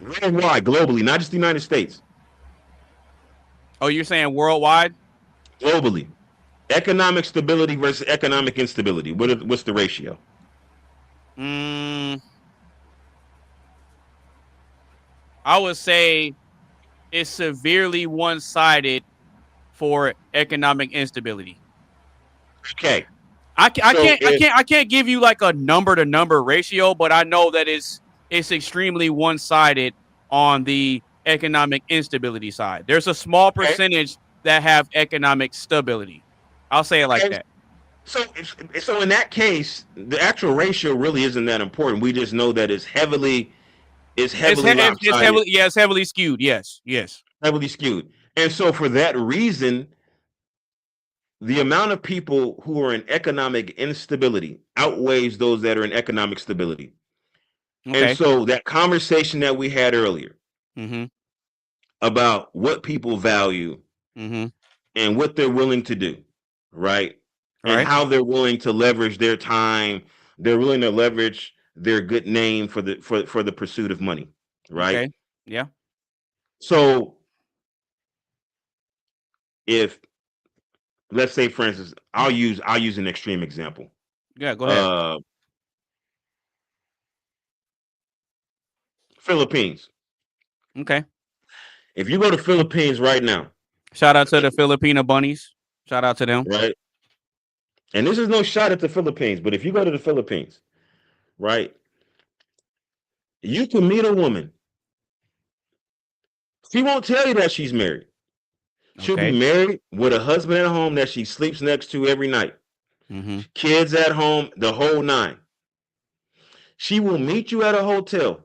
Worldwide, globally, not just the United States. Oh, you're saying worldwide? Globally. Economic stability versus economic instability. What's the ratio? I would say it's severely one-sided for economic instability. Okay. I can't give you like a number-to-number ratio, but I know that it's extremely one-sided on the economic instability side. There's a small percentage that have economic stability. I'll say it like that. So in that case, the actual ratio really isn't that important. We just know that it's heavily skewed. Yes. Heavily skewed. And so for that reason, the amount of people who are in economic instability outweighs those that are in economic stability. Okay. And so that conversation that we had earlier about what people value and what they're willing to do, right? And how they're willing to leverage their time, they're willing to leverage their good name for the pursuit of money, right? Okay. Yeah. So if, let's say, for instance, I'll use an extreme example. Yeah, go ahead. Philippines. Okay. If you go to Philippines right now, shout out to the Filipino bunnies. Shout out to them. Right. And this is no shot at the Philippines, but if you go to the Philippines, right, you can meet a woman. She won't tell you that she's married. She'll be married with a husband at home that she sleeps next to every night. Kids at home, the whole nine. She will meet you at a hotel,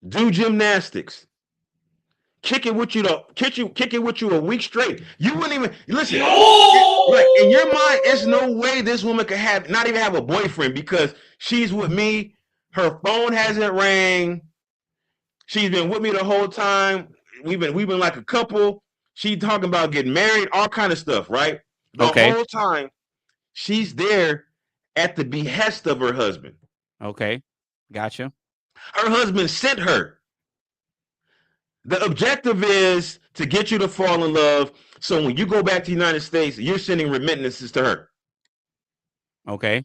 do gymnastics, kick it with you a week straight. You wouldn't even listen. Like in your mind, there's no way this woman could not even have a boyfriend because she's with me. Her phone hasn't rang. She's been with me the whole time. We've been like a couple. She talking about getting married, all kind of stuff, right? The whole time, she's there at the behest of her husband. Okay, gotcha. Her husband sent her. The objective is to get you to fall in love. So when you go back to the United States, you're sending remittances to her. Okay.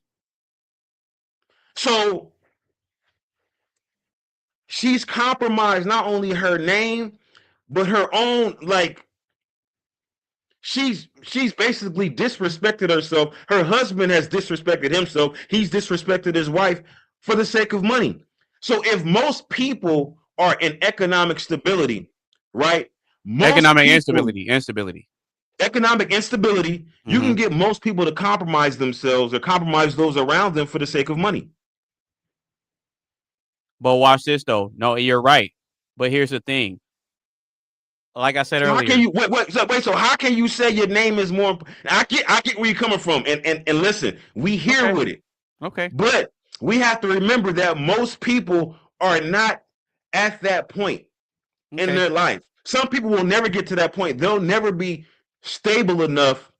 So she's compromised not only her name, but her own, like, she's basically disrespected herself. Her husband has disrespected himself. He's disrespected his wife for the sake of money. So if most people are in economic stability, right? Economic instability. Economic instability, you can get most people to compromise themselves or compromise those around them for the sake of money. But watch this though. No, you're right. But here's the thing. Like I said earlier, how can you wait? So how can you say your name is more? I get where you're coming from, and listen, we here with it. Okay. But we have to remember that most people are not at that point in their life. Some people will never get to that point. They'll never be stable enough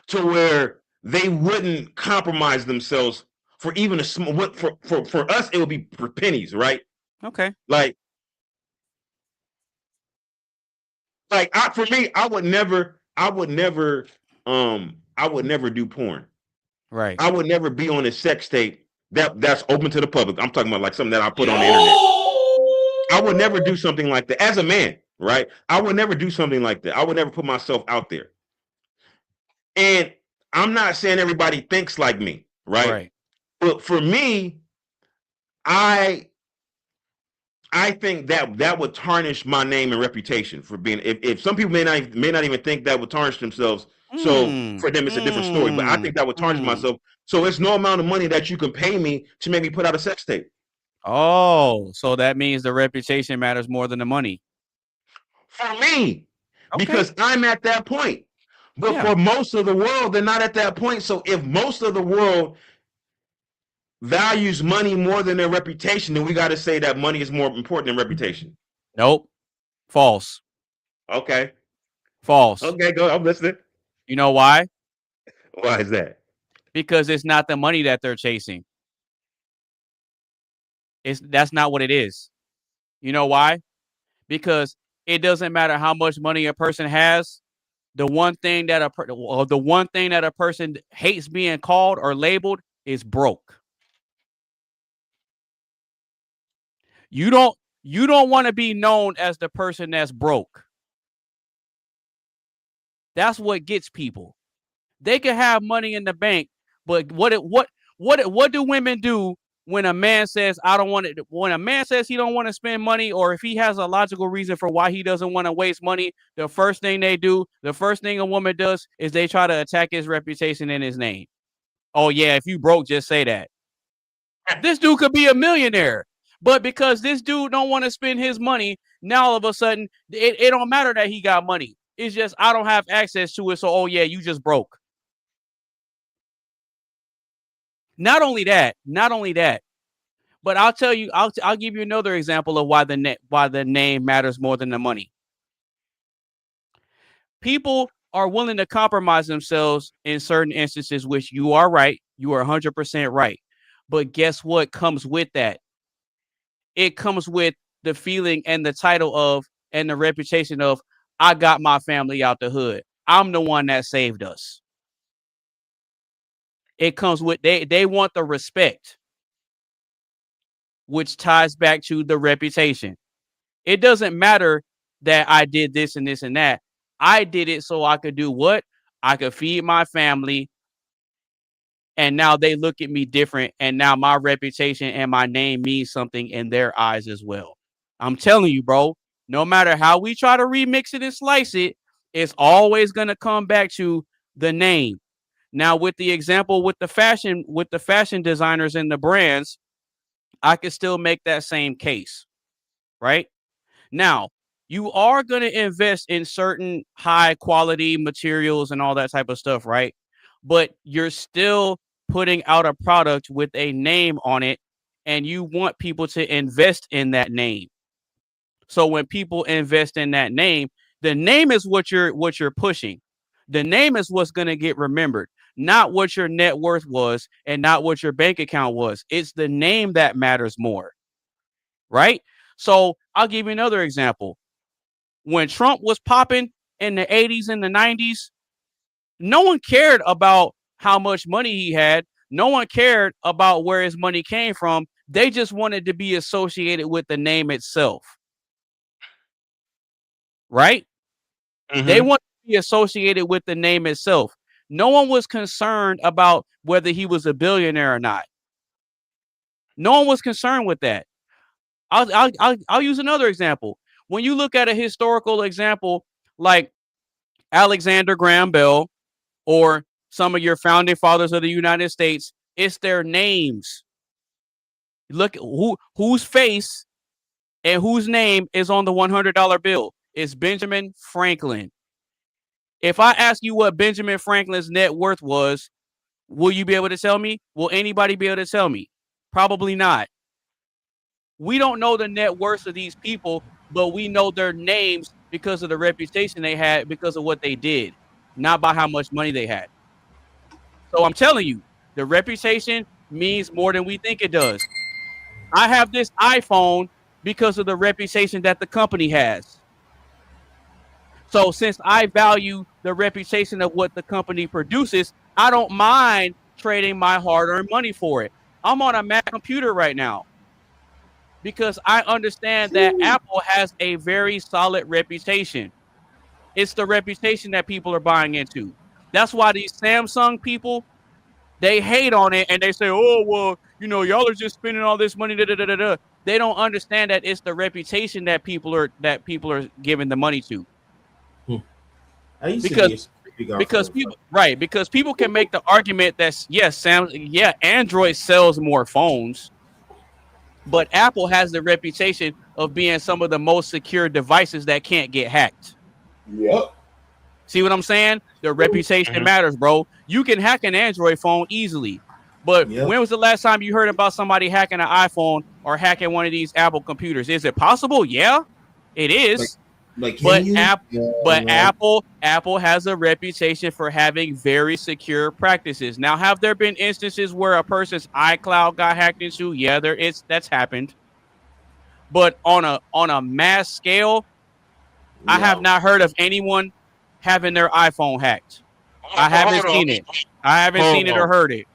to where they wouldn't compromise themselves for even a small. For us, it would be for pennies, right? Okay. Like for me, I would never do porn. Right. I would never be on a sex tape that's open to the public. I'm talking about like something that I put on the internet. I would never do something like that as a man, right? I would never do something like that. I would never put myself out there. And I'm not saying everybody thinks like me, right? But for me, I think that would tarnish my name and reputation for being. If some people may not even think that would tarnish themselves. So for them, it's a different story. But I think that would tarnish myself. So it's no amount of money that you can pay me to make me put out a sex tape. Oh, so that means the reputation matters more than the money for me, because I'm at that point. But for most of the world, they're not at that point. So if most of the world values money more than their reputation, then we got to say that money is more important than reputation. Nope. False. Okay. False. Okay, go. I'm listening. You know why? Why is that? Because it's not the money that they're chasing. That's not what it is. You know why? Because it doesn't matter how much money a person has. The one thing that a person hates being called or labeled is broke. You don't want to be known as the person that's broke. That's what gets people. They can have money in the bank, but what do women do when a man says I don't want it? When a man says he don't want to spend money, or if he has a logical reason for why he doesn't want to waste money, the first thing a woman does is they try to attack his reputation and his name. Oh yeah, if you broke, just say that. This dude could be a millionaire, but because this dude don't want to spend his money, now all of a sudden it don't matter that he got money. It's just I don't have access to it, so oh yeah, you just broke. Not only that, but I'll tell you, I'll give you another example of why the name matters more than the money. People are willing to compromise themselves in certain instances, which you are right. You are 100% right. But guess what comes with that? It comes with the feeling and the title of and the reputation of I got my family out the hood. I'm the one that saved us. It comes with they want the respect. which ties back to the reputation. It doesn't matter that I did this and this and that. I did it so I could do what? I could feed my family. And now they look at me different. And now my reputation and my name means something in their eyes as well. I'm telling you, bro, no matter how we try to remix it and slice it, it's always going to come back to the name. Now, with the example with the fashion designers and the brands, I can still make that same case, right? Now, you are going to invest in certain high quality materials and all that type of stuff, right? But you're still putting out a product with a name on it, and you want people to invest in that name. So when people invest in that name, the name is what you're pushing. The name is what's going to get remembered, not what your net worth was and not what your bank account was. It's the name that matters more, right? So I'll give you another example. When Trump was popping in the 80s and the 90s, no one cared about how much money he had. No one cared about where his money came from. They just wanted to be associated with the name itself. Right? Mm-hmm. They want to be associated with the name itself. No one was concerned about whether he was a billionaire or not. No one was concerned with that. I'll use another example. When you look at a historical example like Alexander Graham Bell or some of your founding fathers of the United States, it's their names. Look whose face and whose name is on the $100 bill. It's Benjamin Franklin. If I ask you what Benjamin Franklin's net worth was, will you be able to tell me? Will anybody be able to tell me? Probably not. We don't know the net worth of these people, but we know their names because of the reputation they had, because of what they did, not by how much money they had. So I'm telling you, the reputation means more than we think it does. I have this iPhone because of the reputation that the company has. So since I value the reputation of what the company produces, I don't mind trading my hard-earned money for it. I'm on a Mac computer right now because I understand that Apple has a very solid reputation. It's the reputation that people are buying into. That's why these Samsung people, they hate on it and they say, oh, well, you know, y'all are just spending all this money. They don't understand that it's the reputation that people are giving the money to. Because people can make the argument that Android sells more phones, but Apple has the reputation of being some of the most secure devices that can't get hacked. Yep. See what I'm saying? The reputation matters, bro. You can hack an Android phone easily, but when was the last time you heard about somebody hacking an iPhone or hacking one of these Apple computers? Is it possible? Yeah, it is. Apple has a reputation for having very secure practices. Now, have there been instances where a person's iCloud got hacked into? Yeah, that's happened. But on a mass scale, I have not heard of anyone having their iPhone hacked. I haven't seen it. I haven't seen it or heard it.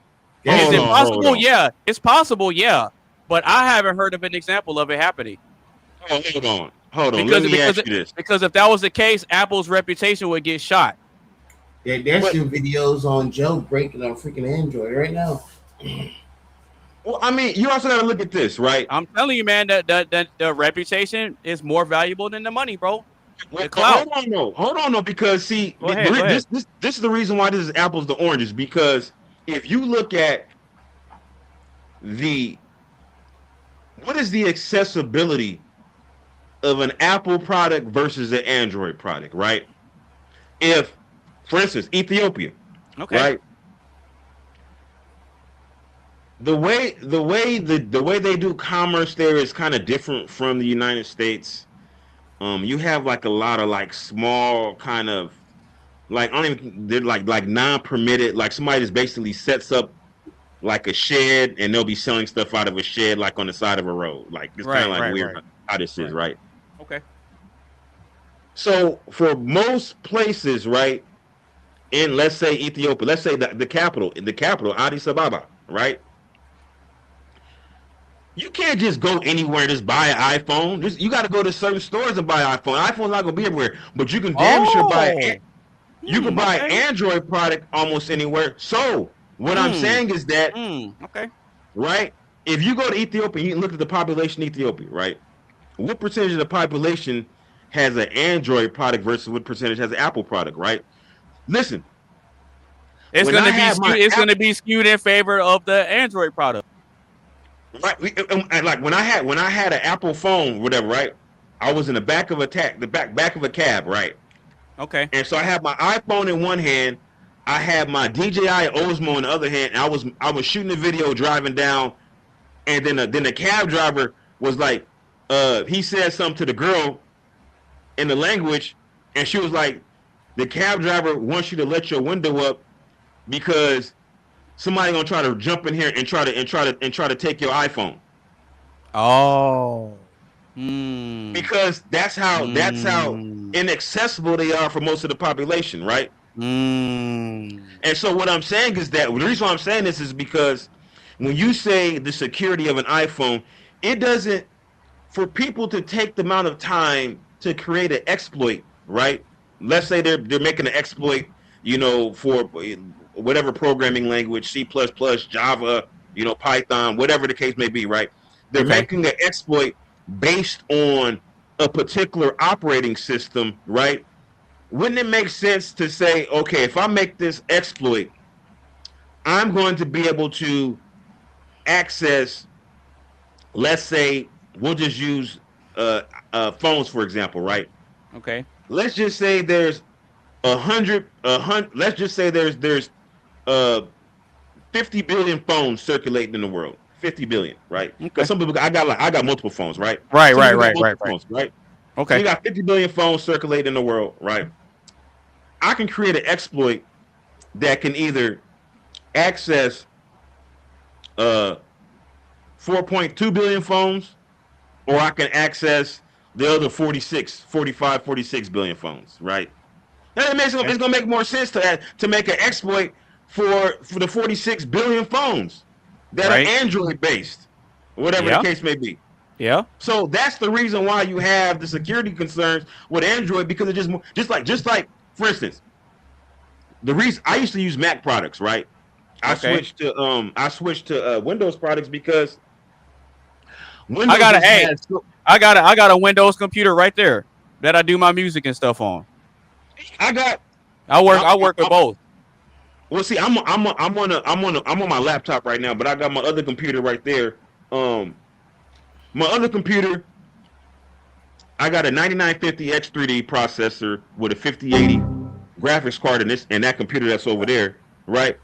Is it possible? Yeah, it's possible. Yeah, but I haven't heard of an example of it happening. Hold on. Let me ask you this. Because if that was the case, Apple's reputation would get shot. Yeah, there's some videos on Joe breaking on freaking Android right now. Well, I mean, you also got to look at this, right? I'm telling you, man, that the reputation is more valuable than the money, bro. The clout. Hold on, because see, this is the reason why this is apples to oranges. Because if you look at what is the accessibility of an Apple product versus an Android product, right? If, for instance, Ethiopia, right? The way they do commerce there is kind of different from the United States. You have like a lot of like small kind of like they're like non-permitted, like somebody just basically sets up like a shed and they'll be selling stuff out of a shed like on the side of a road. Like it's kind of like weird how this is, right? Okay. So for most places, right, in let's say Ethiopia, let's say the capital, Addis Ababa, right? You can't just go anywhere and just buy an iPhone. You got to go to certain stores and buy an iPhone. iPhone's not gonna be everywhere, but you can damn sure buy. You can buy an Android product almost anywhere. So what I'm saying is that, right? If you go to Ethiopia, you look at the population in Ethiopia, right? What percentage of the population has an Android product versus what percentage has an Apple product, right? Listen, it's going to be skewed in favor of the Android product. Right, like when I had an Apple phone, whatever, right? I was in the back of back of a cab, right? Okay. And so I had my iPhone in one hand, I had my DJI Osmo in the other hand, and I was shooting a video driving down, and then the cab driver was like, he said something to the girl in the language, and she was like, the cab driver wants you to let your window up because somebody gonna try to jump in here and try to take your iPhone. Oh. Because that's how inaccessible they are for most of the population, right? And so what I'm saying is that the reason why I'm saying this is because when you say the security of an iPhone, it doesn't, for people to take the amount of time to create an exploit, right? Let's say they're making an exploit, for whatever programming language, C++, Java, Python, whatever the case may be, right? They're making an exploit based on a particular operating system, right? Wouldn't it make sense to say, okay, if I make this exploit, I'm going to be able to access, let's say, we'll just use phones, for example, right? Okay. Let's just say there's 100, let's just say there's 50 billion phones circulating in the world. 50 billion, right? Because some people, I got multiple phones, right? Right. Phones, right? Okay. So you got 50 billion phones circulating in the world, right? I can create an exploit that can either access 4.2 billion phones, or I can access the other 46 billion phones, right? And it's going to make more sense to make an exploit for the 46 billion phones that are Android based, whatever the case may be. Yeah. So that's the reason why you have the security concerns with Android, because it just like for instance, the reason I used to use Mac products, right? I switched to Windows products because Windows I got a Windows computer right there that I do my music and stuff on. I work with both. Well, see, I'm on my laptop right now, but I got my other computer right there. My other computer, I got a 9950 X3D processor with a 5080 graphics card in that computer that's over there, right?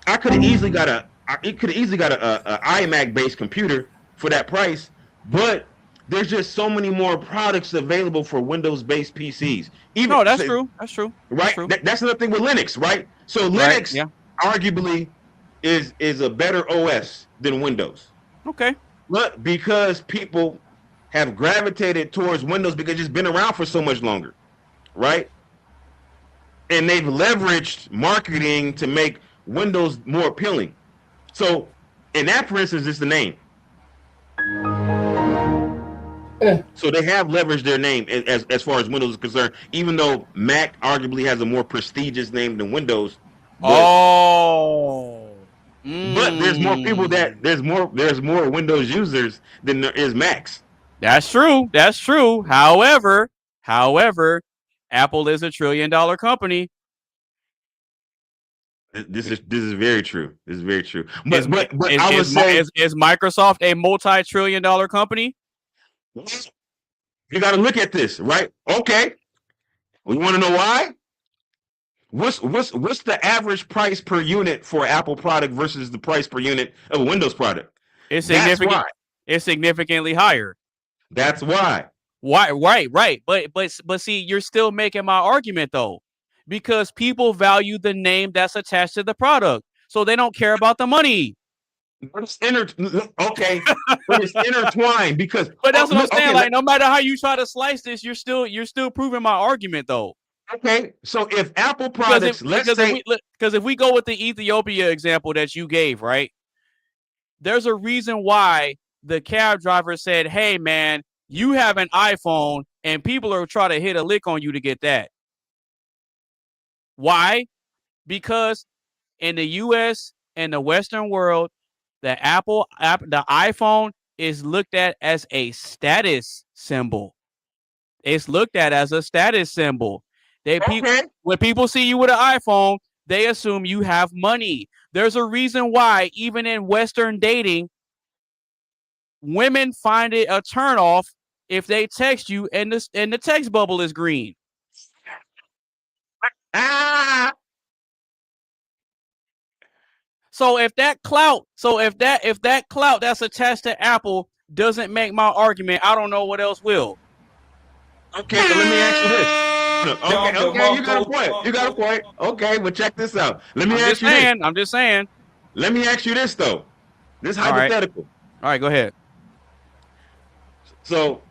I could have easily got a iMac based computer for that price, but there's just so many more products available for Windows based PCs. That's true. That's true. Right. That's another thing with Linux, right? So Linux arguably is a better OS than Windows. Okay. But because people have gravitated towards Windows because it's been around for so much longer, right? And they've leveraged marketing to make Windows more appealing. So, in that, for instance, is the name. So they have leveraged their name as far as Windows is concerned, even though Mac arguably has a more prestigious name than Windows. But there's more people there's more Windows users than there is Macs. That's true. That's true. However, Apple is $1 trillion company. This is very true. This is very true. But I would say, is Microsoft a multi-trillion-dollar company? You got to look at this, right? Okay. We want to know why? What's the average price per unit for an Apple product versus the price per unit of a Windows product? It's significant. It's significantly higher. That's why. Why? Right. But see, you're still making my argument though, because people value the name that's attached to the product, so they don't care about the money. But it's intertwined because. But that's what I'm saying. Like, no matter how you try to slice this, you're still proving my argument though. Okay, so if Apple products, because if we go with the Ethiopia example that you gave, right? There's a reason why the cab driver said, "Hey, man, you have an iPhone, and people are trying to hit a lick on you to get that." Why? Because in the U.S. and the Western world, the iPhone is looked at as a status symbol. It's looked at as a status symbol. When people see you with an iPhone, they assume you have money. There's a reason why, even in Western dating, women find it a turnoff if they text you and the text bubble is green. So if that clout that's attached to Apple doesn't make my argument, I don't know what else will. Okay, so let me ask you this. Okay, you got a point. You got a point. Okay, but check this out. Let me ask you this. I'm just saying. Let me ask you this though. This hypothetical. All right, go ahead. So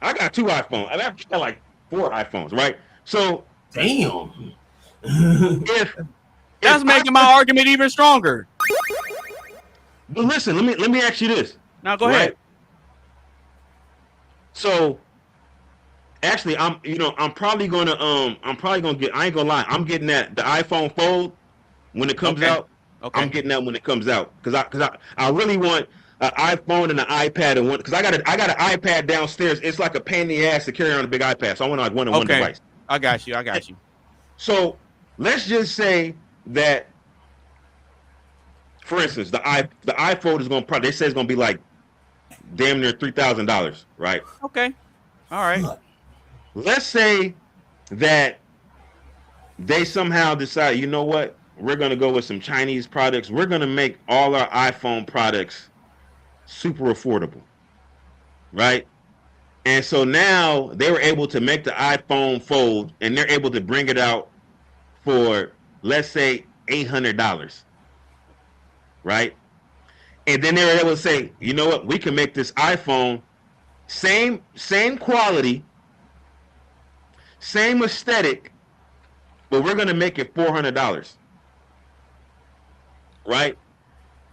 I got 2 iPhones. I've got like 4 iPhones, right? So damn. That's making my argument even stronger. But listen, let me ask you this. Now go ahead. So actually, I'm probably gonna get. I ain't gonna lie. I'm getting the iPhone Fold when it comes out. Okay. I'm getting that when it comes out because I really want an iPhone and an iPad and one because I got an iPad downstairs. It's like a pain in the ass to carry on a big iPad, so I want like one device. I got you. So let's just say that, for instance, the iPhone is gonna probably, they say it's gonna be like damn near $3,000, right? Okay. All right. Let's say that they somehow decide, you know what? We're going to go with some Chinese products. We're going to make all our iPhone products super affordable, right? And so now they were able to make the iPhone Fold, and they're able to bring it out for, let's say, $800, right? And then they were able to say, you know what? We can make this iPhone same quality, same aesthetic, but we're going to make it $400. Right?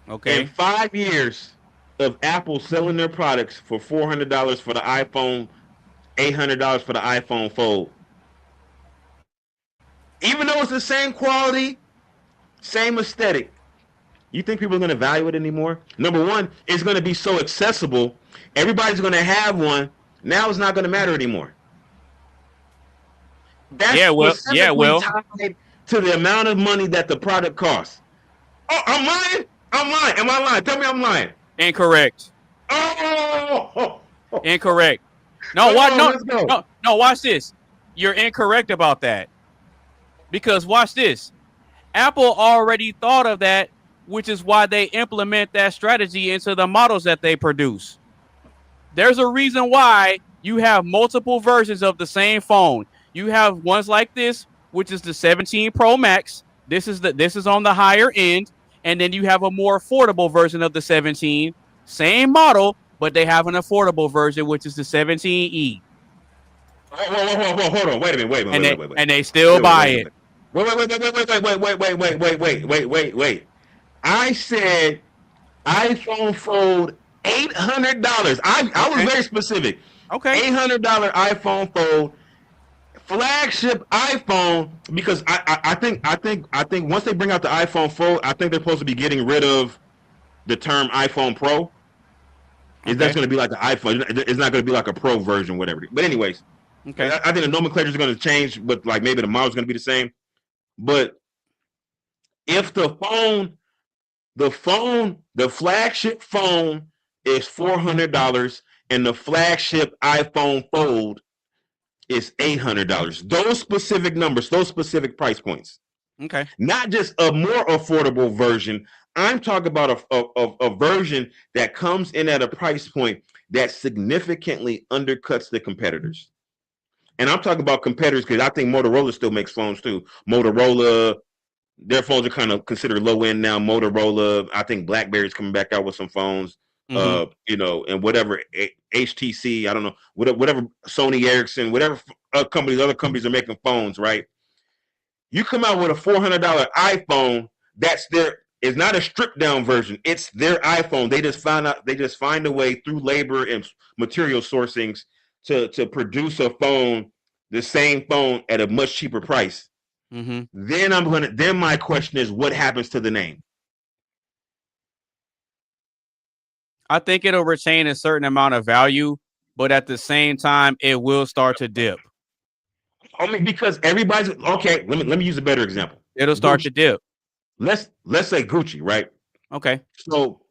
Okay. In 5 years of Apple selling their products for $400 for the iPhone, $800 for the iPhone Fold. Even though it's the same quality, same aesthetic, you think people are going to value it anymore? Number one, it's going to be so accessible. Everybody's going to have one. Now it's not going to matter anymore. That's tied to the amount of money that the product costs. Oh, I'm lying. Am I lying? Tell me I'm lying. Incorrect. Incorrect. No, watch this. You're incorrect about that. Because watch this. Apple already thought of that, which is why they implement that strategy into the models that they produce. There's a reason why you have multiple versions of the same phone. You have ones like this, which is the 17 Pro Max. This is on the higher end. And then you have a more affordable version of the 17. Same model, but they have an affordable version, which is the 17E. Hold on. Wait a minute. And they still buy it. Wait. I said iPhone Fold $800. I was very specific. Okay. $800 iPhone Fold, flagship iPhone, because I think once they bring out the iPhone Fold, I think they're supposed to be getting rid of the term iPhone Pro. Is that's going to be like the iPhone? It's not going to be like a Pro version, whatever. But anyways, okay. I think the nomenclature is going to change, but like maybe the model is going to be the same. But if the flagship phone is $400 and the flagship iPhone Fold is $800. Those specific numbers, those specific price points. Okay. Not just a more affordable version. I'm talking about a version that comes in at a price point that significantly undercuts the competitors. And I'm talking about competitors because I think Motorola still makes phones too. Motorola, their phones are kind of considered low end now. Motorola, I think BlackBerry's coming back out with some phones. And whatever HTC, I don't know, whatever Sony Ericsson, whatever other companies are making phones, right? You come out with a $400 iPhone, that's It's not a stripped down version. It's their iPhone. They just find a way through labor and material sourcings to produce a phone, the same phone at a much cheaper price. Mm-hmm. Then my question is, what happens to the name? I think it'll retain a certain amount of value, but at the same time, it will start to dip. I mean, because everybody's okay. Let me use a better example. It'll start to dip. Let's say Gucci, right? Okay. So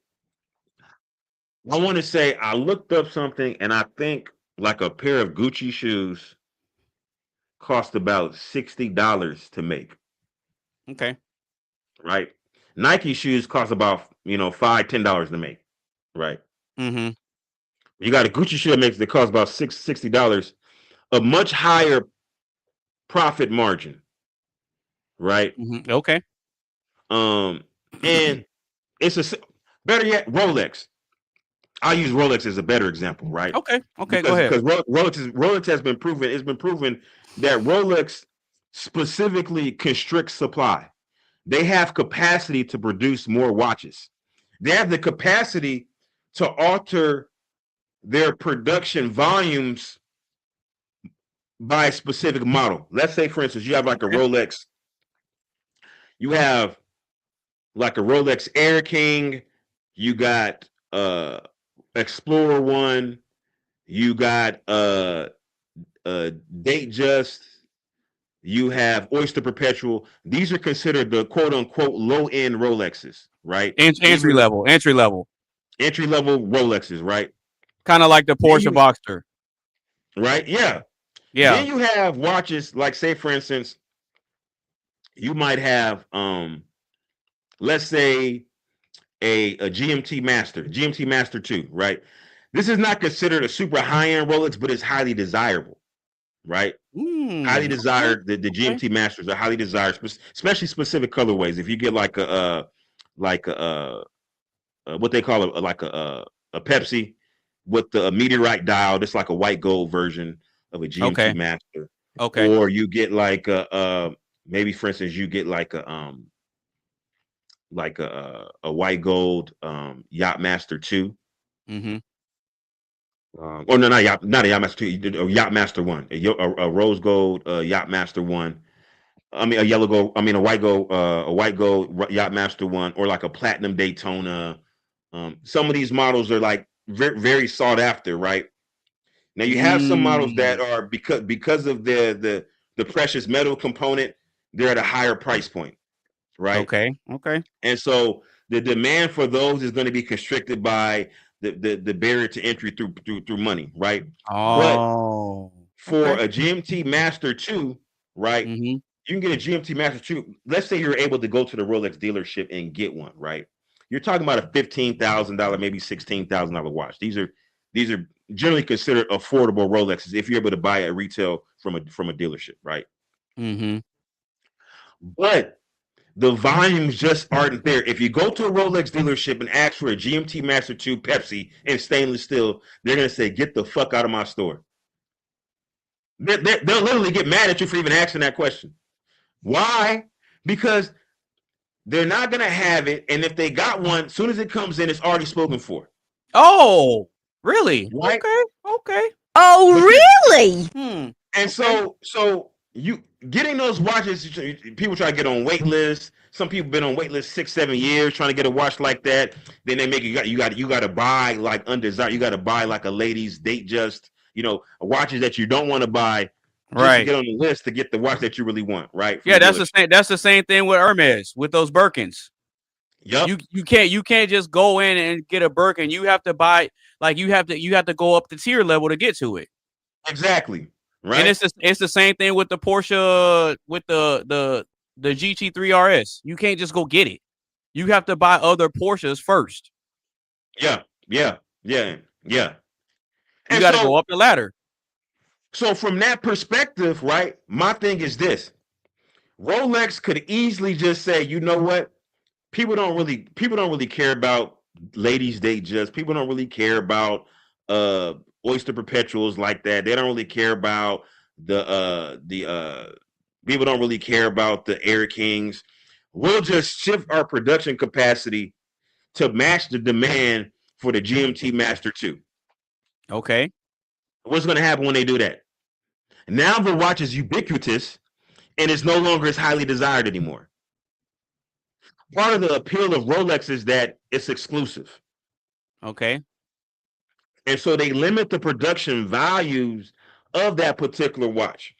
I want to say I looked up something, and I think like a pair of Gucci shoes cost about $60 to make. Okay. Right. Nike shoes cost about $5-10 to make. Right. Mm-hmm. You got a Gucci shoe that costs about $60, a much higher profit margin. Right. Mm-hmm. Okay. And it's better yet, Rolex. I'll use Rolex as a better example, right? Okay. Go ahead. Because Rolex has been proven. It's been proven that Rolex specifically constricts supply. They have capacity to produce more watches. They have the capacity to alter their production volumes by a specific model. Let's say, for instance, you have like a Rolex. You have like a Rolex Air King. You got Explorer One. You got Datejust. You have Oyster Perpetual. These are considered the quote unquote low end Rolexes, right? Entry level Rolexes, right? Kind of like the Porsche Boxster, right? Yeah. Then you have watches like, say, for instance, you might have let's say a GMT Master 2, right? This is not considered a super high-end Rolex, but it's highly desirable, right? Highly desired. The GMT Masters are highly desired, especially specific colorways. If you get like a what they call a Pepsi with the meteorite dial, that's like a white gold version of a GMT Master. Okay. Or you get like maybe, for instance, you get like a white gold Yacht Master 2. Mm-hmm. Or no, not a Yacht Master 2, a Yacht Master 1, a rose gold Yacht Master 1. I mean, a white gold Yacht Master 1, or like a platinum Daytona. Some of these models are like very, very sought after, right? Now you have some models that are because of the precious metal component, they're at a higher price point, right? Okay. And so the demand for those is going to be constricted by the barrier to entry through money, right? Oh. But for a GMT Master 2, right? Mm-hmm. You can get a GMT Master 2. Let's say you're able to go to the Rolex dealership and get one, right? You're talking about a $15,000, maybe $16,000 watch. These are generally considered affordable Rolexes if you're able to buy at retail from a dealership, right? Mm-hmm. But the volumes just aren't there. If you go to a Rolex dealership and ask for a GMT Master 2 Pepsi in stainless steel, they're going to say, "Get the fuck out of my store." They'll literally get mad at you for even asking that question. Why? Because they're not going to have it. And if they got one, as soon as it comes in, it's already spoken for. Oh, really? Right? Okay. Oh, really? And so you getting those watches, people try to get on wait lists. Some people been on wait lists 6-7 years trying to get a watch like that. Then they make you got to buy like undesired. You got to buy like a ladies Datejust, watches that you don't want to buy. Just to get on the list to get the watch that you really want, right? Yeah, that's the same thing with Hermes with those Birkins. Yep. You can't just go in and get a Birkin. You have to buy, like, you have to go up the tier level to get to it. Exactly. Right. And it's the same thing with the Porsche with the GT3 RS. You can't just go get it. You have to buy other Porsches first. Yeah. You got to go up the ladder. So from that perspective, right, my thing is this. Rolex could easily just say, you know what? People don't really care about ladies Datejust. People don't really care about Oyster Perpetuals like that. They don't really care about the people don't really care about the Air Kings. we'll just shift our production capacity to match the demand for the GMT Master 2. Okay. What's going to happen when they do that? Now the watch is ubiquitous and it's no longer as highly desired anymore. Part of the appeal of Rolex is that it's exclusive. Okay. And so they limit the production values of that particular watch.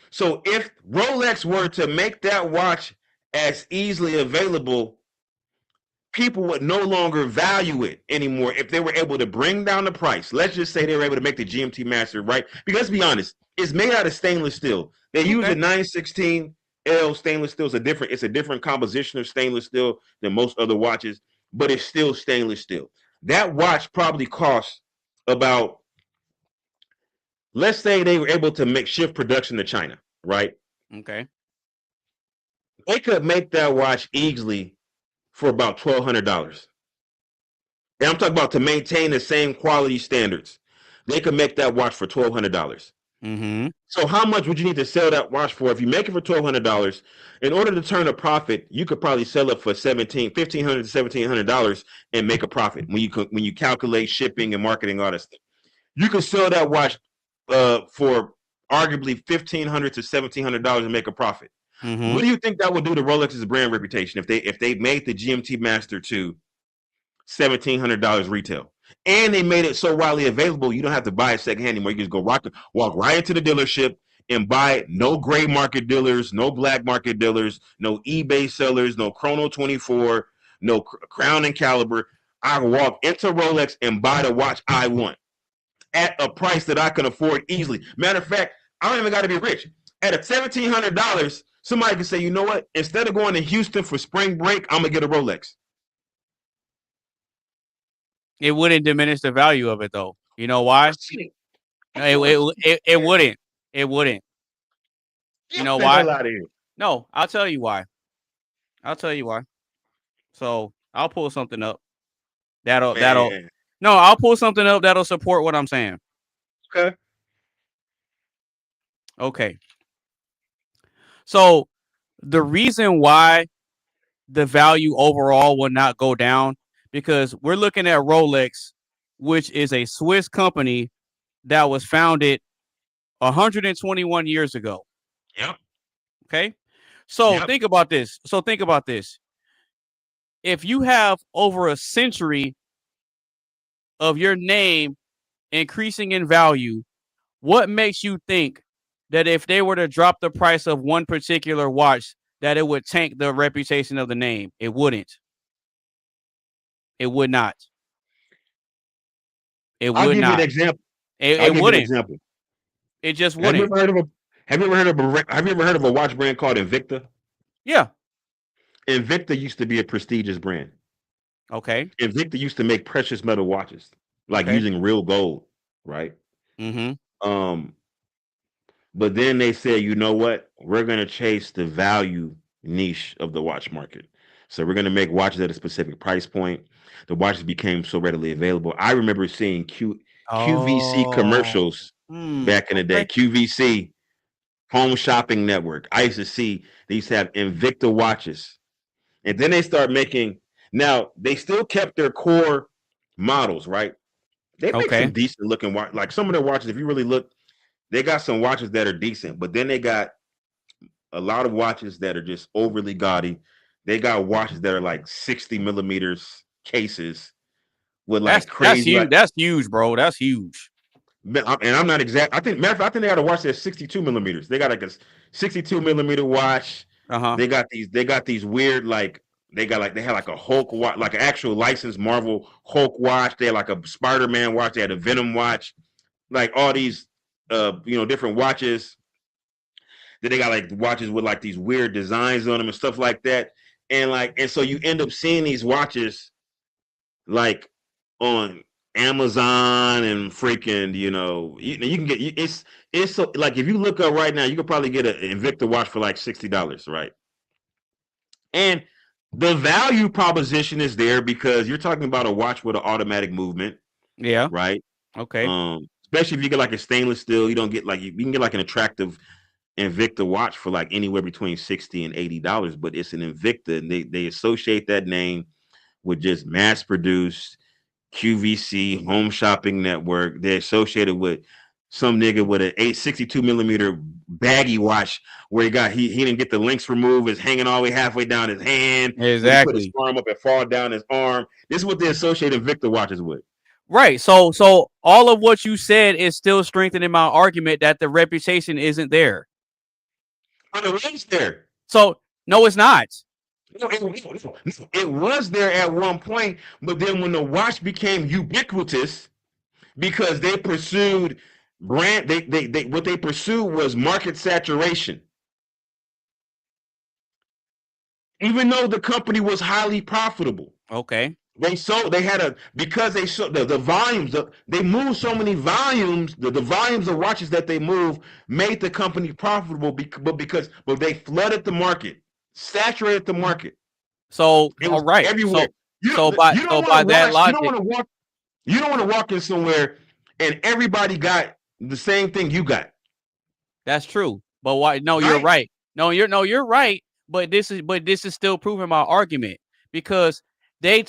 So if Rolex were to make that watch as easily available, people would no longer value it anymore if they were able to bring down the price. Let's just say they were able to make the GMT Master, right? Because let's be honest, it's made out of stainless steel. They use a 916L stainless steel. It's a different composition of stainless steel than most other watches, but it's still stainless steel. That watch probably costs about, let's say they were able to shift production to China, right? Okay. They could make that watch easily for about $1,200. And I'm talking about to maintain the same quality standards. They could make that watch for $1,200. Mm-hmm. So how much would you need to sell that watch for? If you make it for $1,200, in order to turn a profit, you could probably sell it for $1,500 to $1,700 and make a profit when you calculate shipping and marketing, all that stuff. You could sell that watch for arguably $1,500 to $1,700 and make a profit. Mm-hmm. What do you think that would do to Rolex's brand reputation if they made the GMT Master 2 $1,700 retail, and they made it so widely available you don't have to buy it secondhand anymore? You just go walk right into the dealership and buy it. No gray market dealers, no black market dealers, no eBay sellers, no Chrono 24, no Crown and Caliber. I can walk into Rolex and buy the watch I want at a price that I can afford easily. Matter of fact, I don't even got to be rich. At a $1,700, somebody can say, you know what? Instead of going to Houston for spring break, I'm gonna get a Rolex. It wouldn't diminish the value of it, though. You know why? It wouldn't. It wouldn't. You know why? No, I'll tell you why. So I'll pull something up. I'll pull something up that'll support what I'm saying. Okay. So the reason why the value overall will not go down, because we're looking at Rolex, which is a Swiss company that was founded 121 years ago. Yep. Okay. So think about this. If you have over a century of your name increasing in value, what makes you think that if they were to drop the price of one particular watch, that it would tank the reputation of the name? It wouldn't. It would not. It would I'll give not. you an example. It wouldn't. It just wouldn't. Have you ever heard of a watch brand called Invicta? Yeah. Invicta used to be a prestigious brand. Okay. Invicta used to make precious metal watches, like using real gold, right? Mm-hmm. But then they said, you know what? We're going to chase the value niche of the watch market. So we're going to make watches at a specific price point. The watches became so readily available. I remember seeing QVC commercials back in the day. QVC, Home Shopping Network. I used to see, they used to have Invicta watches. And then they start making, now they still kept their core models, right? They make some decent looking watch. Like some of their watches, if you really look, they got some watches that are decent, but then they got a lot of watches that are just overly gaudy. They got watches that are like 60 millimeters cases with like crazy. That's huge, bro. That's huge. And I'm not exact. I think they got a watch that's 62 millimeters. They got like a 62 millimeter watch. They got these weird they had like a Hulk watch, like an actual licensed Marvel Hulk watch. They had like a Spider-Man watch. They had a Venom watch. Like all these different watches. Then they got like watches with like these weird designs on them and stuff like that. And so you end up seeing these watches like on Amazon and freaking, you can get it's so like if you look up right now, you could probably get an Invicta watch for like $60, right? And the value proposition is there because you're talking about a watch with an automatic movement. Yeah. Right. Okay. Especially if you get like a stainless steel, you don't get like you can get like an attractive Invicta watch for like anywhere between $60 and $80, but it's an Invicta, and they associate that name with just mass produced QVC home shopping network. They're associated with some nigga with an 862 millimeter baggy watch where he didn't get the links removed, is hanging all the way halfway down his hand. Exactly. Put his arm up and fall down his arm. This is what they associate Invicta watches with. Right. So all of what you said is still strengthening my argument that the reputation isn't there. But it was there. So no, it's not. No, it was there at one point, but then when the watch became ubiquitous, because they pursued brand, they what they pursued was market saturation. Even though the company was highly profitable. Okay. They had a, because they sold the volumes, they moved so many volumes, the volumes of watches that they moved made the company profitable, but they flooded the market, saturated the market. So it was right. Everywhere. By that logic, you don't want to walk in somewhere and everybody got the same thing you got. That's true. But why? No, you're right. No, you're right. But this is still proving my argument, because they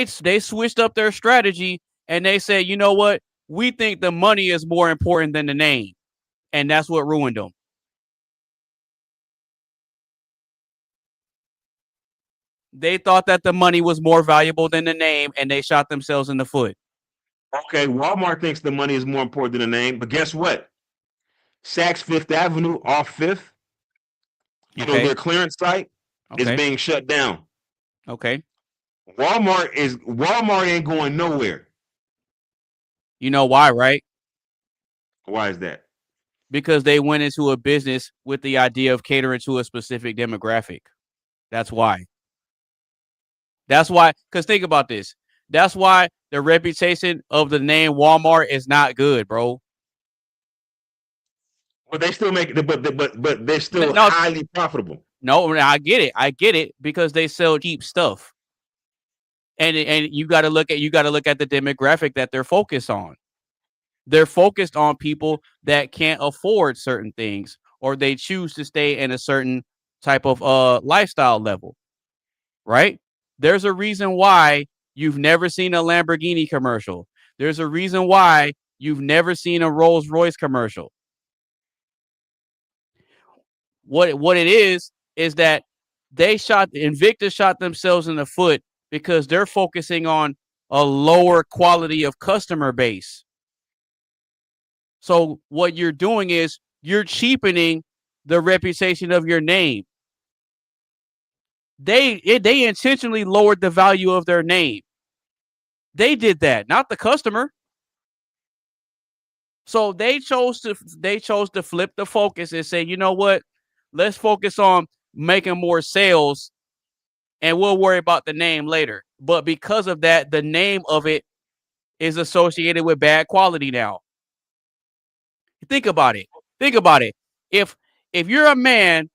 switched up their strategy and they said, you know what? We think the money is more important than the name. And that's what ruined them. They thought that the money was more valuable than the name, and they shot themselves in the foot. Okay, Walmart thinks the money is more important than the name, but guess what? Saks Fifth Avenue off Fifth, you know, their clearance site is being shut down. Okay. Walmart ain't going nowhere. You know why, right? Why is that? Because they went into a business with the idea of catering to a specific demographic. That's why. That's why, because think about this. That's why the reputation of the name Walmart is not good, bro. But they still make it, but they're still highly profitable. No, I get it because they sell cheap stuff. And you got to look at the demographic that they're focused on. They're focused on people that can't afford certain things, or they choose to stay in a certain type of lifestyle level. Right? There's a reason why you've never seen a Lamborghini commercial. There's a reason why you've never seen a Rolls-Royce commercial. What it is that Invicta shot themselves in the foot because they're focusing on a lower quality of customer base. So what you're doing is you're cheapening the reputation of your name. They intentionally lowered the value of their name. They did that, not the customer. So they chose to flip the focus and say, you know what? Let's focus on making more sales and we'll worry about the name later. But because of that, the name of it is associated with bad quality now. Think about it. If you're a man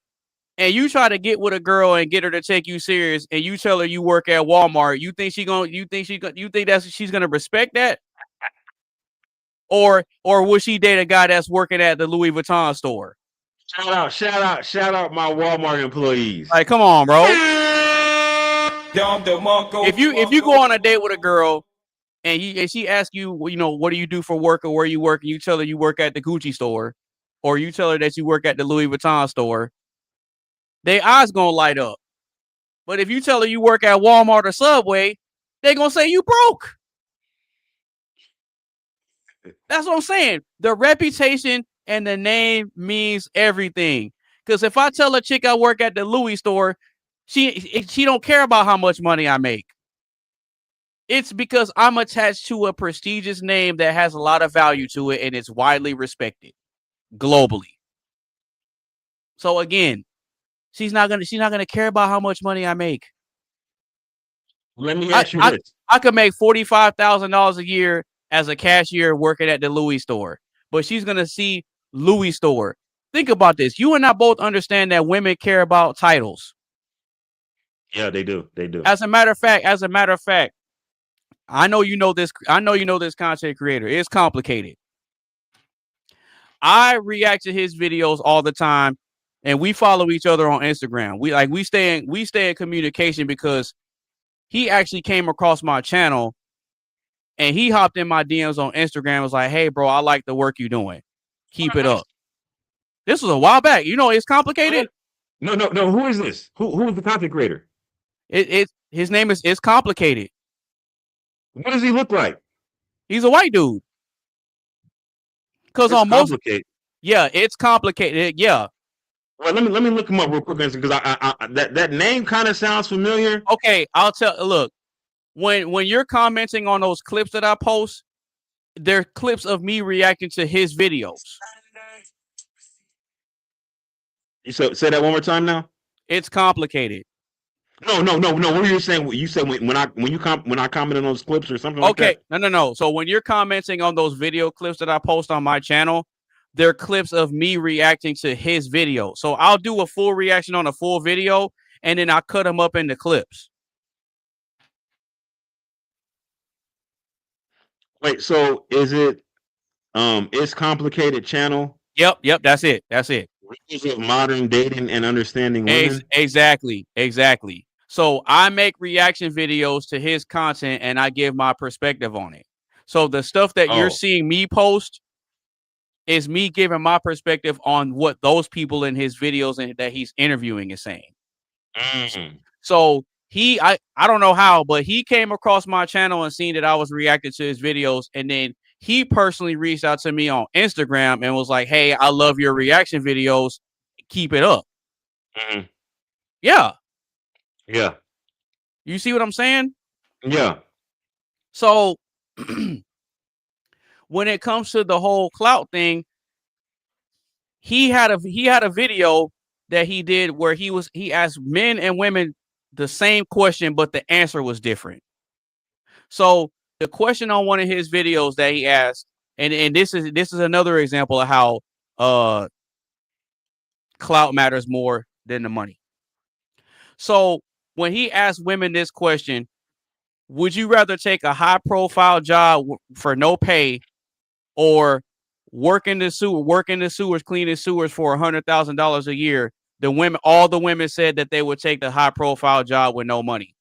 and you try to get with a girl and get her to take you serious, and you tell her you work at Walmart, you think she's gonna respect that? Or would she date a guy that's working at the Louis Vuitton store? Shout out my Walmart employees. Like, come on, bro. If you go on a date with a girl and she asks you, you know, what do you do for work or where you work, and you tell her you work at the Gucci store, or you tell her that you work at the Louis Vuitton store, their eyes gonna light up. But if you tell her you work at Walmart or Subway, they gonna say you broke. That's what I'm saying. The reputation and the name means everything. Because if I tell a chick I work at the Louis store, she don't care about how much money I make. It's because I'm attached to a prestigious name that has a lot of value to it and it's widely respected globally. So again, she's not gonna care about how much money I make. Let me ask you this. I could make $45,000 a year as a cashier working at the Louis store, but she's gonna see Louis store. Think about this. You and I both understand that women care about titles. Yeah, they do. As a matter of fact, I know you know this content creator. It's complicated. I react to his videos all the time, and we follow each other on Instagram. We stay in communication because he actually came across my channel and he hopped in my DMs on Instagram and was like, hey, bro, I like the work you're doing. Keep it up. This was a while back. You know, it's complicated. No. Who is this? Who is the content creator? His name is It's Complicated. What does he look like? He's a white dude. Because on most, yeah, It's Complicated. Yeah. Well, let me look him up real quick because I that name kind of sounds familiar. Okay, I'll tell. Look, when you're commenting on those clips that I post, they're clips of me reacting to his videos. You say that one more time now. It's Complicated. No. What were you saying? You said when I commented on those clips or something like that? Okay, no. So when you're commenting on those video clips that I post on my channel, they're clips of me reacting to his video. So I'll do a full reaction on a full video, and then I cut them up into clips. Wait, so is it It's Complicated channel? Yep, that's it. Rules of modern dating and understanding women. Exactly. So I make reaction videos to his content and I give my perspective on it. So the stuff that you're seeing me post is me giving my perspective on what those people in his videos and that he's interviewing is saying. So I don't know how, but he came across my channel and seen that I was reacting to his videos, and then he personally reached out to me on Instagram and was like, hey, I love your reaction videos. Keep it up. Yeah. You see what I'm saying? Yeah. So when it comes to the whole clout thing, he had a video that he did where he asked men and women the same question, but the answer was different. So the question on one of his videos that he asked, and this is another example of how clout matters more than the money. So when he asked women this question, would you rather take a high profile job for no pay or work in the sewers, cleaning sewers for $100,000 a year? All the women said that they would take the high profile job with no money.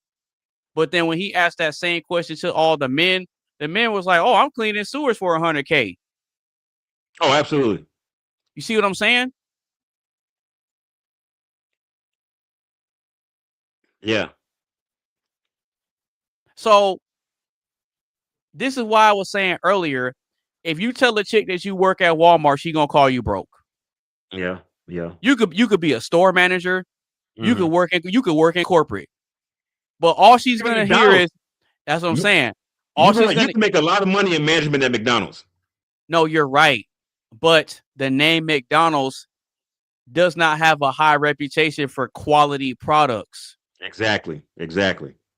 But then when he asked that same question to all the men was like, oh, I'm cleaning sewers for $100K. Oh, absolutely. You see what I'm saying? Yeah. So this is why I was saying earlier, if you tell a chick that you work at Walmart, she gonna call you broke. Yeah. You could be a store manager. You could work in corporate. But all she's gonna hear is, that's what I'm saying. You can make a lot of money in management at McDonald's. No, you're right. But the name McDonald's does not have a high reputation for quality products. Exactly.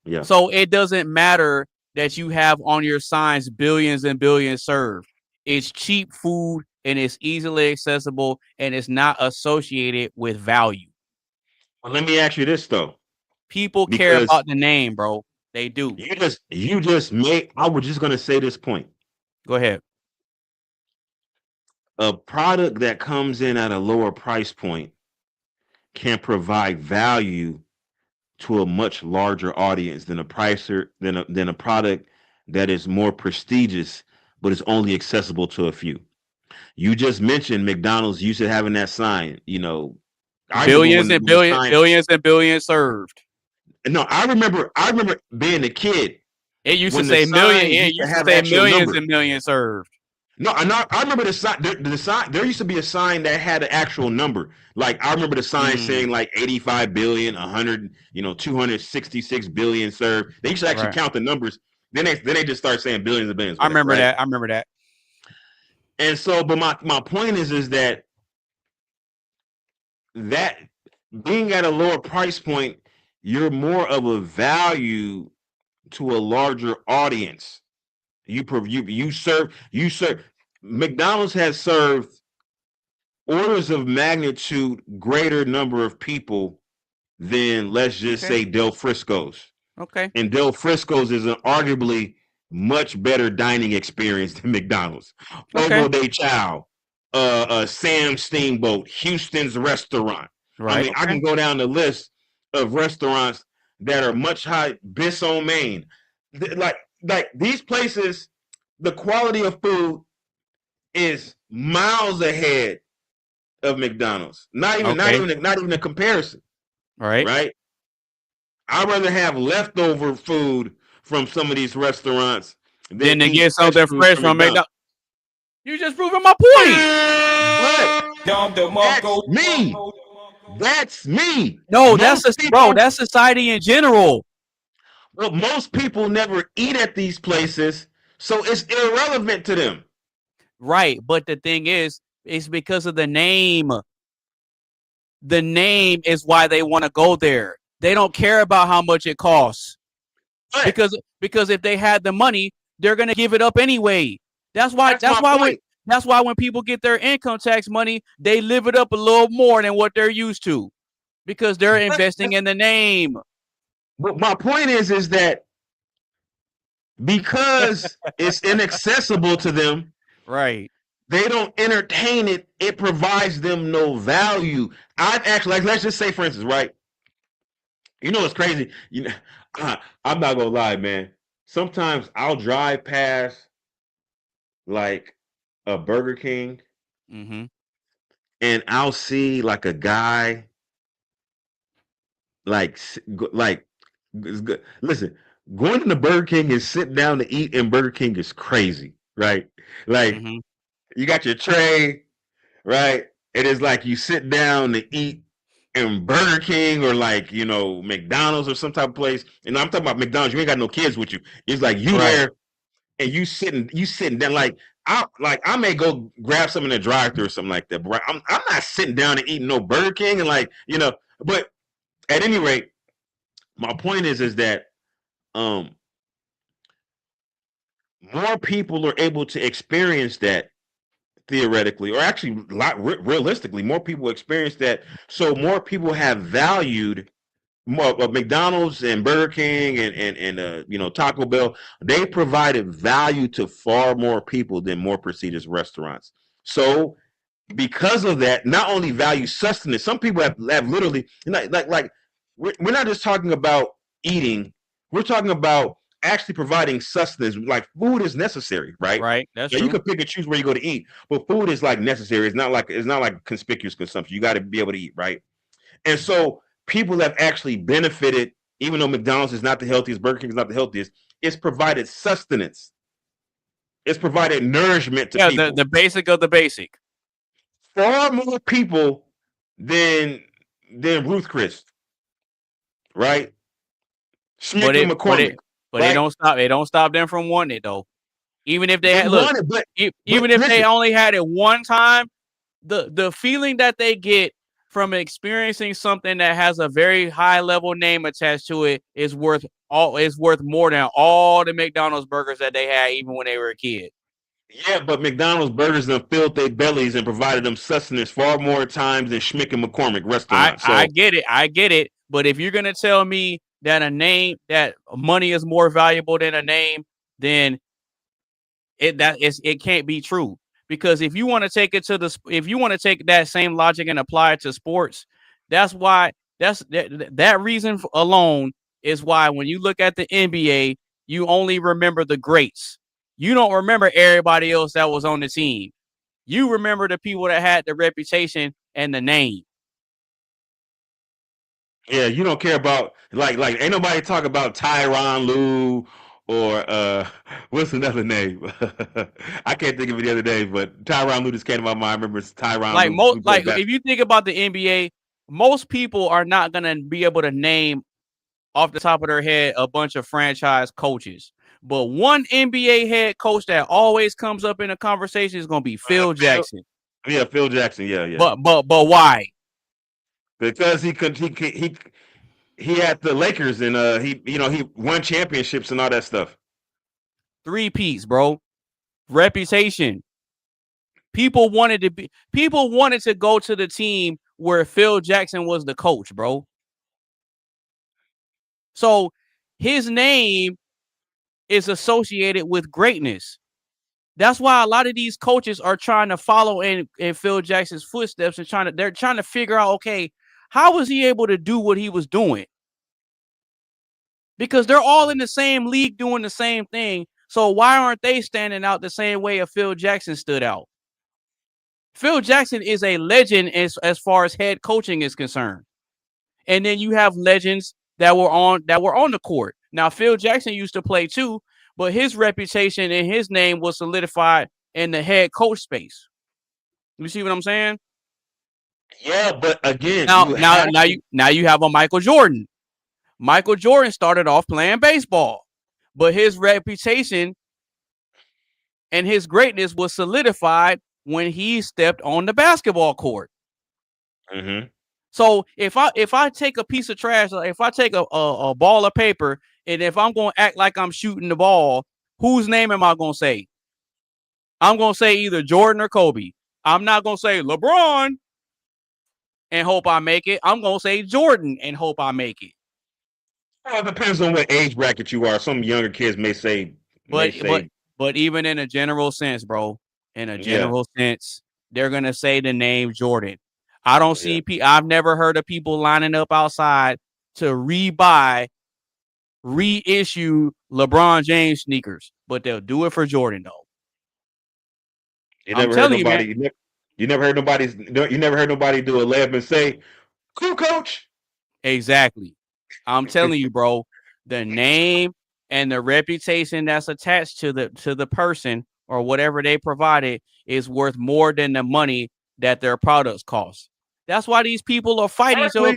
Yeah. So it doesn't matter that you have on your signs billions and billions served. It's cheap food and it's easily accessible and it's not associated with value. Well, let me ask you this though. People care about the name, bro. They do. You just made. I was just gonna say this point. Go ahead. A product that comes in at a lower price point can provide value to a much larger audience than a product that is more prestigious but is only accessible to a few. You just mentioned McDonald's used to having that sign, billions and billions served. No, I remember being a kid. It used to say million. It used to say millions and millions served. No, I remember the sign. The sign. There used to be a sign that had an actual number. Like I remember the sign saying like 85 billion, 100, 266 billion served. They used to actually count the numbers. Then they just start saying billions and billions. I remember that. And so, but my point is that being at a lower price point, you're more of a value to a larger audience. You serve. McDonald's has served orders of magnitude greater number of people than, let's just say, Del Frisco's. Okay. And Del Frisco's is an arguably much better dining experience than McDonald's. Fogo de Chao. Sam Steamboat, Houston's Restaurant. Right. I mean, I can go down the list of restaurants that are much high. Bisson, Maine, like these places, the quality of food is miles ahead of McDonald's. Not even a comparison. Right. I'd rather have leftover food from some of these restaurants than to get something fresh from McDonald's. You just proving my point. That's me. That's me. No, that's society in general. Well, most people never eat at these places, so it's irrelevant to them. Right, but the thing is, it's because of the name. The name is why they want to go there. They don't care about how much it costs. Right. Because if they had the money, they're gonna give it up anyway. That's why when people get their income tax money, they live it up a little more than what they're used to, because they're investing in the name. But my point is that because it's inaccessible to them, right? They don't entertain it. It provides them no value. I've actually, like, let's just say, for instance, right? You know, it's crazy. You know, I'm not gonna lie, man. Sometimes I'll drive past like a Burger King, and I'll see like a guy, listen, going to the Burger King and sitting down to eat in Burger King is crazy, right? Like, you got your tray, right? It is like you sit down to eat in Burger King or like, you know, McDonald's or some type of place. And I'm talking about McDonald's. You ain't got no kids with you. It's like you there and you sitting down. Like I may go grab something in the drive-thru or something like that. But I'm not sitting down and eating no Burger King and like, you know. But at any rate, my point is that more people are able to experience that. Theoretically, or actually realistically, more people experience that, so more people have valued more of McDonald's and Burger King and you know, Taco Bell. They provided value to far more people than more prestigious restaurants. So because of that, not only value sustenance, some people have literally like we're not just talking about eating, we're talking about actually providing sustenance. Like, food is necessary, right? Right. That's true. true. You can pick and choose where you go to eat, but food is like necessary. It's not like conspicuous consumption. You got to be able to eat, right? And so people have actually benefited, even though McDonald's is not the healthiest, Burger King is not the healthiest. It's provided sustenance. It's provided nourishment to people. The basic of the basic. Far more people than Ruth Chris, right? Schmick and McCormick. But they don't stop them from wanting it though. Even if they they only had it one time, the feeling that they get from experiencing something that has a very high level name attached to it is worth more than all the McDonald's burgers that they had even when they were a kid. Yeah, but McDonald's burgers have filled their bellies and provided them sustenance far more times than Schmick and McCormick restaurants. I get it. But if you're gonna tell me that money is more valuable than a name, then it can't be true. Because if you want to take that same logic and apply it to sports, that reason alone is why when you look at the NBA, you only remember the greats. You don't remember everybody else that was on the team. You remember the people that had the reputation and the name. Yeah, you don't care about like ain't nobody talk about Tyronn Lue or what's another name? I can't think of it the other day, but Tyronn Lue just came to my mind. I remember it's Tyronn Lue. If you think about the NBA, most people are not gonna be able to name off the top of their head a bunch of franchise coaches. But one NBA head coach that always comes up in a conversation is gonna be Phil Jackson. Yeah, Phil Jackson. Yeah. But why? Because he had the Lakers and he won championships and all that stuff. 3-peats, bro. Reputation. People wanted to go to the team where Phil Jackson was the coach, bro. So his name is associated with greatness. That's why a lot of these coaches are trying to follow in Phil Jackson's footsteps and they're trying to figure out, okay, how was he able to do what he was doing? Because they're all in the same league doing the same thing. So why aren't they standing out the same way as Phil Jackson stood out? Phil Jackson is a legend as far as head coaching is concerned. And then you have legends that were on the court. Now, Phil Jackson used to play too, but his reputation and his name was solidified in the head coach space. You see what I'm saying? Yeah, but again, now you have a Michael Jordan. Michael Jordan started off playing baseball, but his reputation and his greatness was solidified when he stepped on the basketball court. Mm-hmm. So if I take a piece of trash, if I take a ball of paper, and if I'm going to act like I'm shooting the ball, whose name am I going to say? I'm going to say either Jordan or Kobe. I'm not going to say LeBron and hope I make it. I'm going to say Jordan and hope I make it. Well, it depends on what age bracket you are. Some younger kids may say, but even in a general sense, bro, in a general sense, they're going to say the name Jordan. I don't see I've never heard of people lining up outside to reissue LeBron James sneakers, but they'll do it for Jordan though. You never heard nobody do a layup and say, "Cool, coach." Exactly. I'm telling you, bro, the name and the reputation that's attached to the person or whatever they provided is worth more than the money that their products cost. That's why these people are fighting. So yeah,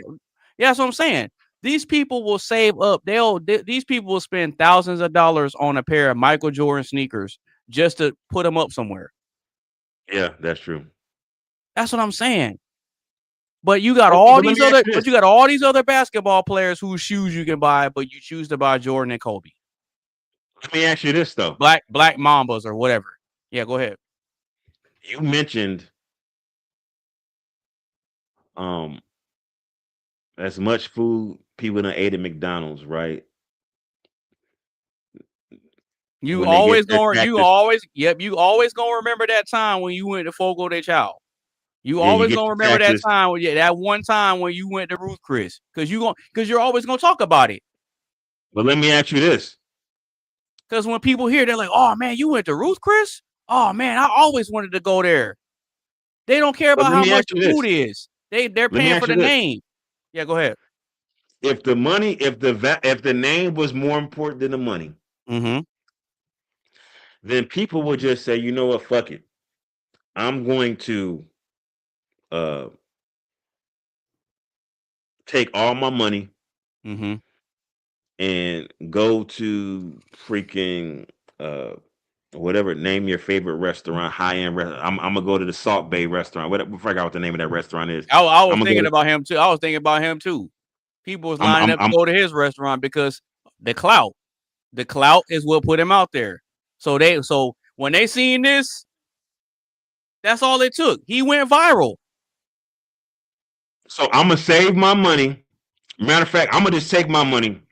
that's what I'm saying. These people will save up. These people will spend thousands of dollars on a pair of Michael Jordan sneakers just to put them up somewhere. Yeah, that's true. That's what I'm saying. But you got all these other basketball players whose shoes you can buy, but you choose to buy Jordan and Kobe. Let me ask you this though. Black Mambas or whatever. Yeah, go ahead. You mentioned as much food people done ate at McDonald's, right? You always gonna remember that time when you went to Fogo de Chao. You always gonna remember that time that one time when you went to Ruth Chris, because you're always gonna talk about it. But let me ask you this. Because when people hear, they're like, "Oh man, you went to Ruth Chris? Oh man, I always wanted to go there." They don't care about how much the food is. They're paying for the name. Yeah, go ahead. If the name was more important than the money, then people would just say, "You know what? Fuck it. I'm going to take all my money and go to freaking whatever, name your favorite restaurant, high-end restaurant. I'm gonna go to the Salt Bay restaurant. I forgot what the name of that restaurant is. I was thinking about him too. People was lining up to go to his restaurant because the clout is what put him out there. So when they seen this, that's all it took. He went viral. So I'm gonna save my money. Matter of fact, I'm gonna just take my money.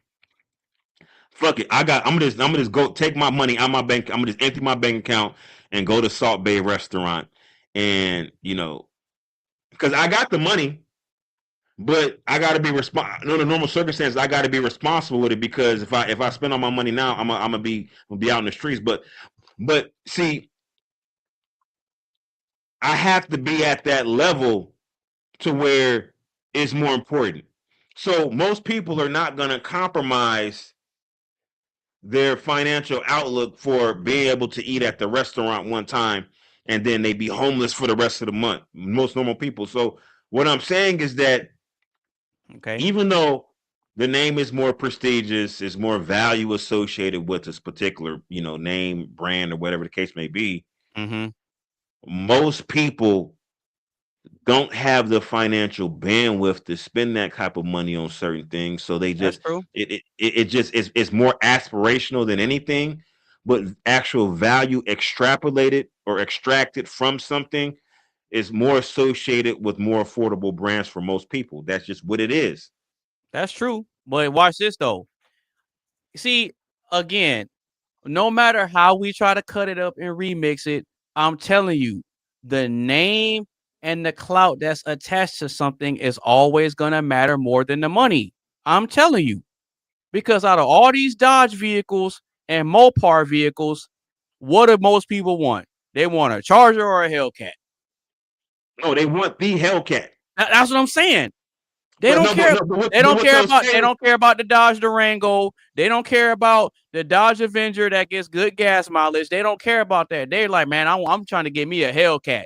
Fuck it. I'm gonna just go take my money out my bank. I'm gonna just empty my bank account and go to Salt Bay restaurant. And because I got the money, but I gotta be responsible. Under normal circumstances, I gotta be responsible with it, because if I spend all my money now, I'm gonna be out in the streets. But see, I have to be at that level to where it's more important. So most people are not gonna compromise their financial outlook for being able to eat at the restaurant one time and then they be homeless for the rest of the month. Most normal people. So what I'm saying is that even though the name is more prestigious, is more value associated with this particular, name, brand, or whatever the case may be, most people don't have the financial bandwidth to spend that type of money on certain things. So they just it's more aspirational than anything, but actual value extrapolated or extracted from something is more associated with more affordable brands for most people. That's just what it is. That's true. But watch this though. See, again, no matter how we try to cut it up and remix it, I'm telling you, the name and the clout that's attached to something is always gonna matter more than the money. I'm telling you, because out of all these Dodge vehicles and Mopar vehicles, what do most people want? They want a Charger or a Hellcat. No, they want the Hellcat. That's what I'm saying. They don't care. They don't care about the Dodge Durango. They don't care about the Dodge Avenger that gets good gas mileage. They don't care about that. They're like, man, I'm trying to get me a Hellcat.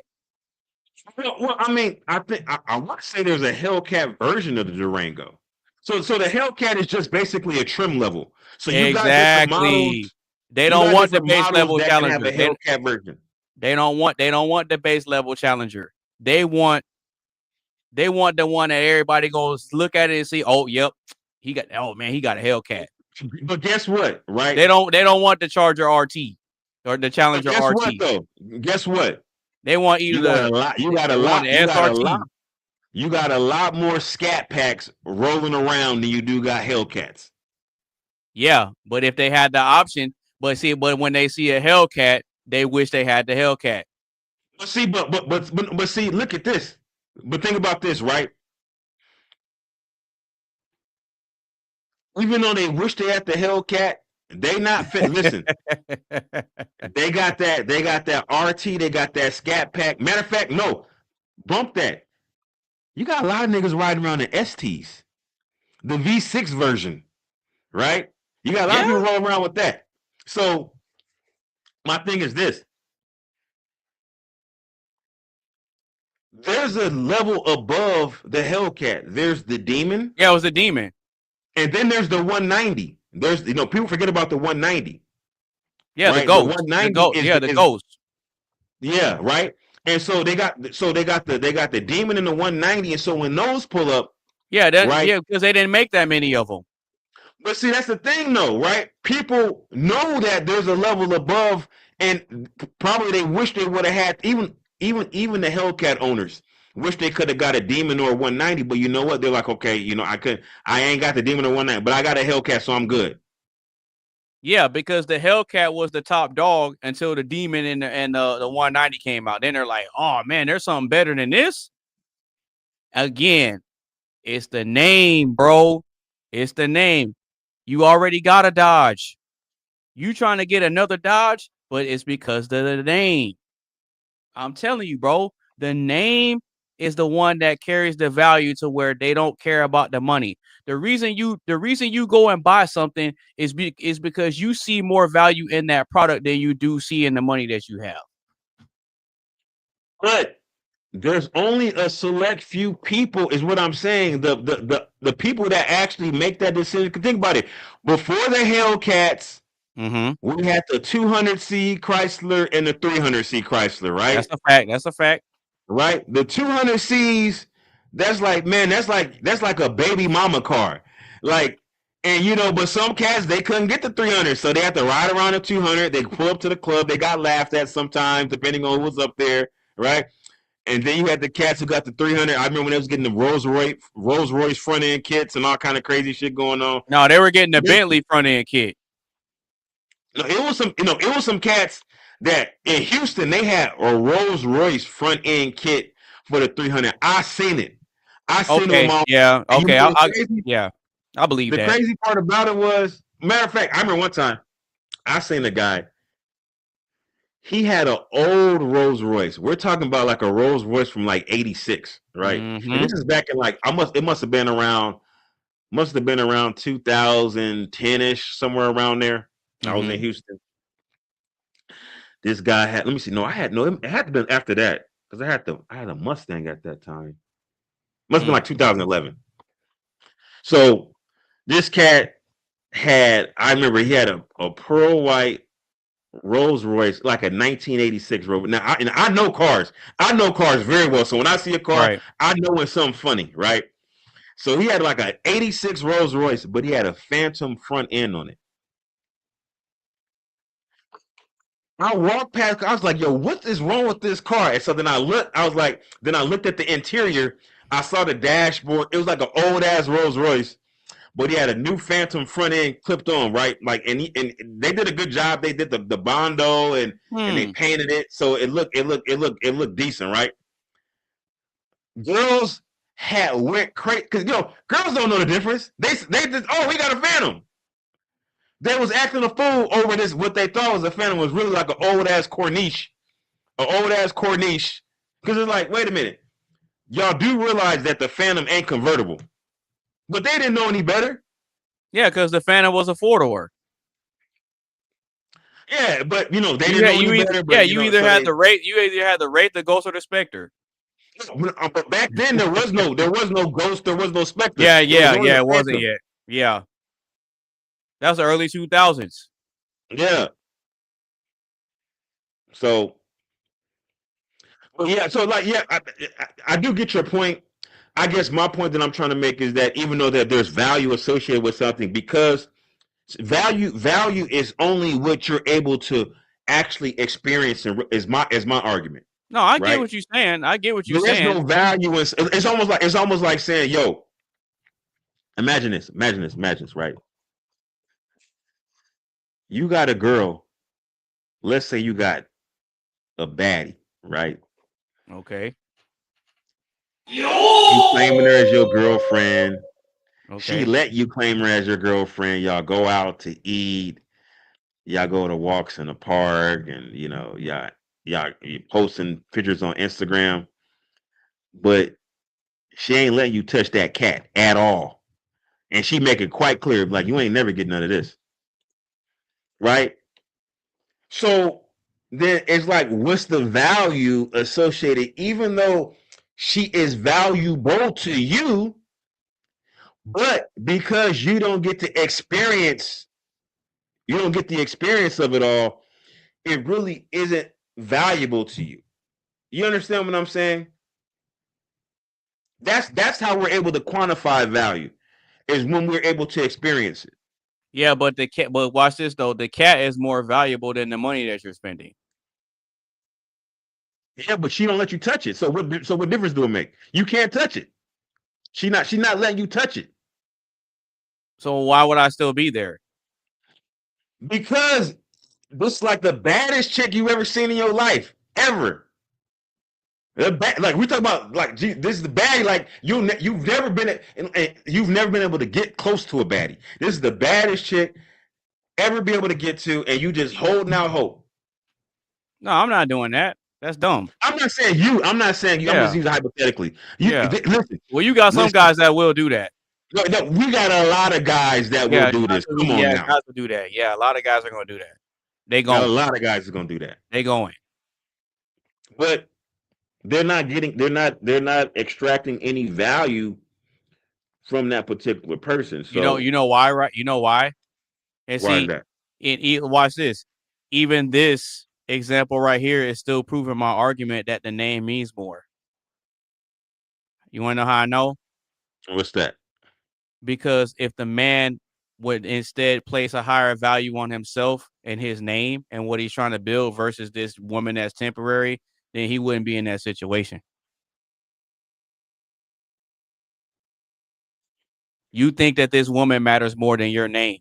Well, I mean, I think I want to say there's a Hellcat version of the Durango. So the Hellcat is just basically a trim level. So you got different models. They don't want the base level that Challenger. have a Hellcat version. They don't want the base level Challenger. They want the one that everybody goes look at it and see, oh, yep, he got a Hellcat. But guess what, right? They don't want the Charger RT or the Challenger guess RT. What, though? Guess what? They want either you got a lot more Scat Packs rolling around than you do got Hellcats. Yeah, but if they had the option, but when they see a Hellcat, they wish they had the Hellcat. But see, but see, look at this. But think about this, right? Even though they wish they had the Hellcat, they not fit. Listen, they got that RT, they got that Scat Pack. Matter of fact, no, bump that. You got a lot of niggas riding around in STs, the V6 version, right? You got a lot of people rolling around with that. So my thing is this. There's a level above the Hellcat. There's the Demon. Yeah, it was the Demon. And then there's the 190. There's, people forget about the 190. Yeah, right? The Ghost. The Ghost. Yeah, right. And so they got the Demon and the 190. And so when those pull up, because they didn't make that many of them. But see, that's the thing, though, right? People know that there's a level above, and probably they wish they would have had even the Hellcat owners wish they could have got a Demon or a 190, but you know what? They're like, okay, I ain't got the Demon or 190, but I got a Hellcat, so I'm good. Yeah, because the Hellcat was the top dog until the Demon and the 190 came out. Then they're like, oh man, there's something better than this. Again, it's the name, bro. It's the name. You already got a Dodge. You trying to get another Dodge, but it's because of the name. I'm telling you, bro, the name is the one that carries the value to where they don't care about the money. The reason you go and buy something is because you see more value in that product than you do see in the money that you have. But there's only a select few people, is what I'm saying. The people that actually make that decision. Think about it. Before the Hellcats, we had the 200C Chrysler and the 300C Chrysler, right? That's a fact. Right? The 200Cs, that's like a baby mama car. Like, and but some cats, they couldn't get the 300, so they had to ride around a 200. They pull up to the club. They got laughed at sometimes, depending on who was up there, right? And then you had the cats who got the 300. I remember when they was getting the Rolls Royce front end kits and all kind of crazy shit going on. No, they were getting the Bentley front end kit. No, it was some cats that in Houston they had a Rolls Royce front end kit for the 300. I seen it. I believe that. The crazy part about it was, matter of fact, I remember one time I seen a guy. He had an old Rolls Royce. We're talking about like a Rolls Royce from like '86, right? And this is back in like it must have been around 2010-ish, somewhere around there. I was in Houston. This guy had, let me see. No, it had to have been after that, because I had a Mustang at that time. Must have been like 2011. So this cat I remember he had a pearl white Rolls Royce, like a 1986 Rover. Now, I know cars. I know cars very well. So when I see a car, I know when something funny, right? So he had like an 86 Rolls Royce, but he had a Phantom front end on it. I walked past, I was like, yo, what is wrong with this car? And so then I looked at the interior. I saw the dashboard. It was like an old ass Rolls Royce, but he had a new Phantom front end clipped on, right? Like, and they did a good job. They did the Bondo and they painted it so it looked decent, right? Girls went crazy because girls don't know the difference. They just, we got a Phantom. They was acting a fool over this. What they thought was a Phantom was really like an old ass Corniche, because it's like, wait a minute, y'all do realize that the Phantom ain't convertible. But they didn't know any better. Yeah, because the Phantom was a 4-door. Yeah, but they didn't know any better. But, you either had the Wraith, the Ghost, or the Spectre. But back then there was no Ghost, there was no Spectre. Yeah, it wasn't yet. Yeah, that was the early 2000s. Yeah. So, I do get your point. I guess my point that I'm trying to make is that even though that there's value associated with something, because value is only what you're able to actually experience, is my argument. No, I get what you're saying. There's no value in it's almost like saying, yo, imagine this, right? You got a girl, let's say you got a baddie, right? Okay. You claiming her as your girlfriend. Okay. She let you claim her as your girlfriend. Y'all go out to eat. Y'all go to walks in the park, and y'all posting pictures on Instagram. But she ain't letting you touch that cat at all, and she make it quite clear, like, you ain't never getting none of this, right? So then it's like, what's the value associated, even though she is valuable to you, but because you don't get the experience of it all, it really isn't valuable to you. You understand what I'm saying? That's how we're able to quantify value, is when we're able to experience it. Yeah, but but watch this though. The cat is more valuable than the money that you're spending. Yeah, but she don't let you touch it. So what difference do it make? You can't touch it. She's not letting you touch it. So why would I still be there? Because this is like the baddest chick you've ever seen in your life, ever. Like, we talk about, like, gee, this is the baddie. Like, you've never been able to get close to a baddie. This is the baddest chick ever be able to get to, and you just holding out hope. No, I'm not doing that. That's dumb. I'm not saying you. Yeah. I'm just using hypothetically. Listen. Well, you got some guys that will do that. No, we got a lot of guys that will do this. Come on now. Guys will do that. Yeah, a lot of guys are going to do that. A lot of guys are going to do that. They going. But they're not extracting any value from that particular person. So you know why, right? You know why? And why see, is that? Watch this. Even this example right here is still proving my argument that the name means more. You want to know how I know? What's that? Because if the man would instead place a higher value on himself and his name and what he's trying to build versus this woman that's temporary, then he wouldn't be in that situation. You think that this woman matters more than your name,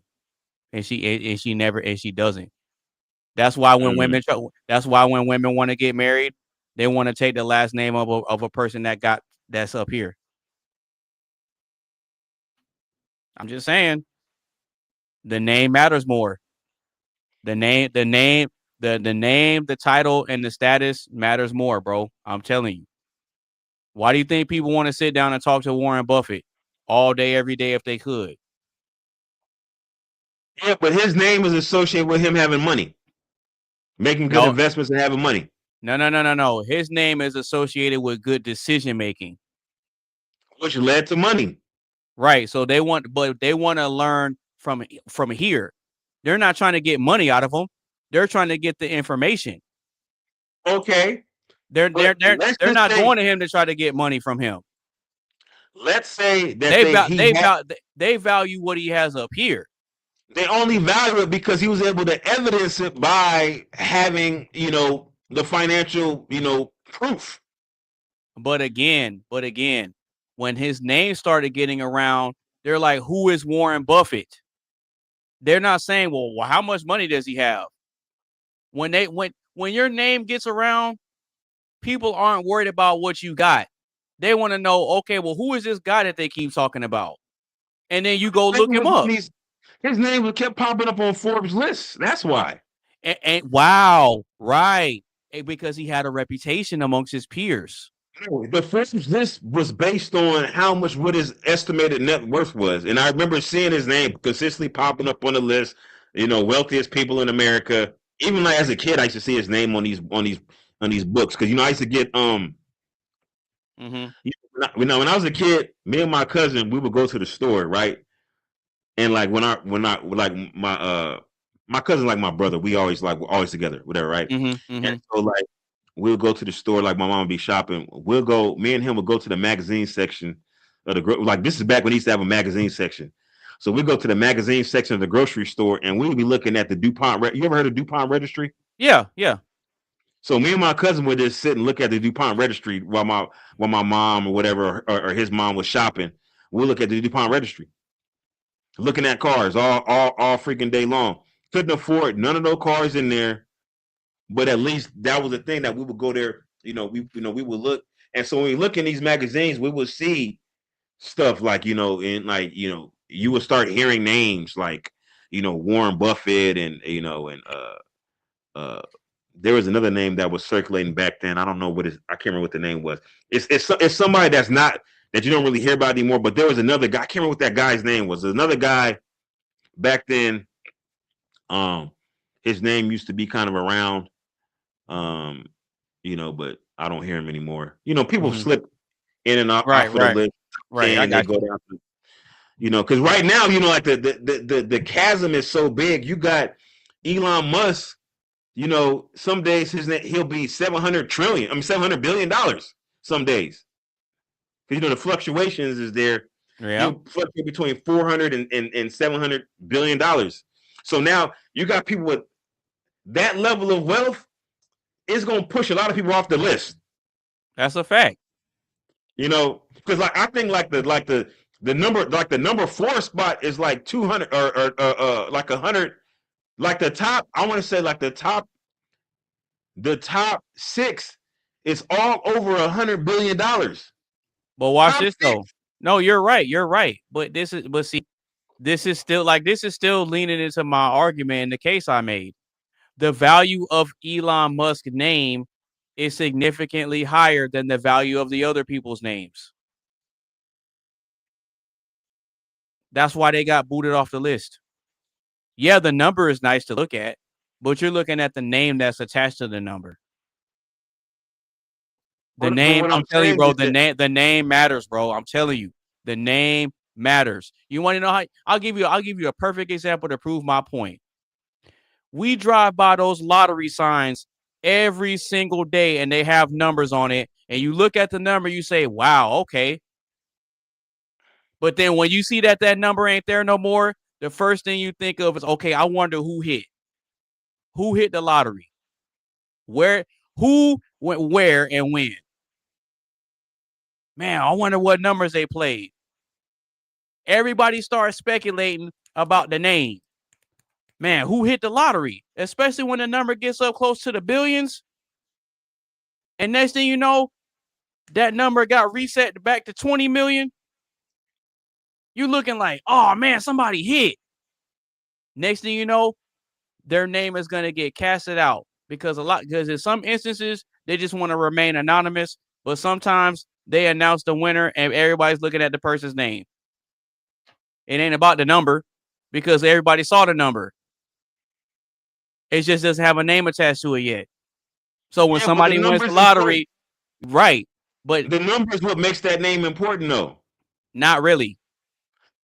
and she doesn't. That's why when women want to get married, they want to take the last name of a person that's up here. I'm just saying, the name matters more. The name, the title, and the status matters more, bro. I'm telling you. Why do you think people want to sit down and talk to Warren Buffett all day, every day, if they could? Yeah, but his name is associated with him having money, making good investments and having money. No. His name is associated with good decision making, which led to money. Right. So they want to learn from here. They're not trying to get money out of him. They're trying to get the information. Okay. They're not going to him to try to get money from him. Let's say that they value what he has up here. They only value it because he was able to evidence it by having, the financial, proof. But again, when his name started getting around They're like, who is Warren Buffett? They're not saying, well, how much money does he have? When your name gets around, people aren't worried about what you got. They want to know, okay, well, who is this guy that they keep talking about? And then you go look him up. His name kept popping up on Forbes lists. That's why. And wow, right. Because he had a reputation amongst his peers. The Forbes list was based on how much what his estimated net worth was. And I remember seeing his name consistently popping up on the list, wealthiest people in America. Even like as a kid, I used to see his name on these books. Because I used to get when I was a kid, me and my cousin, we would go to the store, right? And like when my cousin, like my brother, we're always together, whatever, right? And so like we'll go to the store, like my mom would be shopping. Me and him would go to the magazine section of the like this is back when he used to have a magazine section. So we go to the magazine section of the grocery store, and we would be looking at the DuPont. You ever heard of DuPont Registry? Yeah. So me and my cousin would just sit and look at the DuPont Registry while my mom or whatever or his mom was shopping. We'll look at the DuPont Registry, looking at cars all freaking day long. Couldn't afford none of those cars in there, but at least that was the thing that we would go there. We would look, and so when we look in these magazines, we would see stuff like you would start hearing names like Warren Buffett and there was another name that was circulating back then. I don't know I can't remember what the name was. It's somebody that you don't really hear about anymore. But there was another guy. I can't remember what that guy's name was. There's another guy back then. His name used to be kind of around. But I don't hear him anymore. People slip in and out of the list. Right. And they go down to, because right now, like the chasm is so big. You got Elon Musk. Some days he'll be $700 billion some days. Because the fluctuations is there. Yeah. He'll fluctuate between $400 and $700 billion. So now you got people with that level of wealth. It's going to push a lot of people off the list. That's a fact. Because I think the number 4 spot is like 200 or like 100. Like the top, I want to say like the top 6 is all over $100 billion. But watch this though. No, you're right. But this is still leaning into my argument in the case I made. The value of Elon Musk's name is significantly higher than the value of the other people's names. That's why they got booted off the list. Yeah, the number is nice to look at, but you're looking at the name that's attached to the number. The name, I'm telling you, bro, the name matters, bro. I'm telling you, the name matters. You want to know how? I'll give you a perfect example to prove my point. We drive by those lottery signs every single day, and they have numbers on it. And you look at the number, you say, "Wow, okay." But then when you see that number ain't there no more, the first thing you think of is, okay, I wonder who hit the lottery, who went where and when. Man, I wonder what numbers they played. Everybody starts speculating about the name. Man, who hit the lottery? Especially when the number gets up close to the billions. And next thing you know, that number got reset back to 20 million. You're looking like, oh man, somebody hit. Next thing you know, their name is going to get casted out because in some instances, they just want to remain anonymous. But sometimes they announce the winner and everybody's looking at the person's name. It ain't about the number because everybody saw the number. It just doesn't have a name attached to it yet. So when somebody wins the lottery, right. But the number is what makes that name important, though. Not really.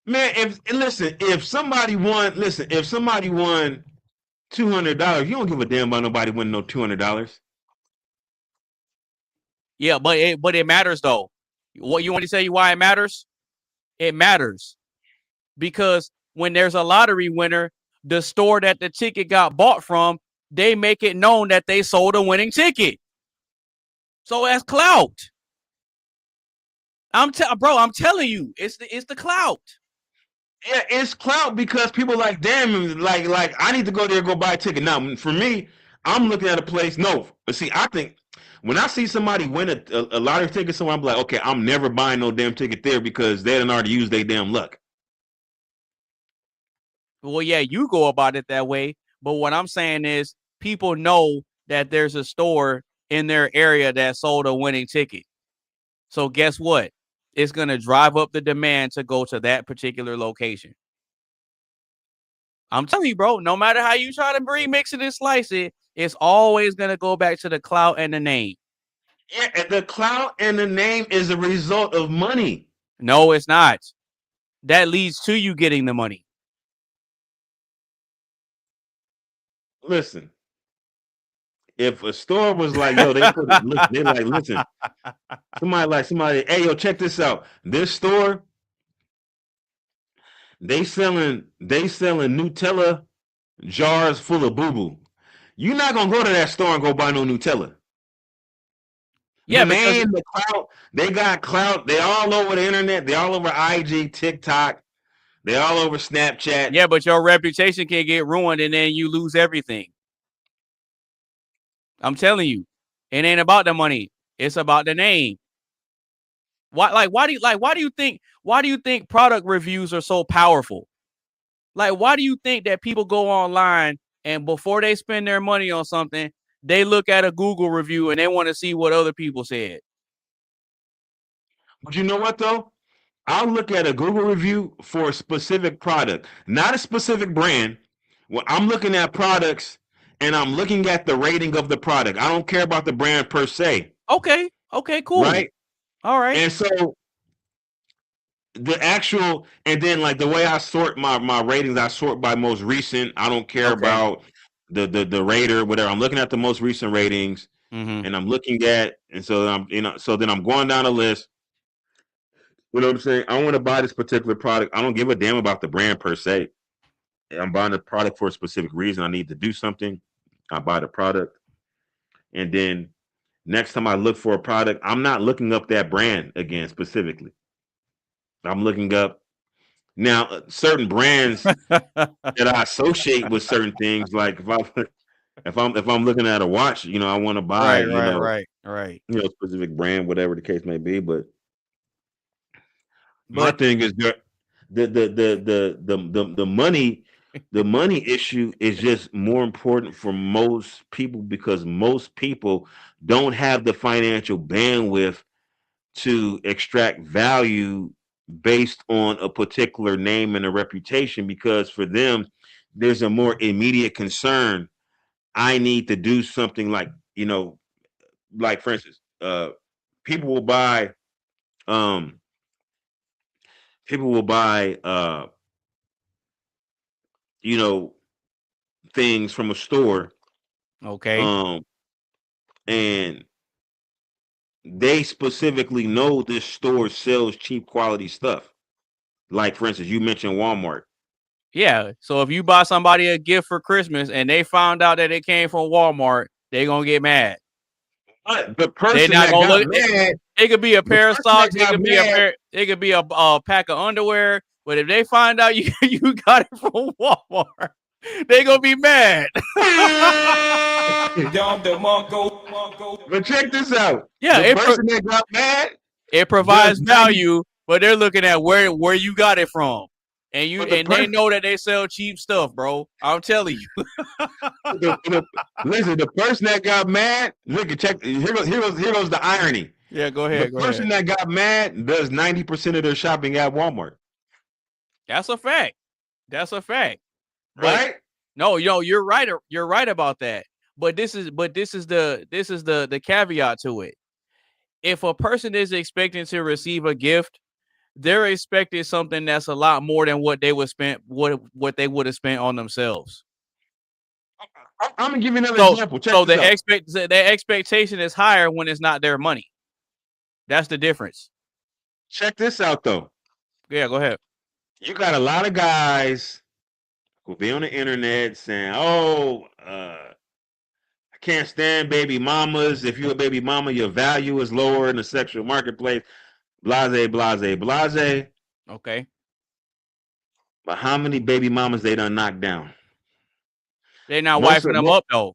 Man, if somebody won $200, you don't give a damn about nobody winning no $200. Yeah, but it matters though. What you want to say why it matters? It matters because when there's a lottery winner, the store that the ticket got bought from, they make it known that they sold a winning ticket. So that's clout. I'm telling you, it's the clout. Yeah, it's clout because people like, damn, like I need to go there and go buy a ticket. Now, for me, I'm looking at a place. No, but see, I think when I see somebody win a lottery ticket somewhere, I'm like, okay, I'm never buying no damn ticket there because they done already used their damn luck. Well, yeah, you go about it that way. But what I'm saying is people know that there's a store in their area that sold a winning ticket. So guess what? It's going to drive up the demand to go to that particular location. I'm telling you, bro, no matter how you try to mix it and slice it, it's always going to go back to the clout and the name. Yeah, the clout and the name is a result of money. No, it's not. That leads to you getting the money. Listen, if a store was like, yo, they put it, they're like, listen, somebody, hey, yo, check this out. This store, they selling Nutella jars full of boo-boo. You're not gonna go to that store and go buy no Nutella. Yeah, man, the clout, they got clout. They all over the internet. They all over IG, TikTok. They all over Snapchat. Yeah, but your reputation can get ruined and then you lose everything. I'm telling you, it ain't about the money. It's about the name. Why do you think product reviews are so powerful? Like, why do you think that people go online and before they spend their money on something, they look at a Google review and they want to see what other people said? But you know what though? I'll look at a Google review for a specific product, not a specific brand. Well, I'm looking at products and I'm looking at the rating of the product. I don't care about the brand per se. Okay, cool. Right? All right. And so the actual, and then like the way I sort my ratings, I sort by most recent. I don't care about the rater, whatever. I'm looking at the most recent ratings, and I'm looking at, and so then I'm going down the list. You know what I'm saying? I want to buy this particular product. I don't give a damn about the brand per se. I'm buying the product for a specific reason. I need to do something. I buy the product, and then next time I look for a product, I'm not looking up that brand again specifically. I'm looking up now certain brands that I associate with certain things. Like if I'm looking at a watch, I want to buy right. Specific brand, whatever the case may be. But my thing is the money issue is just more important for most people because most people don't have the financial bandwidth to extract value based on a particular name and a reputation, because for them there's a more immediate concern. I need to do something like for instance, people will buy things from a store, and they specifically know this store sells cheap quality stuff. Like, for instance, you mentioned Walmart. Yeah. So if you buy somebody a gift for Christmas and they found out that it came from Walmart, they're going to get mad. But the person that got mad, it could be a pair of socks. It could be a pack of underwear. But if they find out you got it from Walmart, they going to be mad. But check this out. Yeah, the person that got mad, it provides value, but they're looking at where you got it from, and they know that they sell cheap stuff, bro. I'm telling you. Listen, the person that got mad, look, check. Here goes the irony. Yeah, go ahead. The person that got mad does 90% of their shopping at Walmart. That's a fact. Right? But, no, you're right. You're right about that. But this is the caveat to it. If a person is expecting to receive a gift, they're expecting something that's a lot more than what they would have spent on themselves. I'm gonna give you another example. The expectation is higher when it's not their money. That's the difference. Check this out, though. Yeah, go ahead. You got a lot of guys who be on the internet saying, "Oh, I can't stand baby mamas. If you're a baby mama, your value is lower in the sexual marketplace." Blase, blase, blase. Okay. But how many baby mamas they done knocked down? They're not wifing them up though.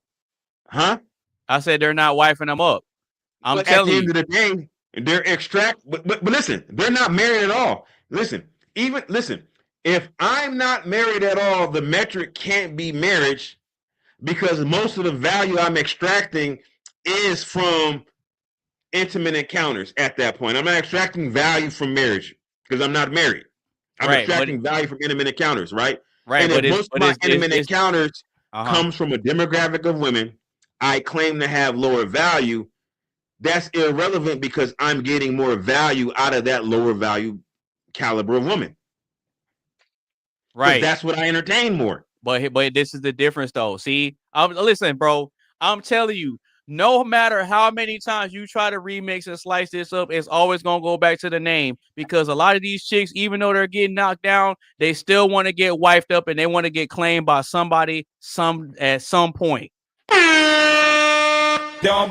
Huh? I said they're not wifing them up. I'm but telling at the you. end of the day, they're but listen, they're not married at all. Listen, if I'm not married at all, the metric can't be marriage because most of the value I'm extracting is from intimate encounters at that point. I'm not extracting value from marriage because I'm not married. I'm extracting value from intimate encounters, right? Right. And if most of my intimate encounters comes from a demographic of women I claim to have lower value, that's irrelevant because I'm getting more value out of that lower value caliber of woman. Right. That's what I entertain more. But this is the difference though. See, listen, bro, I'm telling you, no matter how many times you try to remix and slice this up, it's always going to go back to the name because a lot of these chicks, even though they're getting knocked down, they still want to get wifed up and they want to get claimed by somebody at some point. So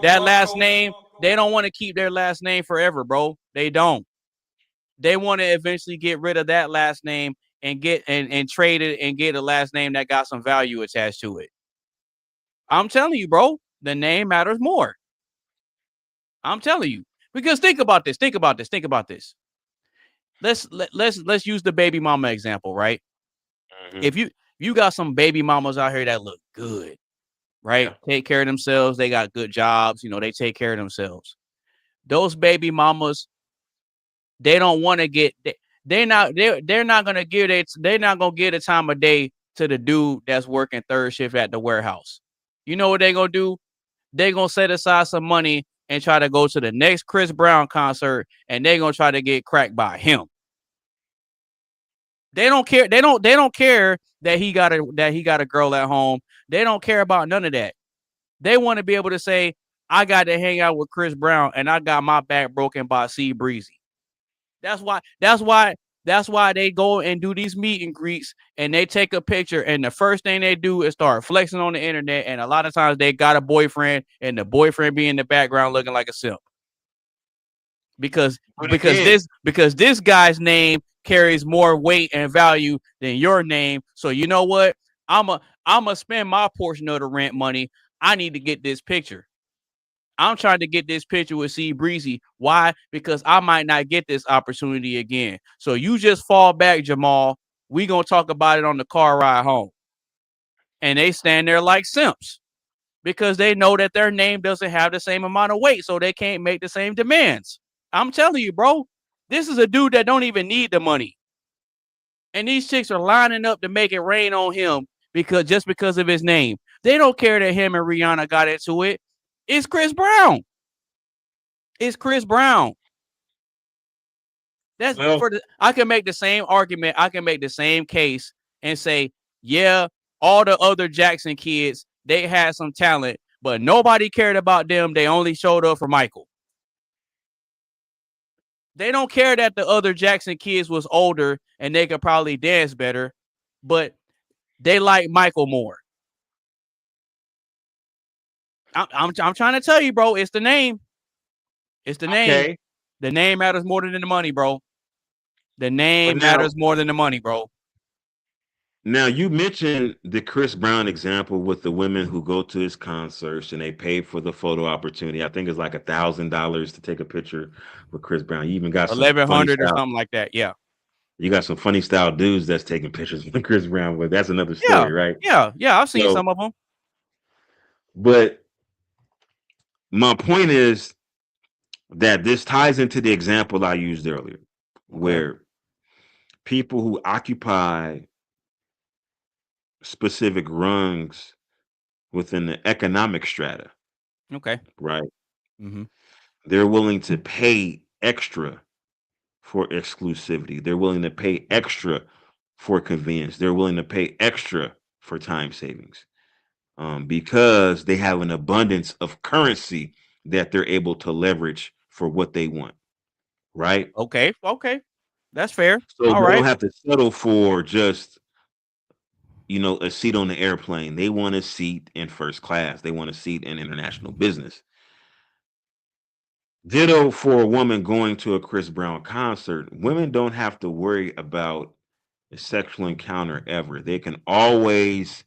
that last name, they don't want to keep their last name forever, bro. They don't. They want to eventually get rid of that last name and get and trade it and get a last name that got some value attached to it. I'm telling you, bro, the name matters more. I'm telling you. Because think about this. Let's use the baby mama example, right? Mm-hmm. If you got some baby mamas out here that look good, right? Yeah. Take care of themselves, they got good jobs, they take care of themselves. Those baby mamas, they don't want to get they're not gonna give a time of day to the dude that's working third shift at the warehouse. You know what they're gonna do? They're gonna set aside some money and try to go to the next Chris Brown concert, and they're gonna try to get cracked by him. They don't care. They don't care that he got a girl at home. They don't care about none of that. They want to be able to say, I got to hang out with Chris Brown and I got my back broken by C Breezy. That's why they go and do these meet and greets and they take a picture and the first thing they do is start flexing on the internet. And a lot of times they got a boyfriend and the boyfriend be in the background looking like a simp. Because this guy's name carries more weight and value than your name. So you know what? I'ma spend my portion of the rent money. I need to get this picture. I'm trying to get this picture with C Breezy. Why? Because I might not get this opportunity again. So you just fall back, Jamal. We gonna talk about it on the car ride home. And they stand there like simps because they know that their name doesn't have the same amount of weight, so they can't make the same demands. I'm telling you, bro, this is a dude that don't even need the money. And these chicks are lining up to make it rain on him because of his name. They don't care that him and Rihanna got into it. It's Chris Brown. I can make the same argument. I can make the same case and say, yeah, all the other Jackson kids, they had some talent, but nobody cared about them. They only showed up for Michael. They don't care that the other Jackson kids was older and they could probably dance better, but they like Michael more. I'm trying to tell you, bro. It's the name. It's the name. Okay. The name matters more than the money, bro. The name matters more than the money, bro. Now, you mentioned the Chris Brown example with the women who go to his concerts and they pay for the photo opportunity. I think it's like $1,000 to take a picture with Chris Brown. You even got $1,100 or something like that. Yeah. You got some funny style dudes that's taking pictures with Chris Brown, but that's another story, right? Yeah. I've seen some of them. But my point is that this ties into the example I used earlier, where people who occupy specific rungs within the economic strata, right? Mm-hmm. They're willing to pay extra for exclusivity. They're willing to pay extra for convenience. They're willing to pay extra for time savings. Because they have an abundance of currency that they're able to leverage for what they want, right? Okay, that's fair. So they don't have to settle for just, a seat on the airplane. They want a seat in first class. They want a seat in international business. Ditto for a woman going to a Chris Brown concert. Women don't have to worry about sexual encounter ever. They can always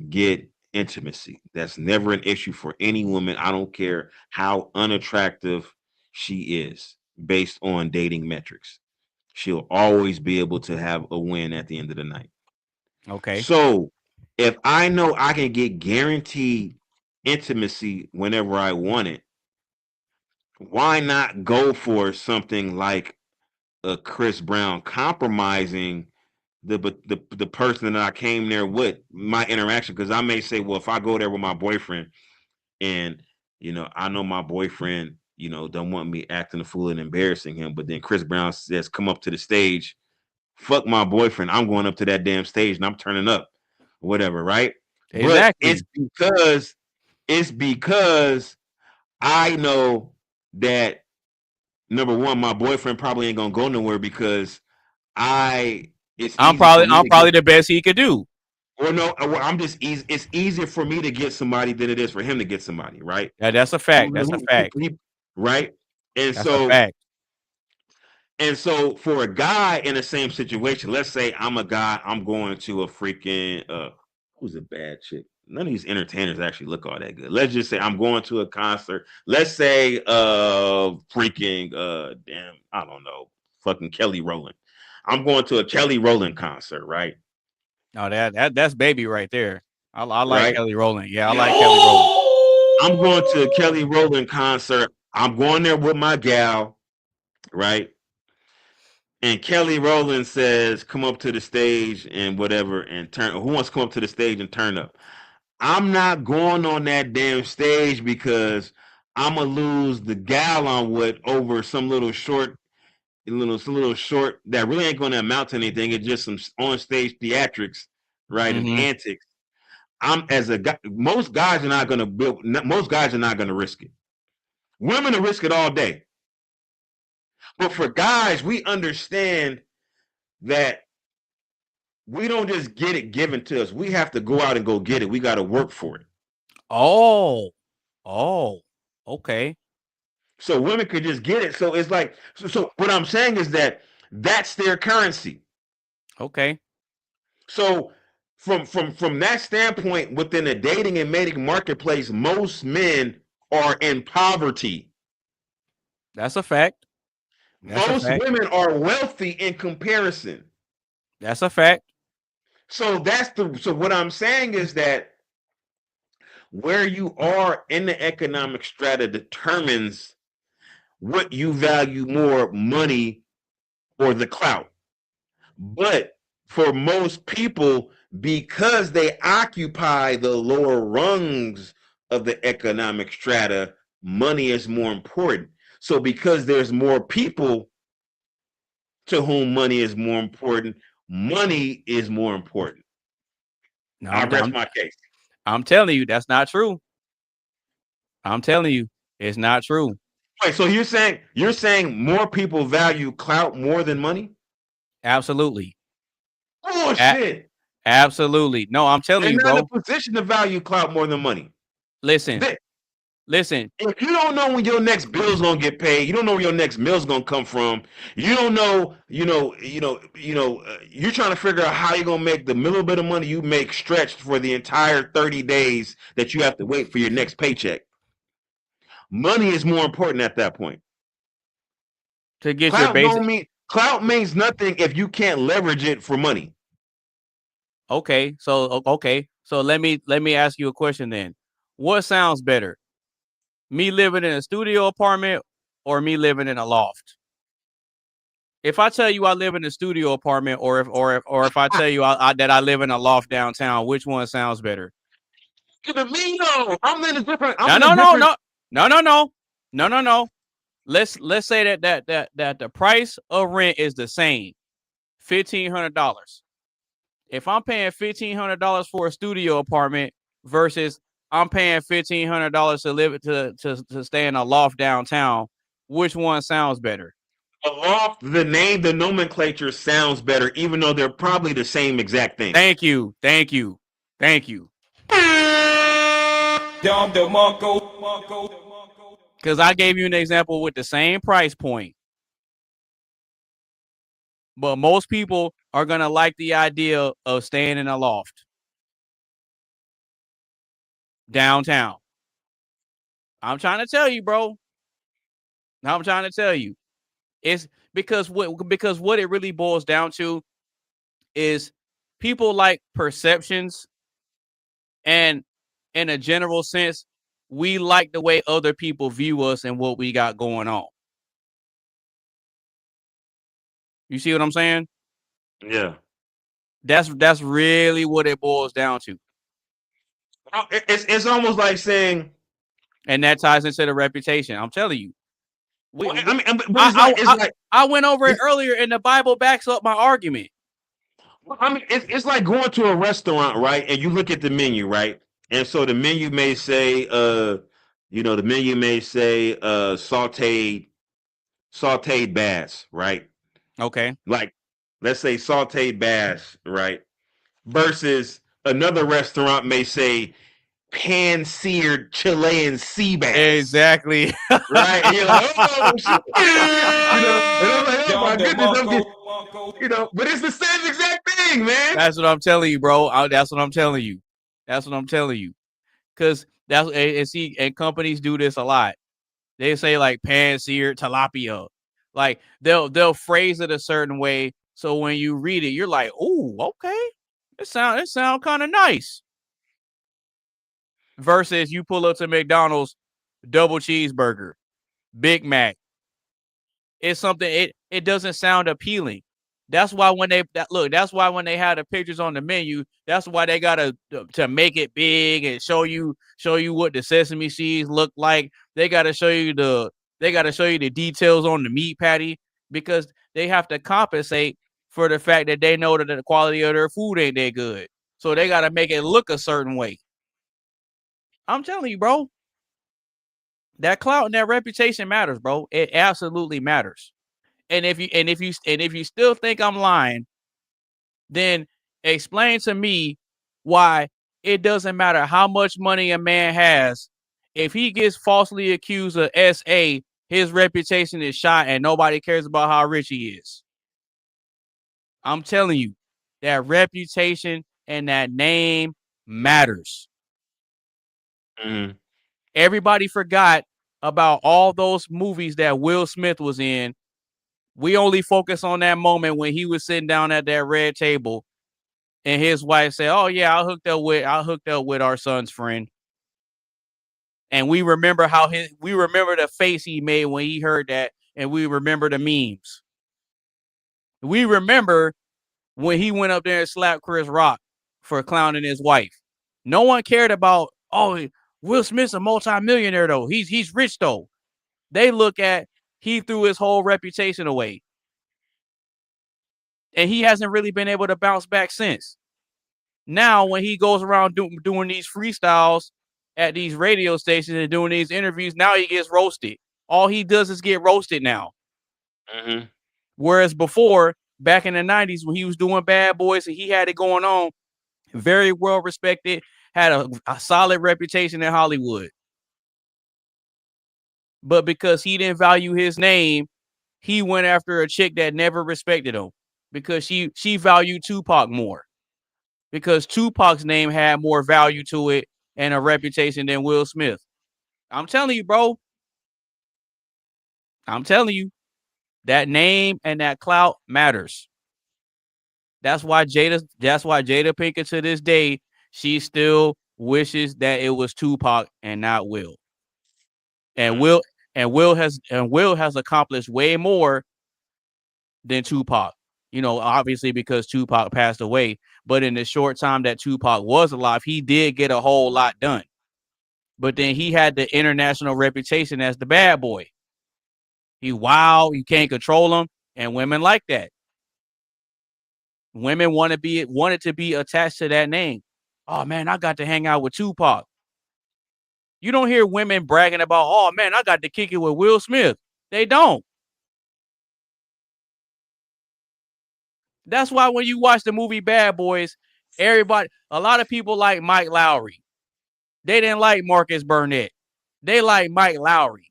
get intimacy. That's never an issue for any woman. I don't care how unattractive she is based on dating metrics. She'll always be able to have a win at the end of the night. Okay. So if I know I can get guaranteed intimacy whenever I want it, why not go for something like a Chris Brown, compromising the person that I came there with, my interaction? Because I may say, well, if I go there with my boyfriend and, you know, I know my boyfriend, you know, don't want me acting a fool and embarrassing him, but then Chris Brown says, come up to the stage, fuck my boyfriend, I'm going up to that damn stage and I'm turning up, whatever, right? Exactly. But it's because I know that, number one, my boyfriend probably ain't gonna go nowhere because I'm probably the best he could do. Or no, I'm just easy. It's easier for me to get somebody than it is for him to get somebody, right? Yeah, that's a fact. That's a fact. Right? And that's a fact. And so for a guy in the same situation, let's say I'm a guy, I'm going to a freaking who's a bad chick? None of these entertainers actually look all that good. Let's just say I'm going to a concert. Let's say freaking damn, I don't know, fucking Kelly Rowland. I'm going to a Kelly Rowland concert, right? No, that's baby right there. I like right? Kelly Rowland. Yeah, I like Kelly Rowland. I'm going to a Kelly Rowland concert. I'm going there with my gal, right? And Kelly Rowland says, come up to the stage and whatever, and turn. Who wants to come up to the stage and turn up? I'm not going on that damn stage because I'm gonna lose the gal I'm with over some little short that really ain't gonna amount to anything. It's just some on stage theatrics, right? And antics. I'm as a guy, most guys are not gonna risk it. Women will risk it all day. But for guys, we understand that we don't just get it given to us. We have to go out and go get it. We got to work for it. Oh, okay. So women could just get it. So it's like, so what I'm saying is that that's their currency. Okay. So from that standpoint, within the dating and mating marketplace, most men are in poverty. That's a fact. Most women are wealthy in comparison. That's a fact. So what I'm saying is that where you are in the economic strata determines what you value more, money or the clout. But for most people, because they occupy the lower rungs of the economic strata, money is more important. So because there's more people to whom money is more important, money is more important. No, I rest my case. I'm telling you, that's not true. I'm telling you, it's not true. Wait, so you're saying more people value clout more than money? Absolutely. Oh shit. Absolutely. No, I'm telling you, bro. They're not in a position to value clout more than money. Listen. If you don't know when your next bill's gonna get paid, you don't know where your next meal's gonna come from. You don't know, you're trying to figure out how you're gonna make the little bit of money you make stretched for the entire 30 days that you have to wait for your next paycheck. Money is more important at that point. To get your basic clout means nothing if you can't leverage it for money. Okay, so let me ask you a question then. What sounds better? Me living in a studio apartment or me living in a loft? If I tell you I live in a studio apartment, or if I tell you that I live in a loft downtown, which one sounds better? To me, no. I'm in a different. No. Let's say that the price of rent is the same, $1,500. If I'm paying $1,500 for a studio apartment versus I'm paying $1,500 to live to stay in a loft downtown, which one sounds better? A loft, the nomenclature sounds better, even though they're probably the same exact thing. Thank you. Because I gave you an example with the same price point. But most people are gonna like the idea of staying in a loft downtown. I'm trying to tell you, bro. I'm trying to tell you. It's because what it really boils down to is people like perceptions, and in a general sense, we like the way other people view us and what we got going on. You see what I'm saying? Yeah. That's really what it boils down to. It's almost like saying, and that ties into the reputation. I'm telling you. I went over it earlier, and the Bible backs up my argument. I mean, it's like going to a restaurant, right? And you look at the menu, right? And so the menu may say, sauteed bass, right? Okay. Like, let's say sauteed bass, right? Versus another restaurant may say pan-seared Chilean sea bass. Exactly. Right? And you're like, oh, shit. And I'm like, oh my goodness. But it's the same exact thing, man. That's what I'm telling you, bro. That's what I'm telling you. That's what I'm telling you. Because and companies do this a lot. They say like pan-seared tilapia. Like they'll phrase it a certain way, so when you read it, you're like, "Ooh, okay, it sound kind of nice." Versus you pull up to McDonald's, double cheeseburger, Big Mac. It's something it doesn't sound appealing. That's why when they had the pictures on the menu, that's why they gotta to make it big and show you what the sesame seeds look like. They gotta show you the details on the meat patty, because they have to compensate for the fact that they know that the quality of their food ain't that good. So they gotta make it look a certain way. I'm telling you, bro. That clout and that reputation matters, bro. It absolutely matters. And if you still think I'm lying, then explain to me why it doesn't matter how much money a man has. If he gets falsely accused of SA, his reputation is shot and nobody cares about how rich he is. I'm telling you, that reputation and that name matters. Mm-hmm. Everybody forgot about all those movies that Will Smith was in. We only focus on that moment when he was sitting down at that red table and his wife said, "Oh yeah, I hooked up with our son's friend." And we remember the face he made when he heard that, and we remember the memes. We remember when he went up there and slapped Chris Rock for clowning his wife. No one cared about, oh, Will Smith's a multimillionaire though. He's rich though. They look at, he threw his whole reputation away. And he hasn't really been able to bounce back since. Now, when he goes around doing these freestyles at these radio stations and doing these interviews, now he gets roasted. All he does is get roasted now. Mm-hmm. Whereas before, back in the 90s, when he was doing Bad Boys and he had it going on, very well respected, had a solid reputation in Hollywood. But because he didn't value his name, he went after a chick that never respected him, because she valued Tupac more. Because Tupac's name had more value to it and a reputation than Will Smith. I'm telling you, bro. I'm telling you, that name and that clout matters. That's why Jada Pinkett, to this day, she still wishes that it was Tupac and not Will. And Will has accomplished way more than Tupac. Obviously because Tupac passed away, but in the short time that Tupac was alive, he did get a whole lot done. But then he had the international reputation as the bad boy. He wild, you can't control him, and women like that. Women wanted to be attached to that name. Oh man, I got to hang out with Tupac. You don't hear women bragging about, oh man, I got to kick it with Will Smith. They don't. That's why when you watch the movie Bad Boys, a lot of people like Mike Lowrey. They didn't like Marcus Burnett. They like Mike Lowrey.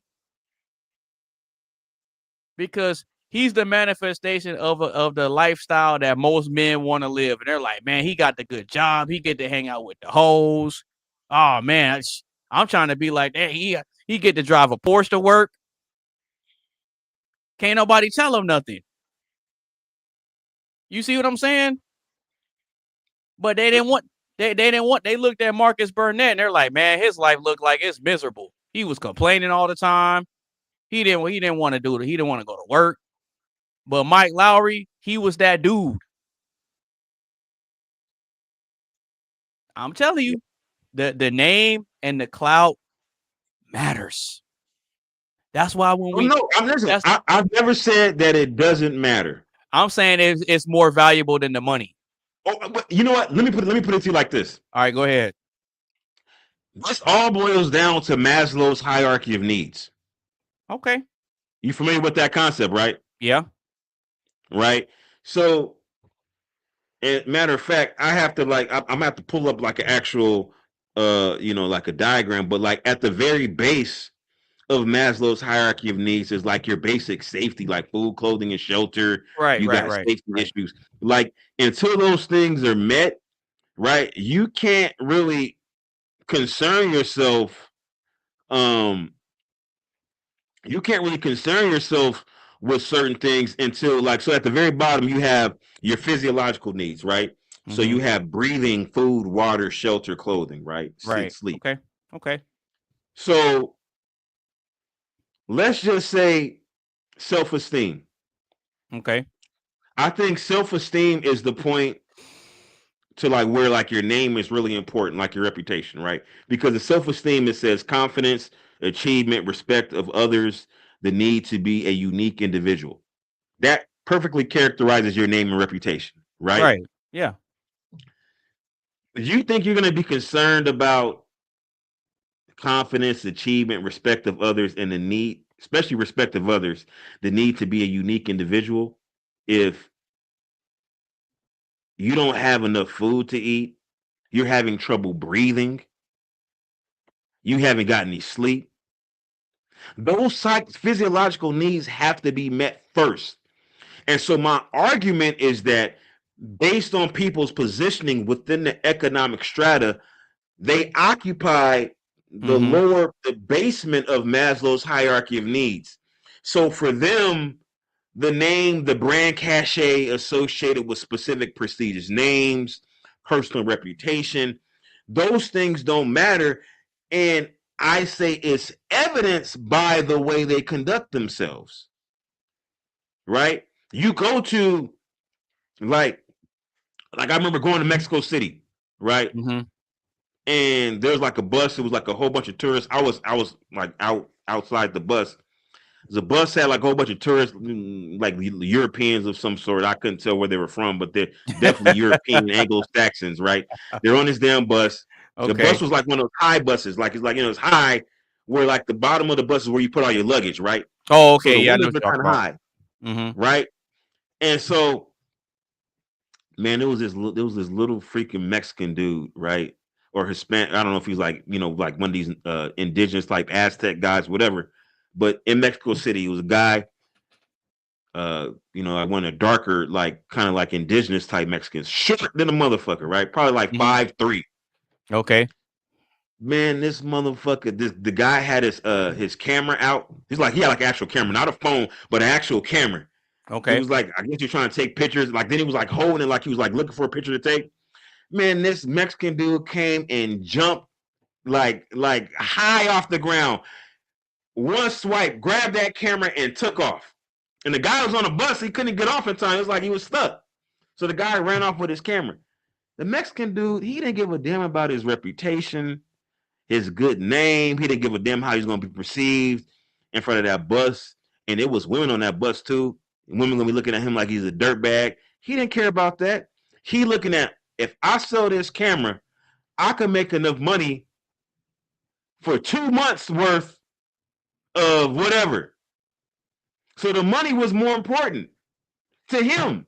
Because He's the manifestation of the lifestyle that most men want to live. And they're like, man, he got the good job. He get to hang out with the hoes. Oh man, I'm trying to be like that. He get to drive a Porsche to work. Can't nobody tell him nothing. You see what I'm saying? But they didn't want. They looked at Marcus Burnett and they're like, man, his life looked like it's miserable. He was complaining all the time. He didn't want to do it. He didn't want to go to work. But Mike Lowry, he was that dude. I'm telling you, the name and the clout matters. That's why when we I've never said that it doesn't matter. I'm saying it's more valuable than the money. Oh, but you know what? Let me put it to you like this. All right, go ahead. This all boils down to Maslow's hierarchy of needs. Okay. You familiar with that concept, right? Yeah. Right. So, matter of fact, I have to I'm gonna have to pull up like an actual, like a diagram. But like at the very base of Maslow's hierarchy of needs is like your basic safety, like food, clothing, and shelter. Right. You got safety issues. Like until those things are met, right? You can't really concern yourself. You can't really concern yourself with certain things until so at the very bottom you have your physiological needs, right? Mm-hmm. So you have breathing, food, water, shelter, clothing, right? Sleep. Okay. So let's just say self-esteem. Okay. I think self-esteem is the point to where your name is really important, like your reputation, right? Because the self-esteem, it says confidence, achievement, respect of others, the need to be a unique individual. That perfectly characterizes your name and reputation, right? Right. Yeah. Do you think you're going to be concerned about confidence, achievement, respect of others, and the need, especially respect of others, the need to be a unique individual, if you don't have enough food to eat, you're having trouble breathing, you haven't got any sleep? Those physiological needs have to be met first. And so my argument is that based on people's positioning within the economic strata, they occupy the basement of Maslow's hierarchy of needs. So for them, the name, the brand cachet associated with specific prestigious names, personal reputation, those things don't matter. And I say it's evidenced by the way they conduct themselves, right? You go to like I remember going to Mexico City, right? Mm-hmm. And there's like a bus. It was like a whole bunch of tourists. I was like outside the bus. The bus had like a whole bunch of tourists, like Europeans of some sort. I couldn't tell where they were from, but they're definitely European Anglo-Saxons, right? They're on this damn bus. Okay. The bus was like one of those high buses, it's high where like the bottom of the bus is where you put all your luggage, right? Oh, okay. So yeah, they're kind of high, right? And so, man, there was this little freaking Mexican dude, right? Or Hispanic. I don't know if he's like like one of these indigenous type Aztec guys, whatever. But in Mexico City, it was a guy. I want a darker, like kind of like indigenous type Mexicans, shorter than a motherfucker, right? Probably like 5'3". Okay. Man, this motherfucker, the guy had his camera out. He had like an actual camera, not a phone, but an actual camera. Okay. He was like, I guess you're trying to take pictures. Like then he was like holding it, like he was like looking for a picture to take. Man, this Mexican dude came and jumped like high off the ground. One swipe, grabbed that camera and took off. And the guy was on a bus. He couldn't get off in time. It was like he was stuck. So the guy ran off with his camera. The Mexican dude, he didn't give a damn about his reputation, his good name. He didn't give a damn how he's going to be perceived in front of that bus. And it was women on that bus too. Women going to be looking at him like he's a dirtbag. He didn't care about that. He looking at, if I sell this camera, I can make enough money for 2 months worth of whatever. So the money was more important to him.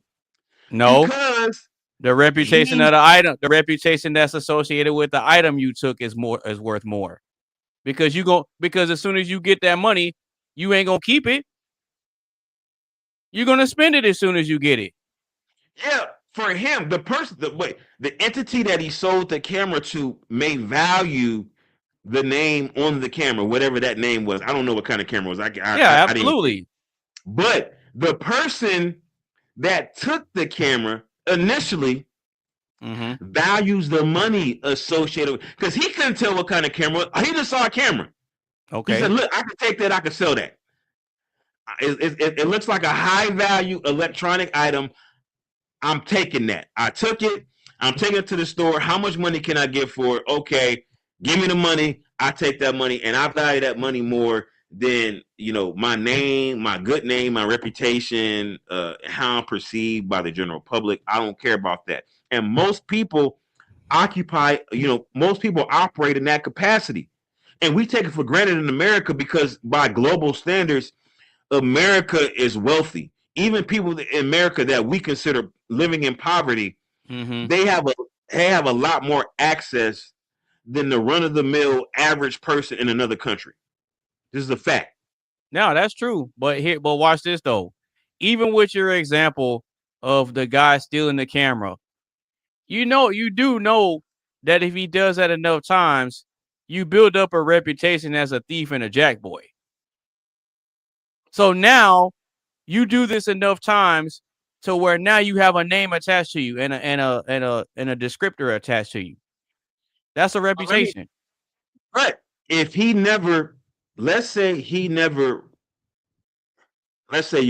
No, because the reputation of the item, the reputation that's associated with the item you took is worth more. Because as soon as you get that money, you ain't gonna keep it. You're gonna spend it as soon as you get it. Yeah, for him, the entity that he sold the camera to may value the name on the camera, whatever that name was. I don't know what kind of camera it was. Absolutely. I didn't, but the person that took the camera initially values the money associated because he couldn't tell what kind of camera. He just saw a camera. Okay. He said, "Look, I can take that. I can sell that. It looks like a high value electronic item. I'm taking that. I took it. I'm taking it to the store. How much money can I get for it? Okay, give me the money. I take that money, and I value that money more than my name, my good name, my reputation, how I'm perceived by the general public. I don't care about that. And most people operate in that capacity, and we take it for granted in America because by global standards, America is wealthy. Even people in America that we consider living in poverty, they have a lot more access than the run-of-the-mill average person in another country. This is a fact. No, that's true. But watch this though. Even with your example of the guy stealing the camera, you do know that if he does that enough times, you build up a reputation as a thief and a jackboy. So now you do this enough times to where now you have a name attached to you and a descriptor attached to you. That's a reputation. Right. If he never, let's say you're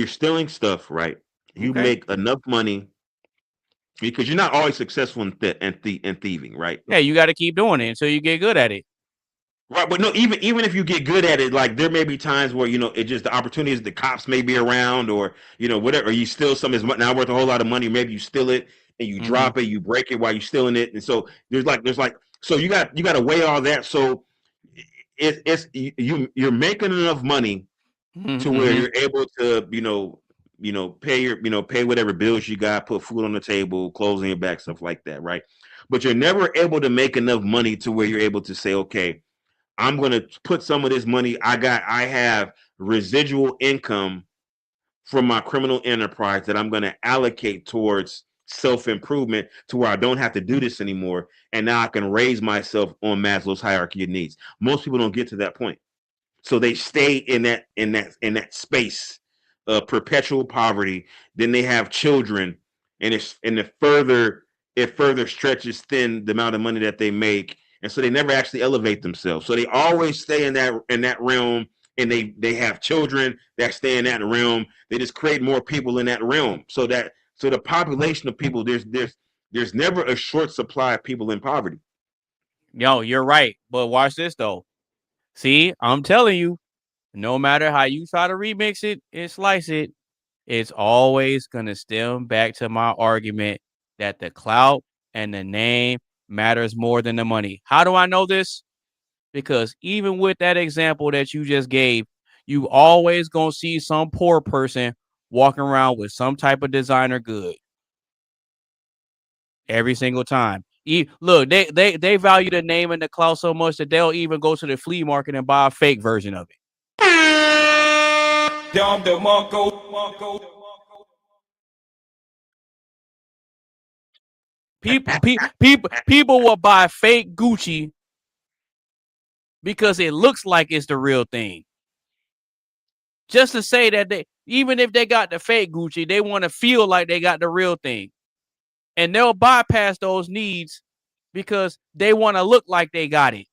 stealing stuff, right? You make enough money because you're not always successful in thieving, right? Yeah, you got to keep doing it until you get good at it. Right, but no, even if you get good at it, like there may be times where it just the opportunities, the cops may be around, or whatever. Or you steal something that's not worth a whole lot of money. Maybe you steal it and you drop it, you break it while you're stealing it, and so there's like so you got to weigh all that. So you're making enough money to where you're able to pay whatever bills you got, put food on the table, clothes on your back, stuff like that, right? But you're never able to make enough money to where you're able to say, okay, I'm going to put some of this money I have residual income from my criminal enterprise that I'm going to allocate towards self-improvement to where I don't have to do this anymore. And now I can raise myself on Maslow's hierarchy of needs. Most people don't get to that point. So they stay in that space of perpetual poverty. Then they have children, and it further stretches thin the amount of money that they make. And so they never actually elevate themselves. So they always stay in that realm, and they have children that stay in that realm. They just create more people in that realm. So the population of people, there's never a short supply of people in poverty. Yo, you're right. But watch this though. See, I'm telling you, no matter how you try to remix it and slice it, it's always gonna stem back to my argument that the clout and the name matters more than the money. How do I know this? Because even with that example that you just gave, you always gonna see some poor person walking around with some type of designer good. Every single time. Look, they value the name and the clout so much that they'll even go to the flea market and buy a fake version of it. People will buy fake Gucci because it looks like it's the real thing. Just to say that even if they got the fake Gucci, they want to feel like they got the real thing. And they'll bypass those needs because they want to look like they got it.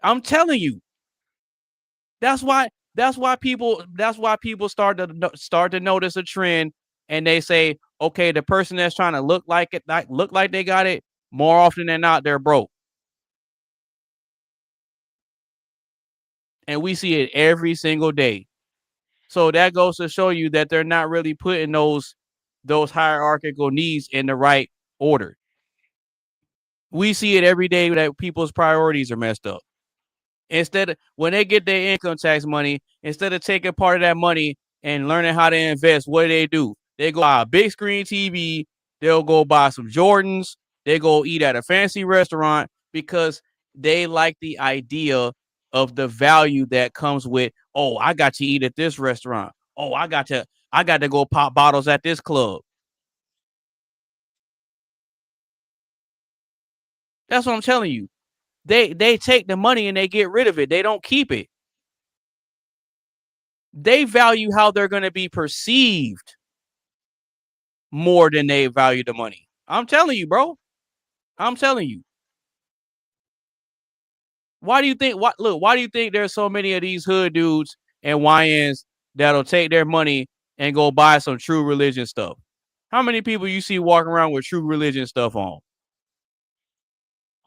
I'm telling you. That's why people start to notice a trend, and they say, okay, the person that's trying to look like they got it, more often than not, they're broke. And we see it every single day. So that goes to show you that they're not really putting those hierarchical needs in the right order. We see it every day that people's priorities are messed up. When they get their income tax money, instead of taking part of that money and learning how to invest, what do? They go buy a big screen TV. They'll go buy some Jordans. They go eat at a fancy restaurant because they like the idea of the value that comes with, oh, I got to eat at this restaurant. Oh, I got to I got to go pop bottles at this club. That's what I'm telling you. They take the money and they get rid of it. They don't keep it. They value how they're going to be perceived more than they value the money. I'm telling you, bro. I'm telling you. Why do you think why do you think there's so many of these hood dudes and YNs that'll take their money and go buy some True Religion stuff? How many people you see walking around with True Religion stuff on?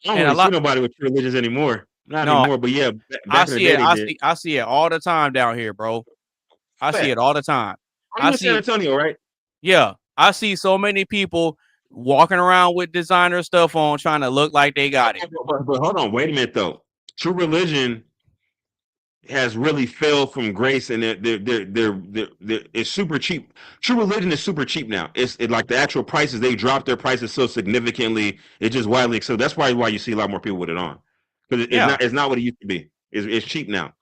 I don't really see nobody with True Religions anymore. Not anymore, but yeah, I see it all the time down here, bro. I see it all the time. I'm in San Antonio, right? Yeah, I see so many people walking around with designer stuff on, trying to look like they got it. But hold on, wait a minute though. True Religion has really fell from grace, and it's super cheap. True Religion is super cheap now. It's like the actual prices, they dropped their prices so significantly. It's just widely accepted. That's why you see a lot more people with it on, because it's not what it used to be. It's cheap now,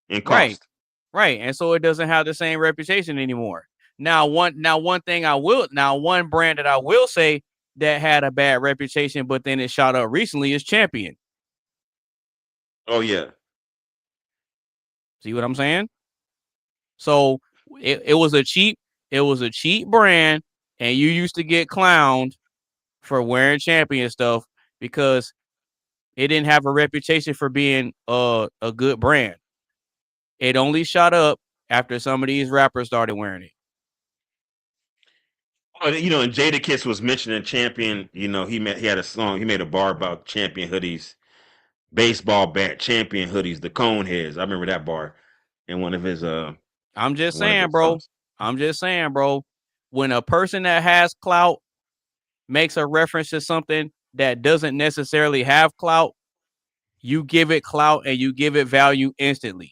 and cost. Right, and so it doesn't have the same reputation anymore. Now one brand that I will say that had a bad reputation, but then it shot up recently is Champion. Oh yeah. See what I'm saying? So it was a cheap brand, and you used to get clowned for wearing Champion stuff because it didn't have a reputation for being a good brand. It only shot up after some of these rappers started wearing it. You know, and Jadakiss was mentioning Champion. You know, he had a song. He made a bar about Champion hoodies, baseball bat Champion hoodies, the cone heads. I remember that bar in one of his. I'm just saying, bro. When a person that has clout makes a reference to something that doesn't necessarily have clout, you give it clout and you give it value instantly.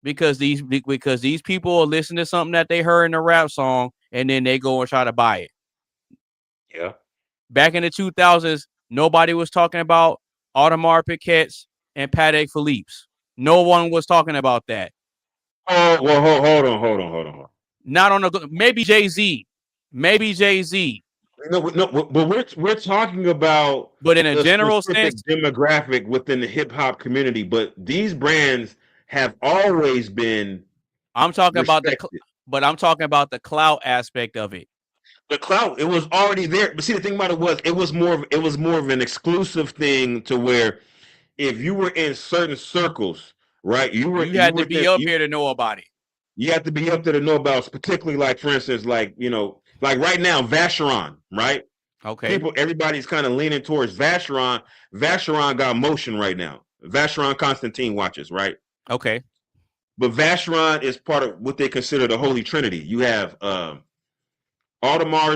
Because these people will listen to something that they heard in a rap song and then they go and try to buy it. Yeah. Back in the 2000s, nobody was talking about Audemars Piguets and Patek Philippe's. No one was talking about that. Oh, well, hold on. Not on maybe Jay-Z. No, but we're talking about, but in a general sense, demographic within the hip hop community. But these brands have always been. I'm talking about the clout aspect of it. The clout, it was already there. But see, the thing about it was more of an exclusive thing to where if you were in certain circles, right, you had to be up here to know about it. You have to be up there to know about it, particularly like, for instance, like, you know, like right now, Vacheron, right? Okay. Everybody's kind of leaning towards Vacheron. Vacheron got motion right now. Vacheron Constantine watches, right? Okay. But Vacheron is part of what they consider the Holy Trinity. You have Audemars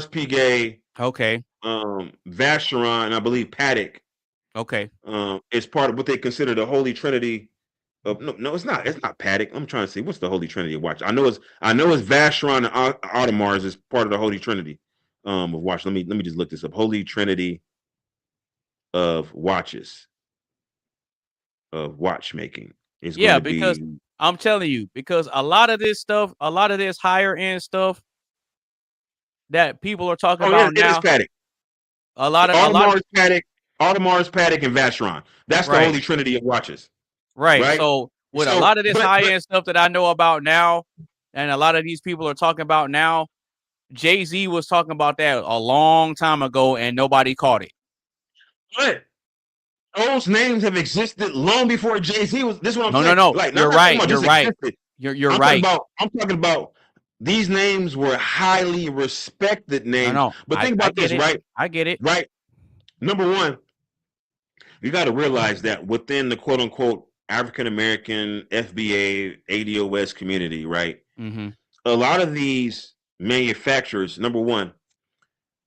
Piguet. Okay. Vacheron, and I believe Patek. Okay. It's part of what they consider the Holy Trinity. No, it's not. It's not Patek. I'm trying to see what's the Holy Trinity of watch. I know it's Vacheron and Audemars is part of the Holy Trinity of watch. Let me just look this up. Holy Trinity of watches of watchmaking is because I'm telling you, because a lot of this higher end stuff that people are talking about now. It is Patek. Audemars, Patek, and Vacheron. That's the Holy Trinity of watches. Right. So with a lot of this high-end stuff that I know about now, and a lot of these people are talking about now, Jay-Z was talking about that a long time ago, and nobody caught it. But those names have existed long before Jay-Z was. This is what I'm saying. No. Like, You're right. You're right. I'm talking about these names were highly respected names. No. But think about this, right? I get it. Right. Number one, you got to realize that within the quote-unquote African American FBA ADOS community, right? Mm-hmm. A lot of these manufacturers, number one,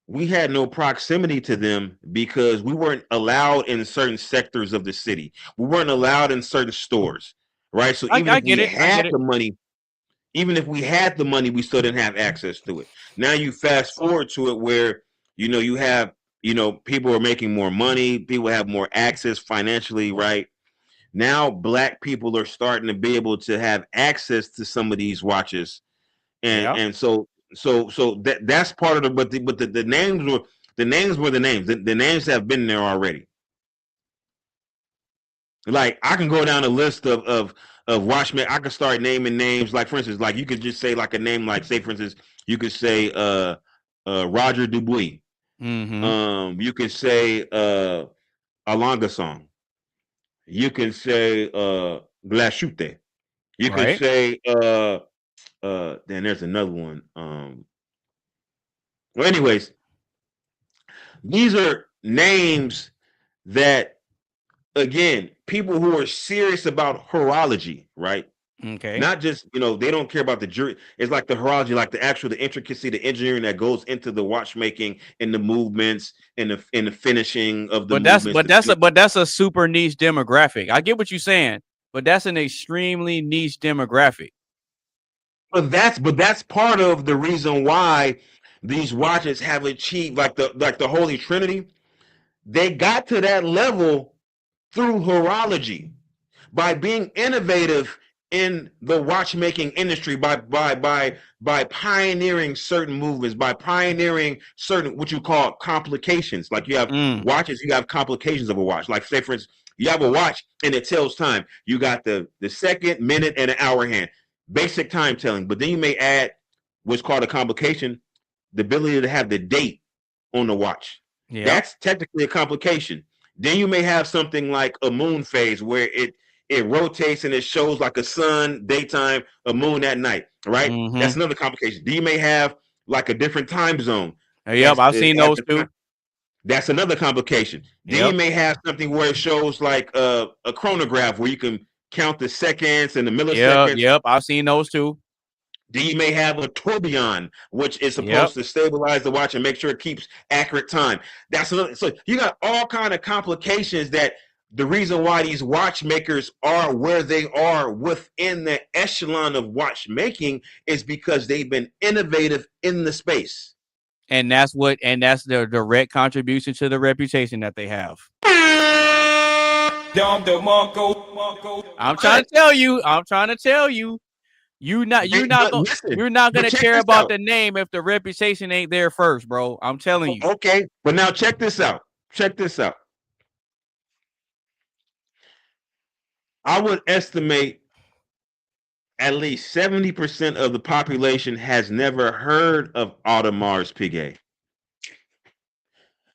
we had no proximity to them because we weren't allowed in certain sectors of the city. We weren't allowed in certain stores, right? So even if we had the money, we still didn't have access to it. Now you fast forward to it where, you know, you have, you know, people are making more money, people have more access financially, right? Now, Black people are starting to be able to have access to some of these watches and so that's part of the but the names were the names. The names have been there already. Like I can go down a list of watchmen. I could start naming names. Like for instance, like you could just say like a name like say for instance you could say Roger Dubuis. You could say Alanga Song. You can say Glashute. You can say then there's another one. Well, anyways, these are names that, again, people who are serious about horology, right? Okay. Not just, they don't care about the jury. It's like the horology, like the intricacy, the engineering that goes into the watchmaking and the movements and the finishing of the movements. But that's a super niche demographic. I get what you're saying, but that's an extremely niche demographic. But that's part of the reason why these watches have achieved like the Holy Trinity. They got to that level through horology, by being innovative in the watchmaking industry, by pioneering certain movements, by pioneering certain what you call complications. Like you have watches, you have complications of a watch. Like say for instance, you have a watch and it tells time. You got the second, minute, and an hour hand, basic time telling. But then you may add what's called a complication, the ability to have the date on the watch. Yeah. That's technically a complication. Then you may have something like a moon phase where it rotates and it shows like a sun daytime, a moon at night, right? That's another complication. Then you may have like a different time zone. Yep, I've seen those too. That's another complication. Then you may have something where it shows like a chronograph where you can count the seconds and the milliseconds. Yep, I've seen those too. Then you may have a tourbillon, which is supposed to stabilize the watch and make sure it keeps accurate time. That's another. So you got all kind of complications that the reason why these watchmakers are where they are within the echelon of watchmaking is because they've been innovative in the space. And that's the direct contribution to the reputation that they have. I'm trying to tell you. You're not gonna care about the name if the reputation ain't there first, bro. I'm telling you. Okay, but now check this out. I would estimate at least 70% of the population has never heard of Audemars Piguet.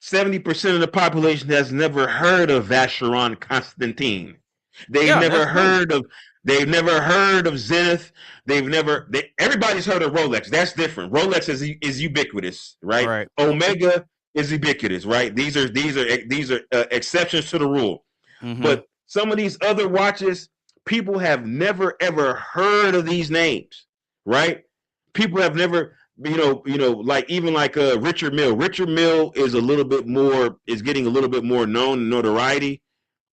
70% of the population has never heard of Vacheron Constantin. They've never heard of Zenith. Everybody's heard of Rolex. That's different. Rolex is ubiquitous, right? Omega is ubiquitous, right? These are exceptions to the rule. But some of these other watches, people have never ever heard of these names, right? People have never, like even like Richard Mille. Richard Mille is getting a little bit more known notoriety.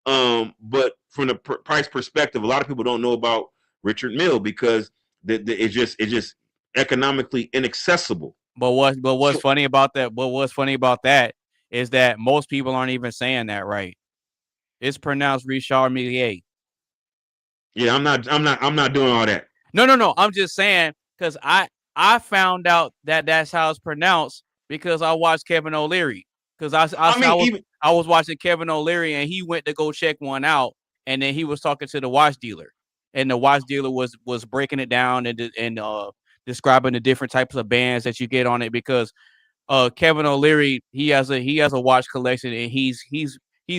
But from the price perspective, a lot of people don't know about Richard Mille because it's just economically inaccessible. But what's funny about that? But what's funny about that is that most people aren't even saying that right. It's pronounced Richard Mille. Yeah, I'm not doing all that. No. I'm just saying because I found out that that's how it's pronounced because I watched Kevin O'Leary. Because I was watching Kevin O'Leary and he went to go check one out, and then he was talking to the watch dealer, and the watch dealer was breaking it down and describing the different types of bands that you get on it because Kevin O'Leary he has a watch collection and he's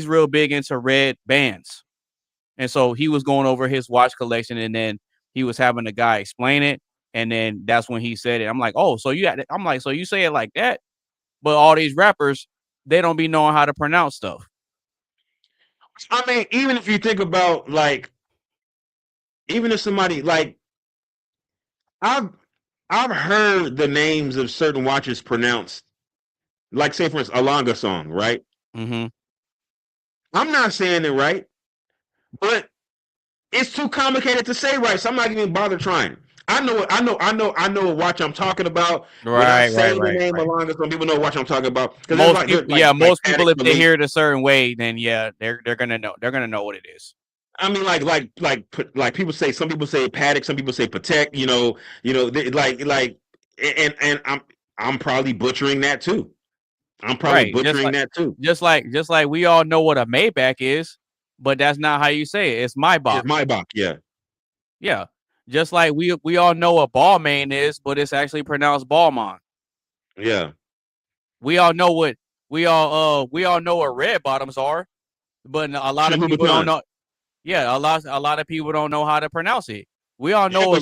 real big into red bands, and so he was going over his watch collection and then he was having the guy explain it, and then that's when he said it. I'm like, oh, so you say it like that, but all these rappers, they don't be knowing how to pronounce stuff. I mean, even if you think about like, even if somebody like, I've heard the names of certain watches pronounced, like say for instance, Alanga Song, right? I'm not saying it right, but it's too complicated to say right, so I'm not even bother trying. I know what watch I'm talking about. Right. The name Alanga, some people know what watch I'm talking about. Most people, if they hear it a certain way, then yeah, they're gonna know. They're gonna know what it is. I mean, like people say. Some people say Patek. Some people say Patek. And I'm probably butchering that too. Just like we all know what a Maybach is, but that's not how you say it. It's Maybach. It's Maybach, yeah. Yeah. Just like we all know what Balmain is, but it's actually pronounced Balmain. Yeah. We all know what red bottoms are, but a lot of people don't know. Yeah, a lot of people don't know how to pronounce it. We all know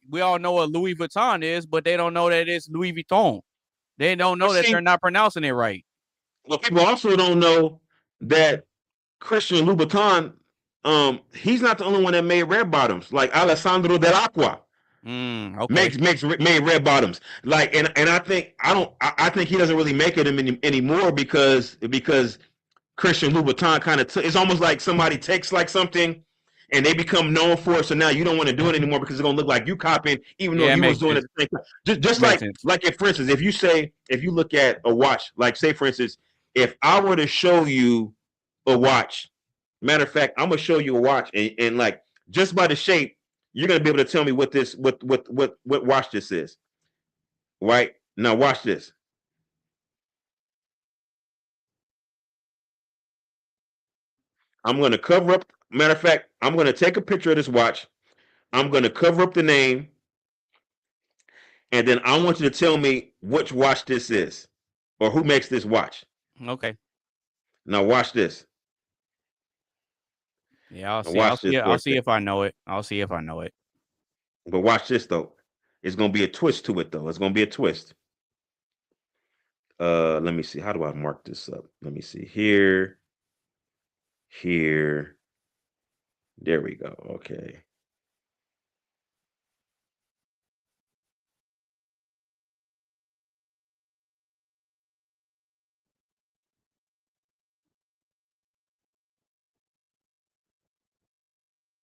we all know what Louis Vuitton is, but they don't know that it's Louis Vuitton. They don't know that they're not pronouncing it right. Well, people also don't know that Christian Louboutin, he's not the only one that made red bottoms. Like Alessandro Dell'Acqua made red bottoms. Like, and I think I think he doesn't really make it anymore because Christian Louboutin kind of it's almost like somebody takes like something and they become known for it. So now you don't want to do it anymore because it's gonna look like you copying, even though you was doing it at the same time. Just like if, for instance, if you look at a watch, like say for instance, if I were to show you a watch, matter of fact, I'm gonna show you a watch and like just by the shape, you're gonna be able to tell me what watch this is. Right? Now watch this. I'm going to cover up. Matter of fact, I'm going to take a picture of this watch. I'm going to cover up the name. And then I want you to tell me which watch this is or who makes this watch. Okay. Now watch this. Yeah, I'll see if I know it. I'll see if I know it. But watch this, though. It's going to be a twist to it, though. It's going to be a twist. Let me see. How do I mark this up? Let me see. Here. There we go. Okay.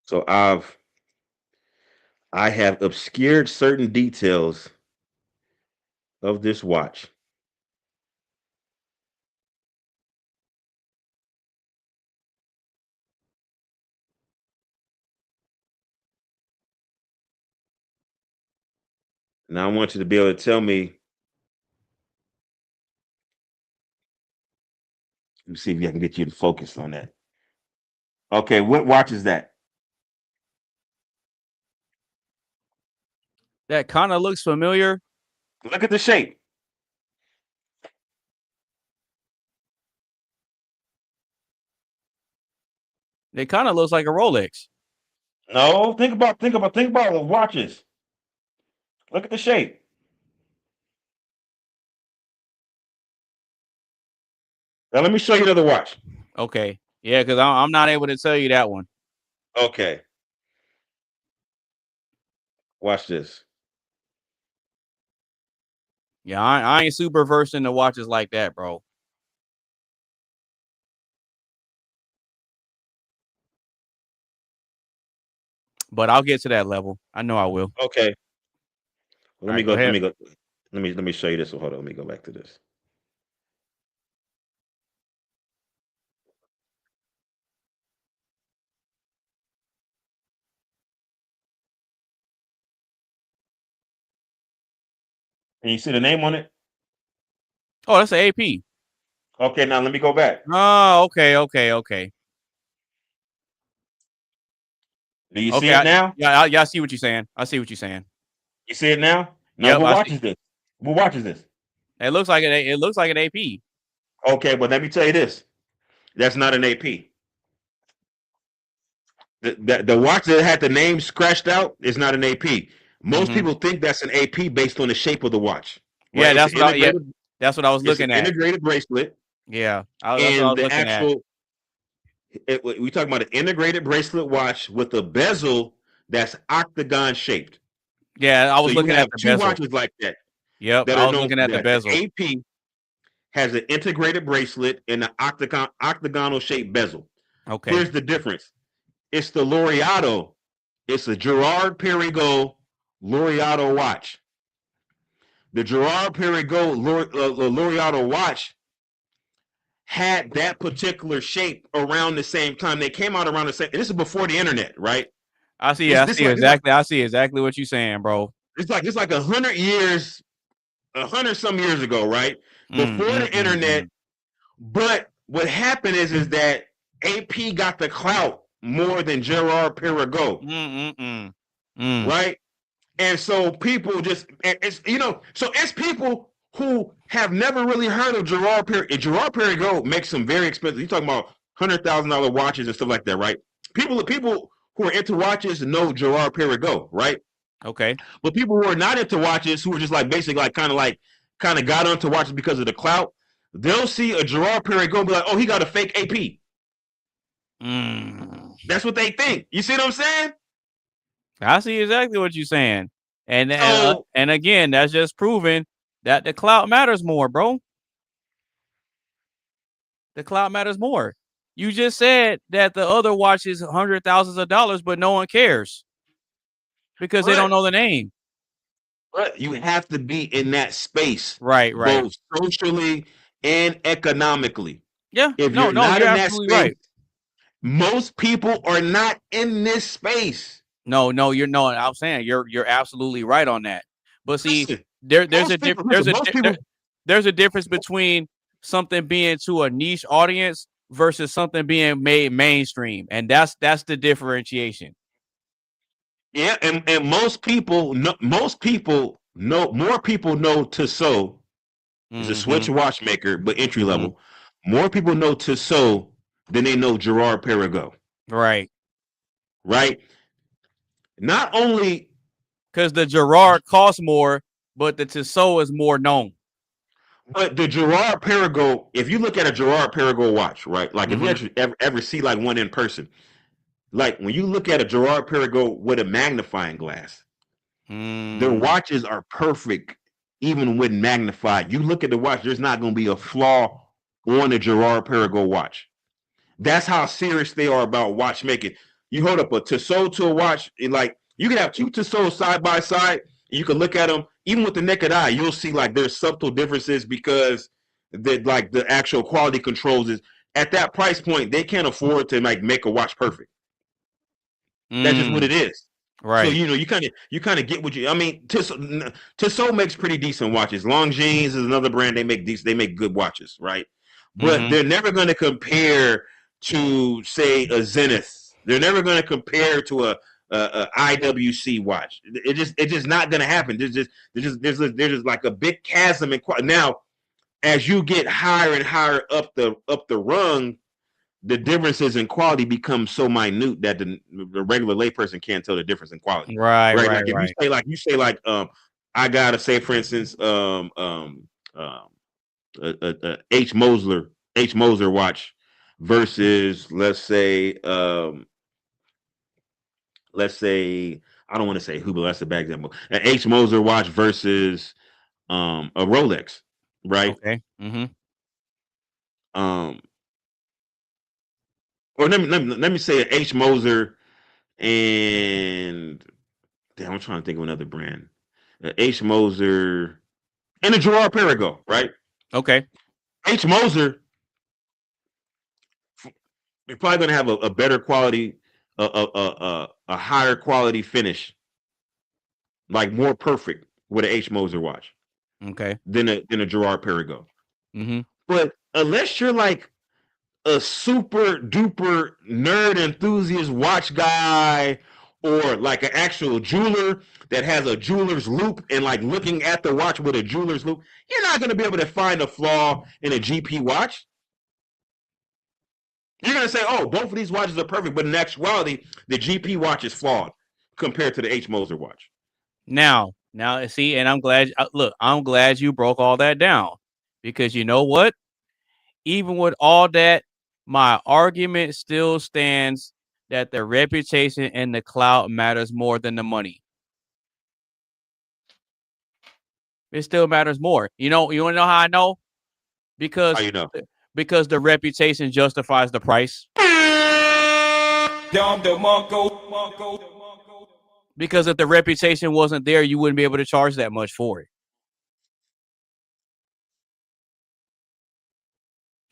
So I have obscured certain details of this watch. Now I want you to be able to tell me. Let me see if I can get you to focus on that. Okay, what watch is that? That kind of looks familiar. Look at the shape. It kind of looks like a Rolex. No, think about the watches. Look at the shape. Now let me show you another watch. Okay. Yeah, because I'm not able to tell you that one. Okay. Watch this. Yeah, I ain't super versed in the watches like that, bro. But I'll get to that level. I know I will. Okay. Let me show you this. Hold on. Let me go back to this. Can you see the name on it? Oh, that's an AP. Okay, now let me go back. Oh, okay. Do you see it now? Yeah, I see what you're saying. I see what you're saying. You see it now? Now, what watch is this? What watch is this? It looks like an AP. Okay, but let me tell you this. That's not an AP. The watch that had the name scratched out is not an AP. Most people think that's an AP based on the shape of the watch. Right? Yeah, that's what I was looking at. Integrated bracelet. Yeah, that's what I was looking at. We talking about an integrated bracelet watch with a bezel that's octagon shaped. Yeah, I was looking at the two bezel. Watches like that. Yep, I was looking at the bezel. The AP has an integrated bracelet and an octagonal shaped bezel. Okay. Here's the difference. It's the Laureato. It's a Girard-Perregaux Laureato watch. The Girard-Perregaux Laureato watch had that particular shape around the same time. They came out around the same. And this is before the internet, right? I see exactly what you're saying, bro. It's like 100 years, 100 some years ago, right? Before the internet. But what happened is that AP got the clout more than Gerard Perregaux, right? And so people just, it's people who have never really heard of Gerard Perregaux. Gerard Perregaux makes some very expensive. You're talking about $100,000 watches and stuff like that, right? People who are into watches know Gerard Perregaux, right? Okay. But people who are not into watches, who are just like basically like kind of got onto watches because of the clout, they'll see a Gerard Perregaux and be like, oh, he got a fake AP. That's what they think. You see what I'm saying? I see exactly what you're saying. And again, that's just proving that the clout matters more, bro. The clout matters more. You just said that the other watch is hundreds of thousands of dollars, but no one cares because they don't know the name. But you have to be in that space, right? Both socially and economically. Yeah. If you're absolutely right. Most people are not in this space. No, you're not. I'm saying you're absolutely right on that. But see, there's a difference between something being to a niche audience versus something being made mainstream, and that's the differentiation. Yeah, and most people know. More people know Tissot is a Switch watchmaker, but entry level. More people know Tissot than they know Gerard Perregaux. Right. Not only because the Gerard costs more, but the Tissot is more known. But the Gerard Perregaux, if you look at a Gerard Perregaux watch, right? Like if you actually ever see like one in person, like when you look at a Gerard Perregaux with a magnifying glass, their watches are perfect, even when magnified. You look at the watch, there's not going to be a flaw on a Gerard Perregaux watch. That's how serious they are about watchmaking. You hold up a Tissot to a watch, and like you can have two Tissots side by side. You can look at them, even with the naked eye, you'll see like there's subtle differences because the actual quality controls is at that price point, they can't afford to like make a watch perfect. That's just what it is. Right. So you kind of get what you. I mean, Tissot makes pretty decent watches. Longines is another brand. They make good watches, right? But they're never going to compare to say a Zenith. They're never going to compare to a IWC watch. It's just not going to happen. There's just like a big chasm in quality. Now, as you get higher and higher up the rung, the differences in quality become so minute that the regular layperson can't tell the difference in quality. Right. Like if you say I gotta say, for instance, H. Moser watch versus let's say I don't want to say who, but that's a bad example. An H. Moser watch versus a Rolex, right? Okay. Or let me say an H. Moser and damn, I'm trying to think of another brand. H. Moser and a Gerard Perregaux, right? Okay. H. Moser, you're probably going to have a better quality, a higher quality finish, like more perfect with an H. Moser watch. Okay. Than a Gerard Perregaux. But unless you're like a super duper nerd enthusiast watch guy, or like an actual jeweler that has a jeweler's loop and like looking at the watch with a jeweler's loop, you're not going to be able to find a flaw in a GP watch. You're going to say, oh, both of these watches are perfect, but in actuality, the GP watch is flawed compared to the H. Moser watch. Now, see, and I'm glad you broke all that down, because you know what? Even with all that, my argument still stands that the reputation and the clout matters more than the money. It still matters more. You want to know how I know? Because how you know? Because the reputation justifies the price. Because if the reputation wasn't there, you wouldn't be able to charge that much for it.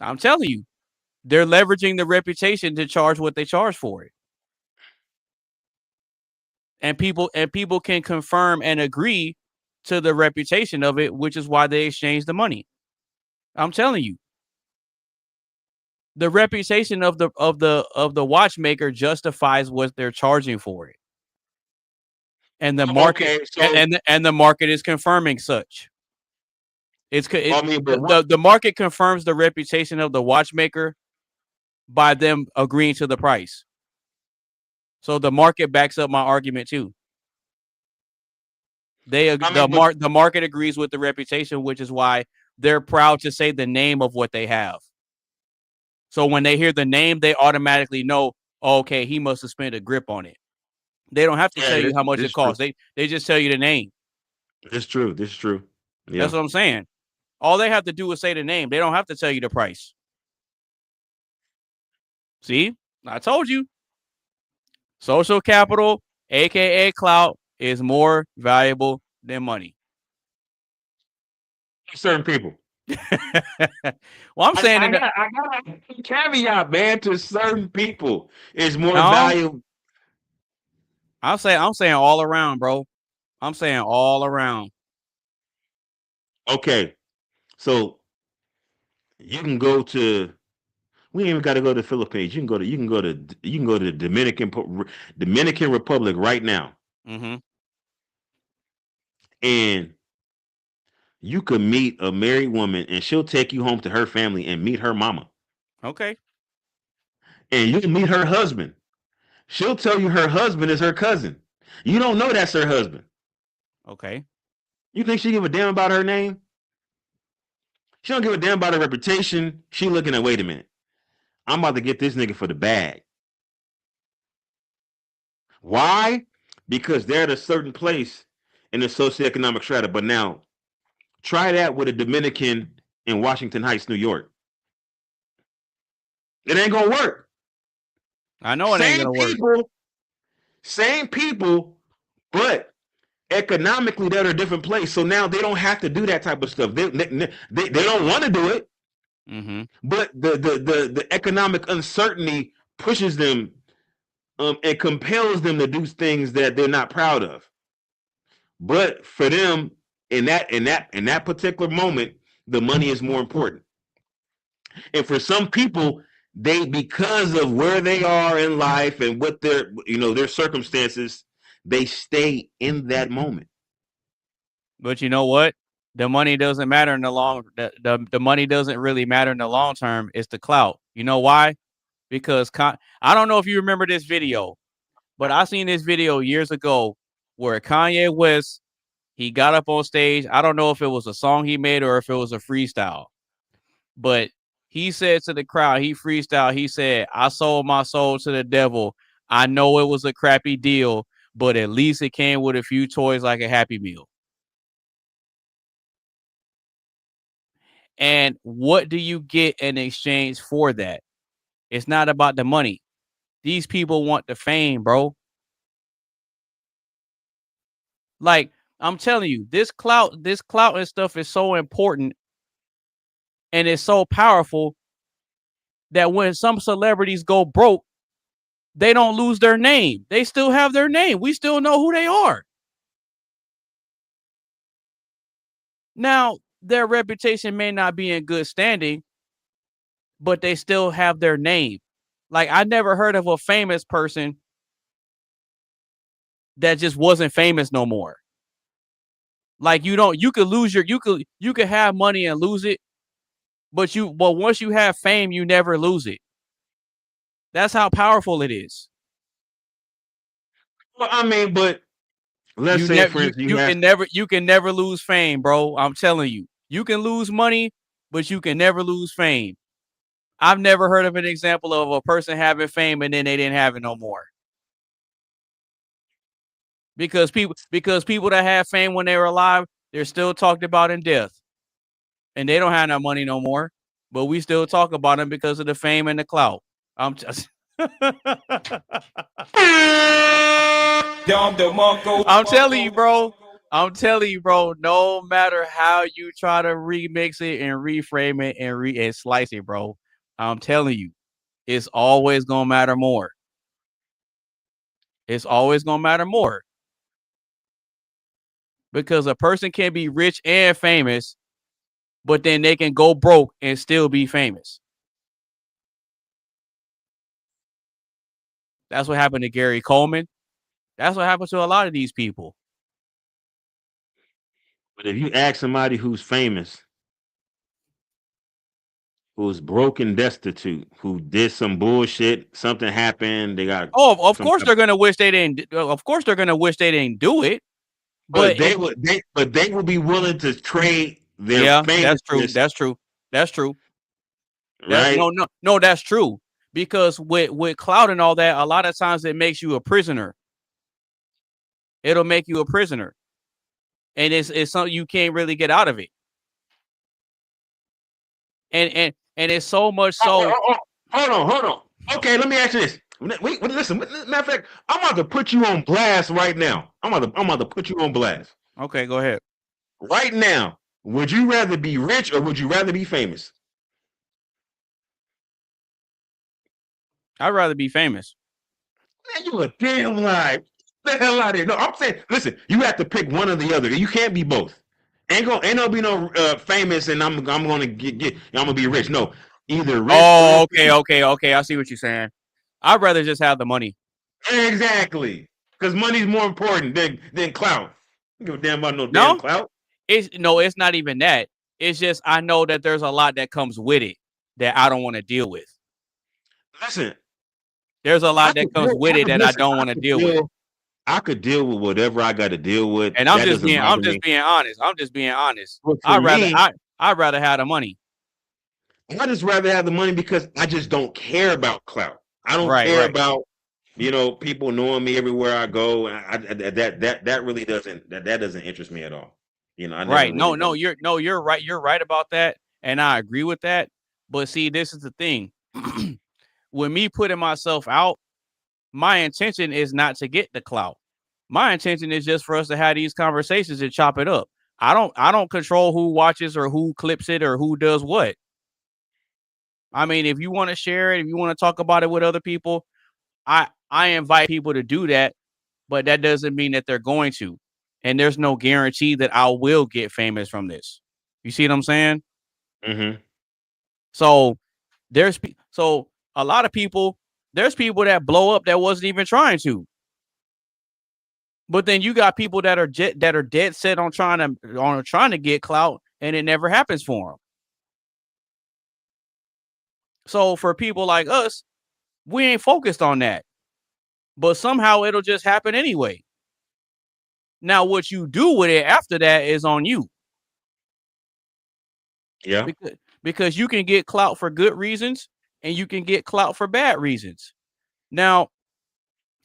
I'm telling you, they're leveraging the reputation to charge what they charge for it. And people can confirm and agree to the reputation of it, which is why they exchange the money. I'm telling you. The reputation of the watchmaker justifies what they're charging for it. And the market and the market is confirming such. The market confirms the reputation of the watchmaker by them agreeing to the price. So the market backs up my argument too. The market agrees with the reputation, which is why they're proud to say the name of what they have. So when they hear the name, they automatically know, oh, okay, he must have spent a grip on it. They don't have to tell you how much it costs. They just tell you the name. It's true. This is true. Yeah. That's what I'm saying. All they have to do is say the name. They don't have to tell you the price. See? I told you. Social capital, aka clout, is more valuable than money. Certain people. Well, I'm saying I got a caveat, man. To certain people, is more valuable. I'm saying all around, bro. I'm saying all around. Okay, so you can go to. We ain't even got to go to the Philippines. You can go to the Dominican Republic right now, and you could meet a married woman, and she'll take you home to her family and meet her mama. Okay. And you can meet her husband. She'll tell you her husband is her cousin. You don't know that's her husband. Okay. You think she give a damn about her name? She don't give a damn about her reputation. She looking at, wait a minute, I'm about to get this nigga for the bag. Why? Because they're at a certain place in the socioeconomic strata. But now, try that with a Dominican in Washington Heights, New York. It ain't gonna work. I know it ain't gonna work. Same people, but economically they're at a different place. So now they don't have to do that type of stuff. They don't want to do it. But the economic uncertainty pushes them and compels them to do things that they're not proud of. But for them, in that particular moment, the money is more important. And for some people, because of where they are in life and what their circumstances, they stay in that moment. But you know what? The money doesn't matter in the long. The money doesn't really matter in the long term. It's the clout. You know why? Because I don't know if you remember this video, but I seen this video years ago where Kanye West, he got up on stage. I don't know if it was a song he made or if it was a freestyle, but he said to the crowd, he freestyled. He said, "I sold my soul to the devil. I know it was a crappy deal, but at least it came with a few toys like a Happy Meal." And what do you get in exchange for that? It's not about the money. These people want the fame, bro. Like, I'm telling you, this clout and stuff is so important and it's so powerful that when some celebrities go broke, they don't lose their name. They still have their name. We still know who they are. Now, their reputation may not be in good standing, but they still have their name. Like, I never heard of a famous person that just wasn't famous no more. Like, you could have money and lose it, but once you have fame, you never lose it. That's how powerful it is. Well, I mean, but let's say, for instance, you can never lose fame, bro. I'm telling you. You can lose money, but you can never lose fame. I've never heard of an example of a person having fame and then they didn't have it no more. Because people that have fame when they were alive, they're still talked about in death. And they don't have no money no more. But we still talk about them because of the fame and the clout. I'm just I'm telling you, bro. I'm telling you, bro, no matter how you try to remix it and reframe it and slice it, bro, I'm telling you, it's always gonna matter more. It's always gonna matter more. Because a person can be rich and famous, but then they can go broke and still be famous. That's what happened to Gary Coleman. That's what happened to a lot of these people. But if you ask somebody who's famous, who's broken, destitute, who did some bullshit, something happened, they got of course they're gonna wish they didn't. Of course they're gonna wish they didn't do it. But they will be willing to trade their fame. That's true. That's true. That's true. Right? No, that's true. Because with clout and all that, a lot of times it makes you a prisoner. It'll make you a prisoner. And it's something you can't really get out of it. And it's so much so. Hold on. Okay, let me ask you this. Wait, listen. Matter of fact, I'm about to put you on blast right now. I'm about to put you on blast. Okay, go ahead. Right now, would you rather be rich or would you rather be famous? I'd rather be famous. Man, you a damn lie. Get the hell out of here. No, I'm saying, listen, you have to pick one or the other. You can't be both. Ain't gonna be no famous and I'm gonna I'm gonna be rich. No, either rich. Oh, okay. I see what you're saying. I'd rather just have the money. Exactly, because money's more important than clout. You give a damn about no damn clout. It's not even that. It's just I know that there's a lot that comes with it that I don't want to deal with. Listen, there's a lot that comes with it that I don't want to deal with. I could deal with whatever I got to deal with, and I'm just being honest. I'd rather have the money. I just rather have the money because I just don't care about clout. I don't care about people knowing me everywhere I go. That really doesn't interest me at all. Right? No, you're right. You're right about that, and I agree with that. But see, this is the thing. With me putting myself out, my intention is not to get the clout. My intention is just for us to have these conversations and chop it up. I don't control who watches or who clips it or who does what. I mean, if you want to share it, if you want to talk about it with other people, I invite people to do that, but that doesn't mean that they're going to. And there's no guarantee that I will get famous from this. You see what I'm saying? Mm-hmm. So a lot of people, there's people that blow up that wasn't even trying to. But then you got people that are dead set on trying to get clout, and it never happens for them. So for people like us, we ain't focused on that. But somehow it'll just happen anyway. Now, what you do with it after that is on you. Yeah. Because you can get clout for good reasons and you can get clout for bad reasons. Now,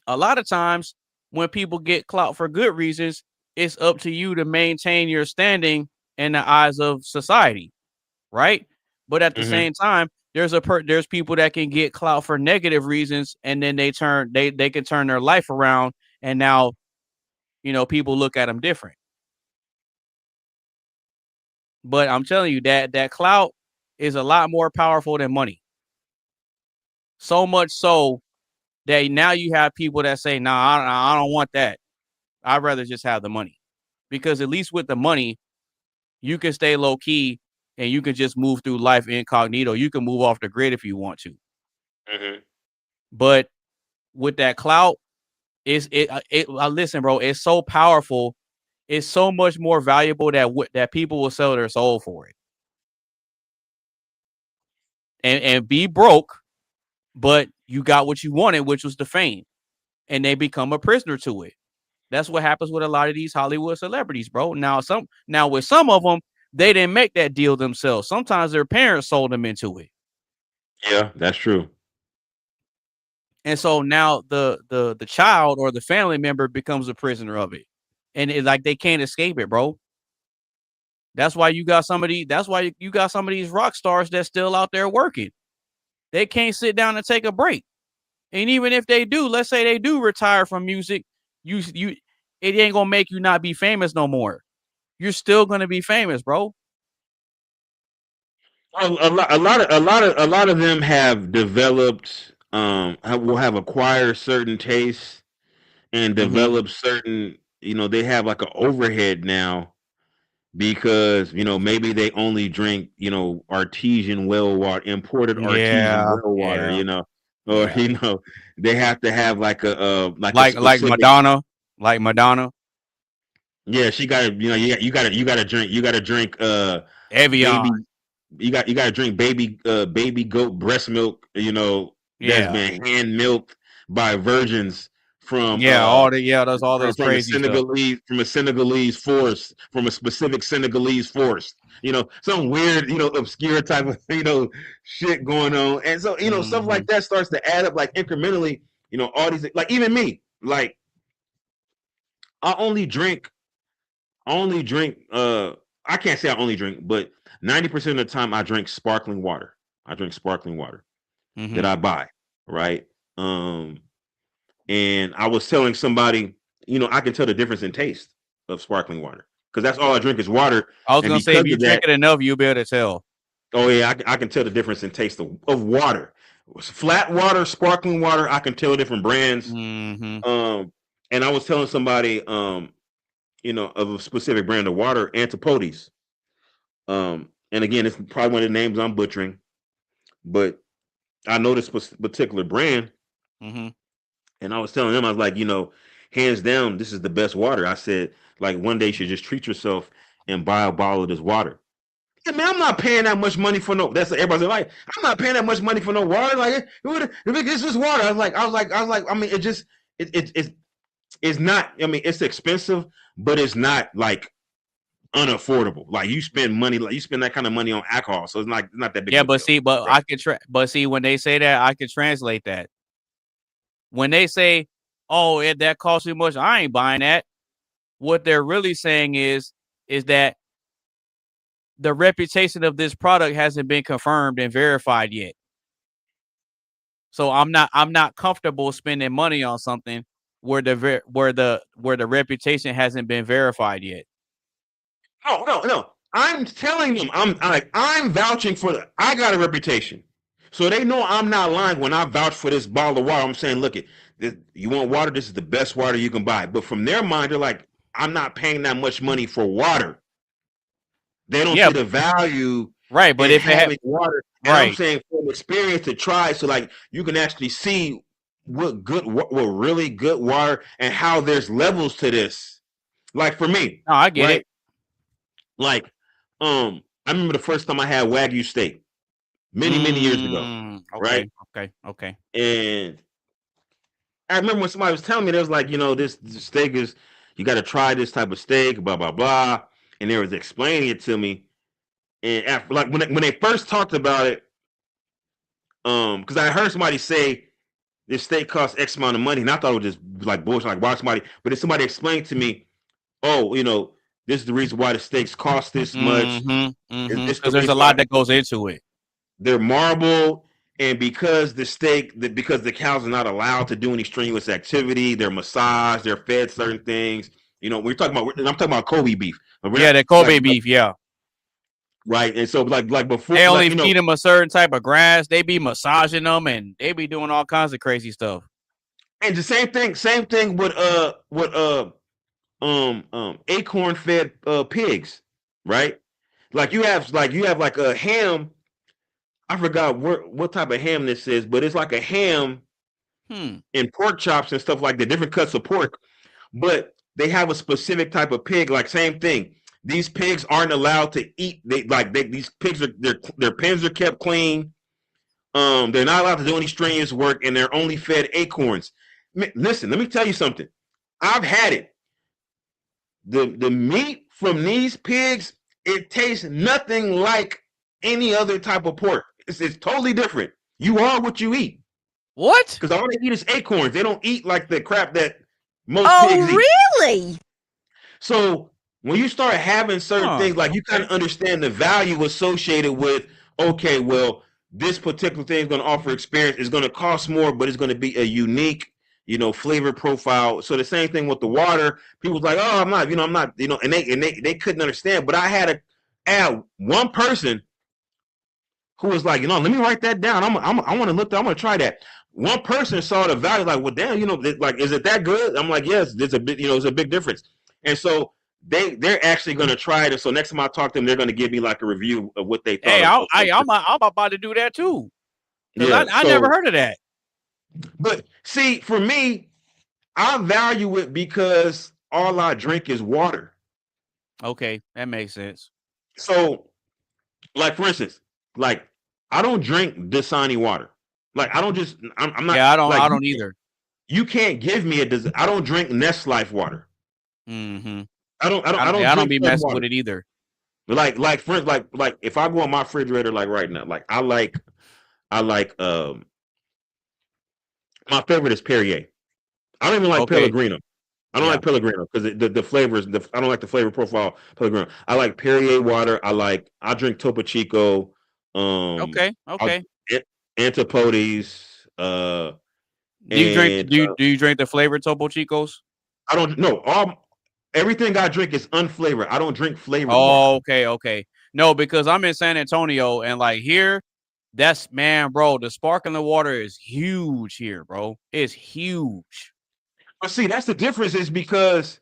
a lot of times when people get clout for good reasons, it's up to you to maintain your standing in the eyes of society, right? But at the same time, there's people that can get clout for negative reasons, and then they can turn their life around, and now, people look at them different. But I'm telling you that clout is a lot more powerful than money. So much so that now you have people that say, "Nah, I don't want that. I'd rather just have the money," because at least with the money, you can stay low key and you can just move through life incognito. You can move off the grid if you want to. Mm-hmm. But with that clout, listen, bro, it's so powerful. It's so much more valuable that people will sell their soul for it. And be broke, but you got what you wanted, which was the fame. And they become a prisoner to it. That's what happens with a lot of these Hollywood celebrities, bro. Now with some of them, they didn't make that deal themselves. Sometimes their parents sold them into it. Yeah, that's true. And so now the child or the family member becomes a prisoner of it. And it's like they can't escape it, bro. That's why you got some of these rock stars that's still out there working. They can't sit down and take a break. And even if they do, let's say they do retire from music, it ain't gonna make you not be famous no more. You're still gonna be famous, bro. A lot of them have developed, will have acquired certain tastes and developed certain, they have like an overhead now because, maybe they only drink, artesian well water, imported artesian well water, or, they have to have like like Madonna, Yeah, she got you got to drink Evian. You got to drink baby goat breast milk, that's been hand milked by virgins from that's all those crazy from a Senegalese forest, from a specific Senegalese forest. Some weird, obscure type of shit going on. And so, stuff like that starts to add up like incrementally, all these, like even me, like I only drink I can't say I only drink, but 90% of the time I drink sparkling water. That I buy, right? And I was telling somebody, I can tell the difference in taste of sparkling water because that's all I drink is water. I was gonna say if you drink it enough, you'll be able to tell. Oh yeah, I can tell the difference in taste of water. Flat water, sparkling water, I can tell different brands. And I was telling somebody, of a specific brand of water, Antipodes. And again, it's probably one of the names I'm butchering, but I know this particular brand. And I was telling them, I was like, hands down, this is the best water. I said, like, one day you should just treat yourself and buy a bottle of this water. Yeah, man, I'm not paying that much money for no. That's what everybody's like. I'm not paying that much money for no water. Like, it's just water. I was like. I mean, it's not. I mean, it's expensive, but it's not like unaffordable. Like you spend that kind of money on alcohol, so it's not that big. Yeah, but see, when they say that, I can translate that. When they say, "Oh, that costs too much," I ain't buying that. What they're really saying is that the reputation of this product hasn't been confirmed and verified yet. So I'm not comfortable spending money on something where the reputation hasn't been verified yet. No. I'm telling them, I'm vouching for the. I got a reputation, so they know I'm not lying when I vouch for this bottle of water. I'm saying, look, you want water? This is the best water you can buy. But from their mind, they're like, I'm not paying that much money for water. They don't see the value, right? But if they have water, and I'm saying from experience to try, so like you can actually see what really good water and how there's levels to this. Like for me, I get it. Like, I remember the first time I had Wagyu steak many years ago. Okay, right? Okay. And I remember when somebody was telling me, there was like, this steak is, you got to try this type of steak, blah blah blah. And they was explaining it to me, and after, like when they first talked about it, because I heard somebody say this steak costs X amount of money, and I thought it was just like bullshit, like watch somebody. But if somebody explained to me, oh, this is the reason why the steaks cost this much. Because there's a lot that goes into it. They're marbled, and because because the cows are not allowed to do any strenuous activity, they're massaged, they're fed certain things. I'm talking about Kobe beef. The Kobe beef, right. And so like before, they only feed them a certain type of grass. They be massaging them, and they be doing all kinds of crazy stuff. And the same thing with acorn fed pigs, right? Like you have like a ham. I forgot what type of ham this is, but it's like a ham and pork chops and stuff like that, different cuts of pork, but they have a specific type of pig. Like same thing. These pigs aren't allowed to eat. These pigs their pens are kept clean. They're not allowed to do any strenuous work, and they're only fed acorns. Listen, let me tell you something. I've had it. The meat from these pigs, it tastes nothing like any other type of pork. It's totally different. You are what you eat. What? Because all they eat is acorns. They don't eat like the crap that most pigs eat. Really? So when you start having certain things, like you kind of understand the value associated with, okay, well, this particular thing is going to offer experience. It's going to cost more, but it's going to be a unique flavor profile. So the same thing with the water. People was like, oh, I'm not, and they couldn't understand. But I had one person who was like, let me write that down. I want to look. I'm gonna try that. One person saw the value, like, well, damn, like, is it that good? I'm like, yes, there's a big, it's a big difference. And so they're actually gonna try it. So next time I talk to them, they're gonna give me like a review of what they thought. Hey, I'm about to do that too. Yeah, I never heard of that. But see, for me, I value it because all I drink is water. Okay, that makes sense. So, like, for instance, like, I don't drink Dasani water. Like, I don't just, I'm not. Yeah, I don't. Like, I don't either. You can't give me I don't drink Neslife water. Mm-hmm. I don't be messing with it either. Like for like if I go on my refrigerator like right now, like I like my favorite is Perrier. I don't even like Pellegrino. I don't like Pellegrino because the flavors. I don't like the flavor profile Pellegrino. I like Perrier water. I drink Topo Chico. Okay. Antipodes. Do you drink the flavored Topo Chicos? I don't know. Everything I drink is unflavored. I don't drink flavored. Oh, water. Okay. No, because I'm in San Antonio and like here, bro, the sparkling water is huge here, bro. It's huge. But see, that's the difference is because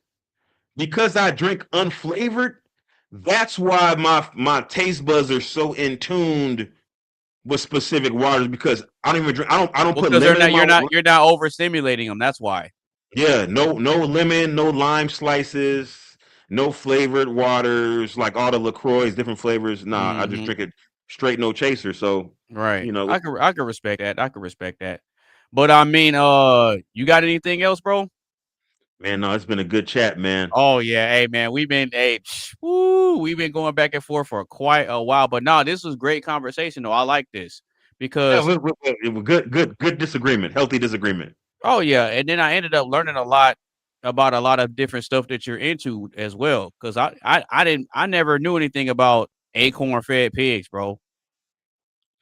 I drink unflavored, that's why my taste buds are so in tuned with specific waters because I don't even drink. I don't put lemon. You're not overstimulating them. That's why. Yeah, no lemon, no lime slices, no flavored waters like all the LaCroix, different flavors. Nah, I just drink it straight, no chaser. So right, I can respect that. But I mean, you got anything else, bro? Man, no, it's been a good chat, man. Oh yeah, hey man, we've been going back and forth for quite a while. But no, this was great conversation though. I like this because it was good disagreement, healthy disagreement. Oh yeah, and then I ended up learning a lot about a lot of different stuff that you're into as well. Because I never knew anything about acorn-fed pigs, bro.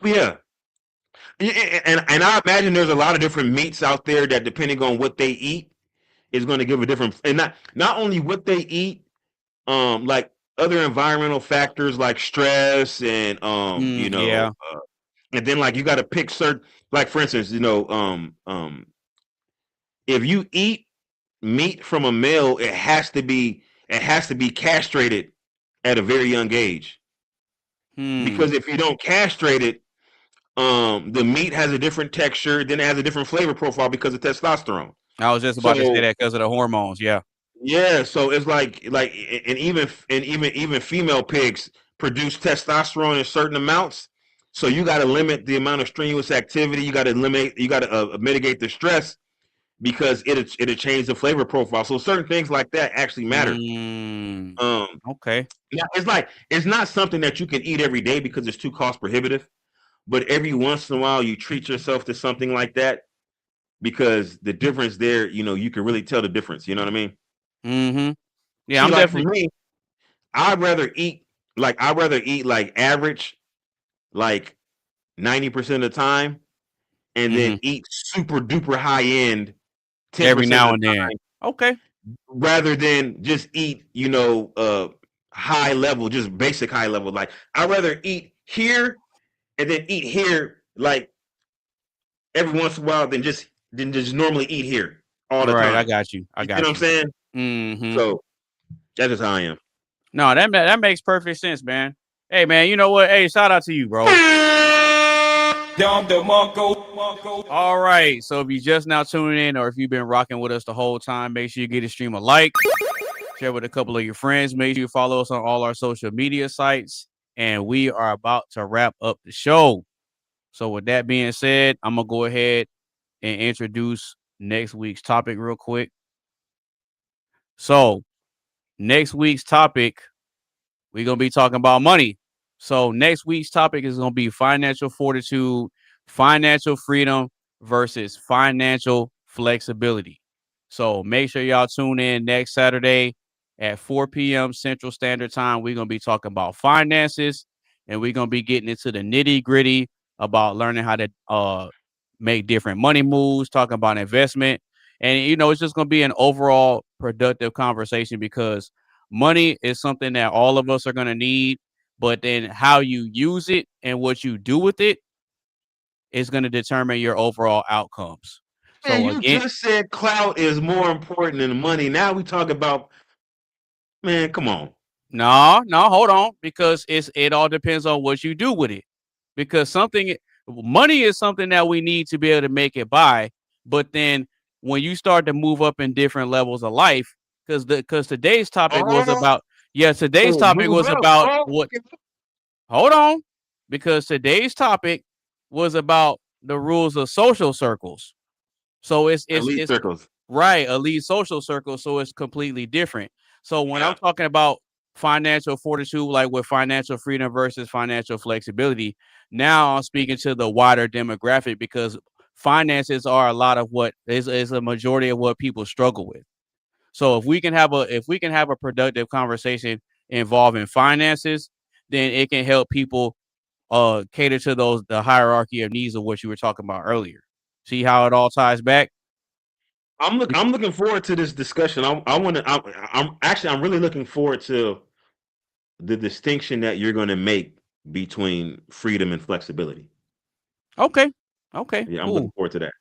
Yeah, and I imagine there's a lot of different meats out there that, depending on what they eat, is going to give a different. And not only what they eat, like other environmental factors like stress and and then like you got to pick certain, like for instance, if you eat meat from a male, it has to be castrated at a very young age. Because if you don't castrate it, the meat has a different texture, then it has a different flavor profile because of testosterone. I was just about to say that because of the hormones. Yeah. Yeah. So it's like, and even female pigs produce testosterone in certain amounts. So you got to limit the amount of strenuous activity. You got to mitigate the stress because it'll change the flavor profile. So certain things like that actually matter. Okay. Now it's not something that you can eat every day because it's too cost prohibitive. But every once in a while, you treat yourself to something like that because the difference there, you can really tell the difference. You know what I mean? Mm-hmm. Yeah, See, I'm definitely. For me, I'd rather eat like average, like 90% of the time, and then eat super duper high end every now and then. Okay. Rather than just eat, high level, just basic high level. Like I'd rather eat here and then eat here, like every once in a while, than just normally eat here all the time. Right, I got you. You know what I'm saying? Mm-hmm. So that's just how I am. No, that makes perfect sense, man. Hey, man, you know what? Hey, shout out to you, bro. All right, so if you just now tuning in, or if you've been rocking with us the whole time, make sure you give the stream a like, share with a couple of your friends. Make sure you follow us on all our social media sites, and we are about to wrap up the show. So with that being said, I'm gonna go ahead and introduce next week's topic real quick. So next week's topic, we're gonna be talking about money. So next week's topic is going to be financial fortitude, financial freedom versus financial flexibility. So make sure y'all tune in next Saturday at 4 p.m. Central Standard Time. We're going to be talking about finances, and we're going to be getting into the nitty gritty about learning how to make different money moves, talking about investment. And it's just going to be an overall productive conversation because money is something that all of us are going to need, but then how you use it and what you do with it is going to determine your overall outcomes. Man, you just said clout is more important than money. Now we talk about, man, come on. No, hold on, because it all depends on what you do with it. Because money is something that we need to be able to make it by, but then when you start to move up in different levels of life, because today's topic was about what. Hold on, because today's topic was about the rules of social circles. So it's elite circles, right? Elite social circles. So it's completely different. So when I'm talking about financial fortitude, like with financial freedom versus financial flexibility, now I'm speaking to the wider demographic because finances are a lot of what is a majority of what people struggle with. So if we can have a productive conversation involving finances, then it can help people cater to the hierarchy of needs of what you were talking about earlier. See how it all ties back? I'm looking forward to this discussion. I'm really looking forward to the distinction that you're going to make between freedom and flexibility. Okay. Yeah, I'm looking forward to that.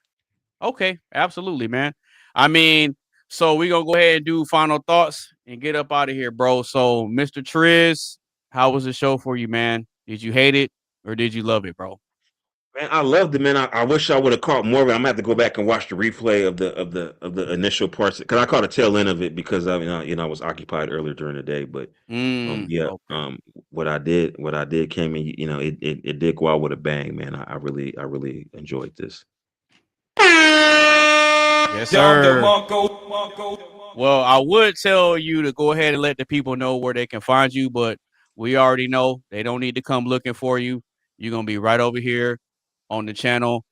Okay, absolutely, man. I mean, so we're gonna go ahead and do final thoughts and get up out of here, bro. So, Mr. Triz, how was the show for you, man? Did you hate it or did you love it, bro? Man, I loved it, man. I wish I would have caught more of it. I'm gonna have to go back and watch the replay of the initial parts because I caught a tail end of it because I was occupied earlier during the day. But what I did came in. It did go out with a bang, man. I really enjoyed this. Yes, sir. Well, I would tell you to go ahead and let the people know where they can find you, but we already know they don't need to come looking for you. You're gonna be right over here on the channel,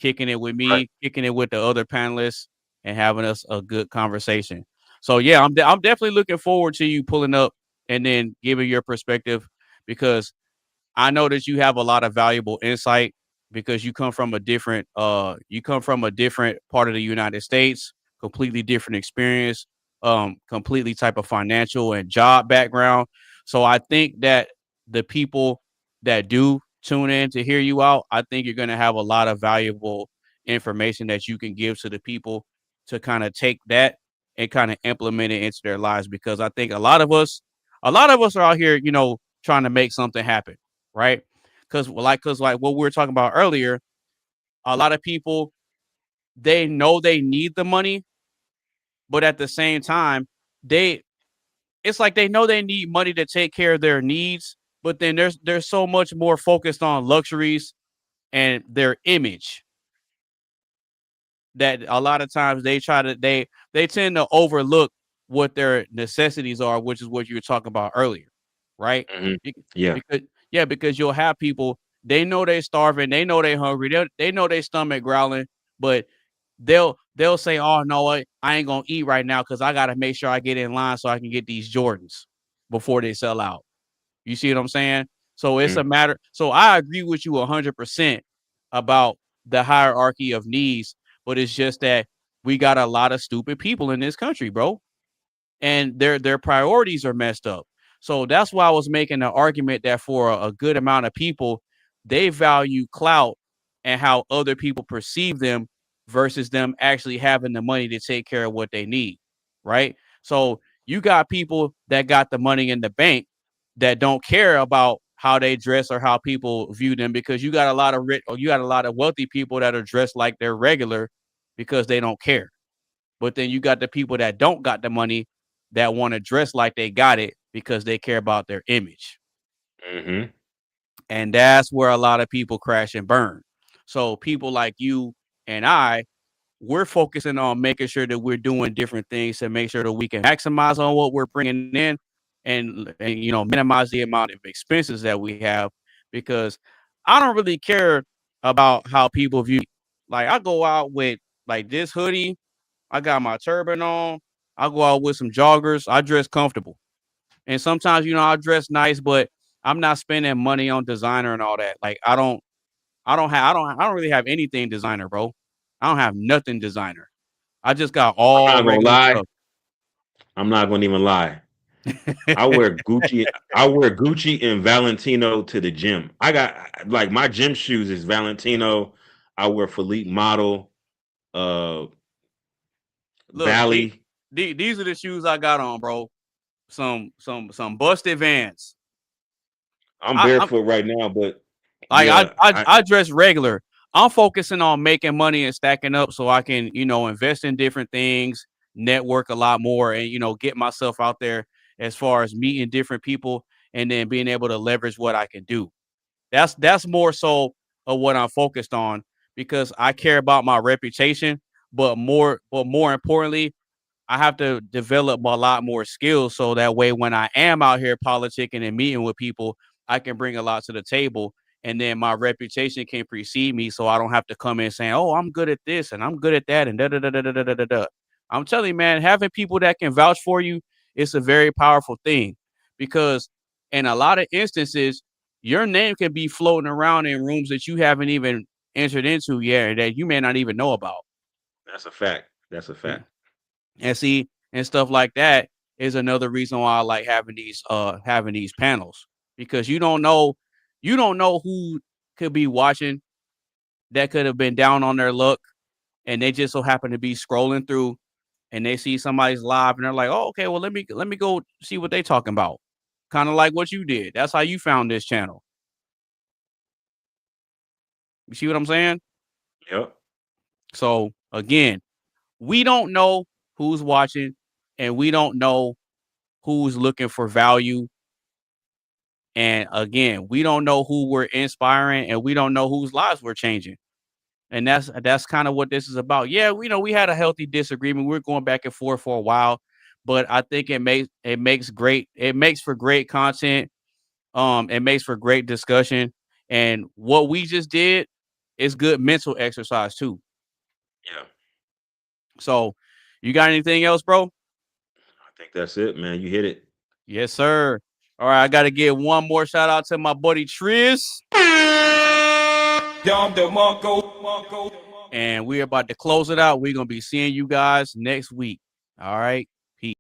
kicking it with me, kicking it with the other panelists, and having us a good conversation. So yeah, I'm definitely looking forward to you pulling up and then giving your perspective because I know that you have a lot of valuable insight because you come from a different part of the United States, completely different experience, completely type of financial and job background. So I think that the people that do tune in to hear you out, I think you're going to have a lot of valuable information that you can give to the people to kind of take that and kind of implement it into their lives. Because I think a lot of us are out here, trying to make something happen, right? Because like what we were talking about earlier, a lot of people, they know they need the money, but at the same time, it's like they know they need money to take care of their needs, but then they're so much more focused on luxuries and their image that a lot of times they tend to overlook what their necessities are, which is what you were talking about earlier, right? Yeah. Because you'll have people, they know they're starving, they know they're hungry, they know their stomach growling, but they'll say, "Oh no, I ain't gonna eat right now because I gotta make sure I get in line so I can get these Jordans before they sell out." You see what I'm saying? So it's a matter. So I agree with you 100% about the hierarchy of needs, but it's just that we got a lot of stupid people in this country, bro, and their priorities are messed up. So that's why I was making the argument that for a good amount of people, they value clout and how other people perceive them versus them actually having the money to take care of what they need, right? So you got people that got the money in the bank that don't care about how they dress or how people view them because you got a lot of wealthy people that are dressed like they're regular because they don't care. But then you got the people that don't got the money that want to dress like they got it because they care about their image. And that's where a lot of people crash and burn. So people like you and we're focusing on making sure that we're doing different things to make sure that we can maximize on what we're bringing in and minimize the amount of expenses that we have, because I don't really care about how people view me. Like I go out with like this hoodie, I got my turban on, I go out with some joggers, I dress comfortable. And sometimes, I dress nice, but I'm not spending money on designer and all that. Like I don't really have anything designer, bro. I don't have nothing designer. I just got all I'm not gonna regular lie. stuff. I'm not gonna even lie. I wear Gucci. I wear Gucci and Valentino to the gym. I got like my gym shoes is Valentino. I wear Philippe model. Look, Valley. These are the shoes I got on, bro. Some busted Vans. I'm barefoot right now, but like yeah, I dress regular. I'm focusing on making money and stacking up so I can, invest in different things, network a lot more, and get myself out there as far as meeting different people and then being able to leverage what I can do. That's more so of what I'm focused on because I care about my reputation, but more importantly, I have to develop a lot more skills so that way when I am out here politicking and meeting with people, I can bring a lot to the table. And then my reputation can precede me so I don't have to come in saying, oh, I'm good at this and I'm good at that and da da da da da da da da. I'm telling you, man, having people that can vouch for you is a very powerful thing because in a lot of instances, your name can be floating around in rooms that you haven't even entered into yet that you may not even know about. That's a fact. That's a fact. And see, and stuff like that is another reason why I like having these panels because you don't know who could be watching that could have been down on their luck and they just so happen to be scrolling through and they see somebody's live and they're like, oh, okay, well let me go see what they talking about. Kind of like what you did. That's how you found this channel. You see what I'm saying? Yep. So again, we don't know who's watching and we don't know who's looking for value. And again, we don't know who we're inspiring and we don't know whose lives we're changing. And that's kind of what this is about. Yeah, we had a healthy disagreement. We were going back and forth for a while, but I think it makes for great content. It makes for great discussion. And what we just did is good mental exercise too. Yeah. So you got anything else, bro? I think that's it, man. You hit it. Yes, sir. All right, I got to give one more shout out to my buddy Triz. And we're about to close it out. We're going to be seeing you guys next week. All right. Peace.